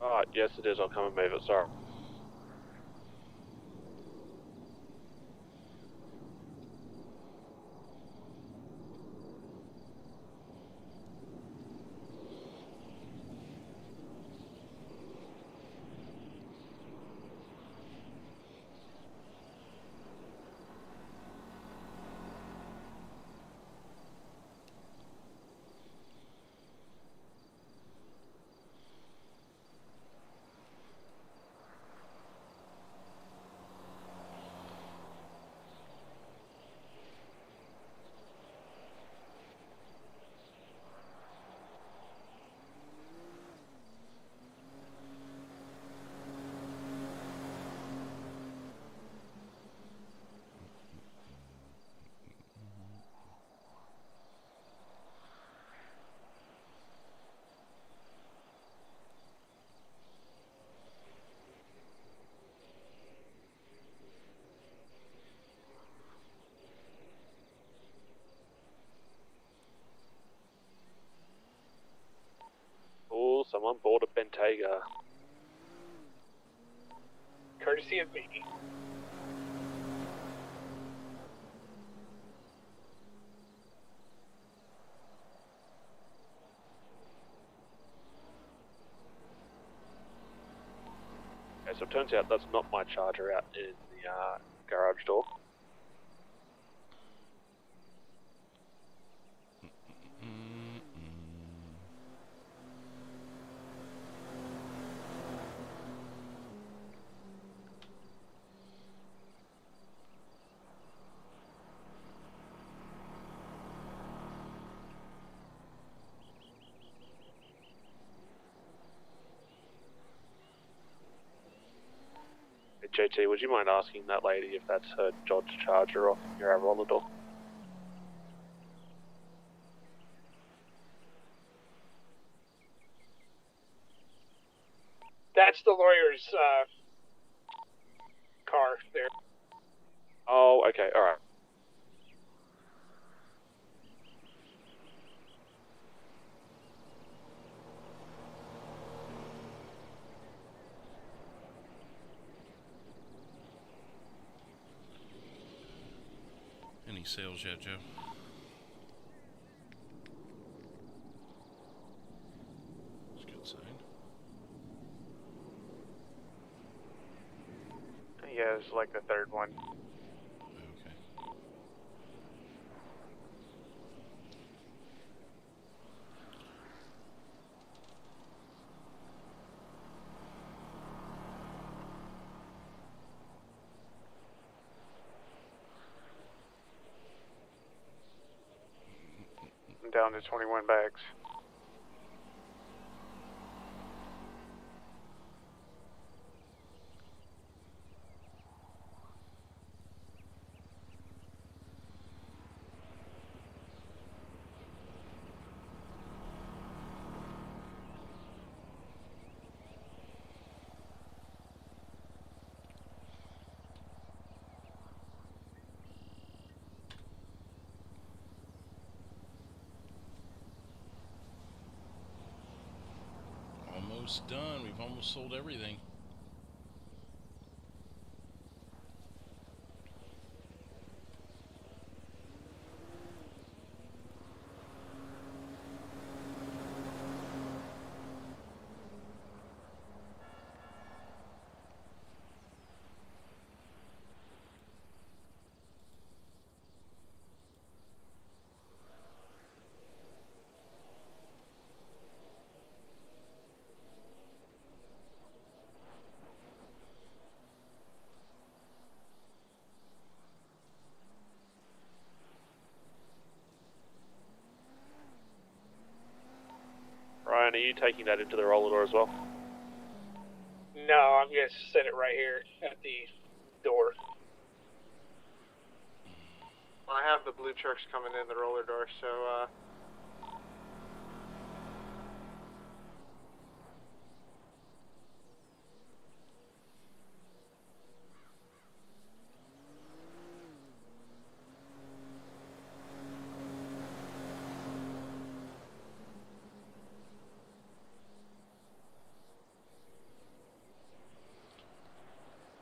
Oh, yes it is. I'll come and move it, sorry. Oh, someone bought a Bentayga. Courtesy of me. it turns out that's not my charger out in the garage door. JT, would you mind asking that lady if that's her Dodge Charger off your roller door? That's the lawyer's car there. Oh, okay, alright. Any sales yet, Joe? That's a good sign. Yeah, it's like the third one. Okay. I'm down to 21 bags. Almost done. We've almost sold everything. Ryan, are you taking that into the roller door as well? No, I'm gonna set it right here at the door. I have the blue trucks coming in the roller door, so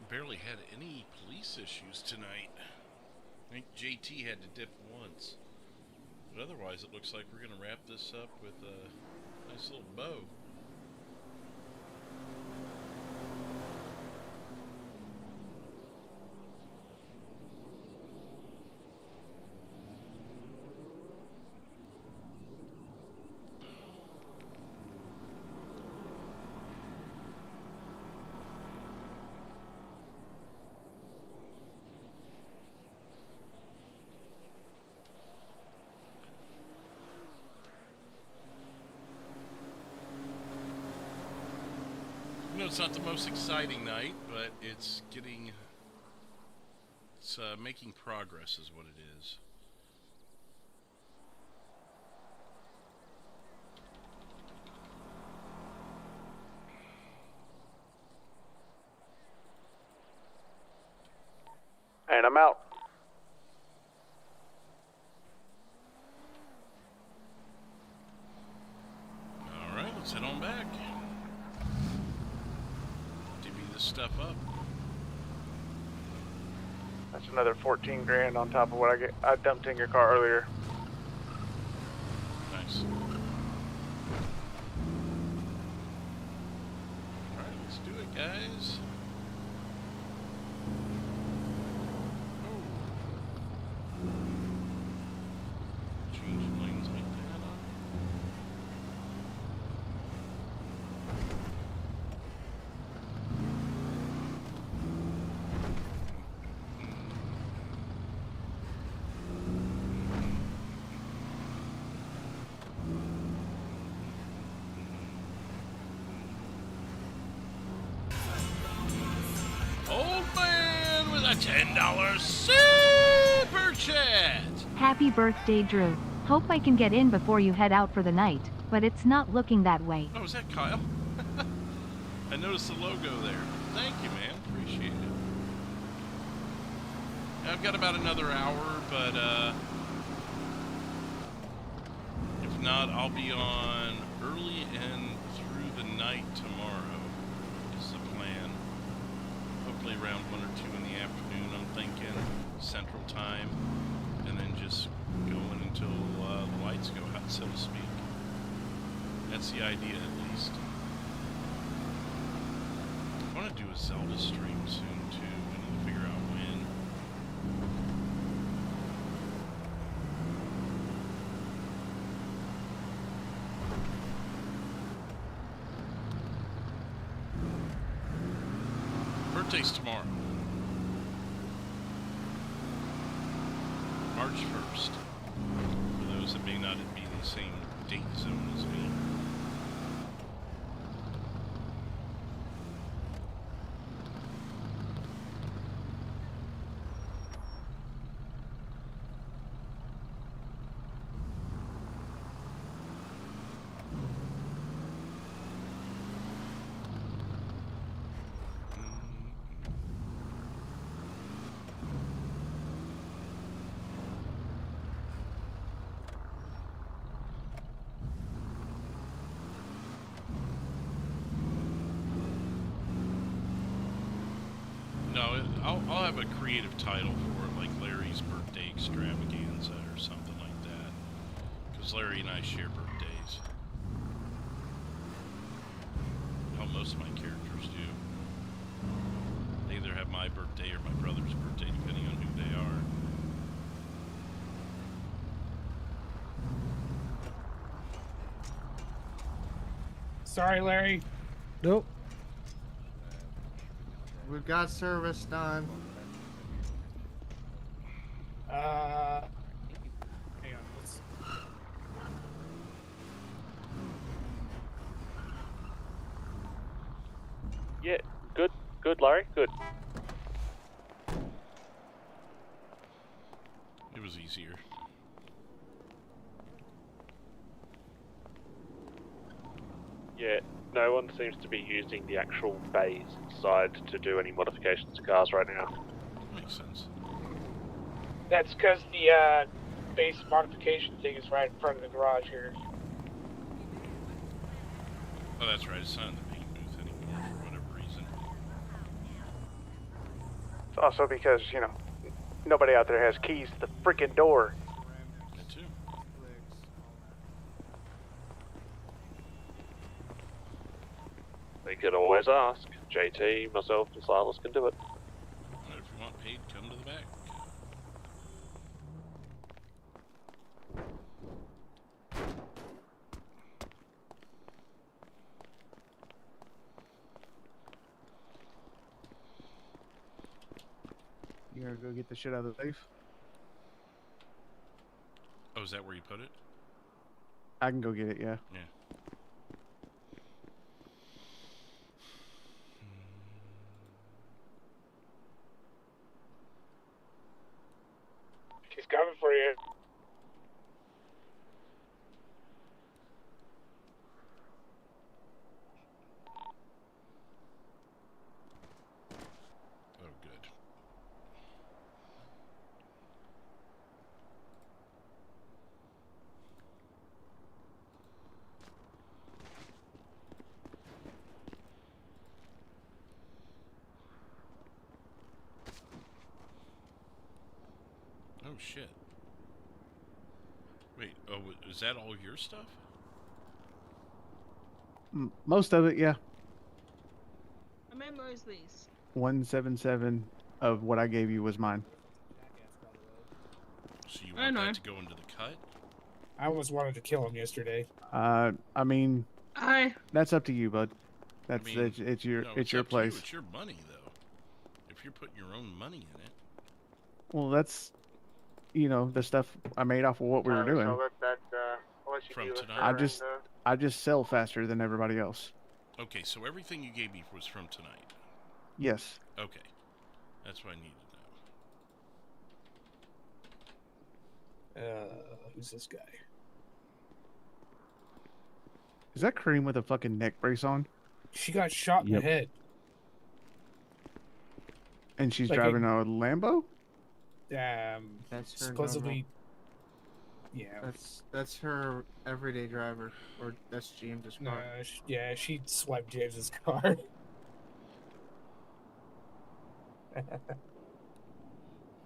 Barely had any police issues tonight. I think JT had to dip once. But otherwise, it looks like we're going to wrap this up with a nice little bow. You know, it's not the most exciting night, but it's making progress is what it is. And I'm out. All right, let's head on back. Divvy this stuff up. That's another 14 grand on top of what I dumped in your car earlier. Nice. All right, let's do it, guys. the $10 super chat. Happy birthday, Drew. Hope I can get in before you head out for the night, but it's not looking that way. Oh, is that Kyle? I noticed the logo there. Thank you, man. Appreciate it. I've got about another hour, but if not, I'll be on early and through the night tomorrow is the plan. Hopefully around 1 or 2 in the afternoon, I'm thinking, Central Time, and then just going until the lights go out, so to speak. That's the idea, at least. I want to do a Zelda stream soon, too. I need to figure out when. Birthday's tomorrow. March 1st. For those that may not be in the same date zone as me. No, I'll have a creative title for it, like Larry's Birthday Extravaganza or something like that. Because Larry and I share birthdays. Well, most of my characters do. They either have my birthday or my brother's birthday, depending on who they are. Sorry, Larry. Nope. We've got service done. Hang on. Yeah, good, Larry, good. It was easier. Yeah, no one seems to be using the actual bays inside to do any modifications to cars right now. Makes sense. That's because the base modification thing is right in front of the garage here. Oh, that's right. It's not in the paint booth anymore for whatever reason. It's also because, you know, nobody out there has keys to the freaking door. That too. They could always ask. JT, myself, and Silas can do it. And if you want paid, come to the back. You gonna go get the shit out of the safe? Oh, is that where you put it? I can go get it, yeah. Yeah. She's coming for you. Oh, good. Oh, shit. Wait, oh, is that all your stuff? Most of it, yeah. I'm at Mosley's. 177 of what I gave you was mine. So you want that to go into the cut? I almost wanted to kill him yesterday. I mean, that's up to you, bud. That's I mean, it's your no, it's your up to you. place. It's your money, though. If you're putting your own money in it. Well, that's the stuff I made off of what we were doing. So I'll let you From deal with tonight? her I just sell faster than everybody else. Okay, so everything you gave me was from tonight. Yes. Okay, that's what I needed to know. Who's this guy? Is that Cream with a fucking neck brace on? She got shot in the head. And she's Like driving a Lambo? That's her supposedly. Yeah. That's her everyday driver, or that's James's car. Yeah, she swiped James's car. Oh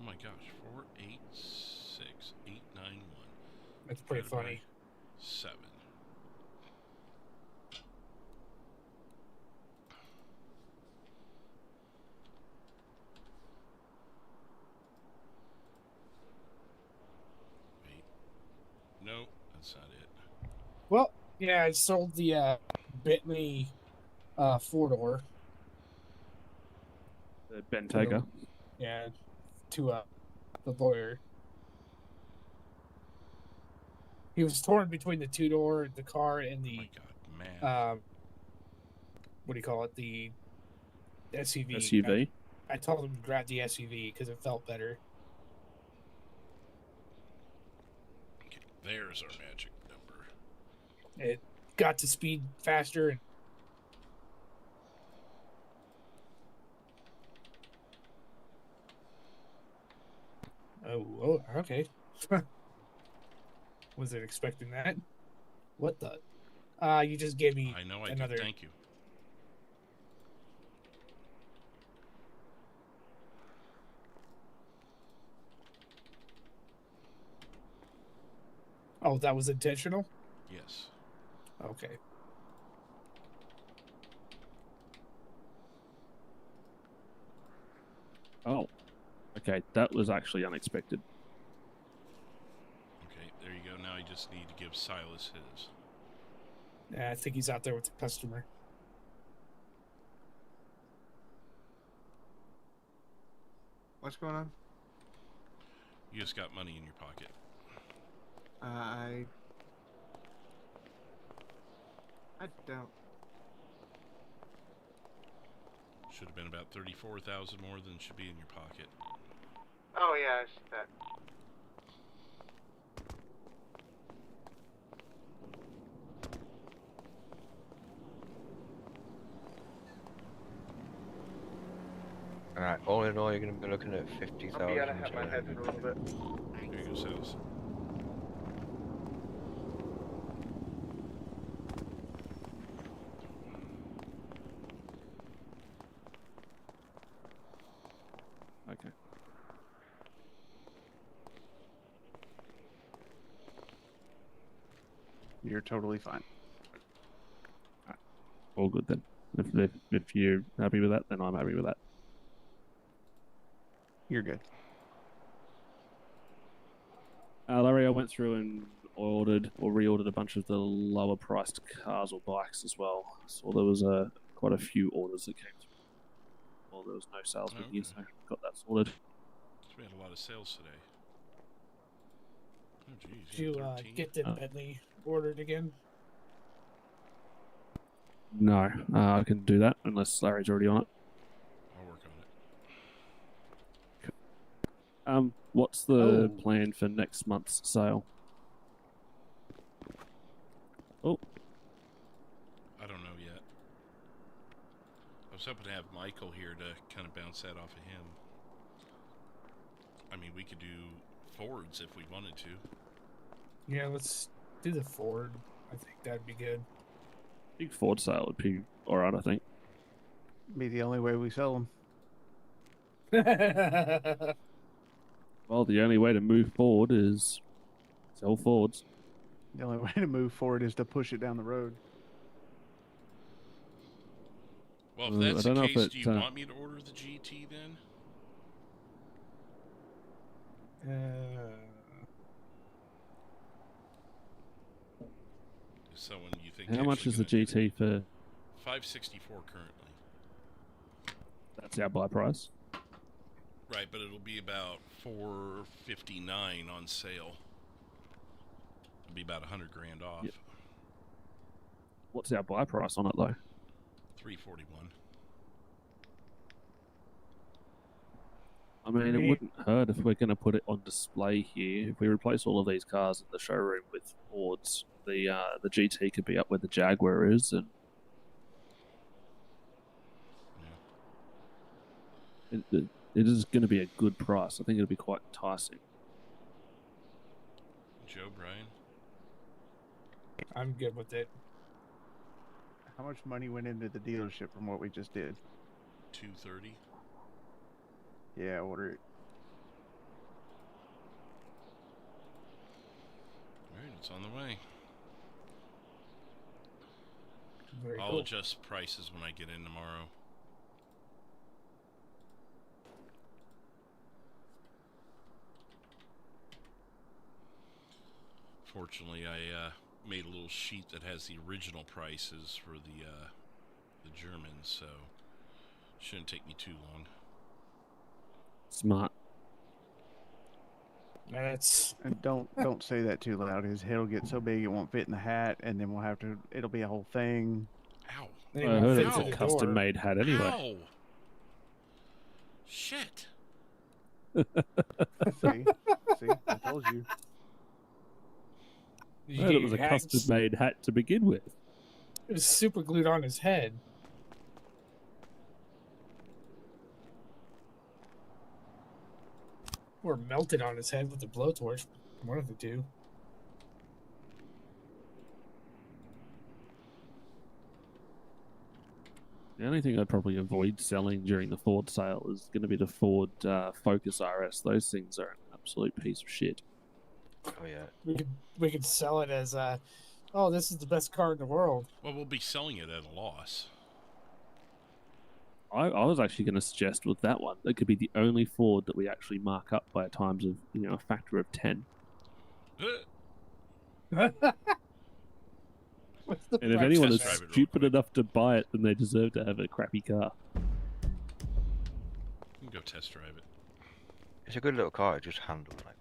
my gosh, 486,891. That's pretty funny. 7. Wait. No, that's not it. Well, yeah, I sold the Bentley 4-door. The Bentayga. Yeah, to the lawyer. He was torn between the 2-door, the car, and the what do you call it? The SUV. SUV. I told him to grab the SUV because it felt better. Okay, there's our magic number. It got to speed faster. And oh, okay. Wasn't expecting that. What the? You just gave me I know I another. did. Thank you. Oh, that was intentional? Yes. Okay. Oh. Okay, that was actually unexpected. Okay, there you go. Now I just need to give Silas his. Yeah, I think he's out there with the customer. What's going on? You just got money in your pocket. I don't. Should have been about 34,000 more than should be in your pocket. Oh yeah, I see that. Alright, all in all, you're going to be looking at 50,000. I'll be out of my head for a little bit. There you go, Silas. Okay. You're totally fine. All good then. If you're happy with that, then I'm happy with that. You're good. Larry, I went through and reordered a bunch of the lower priced cars or bikes as well. So there was quite a few orders that came through. Well, there was no sales with you, so I got that sorted. So we had a lot of sales today. Oh, geez. Did you get the Bentley ordered again? No, I can do that unless Larry's already on it. I'll work on it. What's the plan for next month's sale? Oh. I don't know yet. I was hoping to have Michael here to kind of bounce that off of him. I mean, we could do Fords if we wanted to. Yeah, let's do the Ford. I think that'd be good. Big Ford sale would be alright, I think. Be the only way we sell them. Well, the only way to move forward is sell Fords. The only way to move forward is to push it down the road. Well, if that's the case, do you want me to order the GT then? Someone you think? How much is the GT for? $564 currently. That's our buy price. Right, but it'll be about $459 on sale. It'll be about $100 grand off. Yep. What's our buy price on it though? $341. I mean, it wouldn't hurt if we're going to put it on display here. If we replace all of these cars in the showroom with Fords, the GT could be up where the Jaguar is, and it is going to be a good price. I think it'll be quite enticing. Joe, Brian? I'm good with it. How much money went into the dealership from what we just did? $230. Yeah, order it. Alright, it's on the way. Very I'll cool. adjust prices when I get in tomorrow. Fortunately, I made a little sheet that has the original prices for the Germans, so shouldn't take me too long. Smart. That's And don't say that too loud. His head will get so big it won't fit in the hat, and then we'll have to. It'll be a whole thing. Ow! I heard it's a custom-made hat anyway. Ow! Shit! See, I told you. I heard it was a custom-made hat to begin with. It was super glued on his head. Or melted on his head with a blowtorch. One of the two. The only thing I'd probably avoid selling during the Ford sale is going to be the Ford Focus RS. Those things are an absolute piece of shit. Oh yeah. We could sell it as oh, this is the best car in the world. Well, we'll be selling it at a loss. I was actually going to suggest with that one, that could be the only Ford that we actually mark up by times of, a factor of 10. And if anyone is stupid enough to buy it, then they deserve to have a crappy car. You can go test drive it. It's a good little car, it just handles like.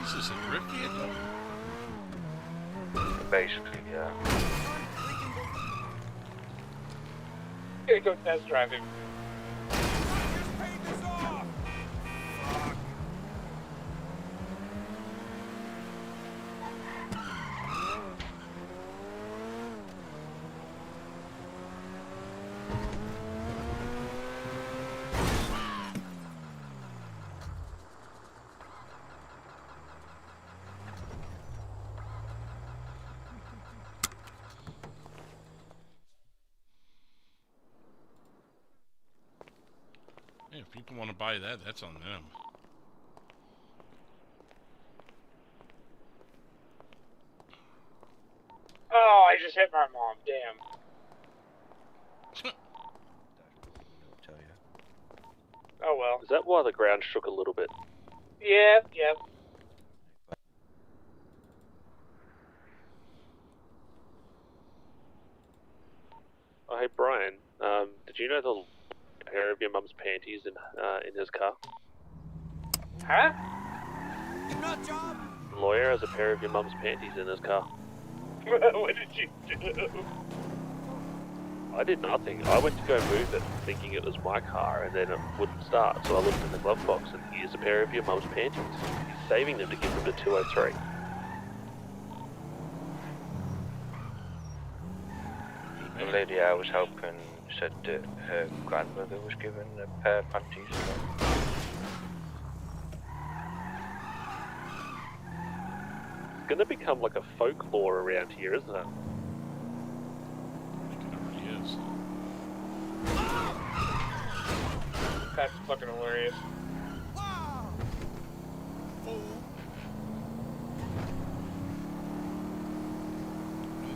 Is this a drift vehicle? Basically, yeah. Gonna go test drive him. If people want to buy that, that's on them. Oh, I just hit my mom. Damn. Oh well. Is that why the ground shook a little bit? Yep, yep. Oh, hey Brian, did you know the pair of your mum's panties in his car? Huh? The lawyer has a pair of your mum's panties in his car. What did you do? I did nothing. I went to go move it, thinking it was my car, and then it wouldn't start. So I looked in the glove box, and here's a pair of your mum's panties. He's saving them to give them to 203. The lady I was helping said that her grandmother was given a pair of panties. It's gonna become like a folklore around here, isn't it? Yes. That's fucking hilarious.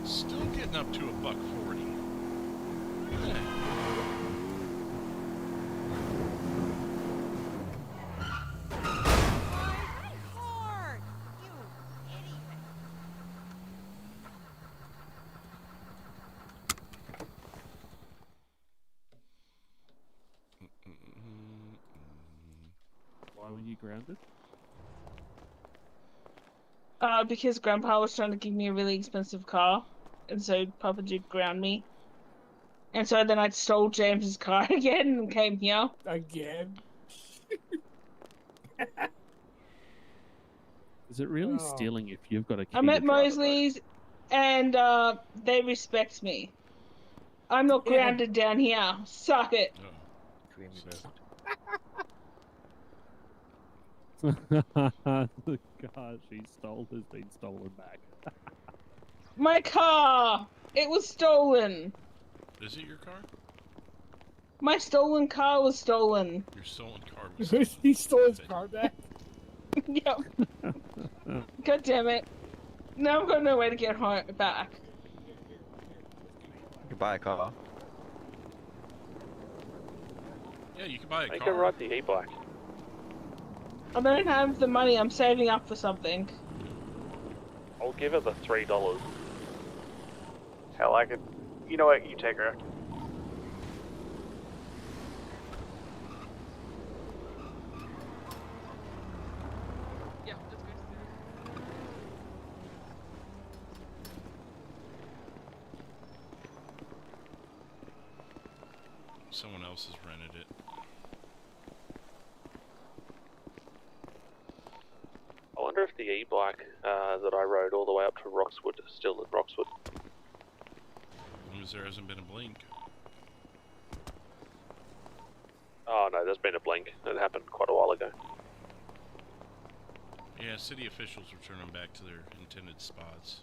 It's still getting up to $140. Why were you grounded? Because Grandpa was trying to give me a really expensive car, and so Papa did ground me. And so then I stole James's car again and came here. Again? Is it really stealing if you've got a key I'm to at drive it, Mosley's, and they respect me. I'm not grounded down here. Suck it. The car she stole has been stolen back. My car! It was stolen. Is it your car? My stolen car was stolen. Your stolen car was stolen. He stole his car back? Yep. God damn it. Now I've got no way to get home back. You can buy a car. Yeah, you can buy a Make car. her ride the e-bike. I don't have the money. I'm saving up for something. I'll give her the $3. Hell, I could. You know what? You take her. Someone else has rented it. I wonder if the e-bike that I rode all the way up to Roxwood is still in Roxwood. As long as there hasn't been a blink. Oh no, there's been a blink. It happened quite a while ago. Yeah, city officials return them back to their intended spots.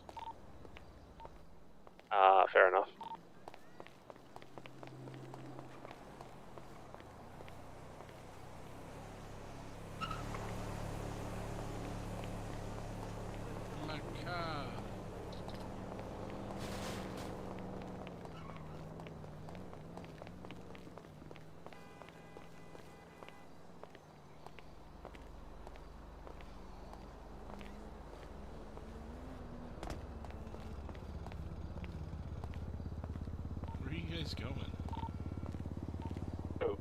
Fair enough. My car. Where are you guys going? Oh.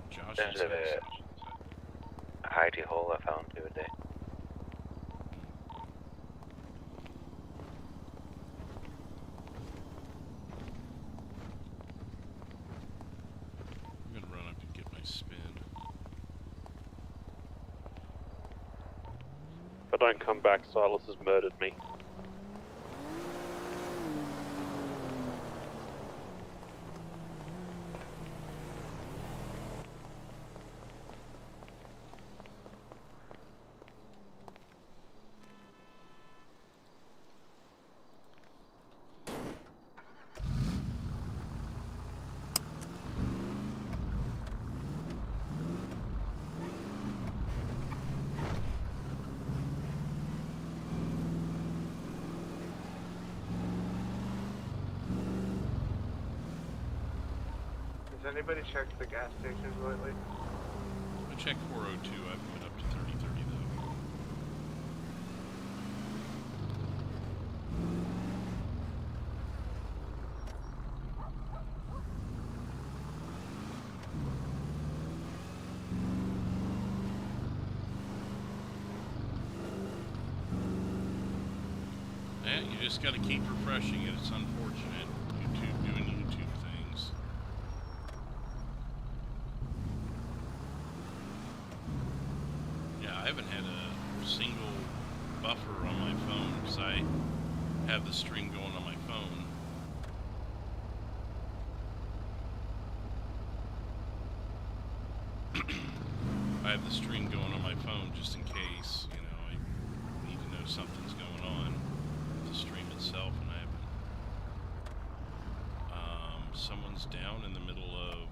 Josh's There's a hidey hole I found the other day. I'm gonna run up and get my spin. If I don't come back, Silas has murdered me. Has anybody checked the gas stations lately? I checked 402. I haven't been up to 3030 though. Yeah, you just gotta keep refreshing it. It's unfortunate. YouTube doing YouTube things. Yeah, I haven't had a single buffer on my phone because I have the stream going on my phone. I have the stream going on my phone just in case, you know, I need to know something's going on with the stream itself, and I haven't. Someone's down in the middle of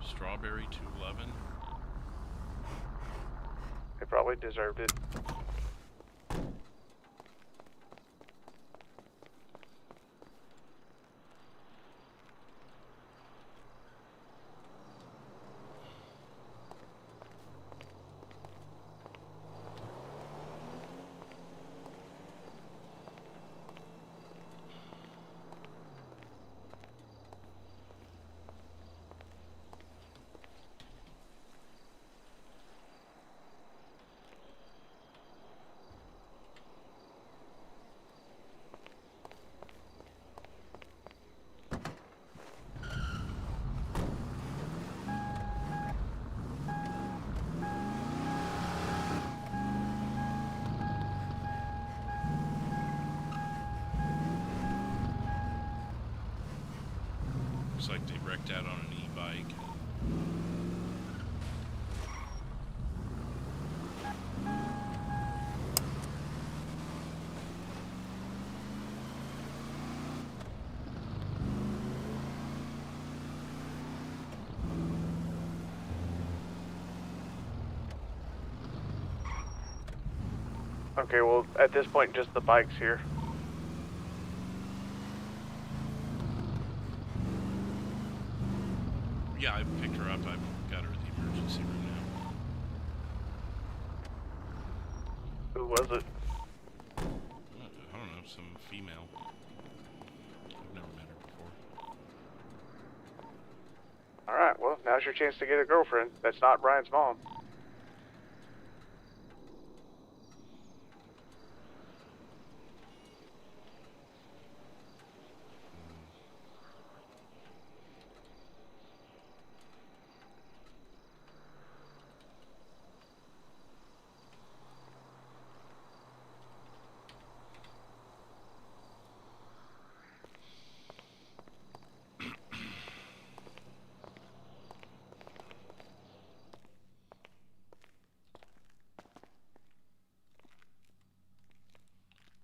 Strawberry 211. They probably deserved it. Looks like they wrecked out on an e-bike. Okay, well, at this point, just the bikes here. Yeah, I picked her up. I've got her at the emergency room now. Who was it? I don't know, some female. I've never met her before. Alright, well, now's your chance to get a girlfriend. That's not Brian's mom.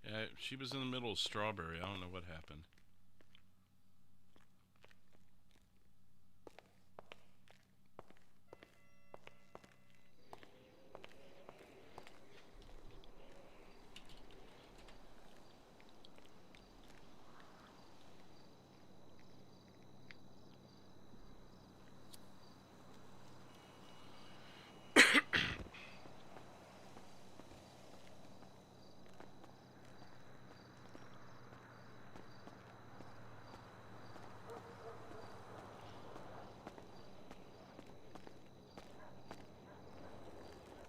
Yeah, she was in the middle of Strawberry. I don't know what happened.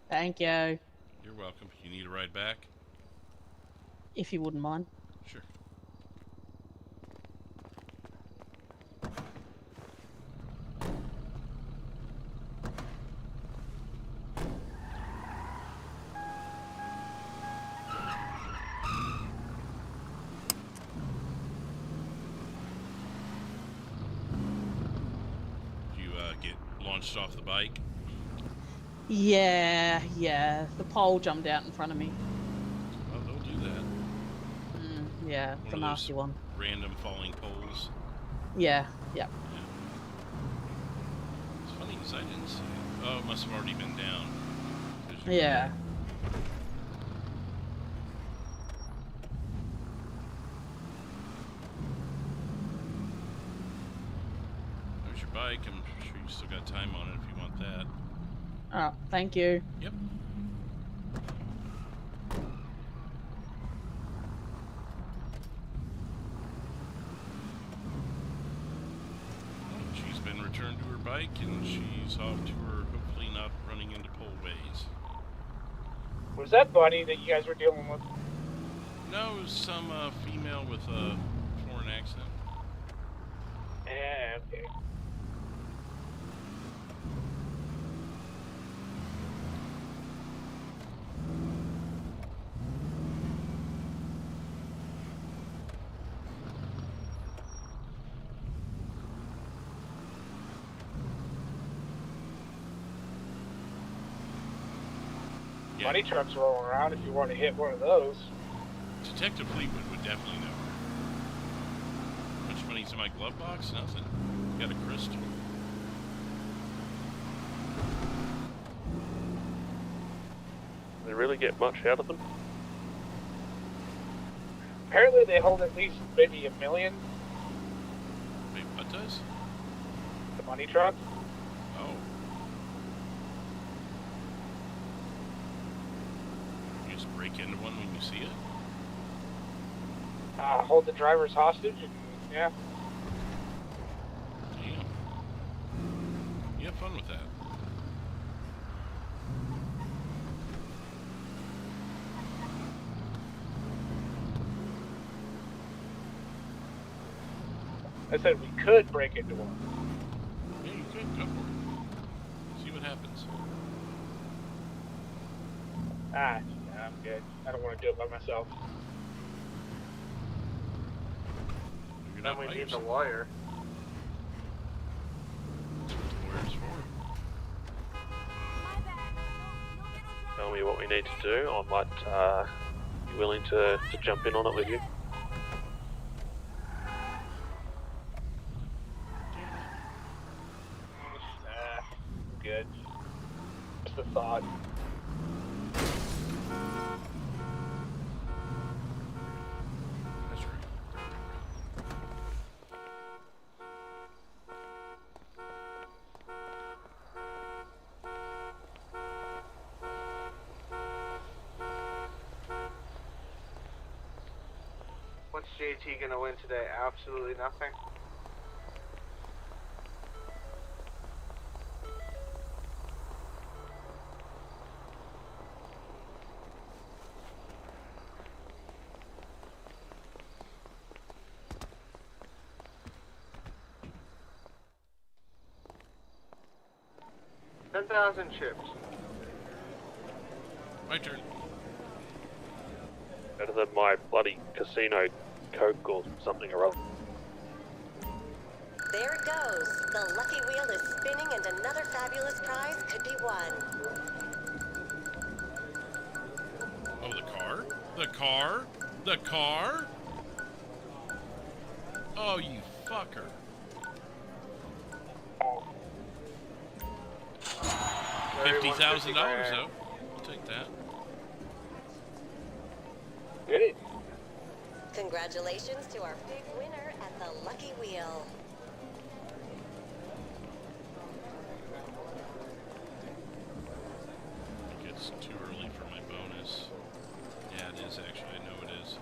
Thank you. You're welcome. You need a ride back? If you wouldn't mind. Sure. You get launched off the bike? Yeah. The pole jumped out in front of me. Well, they'll do that. Yeah, it's a nasty one. Random falling poles. Yeah. It's funny because I didn't see it. Oh, it must have already been down. Yeah. There's your bike. I'm sure you still got time on it if you want that. Oh, thank you. Yep. She's been returned to her bike and she's off to her, hopefully not running into poleways. Was that Bunny that you guys were dealing with? No, it was some female with a foreign accent. Yeah, okay. Money trucks rolling around if you want to hit one of those. Detective Fleetwood would definitely know her. How much money's in my glove box? Nothing. Got a crystal. They really get much out of them? Apparently they hold at least maybe $1 million. Wait, what does? The money truck. Oh. You just break into one when you see it? Hold the drivers hostage and, yeah. Damn. You have fun with that. I said we could break into one. Yeah, you could. Go for it. See what happens. Yeah, I'm good. I don't want to do it by myself. You're Then not we by need the yourself. lawyer. Where's for? Tell me what we need to do. I might be willing to jump in on it with you. Good. Just a thought. That's right. What's JT gonna win today? Absolutely nothing. $10,000 chips. My turn. Better than my bloody casino coke or something or other. There it goes. The lucky wheel is spinning and another fabulous prize could be won. Oh, the car? The car? The car? Oh, you fucker. $50,000 though. I'll take that. Get it. Congratulations to our big winner at the lucky wheel. I think it's too early for my bonus. Yeah, it is actually. I know it is.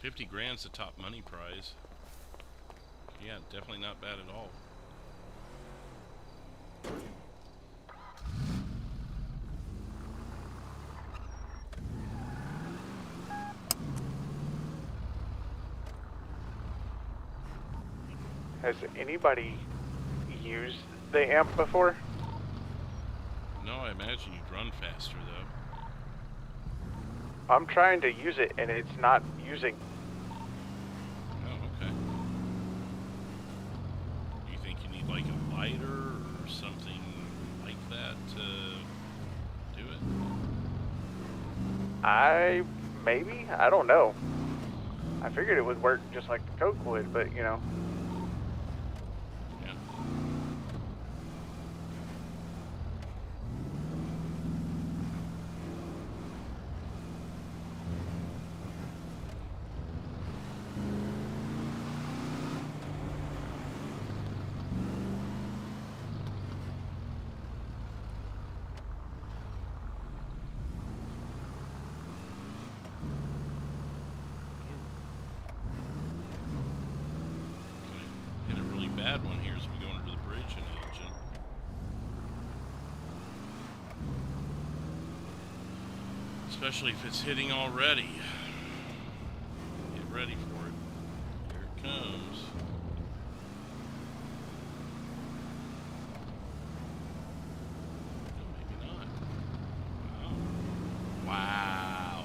$50,000's the top money prize. Yeah, definitely not bad at all. Has anybody used the amp before? No, I imagine you'd run faster though. I'm trying to use it and it's not using. Oh, okay. Do you think you need like a lighter or something like that to do it? Maybe? I don't know. I figured it would work just like the Coke would, but you know. Bad one here as we go under the bridge in Elgin. Especially if it's hitting already. Get ready for it. Here it comes. No, maybe not. Wow. Wow.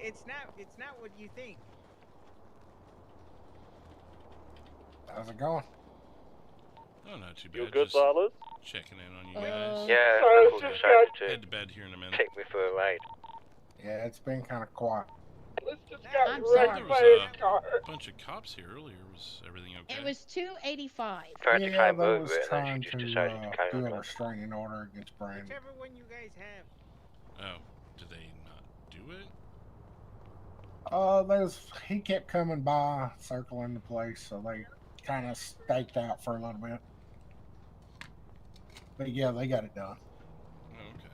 It's not what you think. How's it going? Oh, not too bad. You good, Just Silas? checking in on you guys. Yeah, Sorry, Knuckles just decided got- Head to to bed here in a minute. take me for a ride. Yeah, it's been kind of quiet. Let's just got I'm wrecked There by was his car. a bunch of cops here earlier. Was everything okay? It was 285. Tried to Yeah, climb they over was it, and then trying she to just decided to carry do on a driving. restraining order against Brandon. Whichever one you guys have. Oh, did they not do it? He kept coming by, circling the place, so they kind of staked out for a little bit. But yeah, they got it done. Oh, okay.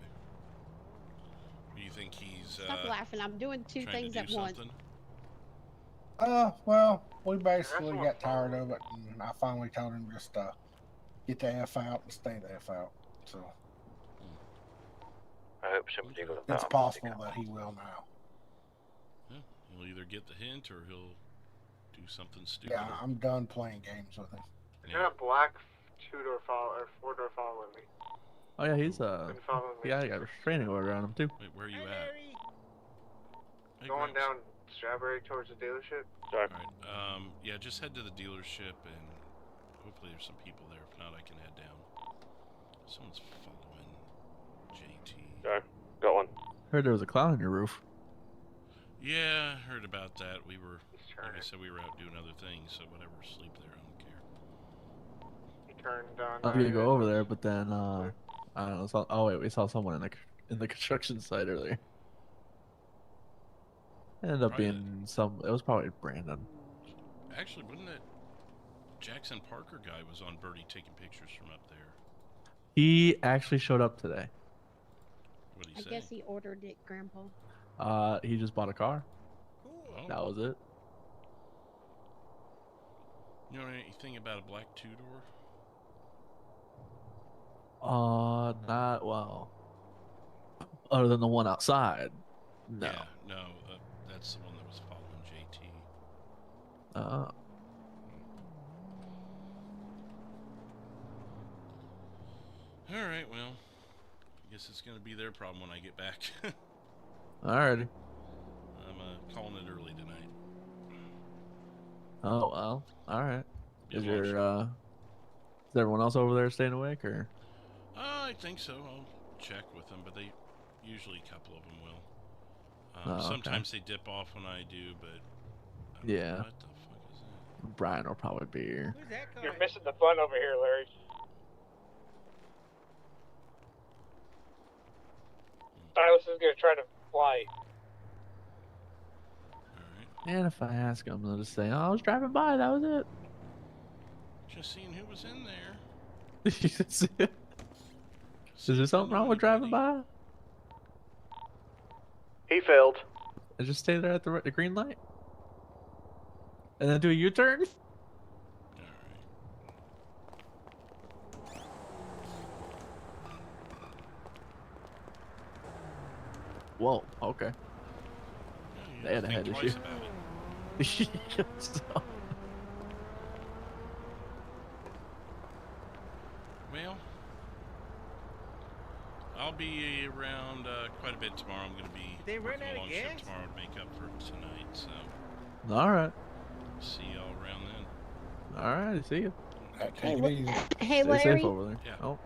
Do you think he's Stop laughing. I'm doing two trying things to at do once. something? Well, we basically got tired of it, and I finally told him just get the F out and stay the F out. So I hope somebody will. it's possible that he will now. Yeah, he'll either get the hint or he'll do something stupid. Yeah, I'm done playing games with him. I got a black two-door follow or four-door following me. Oh yeah, he's Been following me. yeah, I got a restraining order on him too. Wait, where are you at? Hey, Going Gramps. down Strawberry towards the dealership. Alright, yeah, just head to the dealership and hopefully there's some people there. If not, I can head down. Someone's following JT. Okay, got one. Heard there was a clown on your roof. Yeah, I heard about that. We were, like I said, we were out doing other things, so whatever, sleep there, I don't care. He turned on. I was gonna go over there, but then I don't know. Oh wait, we saw someone in the construction site earlier. It ended up being it was probably Brandon. Actually, wasn't that Jackson Parker guy was on Birdie taking pictures from up there? He actually showed up today. What did he I say? guess he ordered it, Grandpa. He just bought a car. Cool. That was it. You know anything about a black two-door? Not well. Other than the one outside. No. Yeah, no, that's the one that was following JT. Alright, well, I guess it's gonna be their problem when I get back. Alrighty. I'm calling it early tonight. Oh well. Alright. Yeah, Is well, is everyone else over there staying awake or? I think so. I'll check with them, but they usually a couple of them will. Oh, okay. Sometimes they dip off when I do, but I don't Yeah. know what the fuck is that? Brian will probably be here. You're missing the fun over here, Larry. Silas is gonna try to fly. And if I ask him, they'll just say, "Oh, I was driving by. That was it." Just seeing who was in there. Is there something wrong with driving by? He failed. I just stay there at the green light, and then do a U-turn. Whoa. Okay. They had a head issue. So- Well, I'll be around quite a bit tomorrow. I'm going to be They working run a out of long gas? shift tomorrow to make up for tonight, so All right. see y'all around then. All right. See you. Hey, Stay Larry. safe over there. Yeah. Oh.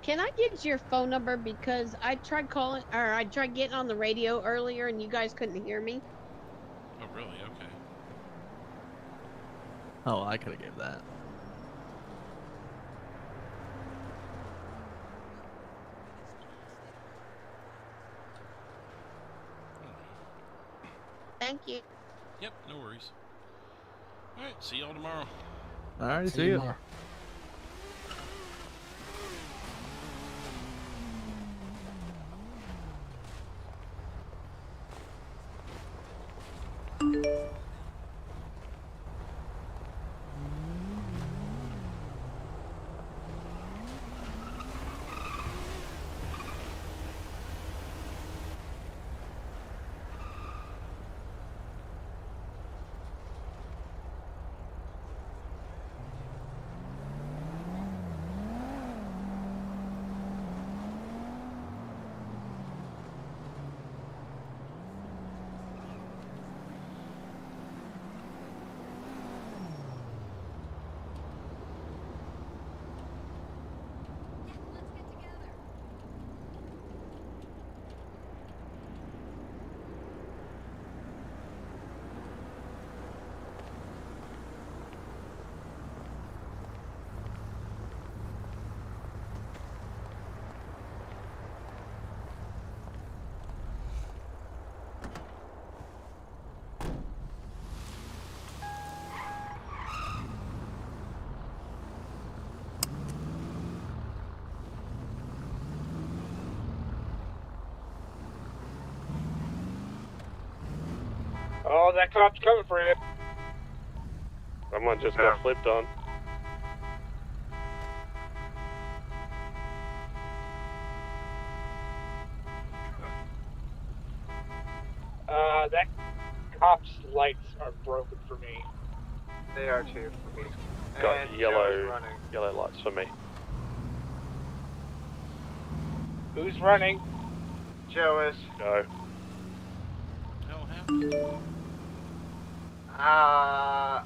Can I get your phone number because I tried calling or I tried getting on the radio earlier and you guys couldn't hear me. Oh, really? Okay. Oh, I could have gave that. Thank you. Yep, no worries. All right, see y'all tomorrow. All right. See you. tomorrow. Oh, that cop's coming for you. Someone just got flipped on. That cop's lights are broken for me. They are too for me. Got And Joe's yellow running. lights for me. Who's running? Joe is. Go. Hell happened? I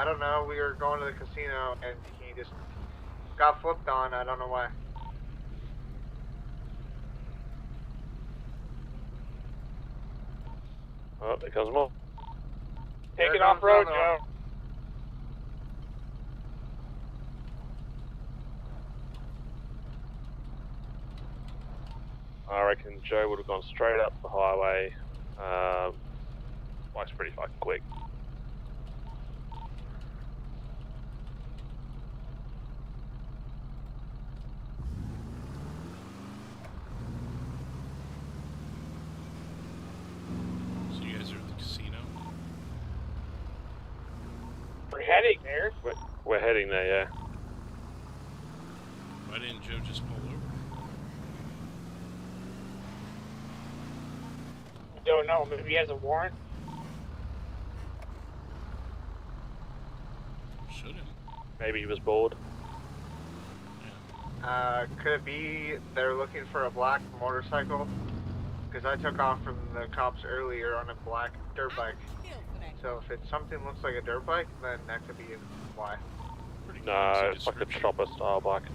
don't know. We were going to the casino and he just got flipped on. I don't know why. Oh, there comes more. Take There it off goes road, another Joe. one. I reckon Joe would have gone straight up the highway. Bike's pretty fucking quick. So you guys are at the casino? We're heading there. We're heading there, yeah. Why didn't Joe just pull over? Don't know. Maybe he has a warrant. Shouldn't. Maybe he was bored. Could it be they're looking for a black motorcycle? Because I took off from the cops earlier on a black dirt bike. So if it's something looks like a dirt bike, then that could be why. No, it's like a chopper style bike.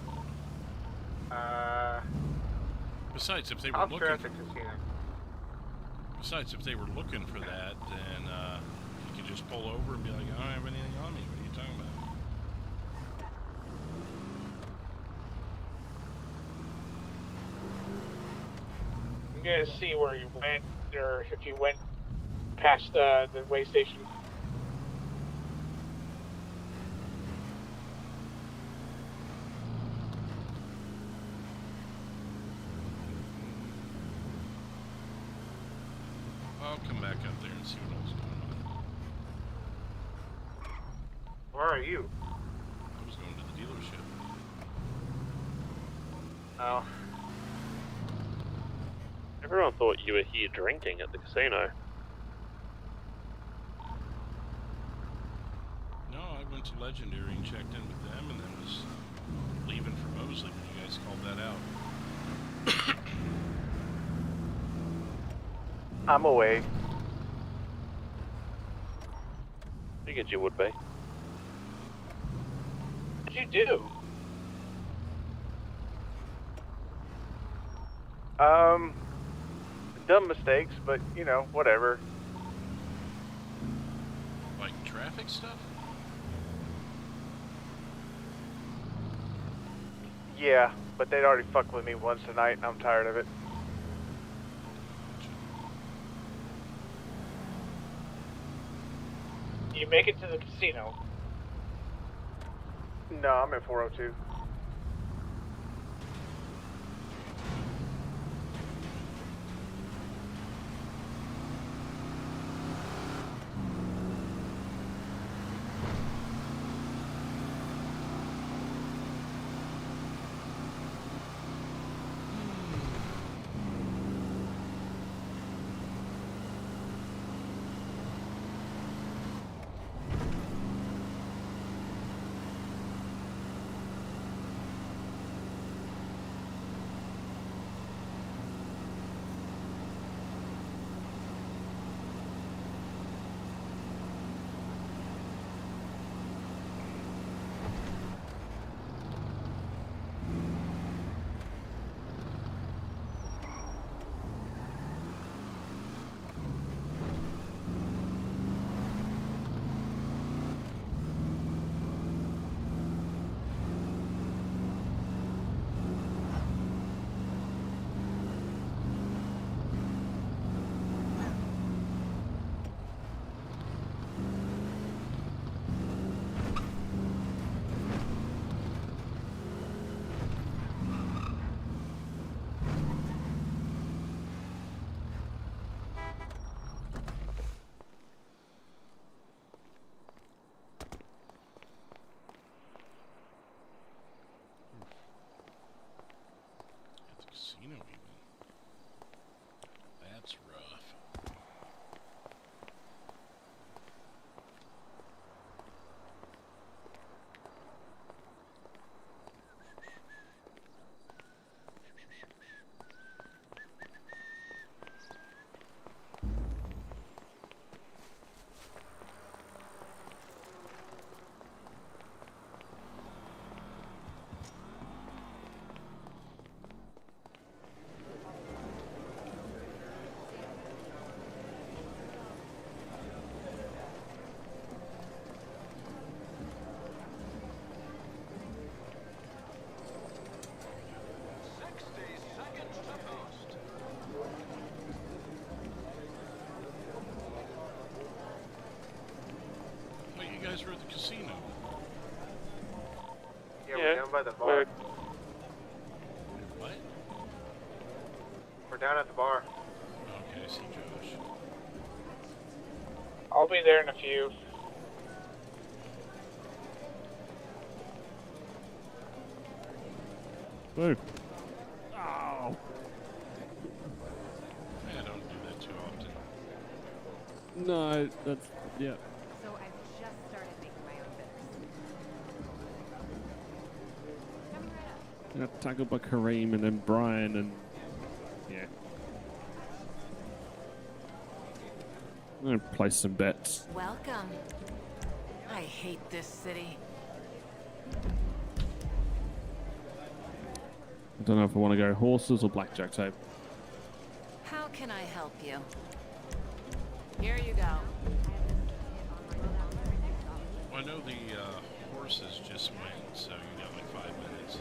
Besides, if they were Cops are looking at the casino. Besides, if they were looking for that, then you could just pull over and be like, I don't have anything on me. What are you talking about? I'm gonna see where you went, or if you went past the way station. I'll come back up there and see what else is going on. Where are you? I was going to the dealership. Oh. Everyone thought you were here drinking at the casino. No, I went to Legendary and checked in with them and then was leaving for Mosley when you guys called that out. I'm away. Figured you would be. What'd you do? Dumb mistakes, but you know, whatever. Like traffic stuff? Yeah, but they'd already fucked with me once tonight, and I'm tired of it. You make it to the casino. No, I'm at 402. casino even. That's rough. You guys were at the casino. Yeah, we're down by the bar. What? We're down at the bar. Okay, I see Josh. I'll be there in a few. Woo. Oh. Yeah, don't do that too often. No, that's yeah. So I've just started making my own bitters. Coming right up. Got tackled by Kareem and then Brian and yeah. I'm gonna place some bets. Welcome. I hate this city. I don't know if I want to go horses or blackjack tape. How can I help you? Here you go. Well, I know the horses just went, so you got like 5 minutes.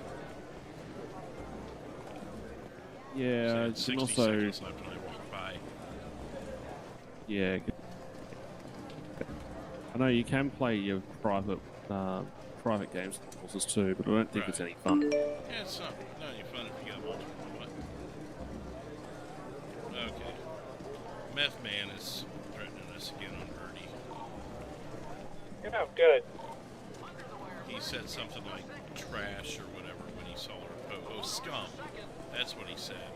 Yeah, So it's 60 also seconds left when I walk by. yeah. I know you can play your private games with horses too, but I don't think it's any fun. Yeah, it's not any fun if you got multiple. What? Okay. Meth Man is threatening us again on Birdie. Yeah, good. He said something like trash or whatever when he saw her post. Oh, scum. That's what he said.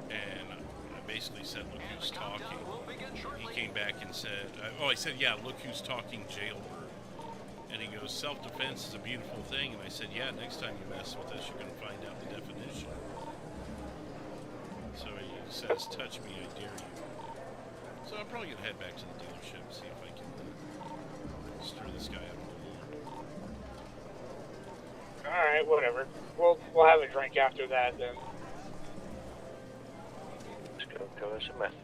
And I basically said, look who's talking. He came back and said, I said, yeah, look who's talking, jailbird. And he goes, self-defense is a beautiful thing. And I said, yeah, next time you mess with us, you're going to find out the definition. So he says, touch me, I dare you. So I'm probably going to head back to the dealership and see if I can stir this guy up a little more. Alright, whatever. We'll have a drink after that then. Let's go kill us a meth.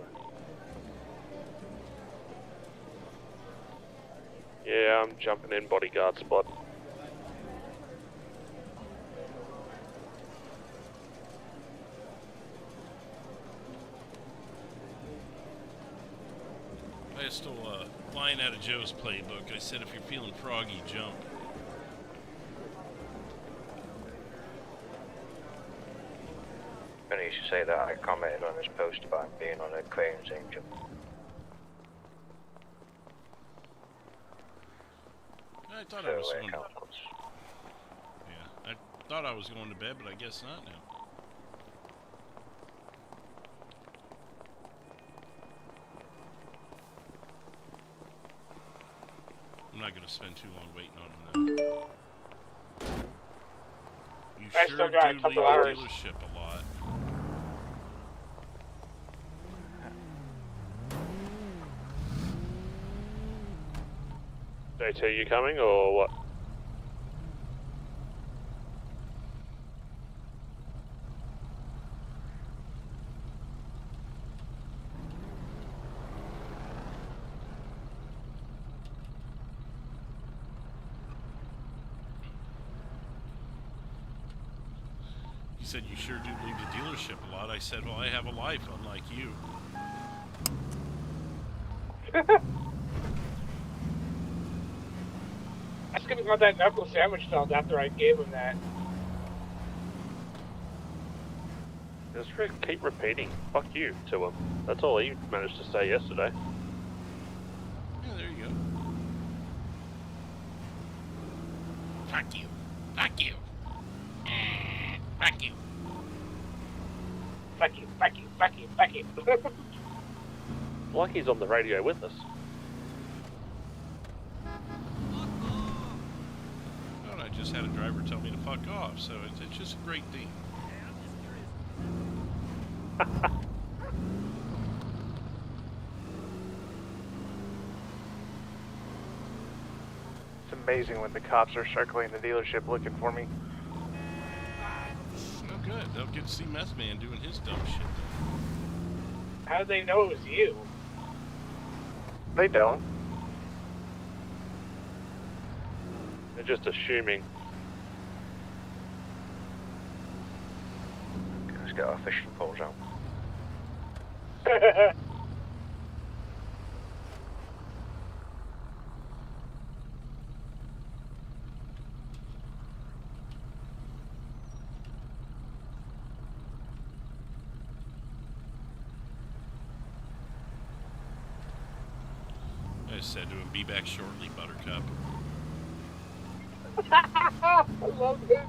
Yeah, I'm jumping in bodyguard spot. I stole a line out of Joe's playbook. I said, if you're feeling froggy, jump. Funny you should say that. I commented on his post about him being on a Crane's Angel. I thought I was going to... Yeah, I thought I was going to bed, but I guess not now. I'm not going to spend too long waiting on him, though. You I sure still do got a leave couple the hours. dealership a lot. JT, you coming or what? He said, you sure do leave the dealership a lot. I said, well, I have a life, unlike you. Ask him about that knuckle sandwich felt after I gave him that. Just keep repeating, fuck you, to him. That's all he managed to say yesterday. Yeah, there you go. Fuck you. Fuck you. Fuck you. Fuck you, fuck you, fuck you, fuck you. Like he's on the radio with us. Well, I just had a driver tell me to fuck off, so it's just a great thing. It's amazing when the cops are circling the dealership looking for me. Oh, good. They'll get to see Meth Man doing his dumb shit. How did they know it was you? They don't. They're just assuming. Okay, let's get our fishing poles out. I said to him, be back shortly, Buttercup. I love it.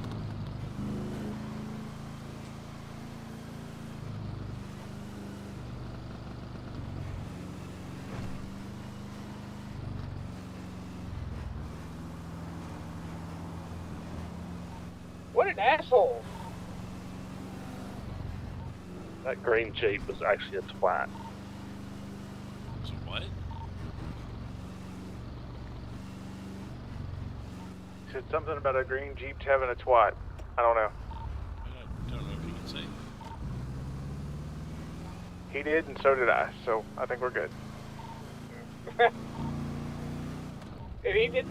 What an asshole. That green Jeep was actually a twat. So what? He said something about a green Jeep having a twat. I don't know. I don't know if you can say. He did, and so did I, so I think we're good. And he did.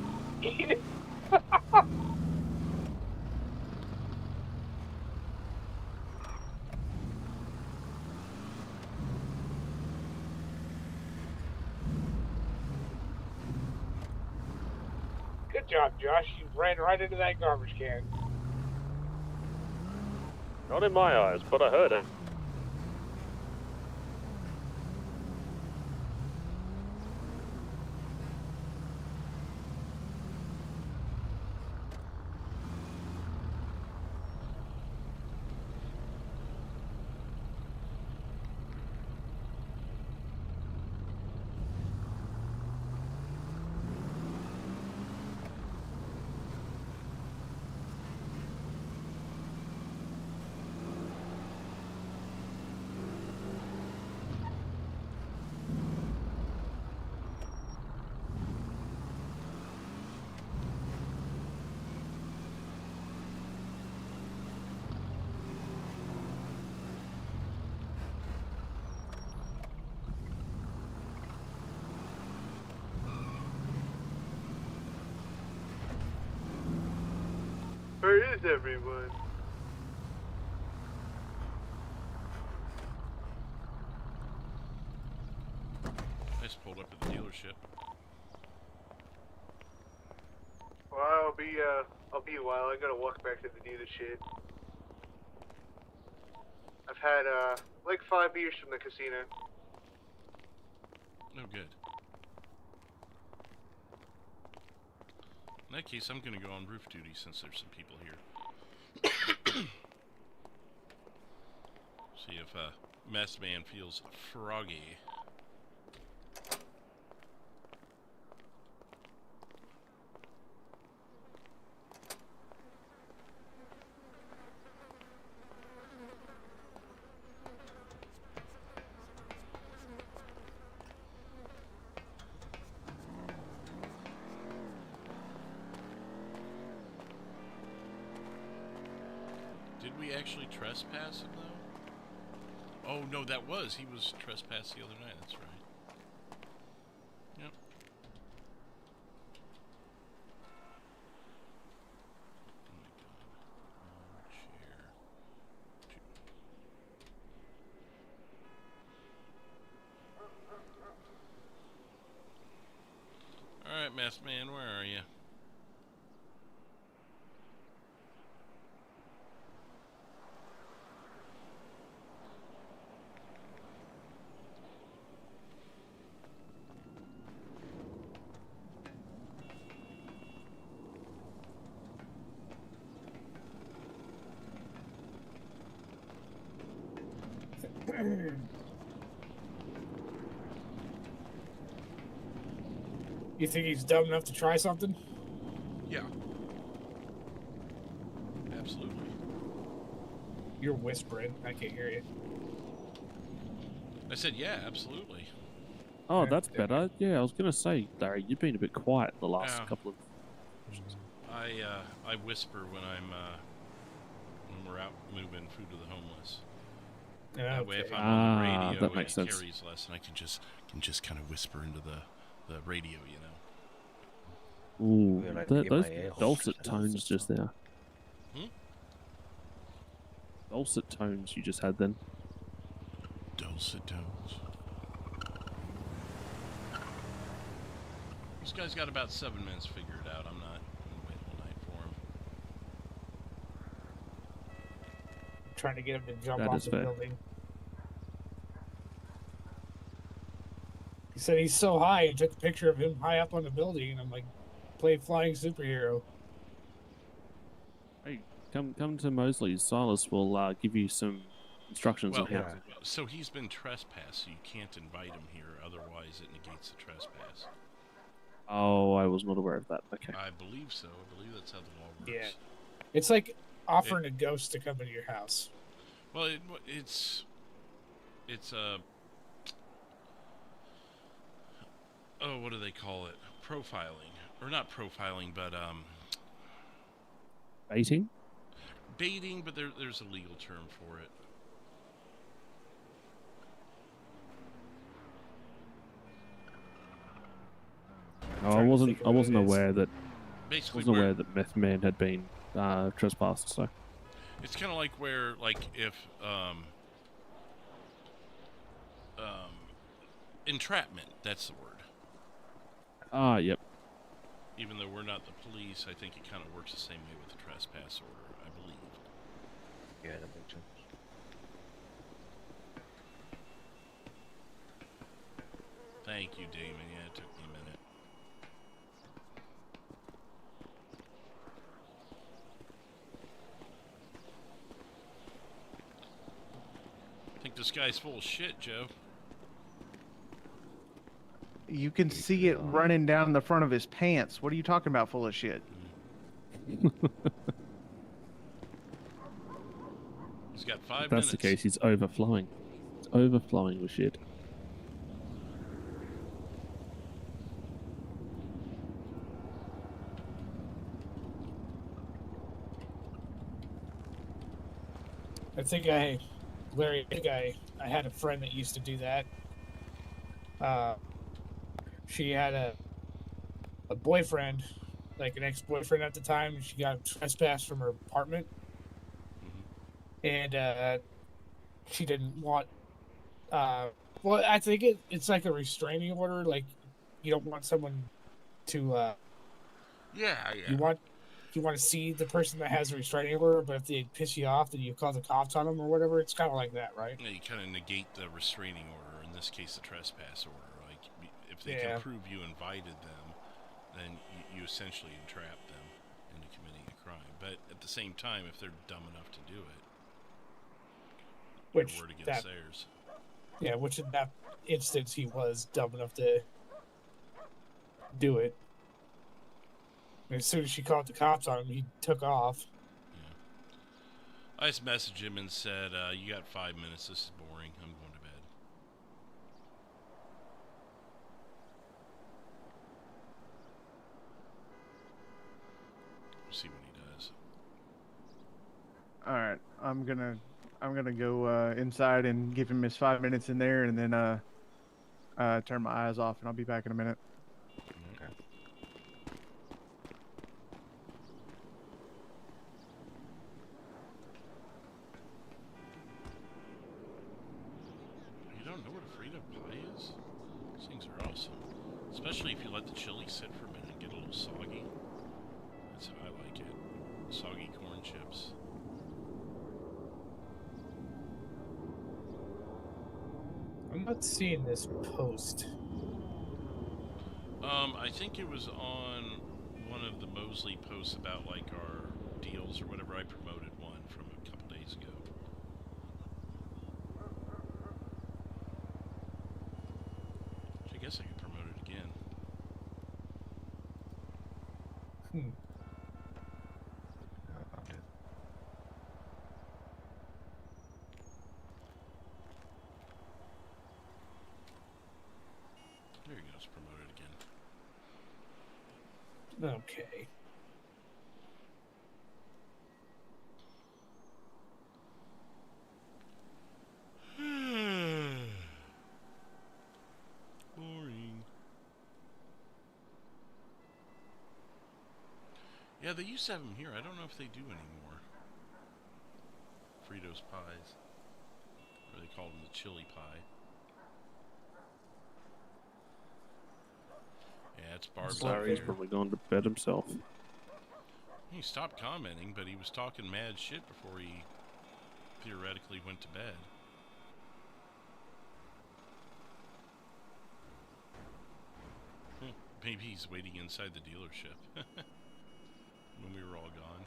Good job, Josh. You ran right into that garbage can. Not in my eyes, but I heard it. Where is everyone? I just pulled up at the dealership. Well, I'll be a while. I gotta walk back to the dealership. I've had, like 5 beers from the casino. No good. In that case, I'm gonna go on roof duty since there's some people here. See if Mess Man feels froggy. Did we actually trespass him, though? Oh, no, that was. He was trespassed the other night. That's right. Yep. Oh, my God. Alright, Mess Man, where are you? You think he's dumb enough to try something? Yeah. Absolutely. You're whispering. I can't hear you. I said, yeah, absolutely. Oh, that's better. Yeah, I was gonna say, Larry, you've been a bit quiet the last couple of. I whisper when when we're out moving food to the homeless. That way, if I'm on the radio, that makes it sense. carries less, and I can just kind of whisper into the radio, you know. Ooh, We're like to get those my air dulcet tones just there. Hmm? Dulcet tones you just had then. Dulcet tones. This guy's got about 7 minutes figured out. I'm not going to wait all night for him. I'm trying to get him to jump That off is the fair. building. He said he's so high. He took a picture of him high up on the building, and I'm like, play flying superhero. Hey, come to Mosley's. Silas will give you some instructions on how. So he's been trespassed, so you can't invite him here, otherwise it negates the trespass. Oh, I was not aware of that. Okay. I believe so. I believe that's how the law works. Yeah. It's like offering a ghost to come into your house. Well, it's oh, what do they call it? Profiling, or not profiling, but Baiting. Baiting, but there's a legal term for it. No, I wasn't aware that. Basically, wasn't aware that Meth Man had been trespassed. So. It's kind of like where, like, if entrapment. That's the word. Ah, yep. Even though we're not the police, I think it kind of works the same way with the trespass order, I believe. Yeah, that makes sense. Thank you, Damon. Yeah, it took me a minute. I think this guy's full of shit, Joe. You can see it running down the front of his pants. What are you talking about, full of shit? He's got 5 If minutes. that's the case, he's overflowing. It's overflowing with shit. I think Larry, I had a friend that used to do that. She had a boyfriend, like an ex-boyfriend at the time, and she got trespassed from her apartment. And she didn't want, well, I think it's like a restraining order, like you don't want someone to, you want to see the person that has a restraining order, but if they piss you off, then you call the cops on them or whatever. It's kind of like that, right? Yeah, you kind of negate the restraining order, in this case the trespass order. Like, if they can prove you invited them, then you essentially entrap them into committing a crime. But at the same time, if they're dumb enough to do it, which their word against theirs. Yeah, which in that instance he was dumb enough to do it. And as soon as she called the cops on him, he took off. Yeah. I just messaged him and said, you got 5 minutes, this is boring, I'm going to bed. We'll see what he does. All right, I'm gonna go inside and give him his 5 minutes in there, and then turn my eyes off, and I'll be back in a minute. Okay. You don't know what a Frito pie is? These things are awesome. Especially if you let the chili sit for a minute and get a little soggy. That's how I like it. Soggy corn chips. I'm not seeing this post. I think it was on one of the Mosley posts about like our deals or whatever. I promoted one from a couple days ago. Which I guess I could promote it again. There he goes, promoted again. Okay. Boring. Yeah, they used to have them here. I don't know if they do anymore. Fritos pies. Or they call them the chili pie. Yeah, it's Barb's over Larry's here. probably gone to bed himself. He stopped commenting, but he was talking mad shit before he theoretically went to bed. Maybe he's waiting inside the dealership when we were all gone.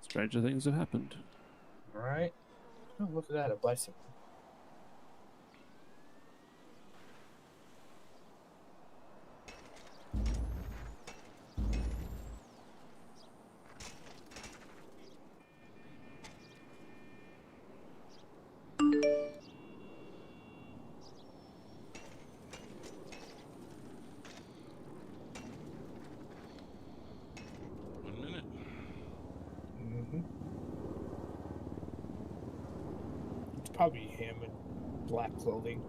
Stranger things have happened. All right. Oh, look at that, a bicycle. Probably him in black clothing.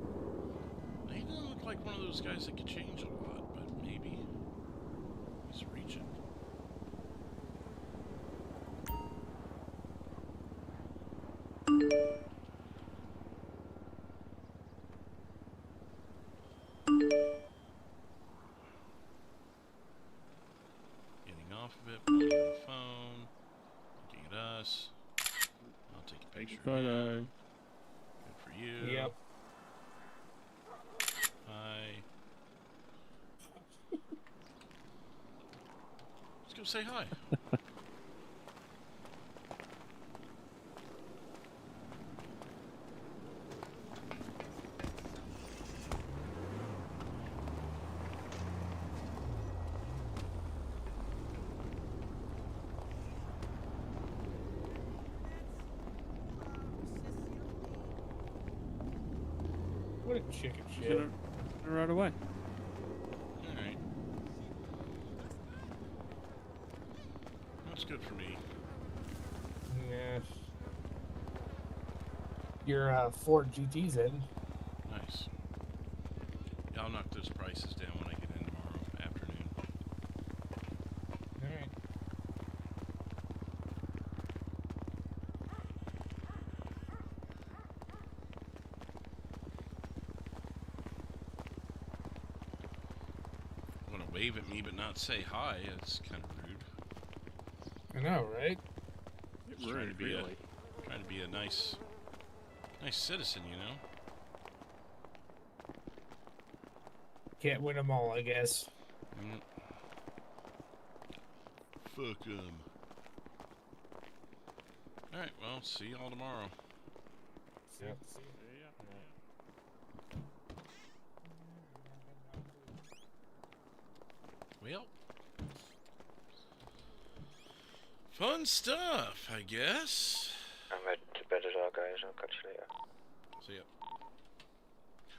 He doesn't look like one of those guys that could change a lot, but maybe he's reaching. Getting off of it, pointing at the phone, looking at us. I'll take a picture. Photo. Good for you. Yep. Hi. Let's go say hi. What a chicken shit. Get it right away. Alright. That's good for me. Yeah. Your Ford GT's in. Nice. Yeah, I'll knock those prices down when I get in tomorrow afternoon. Alright. Want to wave at me but not say hi? That's kind of rude. I know, right? Just trying to be a nice citizen, you know. Can't win them all, I guess. Fuck 'em. Alright, well, see y'all tomorrow. Yep. Well, fun stuff, I guess. I'm heading to bed as well, guys. I'll catch you later. See ya.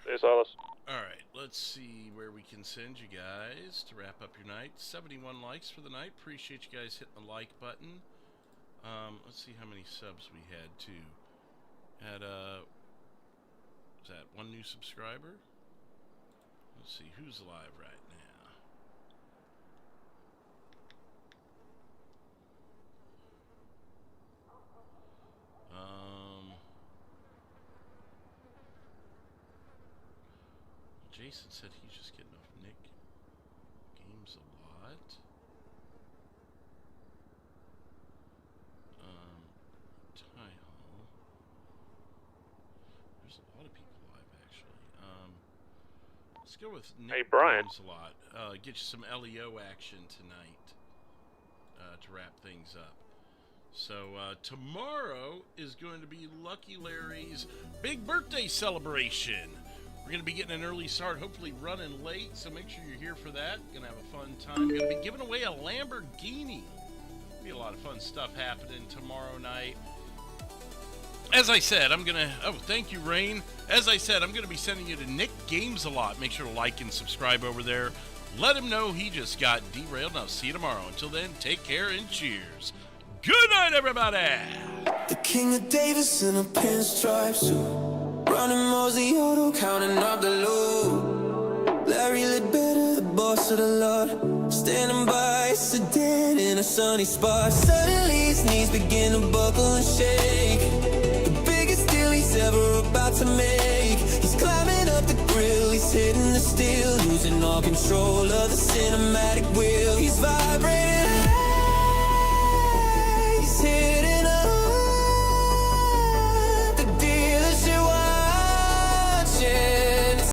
Hey, Silas. Alright, let's see where we can send you guys to wrap up your night. 71 likes for the night. Appreciate you guys hitting the like button. Let's see how many subs we had, too. Had, was that one new subscriber? Let's see, who's live right now? Jason said he's just getting off Nick games a lot. Ty Hall. There's a lot of people live actually. Let's go with Nick Hey, Brian. games a lot. Get you some LEO action tonight to wrap things up. So tomorrow is going to be Lucky Larry's big birthday celebration. We're going to be getting an early start, hopefully running late, so make sure you're here for that. Going to have a fun time. Going to be giving away a Lamborghini. Be a lot of fun stuff happening tomorrow night. As I said, I'm going to... Oh, thank you, Rain. As I said, I'm going to be sending you to Nick Games a Lot. Make sure to like and subscribe over there. Let him know he just got derailed, and I'll see you tomorrow. Until then, take care and cheers. Good night, everybody! The King of Davis in a pinstripe suit, running Mosley Auto, counting up the loot. Larry Ledbetter, the boss of the lot, standing by a sedan in a sunny spot. Suddenly his knees begin to buckle and shake. The biggest deal he's ever about to make. He's climbing up the grill, he's hitting the steel, losing all control of the cinematic wheel. He's vibrating